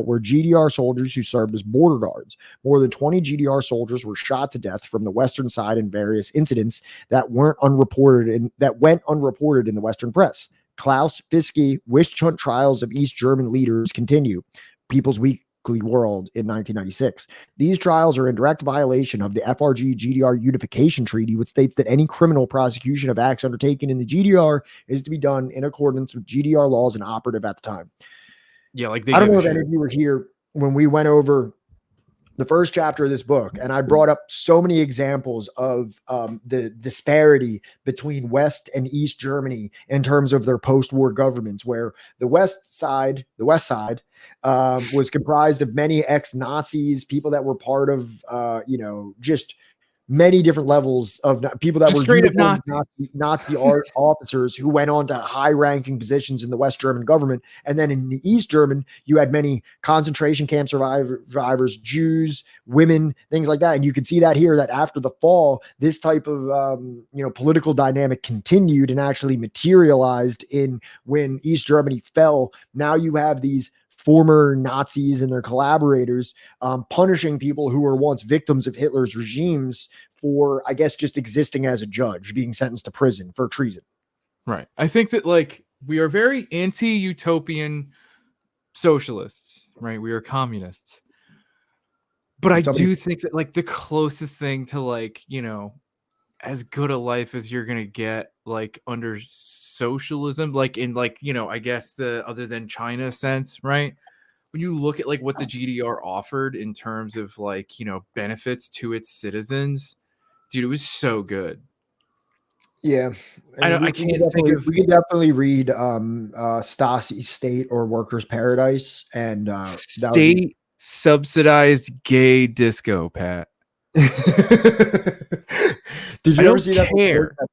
[SPEAKER 3] were GDR soldiers who served as border guards. More than 20 GDR soldiers were shot to death from the Western side in various incidents that went unreported in the Western press. Klaus Fiske witch hunt trials of East German leaders continue. People's Weekly World in 1996. These trials are in direct violation of the FRG GDR Unification Treaty, which states that any criminal prosecution of acts undertaken in the GDR is to be done in accordance with GDR laws and operative at the time.
[SPEAKER 2] Yeah, like
[SPEAKER 3] I don't know if any of you were here when we went over the first chapter of this book, and I brought up so many examples of the disparity between West and East Germany in terms of their post-war governments, where the West side was comprised of many ex-Nazis, people that were part of, just many different levels of people that
[SPEAKER 2] Just
[SPEAKER 3] were
[SPEAKER 2] straight up
[SPEAKER 3] uniformed
[SPEAKER 2] Nazis.
[SPEAKER 3] officers who went on to high-ranking positions in the West German government. And then in the East German, you had many concentration camp survivors, Jews, women, things like that. And you can see that here, that after the fall, this type of political dynamic continued and actually materialized in when East Germany fell. Now you have these former Nazis and their collaborators punishing people who were once victims of Hitler's regimes for, I guess, just existing as a judge, being sentenced to prison for treason.
[SPEAKER 2] Right. I think that like we are very anti-utopian socialists, right? We are communists. But I do think that like the closest thing to like, as good a life as you're going to get like under socialism, like in like, I guess the other than China sense, right? When you look at like what the GDR offered in terms of like, benefits to its citizens, dude, it was so good.
[SPEAKER 3] Yeah.
[SPEAKER 2] I can't think of.
[SPEAKER 3] We can definitely read Stasi's State or Workers' Paradise and
[SPEAKER 2] State subsidized gay disco, Pat.
[SPEAKER 3] Did you ever see that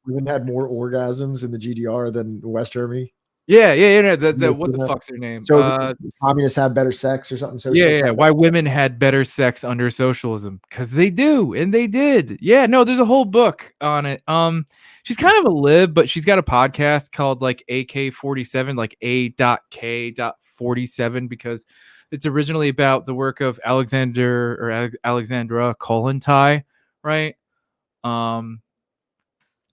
[SPEAKER 3] women had more orgasms in the GDR than West Germany?
[SPEAKER 2] Yeah. What the fuck's her name?
[SPEAKER 3] So communists have better sex or something.
[SPEAKER 2] Yeah. Why women had better sex under socialism? Because they do, and they did. Yeah, no, there's a whole book on it. She's kind of a lib, but she's got a podcast called like AK-47, like A.K.47, because it's originally about the work of Alexandra Kollontai, right?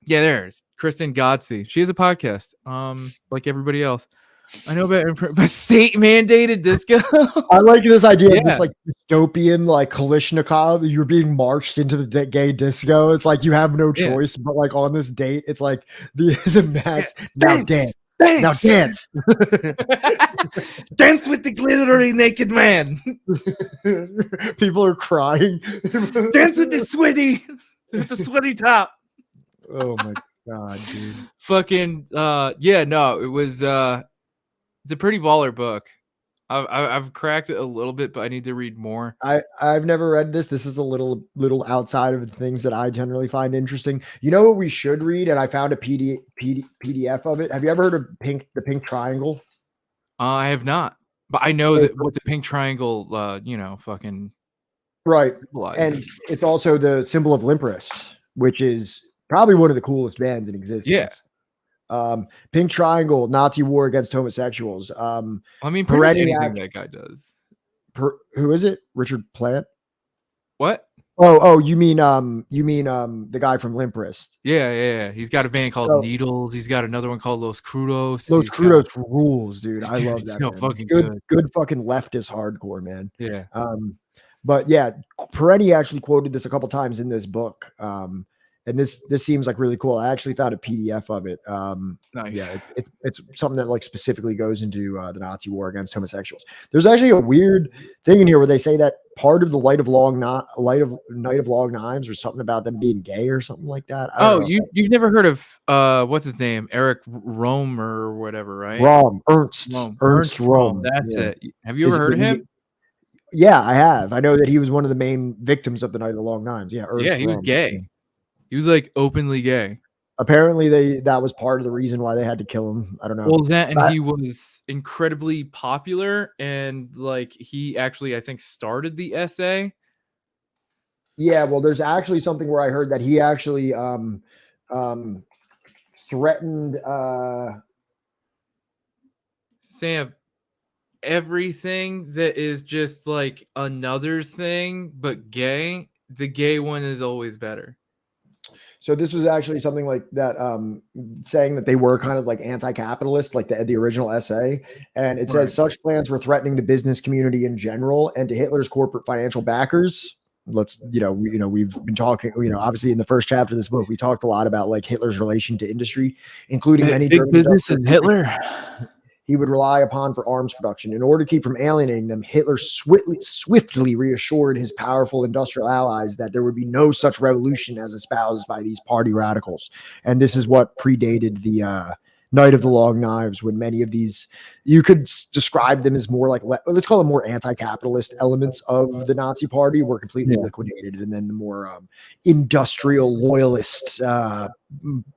[SPEAKER 2] Yeah, there's Kristen Godsey. She has a podcast, like everybody else. I know about state mandated disco.
[SPEAKER 3] I like this idea of this like dystopian, like Kalishnikov. You're being marched into the gay disco. It's like you have no choice, but like on this date, it's like the mass now dance. Now dance.
[SPEAKER 2] Dance with the glittery naked man.
[SPEAKER 3] People are crying.
[SPEAKER 2] Dance with the sweaty top.
[SPEAKER 3] Oh my god, dude.
[SPEAKER 2] Fucking it was it's a pretty baller book. I've cracked it a little bit, but I need to read more.
[SPEAKER 3] I've never read this. This is a little outside of the things that I generally find interesting. You know what we should read? And I found a PDF of it. Have you ever heard of the Pink Triangle?
[SPEAKER 2] I have not, but I know that what the Pink Triangle, fucking
[SPEAKER 3] right. And it's also the symbol of Limperist, which is probably one of the coolest bands in existence.
[SPEAKER 2] Yeah.
[SPEAKER 3] Pink Triangle, Nazi war against homosexuals.
[SPEAKER 2] I mean, pretty much anything that guy does.
[SPEAKER 3] Who is it? Richard Plant?
[SPEAKER 2] What?
[SPEAKER 3] Oh, you mean the guy from Limperist?
[SPEAKER 2] Yeah. He's got a band called Needles. He's got another one called Los Crudos.
[SPEAKER 3] Los Crudos rules, dude. I love that.
[SPEAKER 2] So fucking
[SPEAKER 3] good fucking leftist hardcore, man.
[SPEAKER 2] Yeah.
[SPEAKER 3] But yeah, Peretti actually quoted this a couple times in this book. And this seems like really cool. I actually found a PDF of it.
[SPEAKER 2] Nice.
[SPEAKER 3] Yeah, it's something that like specifically goes into the Nazi war against homosexuals. There's actually a weird thing in here where they say that part of the Night of Long Knives or something about them being gay or something like that.
[SPEAKER 2] You've never heard of what's his name? Eric Rome or whatever, right?
[SPEAKER 3] Ernst Rome.
[SPEAKER 2] That's it. Have you ever heard of him?
[SPEAKER 3] Yeah, I have. I know that he was one of the main victims of the Night of the Long Knives. Yeah,
[SPEAKER 2] he was gay. He was like openly gay.
[SPEAKER 3] Apparently, that was part of the reason why they had to kill him. I don't know.
[SPEAKER 2] Well, he was incredibly popular, and like he actually, I think, started the SA.
[SPEAKER 3] Yeah, well, there's actually something where I heard that he actually threatened.
[SPEAKER 2] Sam, everything that is just like another thing but gay, the gay one is always better.
[SPEAKER 3] So this was actually something like that, saying that they were kind of like anti-capitalist, like the original essay. And it says such plans were threatening the business community in general and to Hitler's corporate financial backers. We've been talking, obviously in the first chapter of this book, we talked a lot about like Hitler's relation to industry, including many
[SPEAKER 2] big business and Hitler.
[SPEAKER 3] he would rely upon for arms production. In order to keep from alienating them, Hitler swiftly reassured his powerful industrial allies that there would be no such revolution as espoused by these party radicals. And this is what predated the Night of the Long Knives, when many of these, you could describe them as more like, let's call them more anti-capitalist elements of the Nazi party, were completely liquidated. And then the more industrial loyalist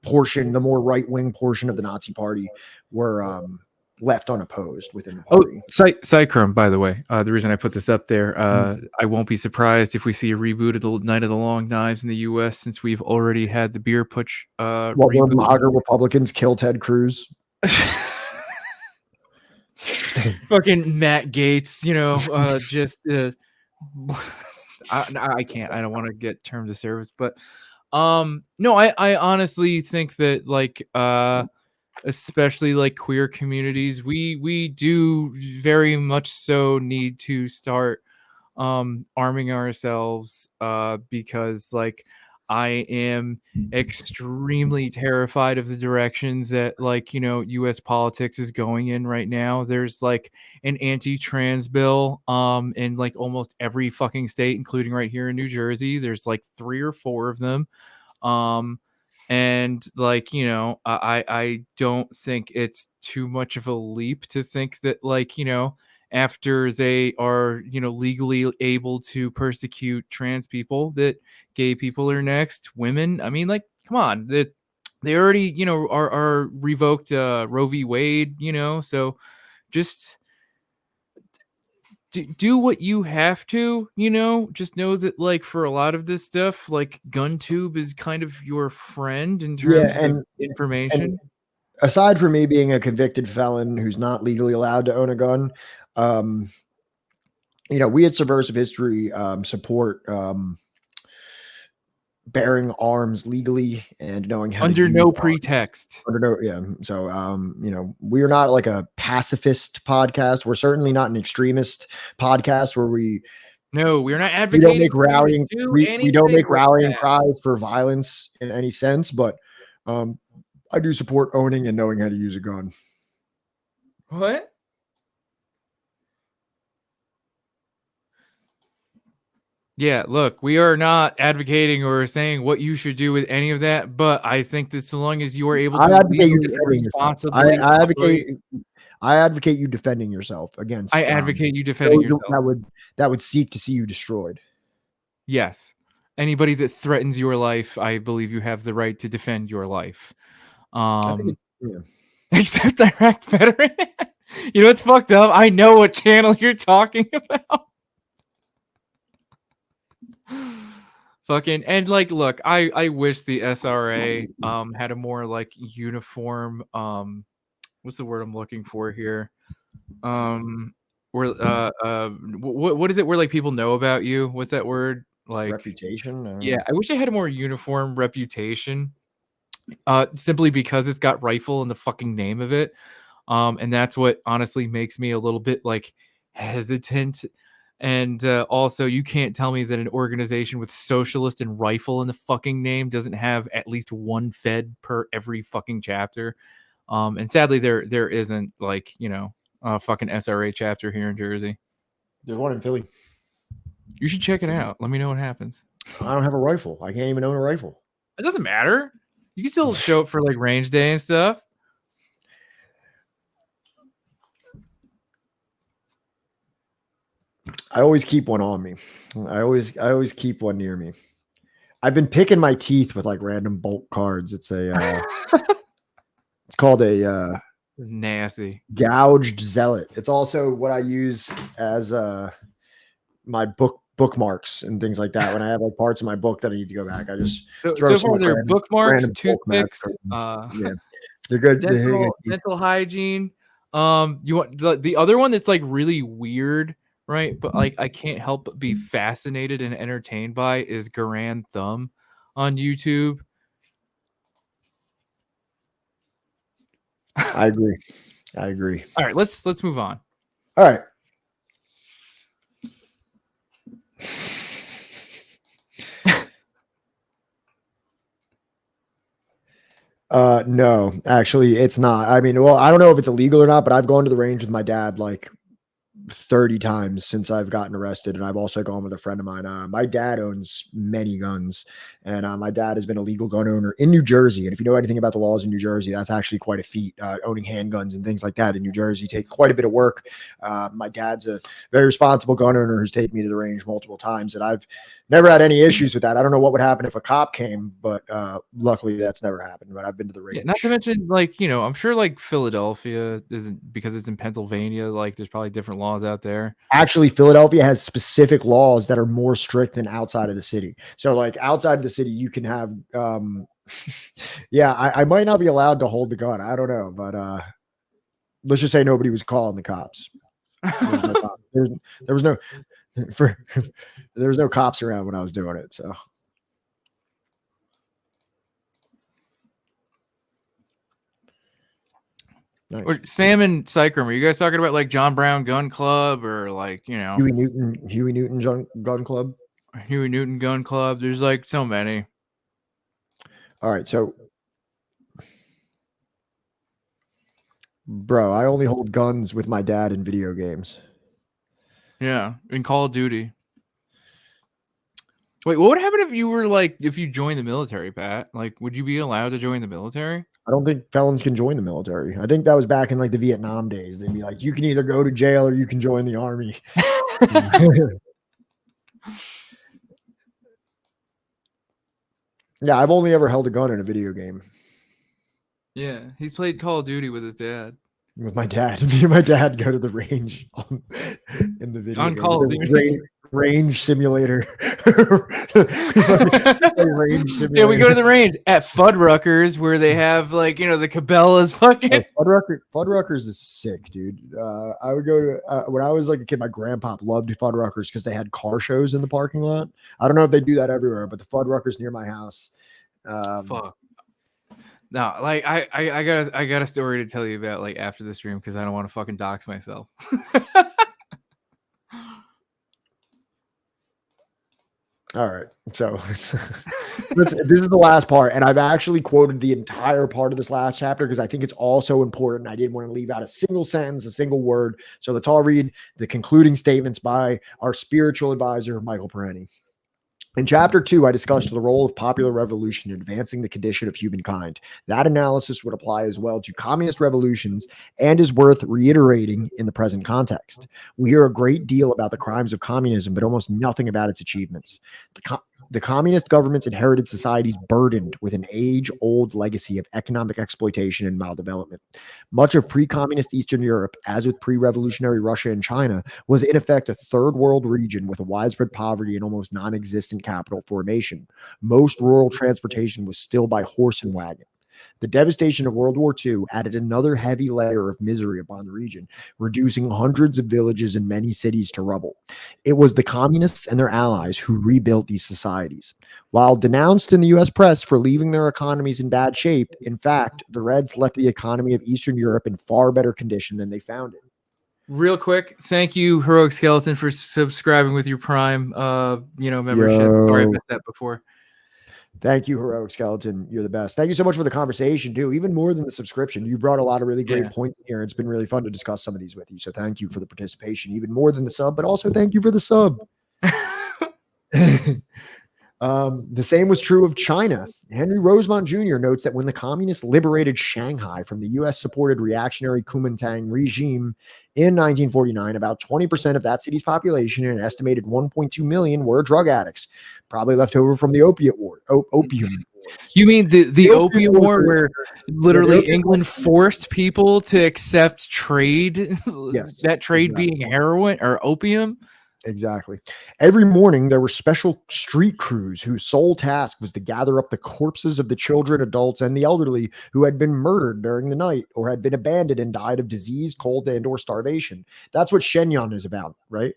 [SPEAKER 3] portion, the more right-wing portion of the Nazi party were left unopposed within the party.
[SPEAKER 2] Cycrum, by the way, the reason I put this up there, I won't be surprised if we see a reboot of the Night of the Long Knives in the U.S. since we've already had the beer putsch
[SPEAKER 3] Where MAGA Republicans kill Ted Cruz.
[SPEAKER 2] Fucking Matt Gates, just I can't. I don't want to get terms of service, but no, I honestly think that like especially like queer communities, we do very much so need to start arming ourselves because like I am extremely terrified of the directions that like US politics is going in right now. There's like an anti-trans bill in like almost every fucking state, including right here in New Jersey. There's like 3 or 4 of them. And like I don't think it's too much of a leap to think that like after they are legally able to persecute trans people, that gay people are next. Women, I mean, like, come on, that they already are revoked Roe v. Wade, so just do what you have to, just know that like for a lot of this stuff, like GunTube is kind of your friend in terms of information.
[SPEAKER 3] And aside from me being a convicted felon who's not legally allowed to own a gun, we at Subversive History support bearing arms legally and knowing how
[SPEAKER 2] under no pretext.
[SPEAKER 3] So we're not like a pacifist podcast. We're certainly not an extremist podcast where we're not
[SPEAKER 2] advocating.
[SPEAKER 3] We don't make rallying cries for violence in any sense, but I do support owning and knowing how to use a gun.
[SPEAKER 2] What? Yeah, look, we are not advocating or saying what you should do with any of that, but I think that so long as you are able to responsibly,
[SPEAKER 3] I advocate you defending yourself against.
[SPEAKER 2] I advocate you defending yourself.
[SPEAKER 3] That would seek to see you destroyed.
[SPEAKER 2] Yes, anybody that threatens your life, I believe you have the right to defend your life. Except Iraq veteran. It's fucked up. I know what channel you're talking about. Fucking and like look, I wish the SRA had a more like uniform what's the word I'm looking for here? Where what is it where like people know about you? What's that word? Like
[SPEAKER 3] reputation?
[SPEAKER 2] Yeah, I wish I had a more uniform reputation. Simply because it's got rifle in the fucking name of it. And that's what honestly makes me a little bit like hesitant. And also, you can't tell me that an organization with socialist and rifle in the fucking name doesn't have at least one Fed per every fucking chapter. And sadly, there isn't like a fucking SRA chapter here in Jersey.
[SPEAKER 3] There's one in Philly.
[SPEAKER 2] You should check it out. Let me know what happens.
[SPEAKER 3] I don't have a rifle. I can't even own a rifle.
[SPEAKER 2] It doesn't matter. You can still show up for like range day and stuff.
[SPEAKER 3] I always keep one on me. I always keep one near me. I've been picking my teeth with like random bulk cards. It's it's called a
[SPEAKER 2] nasty
[SPEAKER 3] gouged zealot. It's also what I use as my bookmarks and things like that. When I have like parts of my book that I need to go back, I just
[SPEAKER 2] so far they're bookmarks, toothpicks,
[SPEAKER 3] yeah, they're good.
[SPEAKER 2] Dental hygiene. You want the other one that's like really weird, right? But like I can't help but be fascinated and entertained by is Garand Thumb on YouTube.
[SPEAKER 3] I agree.
[SPEAKER 2] All right, let's move on.
[SPEAKER 3] All right. No, actually, it's not. I mean, well, I don't know if it's illegal or not, but I've gone to the range with my dad like 30 times since I've gotten arrested, and I've also gone with a friend of mine. My dad owns many guns, and my dad has been a legal gun owner in New Jersey. And if you know anything about the laws in New Jersey, that's actually quite a feat. Owning handguns and things like that in New Jersey take quite a bit of work. My dad's a very responsible gun owner who's taken me to the range multiple times, and I've never had any issues with that. I don't know what would happen if a cop came, but luckily that's never happened. But I've been to the range.
[SPEAKER 2] Yeah, not to mention, like, you know, I'm sure like Philadelphia isn't, because it's in Pennsylvania, like there's probably different laws out there.
[SPEAKER 3] Actually, Philadelphia has specific laws that are more strict than outside of the city. So like outside of the city, you can have, yeah, I might not be allowed to hold the gun. I don't know, but let's just say nobody was calling the cops. There was no there was no cops around when I was doing it. So nice.
[SPEAKER 2] Or Sam and Cycrum, are you guys talking about like John Brown Gun Club, or like, you know,
[SPEAKER 3] Huey Newton Gun Club?
[SPEAKER 2] Huey Newton Gun Club? There's like so many.
[SPEAKER 3] All right, so bro, I only hold guns with my dad in video games.
[SPEAKER 2] Yeah, in Call of Duty. Wait, what would happen if you were like, if you joined the military, Pat? Like, would you be allowed to join the military?
[SPEAKER 3] I don't think felons can join the military. I think that was back in like the Vietnam days. They'd be like, you can either go to jail or you can join the army. Yeah, I've only ever held a gun in a video game.
[SPEAKER 2] Yeah, he's played Call of Duty with his dad.
[SPEAKER 3] With my dad. Me and my dad go to the range in the video
[SPEAKER 2] On
[SPEAKER 3] game.
[SPEAKER 2] Call of Duty.
[SPEAKER 3] Range simulator. Range simulator.
[SPEAKER 2] Yeah, we go to the range at Fuddruckers where they have like, you know, the Cabela's fucking.
[SPEAKER 3] Fuddruckers is sick, dude. I would go to when I was like a kid, my grandpa loved Fuddruckers because they had car shows in the parking lot. I don't know if they do that everywhere, but the Fuddruckers near my house.
[SPEAKER 2] Fuck. No, like I got a story to tell you about like after the stream because I don't want to fucking dox myself.
[SPEAKER 3] All right, so this is the last part, and I've actually quoted the entire part of this last chapter because I think it's all so important. I didn't want to leave out a single sentence, a single word. So let's all read the concluding statements by our spiritual advisor, Michael Perenni. In Chapter 2, I discussed the role of popular revolution in advancing the condition of humankind. That analysis would apply as well to communist revolutions and is worth reiterating in the present context. We hear a great deal about the crimes of communism, but almost nothing about its achievements. The communist governments inherited societies burdened with an age-old legacy of economic exploitation and maldevelopment. Much of pre-communist Eastern Europe, as with pre-revolutionary Russia and China, was in effect a third world region with a widespread poverty and almost non-existent capital formation. Most rural transportation was still by horse and wagon. The devastation of World War II added another heavy layer of misery upon the region, reducing hundreds of villages and many cities to rubble. It was the communists and their allies who rebuilt these societies. While denounced in the U.S. press for leaving their economies in bad shape, in fact, the Reds left the economy of Eastern Europe in far better condition than they found it.
[SPEAKER 2] Real quick, thank you, Heroic Skeleton, for subscribing with your Prime, membership. Sorry I missed that before.
[SPEAKER 3] Thank you, Heroic Skeleton. You're the best. Thank you so much for the conversation, too. Even more than the subscription, you brought a lot of really great points here. It's been really fun to discuss some of these with you. So thank you for the participation, even more than the sub, but also thank you for the sub. The same was true of China. Henry Rosemont Jr. notes that when the communists liberated Shanghai from the U.S.-supported reactionary Kuomintang regime in 1949, about 20% of that city's population and an estimated 1.2 million were drug addicts, probably left over from the opium war.
[SPEAKER 2] You mean the opium war where literally England forced people to accept trade?
[SPEAKER 3] Yes,
[SPEAKER 2] that trade
[SPEAKER 3] exactly.
[SPEAKER 2] being heroin or opium?
[SPEAKER 3] Exactly. Every morning, there were special street crews whose sole task was to gather up the corpses of the children, adults, and the elderly who had been murdered during the night or had been abandoned and died of disease, cold, and or starvation. That's what Shenyang is about, right?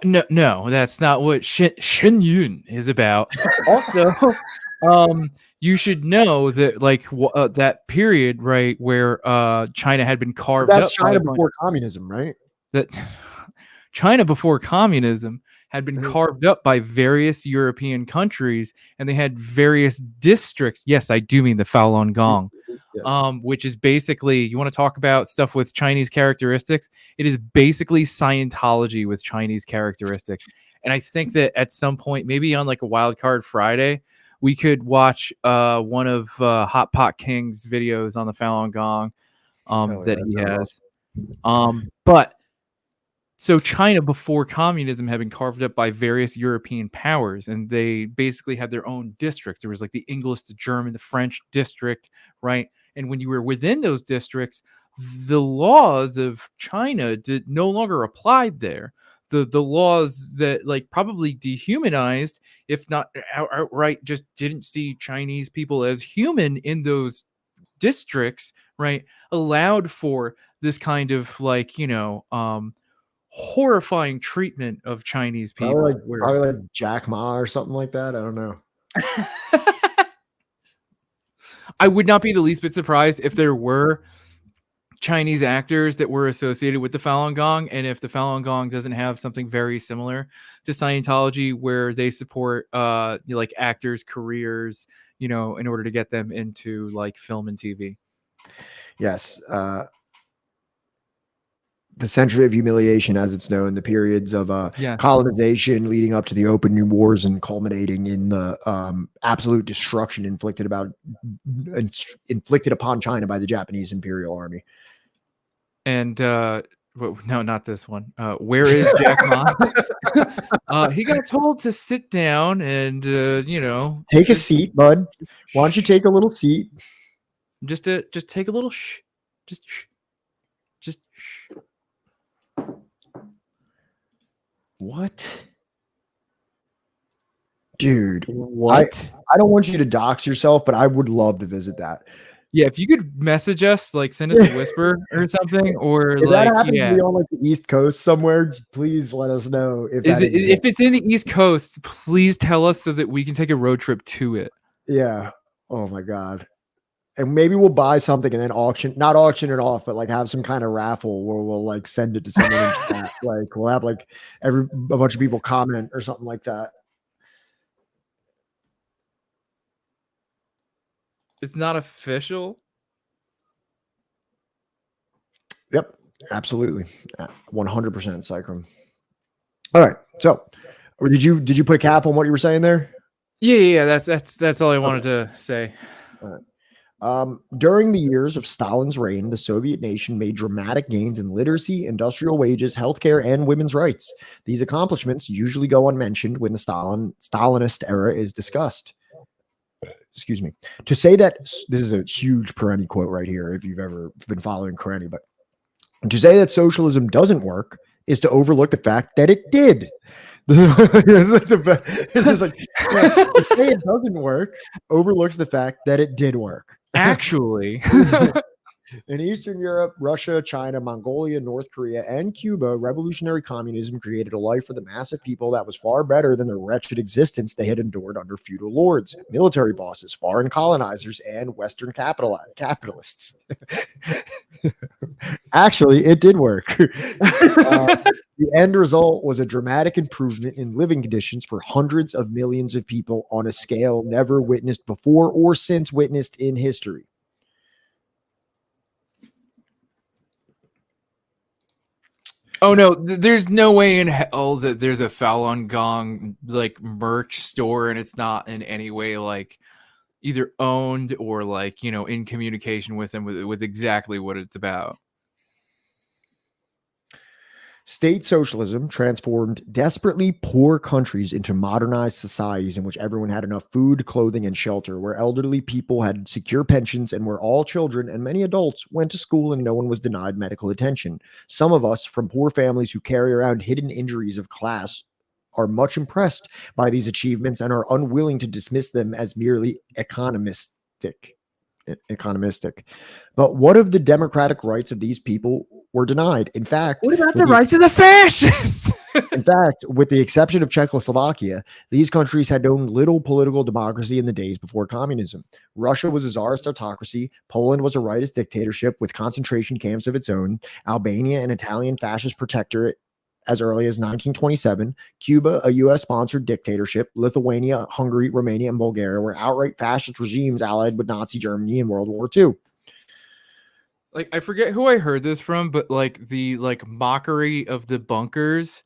[SPEAKER 2] No, that's not what Shenyang is about. Also, you should know that that period, right, where China had been carved up.
[SPEAKER 3] That's China before communism, right?
[SPEAKER 2] That China before communism had been carved up by various European countries, and they had various districts. Yes, I do mean the Falun Gong.
[SPEAKER 3] Yes.
[SPEAKER 2] which is basically, you want to talk about stuff with Chinese characteristics? It is basically Scientology with Chinese characteristics. And I think that at some point, maybe on like a Wild Card Friday, we could watch one of Hot Pot King's videos on the Falun Gong
[SPEAKER 3] Hell
[SPEAKER 2] that
[SPEAKER 3] yeah,
[SPEAKER 2] he
[SPEAKER 3] sounds
[SPEAKER 2] has. But so China before communism had been carved up by various European powers, and they basically had their own districts. There was like the English, the German, the French district, right? And when you were within those districts, the laws of China did no longer applied there. The laws that like probably dehumanized, if not outright, just didn't see Chinese people as human in those districts, right? Allowed for this kind of like, horrifying treatment of Chinese people.
[SPEAKER 3] Probably like Jack Ma or something like that. I don't know.
[SPEAKER 2] I would not be the least bit surprised if there were Chinese actors that were associated with the Falun Gong, and if the Falun Gong doesn't have something very similar to Scientology, where they support like actors' careers, in order to get them into like film and TV.
[SPEAKER 3] Yes. The century of humiliation, as it's known, the periods of colonization leading up to the open wars and culminating in the absolute destruction inflicted upon China by the Japanese Imperial Army.
[SPEAKER 2] And no, not this one. Where is Jack Ma? He got told to sit down and
[SPEAKER 3] take a seat, bud. Why don't you take a little seat?
[SPEAKER 2] Just take a little shh. Just shh. Just shh.
[SPEAKER 3] What? Dude,
[SPEAKER 2] what?
[SPEAKER 3] I don't want you to dox yourself, but I would love to visit that.
[SPEAKER 2] Yeah, if you could message us, like send us a whisper or something, or
[SPEAKER 3] if
[SPEAKER 2] like
[SPEAKER 3] that happens to be on like the East Coast somewhere, please let us know. If
[SPEAKER 2] it's in the East Coast, please tell us so that we can take a road trip to it.
[SPEAKER 3] Yeah. Oh my God. And maybe we'll buy something and then not auction it off, but like have some kind of raffle where we'll like send it to someone in chat. Like we'll have like a bunch of people comment or something like that.
[SPEAKER 2] It's not official.
[SPEAKER 3] Yep, absolutely, 100% Cycrum. All right, so did you put a cap on what you were saying there?
[SPEAKER 2] Yeah. That's all I wanted to say.
[SPEAKER 3] All right. During the years of Stalin's reign, the Soviet nation made dramatic gains in literacy, industrial wages, healthcare, and women's rights. These accomplishments usually go unmentioned when the Stalinist era is discussed. Excuse me. To say that, this is a huge Karenni quote right here, if you've ever been following Karenni, but to say that socialism doesn't work is to overlook the fact that it did. It's just like to say it doesn't work overlooks the fact that it did work.
[SPEAKER 2] Actually,
[SPEAKER 3] in Eastern Europe, Russia, China, Mongolia, North Korea, and Cuba, revolutionary communism created a life for the mass of people that was far better than the wretched existence they had endured under feudal lords, military bosses, foreign colonizers, and Western capitalists. Actually, it did work. The end result was a dramatic improvement in living conditions for hundreds of millions of people on a scale never witnessed before or since witnessed in history.
[SPEAKER 2] Oh no, there's no way in hell that there's a Falun Gong like merch store and it's not in any way like either owned or like, in communication with them with exactly what it's about.
[SPEAKER 3] State socialism transformed desperately poor countries into modernized societies in which everyone had enough food, clothing, and shelter, where elderly people had secure pensions, and where all children and many adults went to school and no one was denied medical attention. Some of us from poor families who carry around hidden injuries of class are much impressed by these achievements and are unwilling to dismiss them as merely economistic. But what of the democratic rights of these people were denied? In fact,
[SPEAKER 2] what about the rights of the fascists?
[SPEAKER 3] In fact, with the exception of Czechoslovakia, these countries had known little political democracy in the days before communism. Russia was a czarist autocracy. Poland was a rightist dictatorship with concentration camps of its own. Albania, an Italian fascist protectorate. as early as 1927. Cuba, a U.S.-sponsored dictatorship. Lithuania, Hungary, Romania, and Bulgaria were outright fascist regimes allied with Nazi Germany in World War II.
[SPEAKER 2] Like, I forget who I heard this from, but like the mockery of the bunkers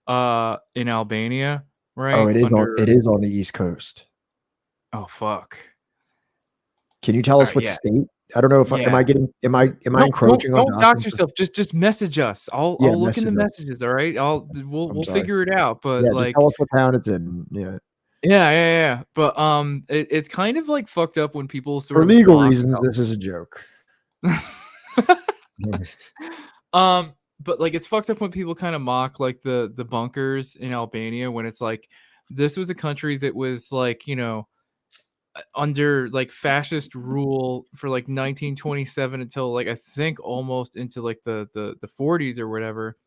[SPEAKER 2] in Albania,
[SPEAKER 3] Oh,
[SPEAKER 2] right?
[SPEAKER 3] it is
[SPEAKER 2] Under
[SPEAKER 3] on the East Coast.
[SPEAKER 2] oh fuck.
[SPEAKER 3] Can you tell
[SPEAKER 2] All
[SPEAKER 3] us
[SPEAKER 2] right,
[SPEAKER 3] what
[SPEAKER 2] yeah.
[SPEAKER 3] state? I don't know if am I getting am I
[SPEAKER 2] No,
[SPEAKER 3] encroaching on
[SPEAKER 2] don't dox
[SPEAKER 3] Dawson's?
[SPEAKER 2] yourself. Just message us. I'll
[SPEAKER 3] Yeah,
[SPEAKER 2] look in the
[SPEAKER 3] message us.
[SPEAKER 2] messages. All right.
[SPEAKER 3] I'm
[SPEAKER 2] We'll
[SPEAKER 3] sorry.
[SPEAKER 2] figure it out. But
[SPEAKER 3] Yeah, just
[SPEAKER 2] like,
[SPEAKER 3] tell us what town it's in. Yeah.
[SPEAKER 2] yeah. But it's kind of like fucked up when people sort
[SPEAKER 3] For
[SPEAKER 2] of
[SPEAKER 3] legal
[SPEAKER 2] mock
[SPEAKER 3] reasons, this is a joke.
[SPEAKER 2] but like it's fucked up when people kind of mock like the bunkers in Albania when it's like this was a country that was like, you know, under like fascist rule for like 1927 until like I think almost into like the 40s or whatever.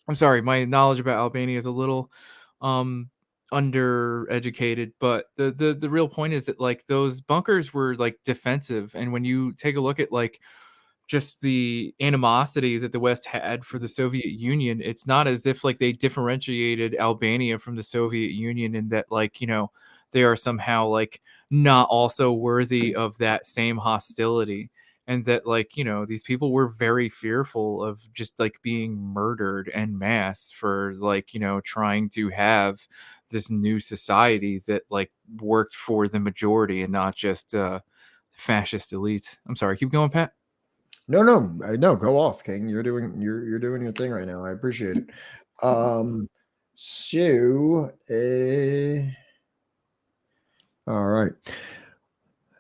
[SPEAKER 2] I'm sorry, my knowledge about Albania is a little um undereducated, but the real point is that like those bunkers were like defensive, and when you take a look at like just the animosity that the West had for the Soviet Union, it's not as if like they differentiated Albania from the Soviet Union in that like, you know, they are somehow like not also worthy of that same hostility. And that like, you know, these people were very fearful of just like being murdered en masse for like, you know, trying to have this new society that like worked for the majority and not just fascist elites. I'm sorry, keep going, Pat.
[SPEAKER 3] No, go off, King. You're doing your thing right now. I appreciate it. So, all right.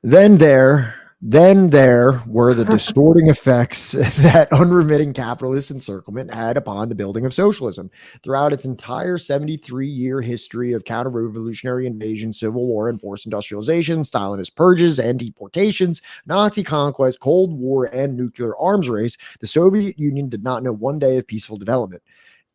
[SPEAKER 3] Then there were the distorting effects that unremitting capitalist encirclement had upon the building of socialism. Throughout its entire 73-year history of counter-revolutionary invasion, civil war, and forced industrialization, Stalinist purges and deportations, Nazi conquest, Cold War, and nuclear arms race, the Soviet Union did not know one day of peaceful development.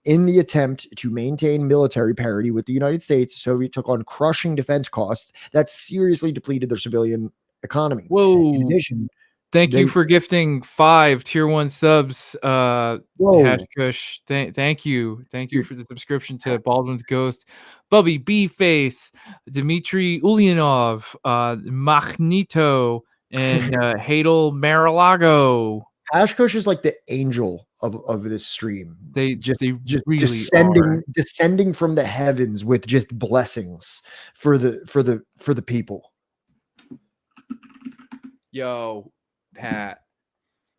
[SPEAKER 3] In the attempt to maintain military parity with the United States, the Soviet took on crushing defense costs that seriously depleted their civilian economy. In
[SPEAKER 2] Whoa.
[SPEAKER 3] addition,
[SPEAKER 2] Thank you
[SPEAKER 3] they
[SPEAKER 2] for gifting 5 tier 1 subs,
[SPEAKER 3] whoa,
[SPEAKER 2] Hashkush. Thank you. Thank you for the subscription to Baldwin's Ghost, Bubby B Face, Dmitry Ulyanov, Magneto, and Hadel Marilago.
[SPEAKER 3] Hashkush is like the angel of this stream.
[SPEAKER 2] They
[SPEAKER 3] Just
[SPEAKER 2] really are.
[SPEAKER 3] descending from the heavens with just blessings for the people.
[SPEAKER 2] Yo, Pat,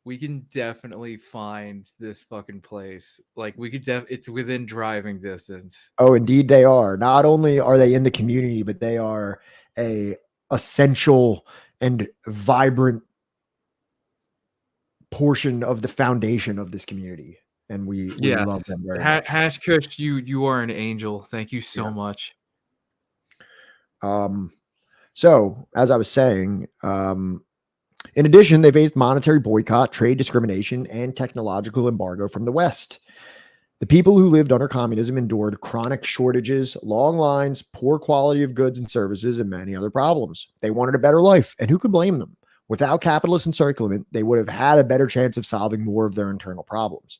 [SPEAKER 2] we can definitely find this fucking place. Like we could it's within driving distance.
[SPEAKER 3] Oh, indeed they are. Not only are they in the community, but they are a essential and vibrant portion of the foundation of this community. And we love them very much.
[SPEAKER 2] Hashkush, you are an angel. Thank you so much.
[SPEAKER 3] So as I was saying, in addition, they faced monetary boycott, trade discrimination, and technological embargo from the West. The people who lived under communism endured chronic shortages, long lines, poor quality of goods and services, and many other problems. They wanted a better life, and who could blame them? Without capitalist encirclement, they would have had a better chance of solving more of their internal problems.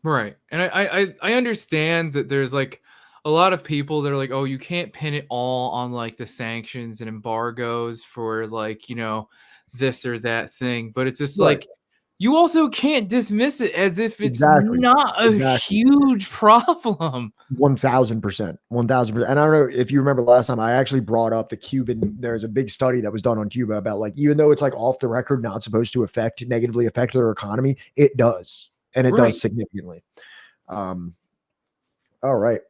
[SPEAKER 2] Right. And I understand that there's like a lot of people that are like, oh, you can't pin it all on like the sanctions and embargoes for like, you know, this or that thing. But it's just like you also can't dismiss it as if it's not a huge problem.
[SPEAKER 3] 1000%. 1000%. And I don't know if you remember last time I actually brought up the Cuban, there's a big study that was done on Cuba about like, even though it's like off the record, not supposed to negatively affect their economy, it does. And it does significantly. All right.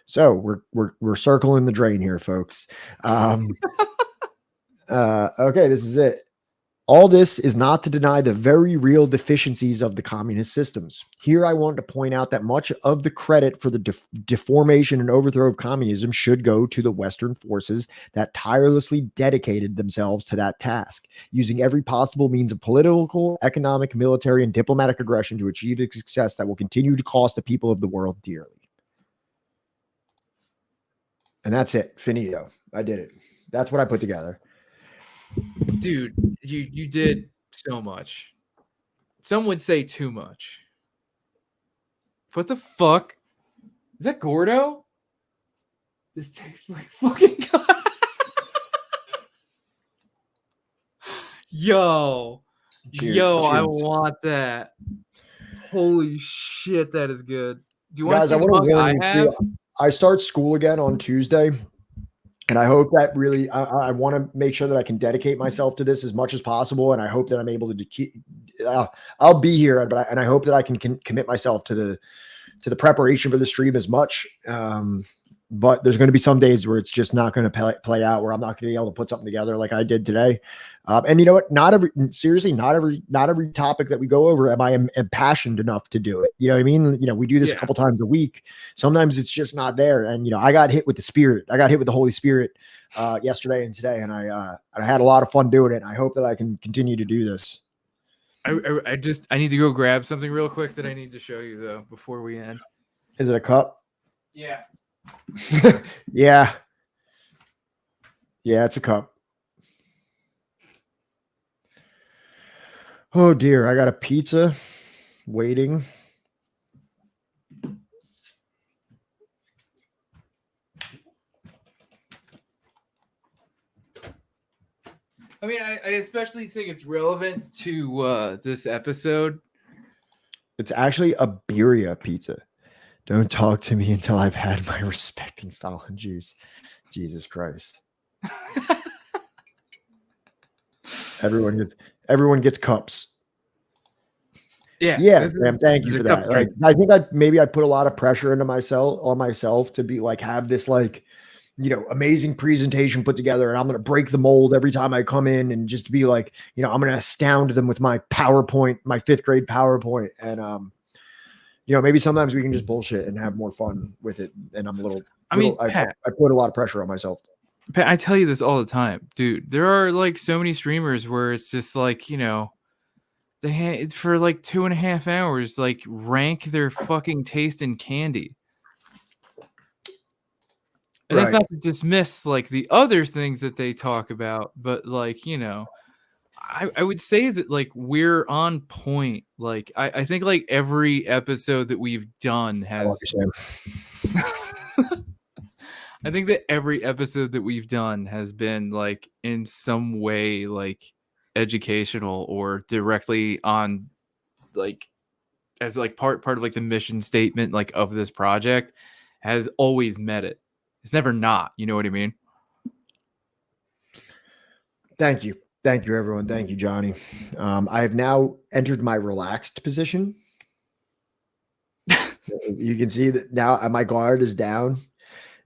[SPEAKER 3] So we're circling the drain here, folks. Okay, this is it. All this is not to deny the very real deficiencies of the communist systems. Here, I want to point out that much of the credit for the deformation and overthrow of communism should go to the Western forces that tirelessly dedicated themselves to that task, using every possible means of political, economic, military, and diplomatic aggression to achieve a success that will continue to cost the people of the world dearly. And that's it. Finito. I did it. That's what I put together.
[SPEAKER 2] Dude, you did so much. Some would say too much. What the fuck? Is that Gordo? This tastes like fucking God. Yo.
[SPEAKER 3] Cheers.
[SPEAKER 2] Yo, I
[SPEAKER 3] Cheers.
[SPEAKER 2] want that. Holy shit, that is good. Do you want to
[SPEAKER 3] Guys,
[SPEAKER 2] see
[SPEAKER 3] I
[SPEAKER 2] the
[SPEAKER 3] want
[SPEAKER 2] mug
[SPEAKER 3] to
[SPEAKER 2] I
[SPEAKER 3] warn you
[SPEAKER 2] have?
[SPEAKER 3] too. I start school again on Tuesday, and I hope that really I want to make sure that I can dedicate myself to this as much as possible, and I hope that I'm able to keep. I'll be here, but I hope that I can commit myself to the preparation for the stream as much. But there's going to be some days where it's just not going to play out, where I'm not going to be able to put something together like I did today. And you know what? Not every topic that we go over am I impassioned enough to do it. You know what I mean? You know, we do this a couple times a week. Sometimes it's just not there. And you know, I got hit with the Spirit. I got hit with the Holy Spirit yesterday and today, and I had a lot of fun doing it. And I hope that I can continue to do this.
[SPEAKER 2] I need to go grab something real quick that I need to show you though before we end.
[SPEAKER 3] Is it a cup?
[SPEAKER 2] Yeah.
[SPEAKER 3] Yeah, it's a cup. Oh dear, I got a pizza waiting.
[SPEAKER 2] I mean, I especially think it's relevant to this episode.
[SPEAKER 3] It's actually a birria pizza. Don't talk to me until I've had my respecting Stalin juice. Jesus Christ. Everyone gets cups. Yeah, Sam, thank you for that. Like, I think I put a lot of pressure on myself to be like, have this like, you know, amazing presentation put together, and I'm going to break the mold every time I come in, and just be like, you know, I'm going to astound them with my PowerPoint, my 5th grade PowerPoint. And, you know, maybe sometimes we can just bullshit and have more fun with it. And I'm I put a lot of pressure on myself.
[SPEAKER 2] Pat, I tell you this all the time, dude. There are like so many streamers where it's just like, you know, they for like 2.5 hours, like rank their fucking taste in candy. And that's not to dismiss like the other things that they talk about, but like, you know, I would say that like we're on point. Like I think like every episode that we've done has I think that every episode that we've done has been like in some way like educational or directly on like as like part of like the mission statement like of this project has always met it. It's never not, you know what I mean?
[SPEAKER 3] Thank you, everyone. Thank you, Johnny. I have now entered my relaxed position. You can see that now my guard is down,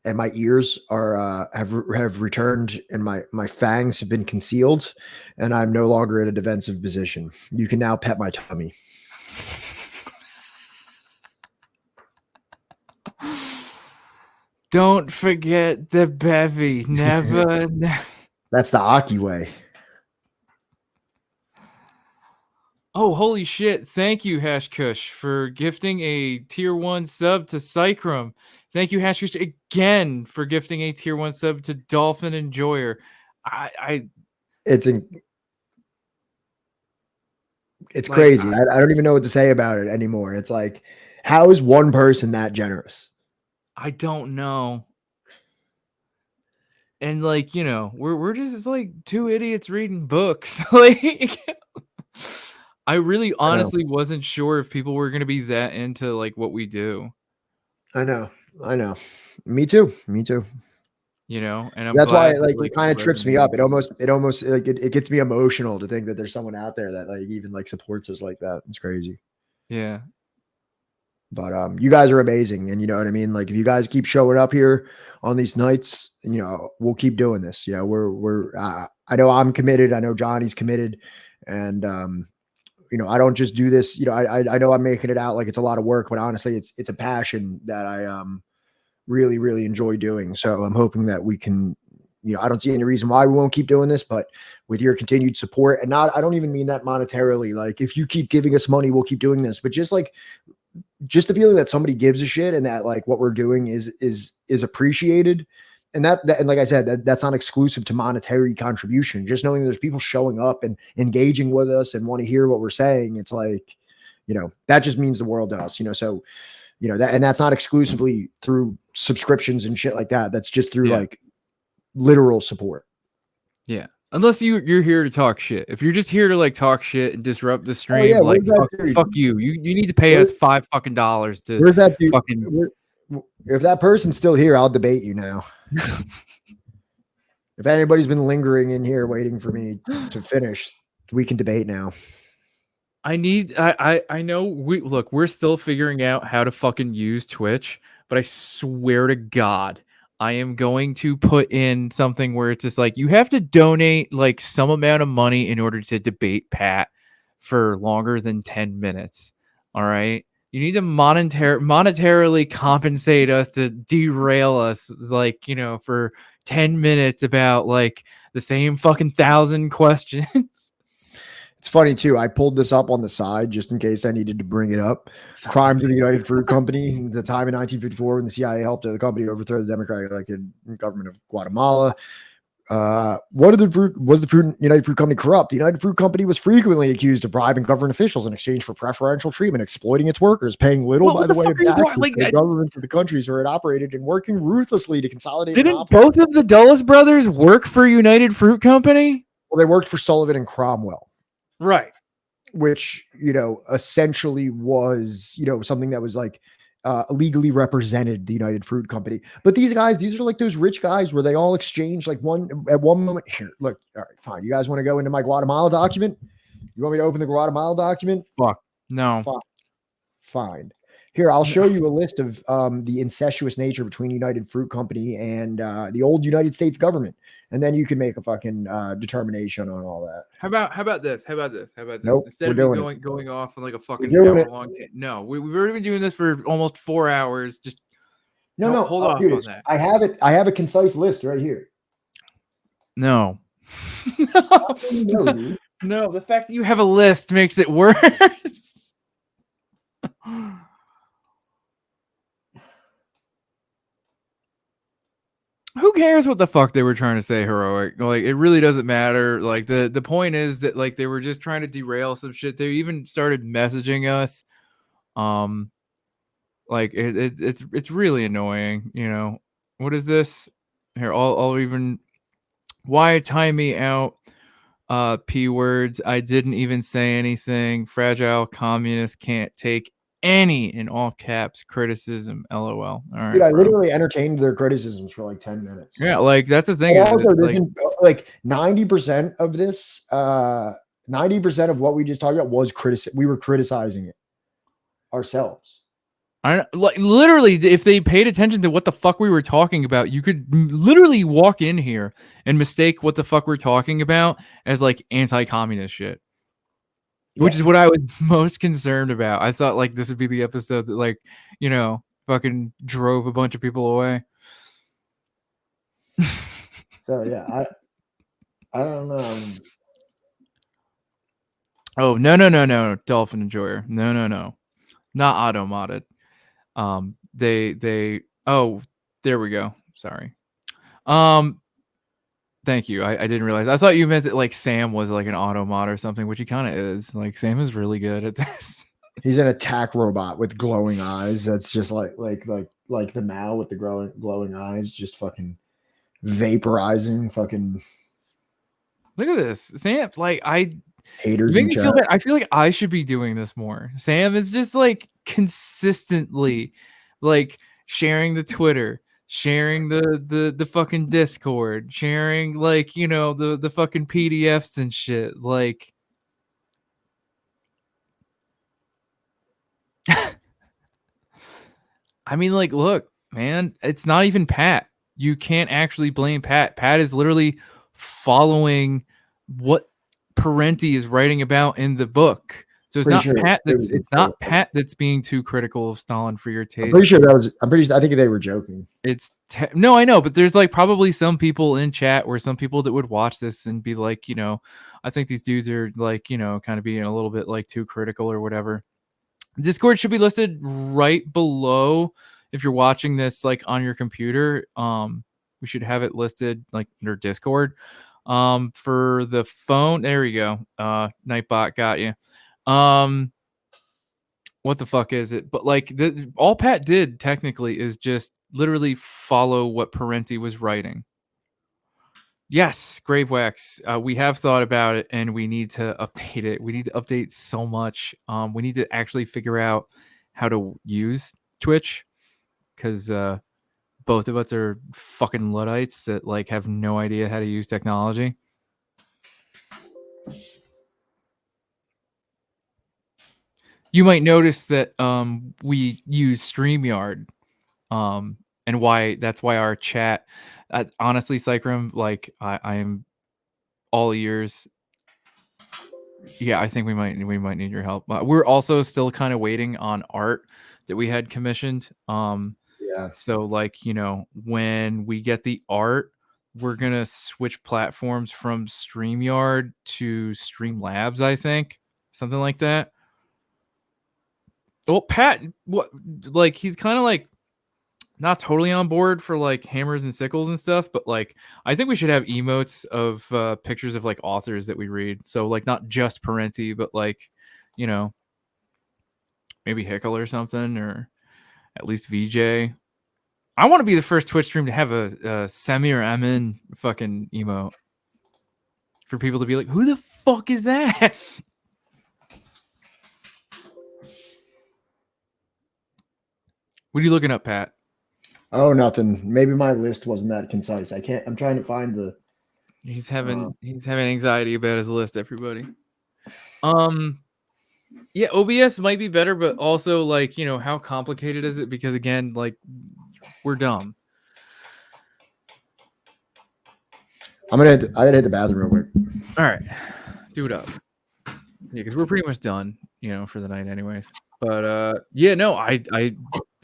[SPEAKER 3] and my ears are have returned, and my fangs have been concealed, and I'm no longer in a defensive position. You can now pet my tummy.
[SPEAKER 2] Don't forget the bevy. Never.
[SPEAKER 3] That's the Aki way.
[SPEAKER 2] Oh, holy shit. Thank you, Hashkush, for gifting a tier 1 sub to Cycrum. Thank you, Hashkush, again for gifting a tier 1 sub to Dolphin Enjoyer.
[SPEAKER 3] It's crazy. I don't even know what to say about it anymore. It's like, how is one person that generous?
[SPEAKER 2] I don't know. And like, you know, we're just like 2 idiots reading books. Like I really honestly wasn't sure if people were going to be that into like what we do.
[SPEAKER 3] I know. Me too.
[SPEAKER 2] You know, and
[SPEAKER 3] that's why like it kind of trips me up. It almost like it gets me emotional to think that there's someone out there that like even like supports us like that. It's crazy.
[SPEAKER 2] Yeah.
[SPEAKER 3] But you guys are amazing, and you know what I mean. Like if you guys keep showing up here on these nights, you know we'll keep doing this. You know we're I know I'm committed. I know Johnny's committed, and you know I don't just do this. You know I know I'm making it out like it's a lot of work, but honestly it's a passion that I really enjoy doing. So I'm hoping that we can. You know I don't see any reason why we won't keep doing this, but with your continued support, and I don't even mean that monetarily. Like if you keep giving us money, we'll keep doing this. But just the feeling that somebody gives a shit and that like what we're doing is appreciated. And that and like I said, that's not exclusive to monetary contribution. Just knowing there's people showing up and engaging with us and want to hear what we're saying. It's like, you know, that just means the world to us, you know? So You know, that, and that's not exclusively through subscriptions and shit like that. That's just through like literal support.
[SPEAKER 2] Yeah. Unless you're here to talk shit. If you're just here to like talk shit and disrupt the stream,
[SPEAKER 3] yeah,
[SPEAKER 2] like
[SPEAKER 3] where's that dude?
[SPEAKER 2] fuck you. You need to pay us $5 fucking to
[SPEAKER 3] Where's that dude?
[SPEAKER 2] fucking
[SPEAKER 3] If that person's still here, I'll debate you now. If anybody's been lingering in here waiting for me to finish, we can debate now.
[SPEAKER 2] I know we're still figuring out how to fucking use Twitch, but I swear to God, I am going to put in something where it's just like you have to donate like some amount of money in order to debate Pat for longer than 10 minutes. All right. You need to monetarily compensate us to derail us, like, you know, for 10 minutes about like the same fucking 1,000 questions.
[SPEAKER 3] It's funny too. I pulled this up on the side just in case I needed to bring it up. Crimes of the United Fruit Company, the time in 1954 when the CIA helped the company overthrow the democratic elected government of Guatemala. Was the United Fruit Company corrupt? The United Fruit Company was frequently accused of bribing government officials in exchange for preferential treatment, exploiting its workers, paying little by the way of taxes to the governments of the countries where it operated, and working ruthlessly to consolidate.
[SPEAKER 2] Didn't both of the Dulles brothers work for United Fruit Company?
[SPEAKER 3] Well, they worked for Sullivan and Cromwell.
[SPEAKER 2] Right.
[SPEAKER 3] Which, you know, essentially was, you know, something that was like legally represented the United Fruit Company. But these guys, these are like those rich guys where they all exchange like at one moment. Here, look, all right, fine. You guys want to go into my Guatemala document? You want me to open the Guatemala document?
[SPEAKER 2] Fuck. No.
[SPEAKER 3] Fine. Here, I'll show you a list of the incestuous nature between United Fruit Company and the old United States government. And then you can make a fucking determination on all that.
[SPEAKER 2] How about this?
[SPEAKER 3] Nope,
[SPEAKER 2] Instead of going off on like a fucking hour-long no, we've already been doing this for almost 4 hours. Just hold off on that.
[SPEAKER 3] I have a concise list right here.
[SPEAKER 2] No. No, the fact that you have a list makes it worse. Who cares what the fuck they were trying to say, Heroic? Like, it really doesn't matter. Like, the point is that like they were just trying to derail some shit. They even started messaging us. Like it's really annoying, you know. What is this? Here, I'll even why tie me out? P words. I didn't even say anything. Fragile communist can't take any in all caps criticism. LOL. All right,
[SPEAKER 3] dude, I literally entertained their criticisms for like 10 minutes.
[SPEAKER 2] Yeah, like that's the thing.
[SPEAKER 3] Also, like 90% of this, 90% of what we just talked about was we were criticizing it ourselves.
[SPEAKER 2] I like literally, if they paid attention to what the fuck we were talking about, you could literally walk in here and mistake what the fuck we're talking about as like anti-communist shit. Which is what I was most concerned about. I thought like this would be the episode that like, you know, fucking drove a bunch of people away.
[SPEAKER 3] So yeah, I don't know.
[SPEAKER 2] Oh, no, Dolphin Enjoyer. No. Not auto-modded. Oh, there we go. Sorry. Thank you. I didn't realize. I thought you meant that like Sam was like an auto mod or something, which he kind of is. Like Sam is really good at this.
[SPEAKER 3] He's an attack robot with glowing eyes. That's just like the Mao with the glowing eyes, just fucking vaporizing. Fucking
[SPEAKER 2] look at this, Sam. Like
[SPEAKER 3] haters.
[SPEAKER 2] You make me feel bad. I feel like I should be doing this more. Sam is just like consistently like sharing the Twitter, sharing the fucking Discord, sharing like, you know, the fucking PDFs and shit. Like I mean, like, look, man, it's not even Pat. You can't actually blame Pat. Pat is literally following what Parenti is writing about in the book. So it's not Pat that's Pat that's being too critical of Stalin for your taste.
[SPEAKER 3] I think they were joking.
[SPEAKER 2] No, I know, but there's like probably some people in chat or some people that would watch this and be like, you know, I think these dudes are like, you know, kind of being a little bit like too critical or whatever. Discord should be listed right below if you're watching this like on your computer. We should have it listed like under Discord. For the phone, there we go. Nightbot got you. One what the fuck is it? But like all Pat did technically is just literally follow what Parenti was writing. Yes, Gravewax. We have thought about it, and we need to update it. We need to update so much. We need to actually figure out how to use Twitch, because both of us are fucking Luddites that like have no idea how to use technology. You might notice that we use StreamYard, and that's why our chat. Honestly, Cycrum, like I am all ears. Yeah, I think we might need your help. We're also still kind of waiting on art that we had commissioned.
[SPEAKER 3] Yeah.
[SPEAKER 2] So like, you know, when we get the art, we're gonna switch platforms from StreamYard to Streamlabs, I think. Something like that. Well, Pat, what, like, he's kind of like not totally on board for like hammers and sickles and stuff, but like I think we should have emotes of pictures of like authors that we read. So like not just Parenti, but like, you know, maybe Hickle or something, or at least VJ. I want to be the first Twitch stream to have a Semi or Emin fucking emote for people to be like, who the fuck is that? What are you looking up, Pat?
[SPEAKER 3] Oh, nothing. Maybe my list wasn't that concise. I'm trying to find the.
[SPEAKER 2] He's having anxiety about his list, everybody. Yeah, OBS might be better, but also like, you know, how complicated is it? Because again, like we're dumb.
[SPEAKER 3] I gotta hit the bathroom real quick.
[SPEAKER 2] All right, do it up. Yeah, because we're pretty much done, you know, for the night, anyways. But yeah, no, I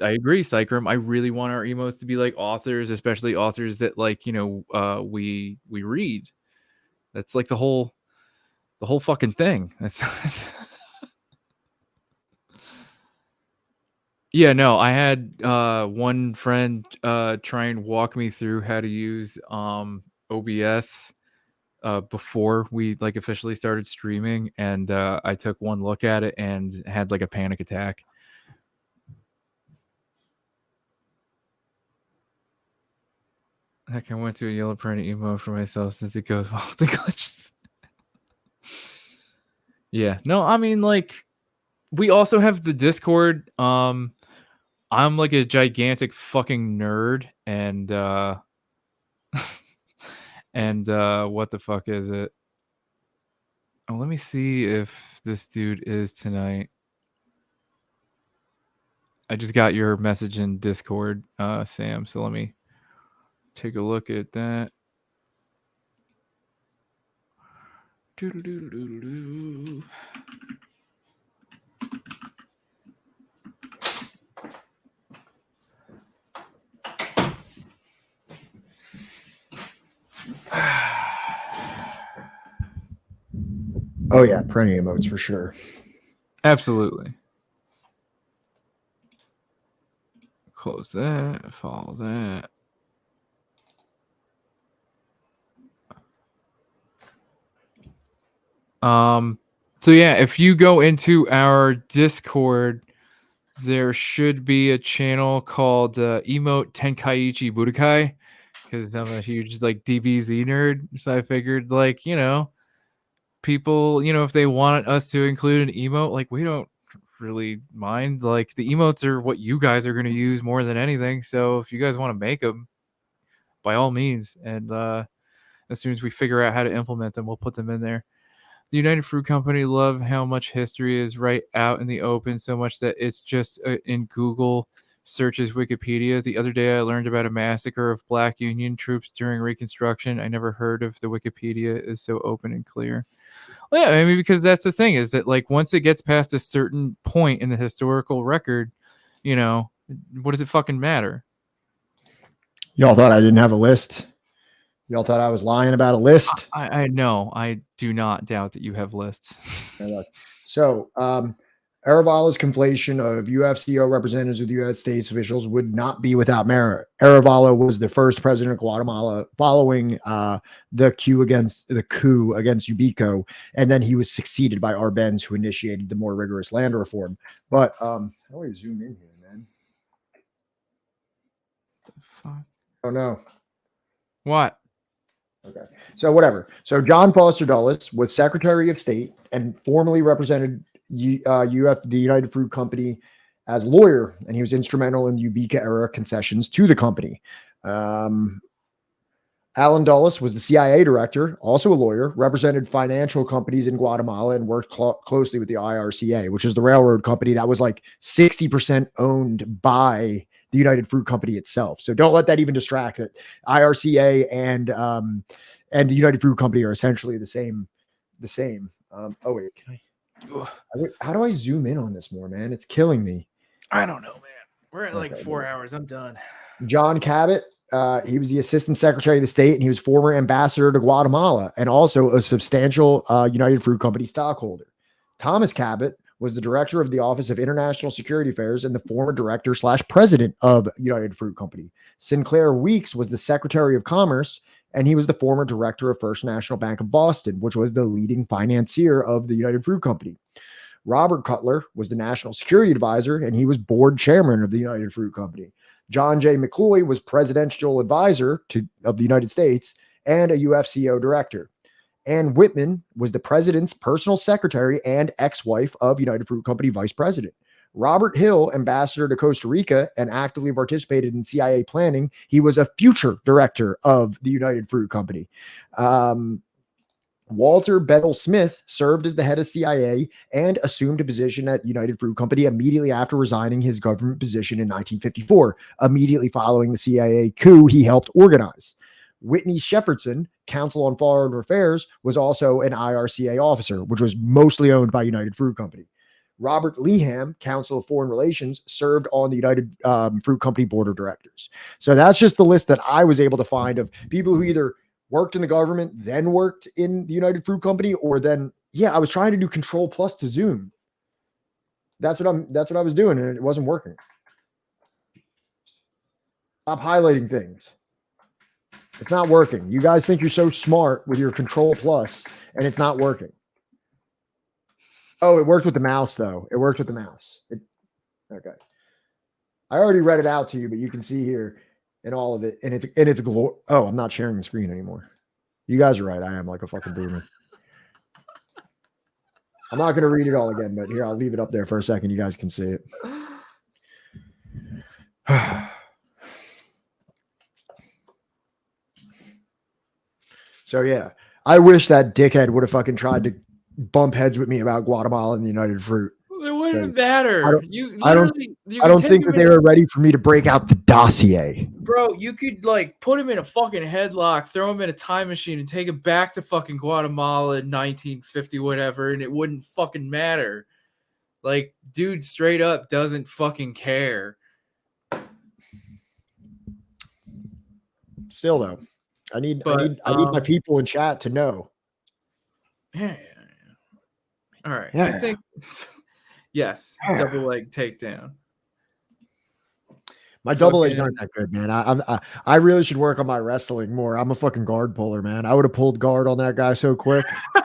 [SPEAKER 2] agree, Cycrum. I really want our emotes to be like authors, especially authors that like, you know, we read. That's like the whole fucking thing. That's yeah, no, I had one friend try and walk me through how to use OBS before we like officially started streaming, and I took one look at it and had like a panic attack. Heck, I went to a yellow print emo for myself since it goes well with the glitches. Yeah, no, I mean, like, we also have the Discord. I'm like a gigantic fucking nerd, and and what the fuck is it? Oh, let me see if this dude is tonight. I just got your message in Discord, Sam, so let me take a look at that. Doo-doo-doo-doo-doo-doo.
[SPEAKER 3] Oh yeah, plenty of emotes for sure.
[SPEAKER 2] Absolutely. Close that. Follow that. So yeah, if you go into our Discord, there should be a channel called Emote Tenkaichi Budokai, because I'm a huge like DBZ nerd. So I figured, like, you know, people, you know, if they want us to include an emote, like, we don't really mind. Like, the emotes are what you guys are going to use more than anything. So if you guys want to make them, by all means. And as soon as we figure out how to implement them, we'll put them in there. The United Fruit Company love how much history is right out in the open, so much that it's just in Google searches Wikipedia. The other day I learned about a massacre of Black Union troops during Reconstruction. I never heard of the Wikipedia is so open and clear. Well, yeah, I mean, because that's the thing, is that like once it gets past a certain point in the historical record, you know, what does it fucking matter?
[SPEAKER 3] Y'all thought I didn't have a list. Y'all thought I was lying about a list.
[SPEAKER 2] I know. I do not doubt that you have lists.
[SPEAKER 3] So Aravala's conflation of UFCO representatives with United States officials would not be without merit. Aravala was the first president of Guatemala following the coup against Ubico, and then he was succeeded by Arbenz, who initiated the more rigorous land reform. But how do I zoom in here, man?
[SPEAKER 2] Fuck.
[SPEAKER 3] Oh no.
[SPEAKER 2] What?
[SPEAKER 3] Okay. So whatever. So John Foster Dulles was Secretary of State and formally represented the United Fruit Company as lawyer, and he was instrumental in Ubica era concessions to the company. Alan Dulles was the CIA director, also a lawyer, represented financial companies in Guatemala and worked closely with the IRCA, which is the railroad company that was like 60% owned by the United Fruit Company itself. So don't let that even distract it. IRCA and the United Fruit Company are essentially the same. Oh wait, how do I zoom in on this more, man? It's killing me.
[SPEAKER 2] I don't know, man. We're at like
[SPEAKER 3] Okay,
[SPEAKER 2] 4 hours. I'm done.
[SPEAKER 3] John Cabot, he was the Assistant Secretary of the State, and he was former ambassador to Guatemala and also a substantial United Fruit Company stockholder. Thomas Cabot was the director of the Office of International Security Affairs and the former director / president of United Fruit Company. Sinclair Weeks was the Secretary of Commerce, and he was the former director of First National Bank of Boston, which was the leading financier of the United Fruit Company. Robert Cutler was the National Security Advisor, and he was board chairman of the United Fruit Company. John J. McCloy was presidential advisor of the United States and a UFCO director. Ann Whitman was the president's personal secretary and ex-wife of United Fruit Company vice president. Robert Hill, ambassador to Costa Rica and actively participated in CIA planning. He was a future director of the United Fruit Company. Walter Bedell Smith served as the head of CIA and assumed a position at United Fruit Company immediately after resigning his government position in 1954, immediately following the CIA coup he helped organize. Whitney Shepherdson, counsel on foreign affairs, was also an IRCA officer, which was mostly owned by United Fruit Company. Robert Leham, counsel of foreign relations, served on the United Fruit Company board of directors. So that's just the list that I was able to find of people who either worked in the government, then worked in the United Fruit Company, or then, I was trying to do Control Plus to zoom. That's what I was doing, and it wasn't working. Stop highlighting things. It's not working. You guys think you're so smart with your Control Plus, and it's not working. Oh, it worked with the mouse, though. It worked with the mouse. Okay. I already read it out to you, but you can see here in all of it, and it's glory. Oh, I'm not sharing the screen anymore. You guys are right. I am like a fucking boomer. I'm not going to read it all again, but here, I'll leave it up there for a second. You guys can see it. So, yeah, I wish that dickhead would have fucking tried to bump heads with me about Guatemala and the United Fruit.
[SPEAKER 2] It wouldn't matter.
[SPEAKER 3] I don't think that they were ready for me to break out the dossier.
[SPEAKER 2] Bro, you could like put him in a fucking headlock, throw him in a time machine, and take him back to fucking Guatemala in 1950, whatever, and it wouldn't fucking matter. Like, dude, straight up doesn't fucking care.
[SPEAKER 3] Still, though, I need my people in chat to know.
[SPEAKER 2] Yeah. All right.
[SPEAKER 3] Yeah.
[SPEAKER 2] I think yes, double leg takedown.
[SPEAKER 3] My double legs aren't that good, man. I really should work on my wrestling more. I'm a fucking guard puller, man. I would have pulled guard on that guy so quick.
[SPEAKER 2] All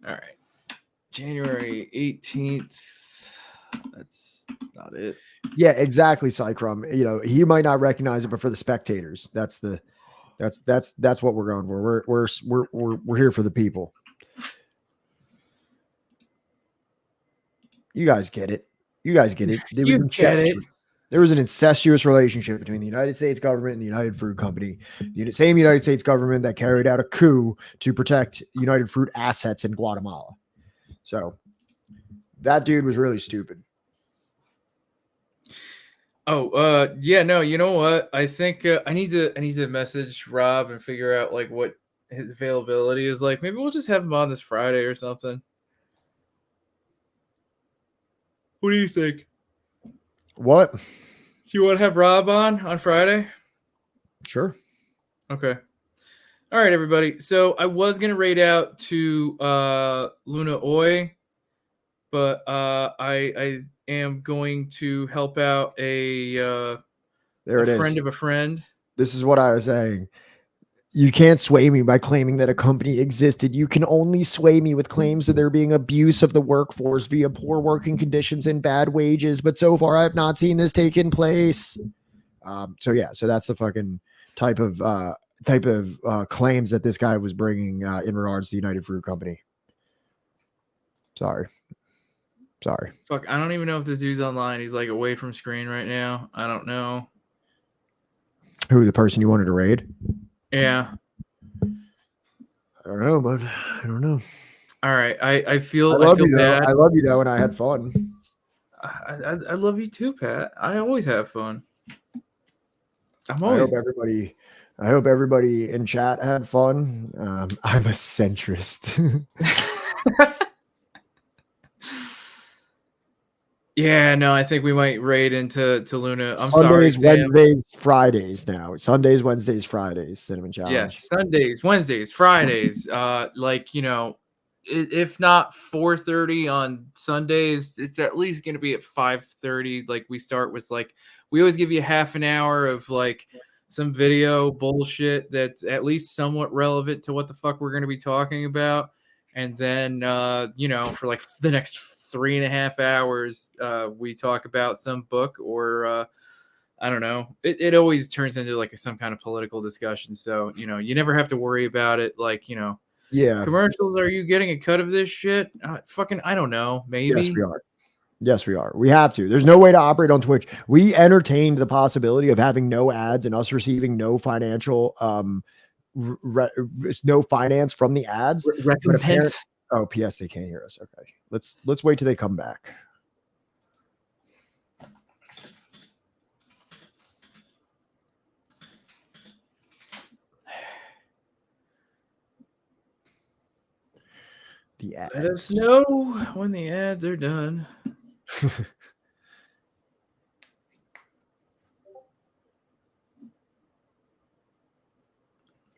[SPEAKER 2] right. January 18th. That's not it.
[SPEAKER 3] Yeah, exactly, Cycrum. You know, he might not recognize it, but for the spectators, that's what we're going for. We're here for the people. You guys get it. There was an incestuous relationship between the United States government and the United Fruit Company. The same United States government that carried out a coup to protect United Fruit assets in Guatemala. So that dude was really stupid.
[SPEAKER 2] Oh, yeah, no, you know what? I think I need to message Rob and figure out like what his availability is like. Maybe we'll just have him on this Friday or something. What do you think?
[SPEAKER 3] What?
[SPEAKER 2] You want to have Rob on Friday?
[SPEAKER 3] Sure.
[SPEAKER 2] Okay. All right, everybody. So I was gonna raid out to Luna Oi, but I am going to help out a friend of a friend.
[SPEAKER 3] This is what I was saying. You can't sway me by claiming that a company existed. You can only sway me with claims of there being abuse of the workforce via poor working conditions and bad wages. But so far, I've not seen this taking place. So that's the fucking type of claims that this guy was bringing in regards to the United Fruit Company. Sorry.
[SPEAKER 2] Fuck, I don't even know if this dude's online. He's like away from screen right now. I don't know.
[SPEAKER 3] Who, the person you wanted to raid?
[SPEAKER 2] Yeah.
[SPEAKER 3] I don't know, but I don't know.
[SPEAKER 2] All right. I feel
[SPEAKER 3] bad. I love you though, and I had fun.
[SPEAKER 2] I love you too, Pat. I always have fun.
[SPEAKER 3] I hope everybody in chat had fun. I'm a centrist.
[SPEAKER 2] Yeah, no, I think we might raid into Luna. I'm
[SPEAKER 3] Sundays,
[SPEAKER 2] sorry, Sam.
[SPEAKER 3] Wednesdays, Fridays now. Sundays, Wednesdays, Fridays. Cinnamon Challenge.
[SPEAKER 2] Yes, Sundays, Wednesdays, Fridays. Like, you know, if not 4:30 on Sundays, it's at least going to be at 5:30. Like, we start with we always give you half an hour of like some video bullshit that's at least somewhat relevant to what the fuck we're going to be talking about, and then you know, for like the next 3.5 hours, we talk about some book or I don't know. It always turns into like some kind of political discussion. So, you know, you never have to worry about it. Like, you know,
[SPEAKER 3] yeah.
[SPEAKER 2] Commercials, are you getting a cut of this shit? Fucking, I don't know. Maybe.
[SPEAKER 3] Yes, we are. We have to. There's no way to operate on Twitch. We entertained the possibility of having no ads and us receiving no financial, no finance from the ads.
[SPEAKER 2] Recompense.
[SPEAKER 3] Oh, PS, they can't hear us. Okay, let's wait till they come back. The ads.
[SPEAKER 2] Let us know when the ads are done.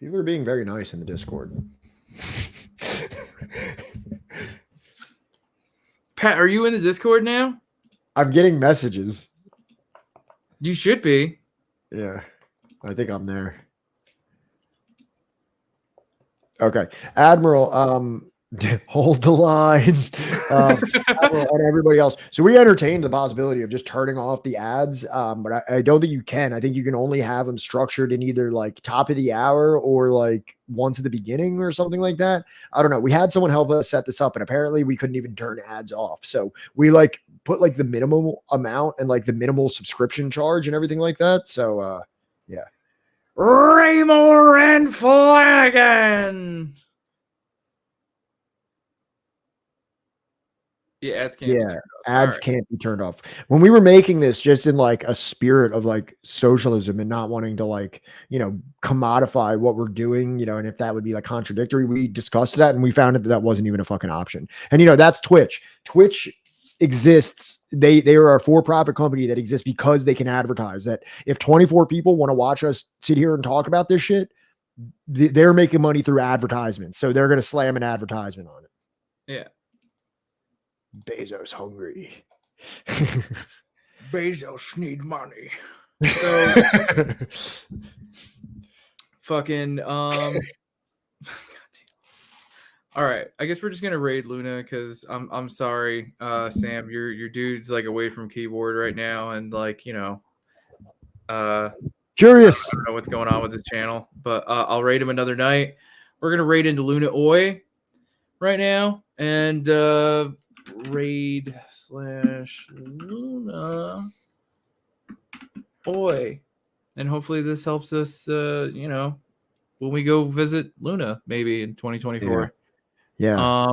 [SPEAKER 3] People are being very nice in the Discord.
[SPEAKER 2] Pat, are you in the Discord now?
[SPEAKER 3] I'm getting messages.
[SPEAKER 2] You should be.
[SPEAKER 3] Yeah, I think I'm there. Okay, Admiral, hold the line. Admiral and everybody else. So we entertained the possibility of just turning off the ads, but I don't think you can. I think you can only have them structured in either like top of the hour or like once at the beginning or something like that. I don't know. We had someone help us set this up, and apparently we couldn't even turn ads off. So we like put like the minimal amount and like the minimal subscription charge and everything like that. So yeah.
[SPEAKER 2] Raymore and Flanagan. Yeah, ads can't be turned off.
[SPEAKER 3] Ads can't be turned off. When we were making this just in like a spirit of like socialism and not wanting to like, you know, commodify what we're doing, you know, and if that would be like contradictory, we discussed that and we found that wasn't even a fucking option. And, you know, that's Twitch. Twitch exists. They are a for-profit company that exists because they can advertise that if 24 people want to watch us sit here and talk about this shit, they're making money through advertisements. So they're going to slam an advertisement on it.
[SPEAKER 2] Yeah.
[SPEAKER 3] Bezos hungry.
[SPEAKER 2] Bezos need money. So, fucking all right, I guess we're just gonna raid Luna because I'm sorry, Sam, your dude's like away from keyboard right now, and like, you know,
[SPEAKER 3] curious.
[SPEAKER 2] I don't know what's going on with this channel, but I'll raid him another night. We're gonna raid into Luna Oi right now, and raid/Luna Oi, and hopefully this helps us, you know, when we go visit Luna maybe in 2024.
[SPEAKER 3] Yeah.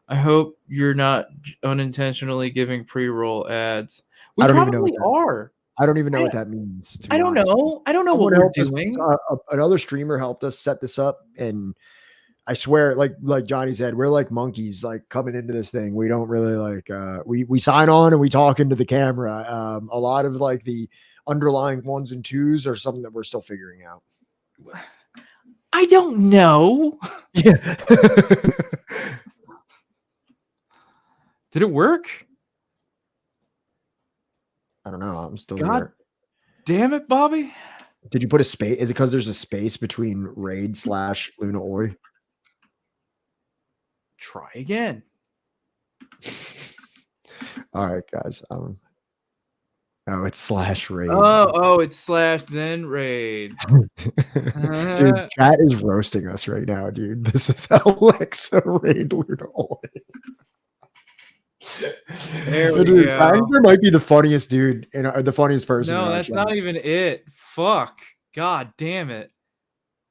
[SPEAKER 2] I hope you're not unintentionally giving pre-roll ads. We
[SPEAKER 3] I don't even
[SPEAKER 2] probably
[SPEAKER 3] know
[SPEAKER 2] are.
[SPEAKER 3] I don't even know what that means.
[SPEAKER 2] I don't know. I don't know what we're doing.
[SPEAKER 3] Another streamer helped us set this up, and I swear, like Johnny said, we're like monkeys, like coming into this thing. We don't really like we sign on and we talk into the camera. A lot of like the underlying ones and twos are something that we're still figuring out.
[SPEAKER 2] I don't know.
[SPEAKER 3] Yeah.
[SPEAKER 2] Did it work?
[SPEAKER 3] I don't know. I'm still
[SPEAKER 2] God
[SPEAKER 3] here.
[SPEAKER 2] damn it, Bobby.
[SPEAKER 3] Did you put a space? Is it because there's a space between raid / Luna Oi?
[SPEAKER 2] Try again.
[SPEAKER 3] All right, guys. Oh, it's / raid.
[SPEAKER 2] Oh, it's slash then raid.
[SPEAKER 3] Dude, chat is roasting us right now, dude. This is Alexa raid Luna Oi.
[SPEAKER 2] There we
[SPEAKER 3] Dude,
[SPEAKER 2] go.
[SPEAKER 3] Wagner might be the funniest dude or the funniest person.
[SPEAKER 2] No,
[SPEAKER 3] in our
[SPEAKER 2] that's
[SPEAKER 3] chat.
[SPEAKER 2] not even it. Fuck. God damn it.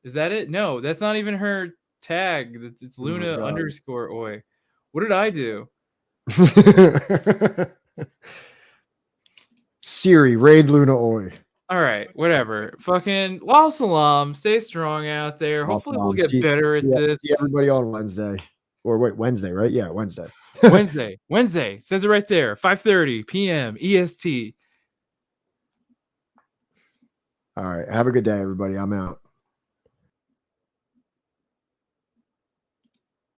[SPEAKER 2] Is that it? No, that's not even her tag. It's
[SPEAKER 3] Oh my
[SPEAKER 2] Luna
[SPEAKER 3] God.
[SPEAKER 2] _ Oi. What did I do?
[SPEAKER 3] Siri, raid Luna Oi.
[SPEAKER 2] All right, whatever. Fucking Lal Salam. Stay strong out there. Hopefully we'll get better at this.
[SPEAKER 3] See everybody on Wednesday. Or wait, Wednesday, right? Yeah, Wednesday.
[SPEAKER 2] Wednesday. Says it right there. 5:30 p.m. EST.
[SPEAKER 3] All right. Have a good day, everybody. I'm out.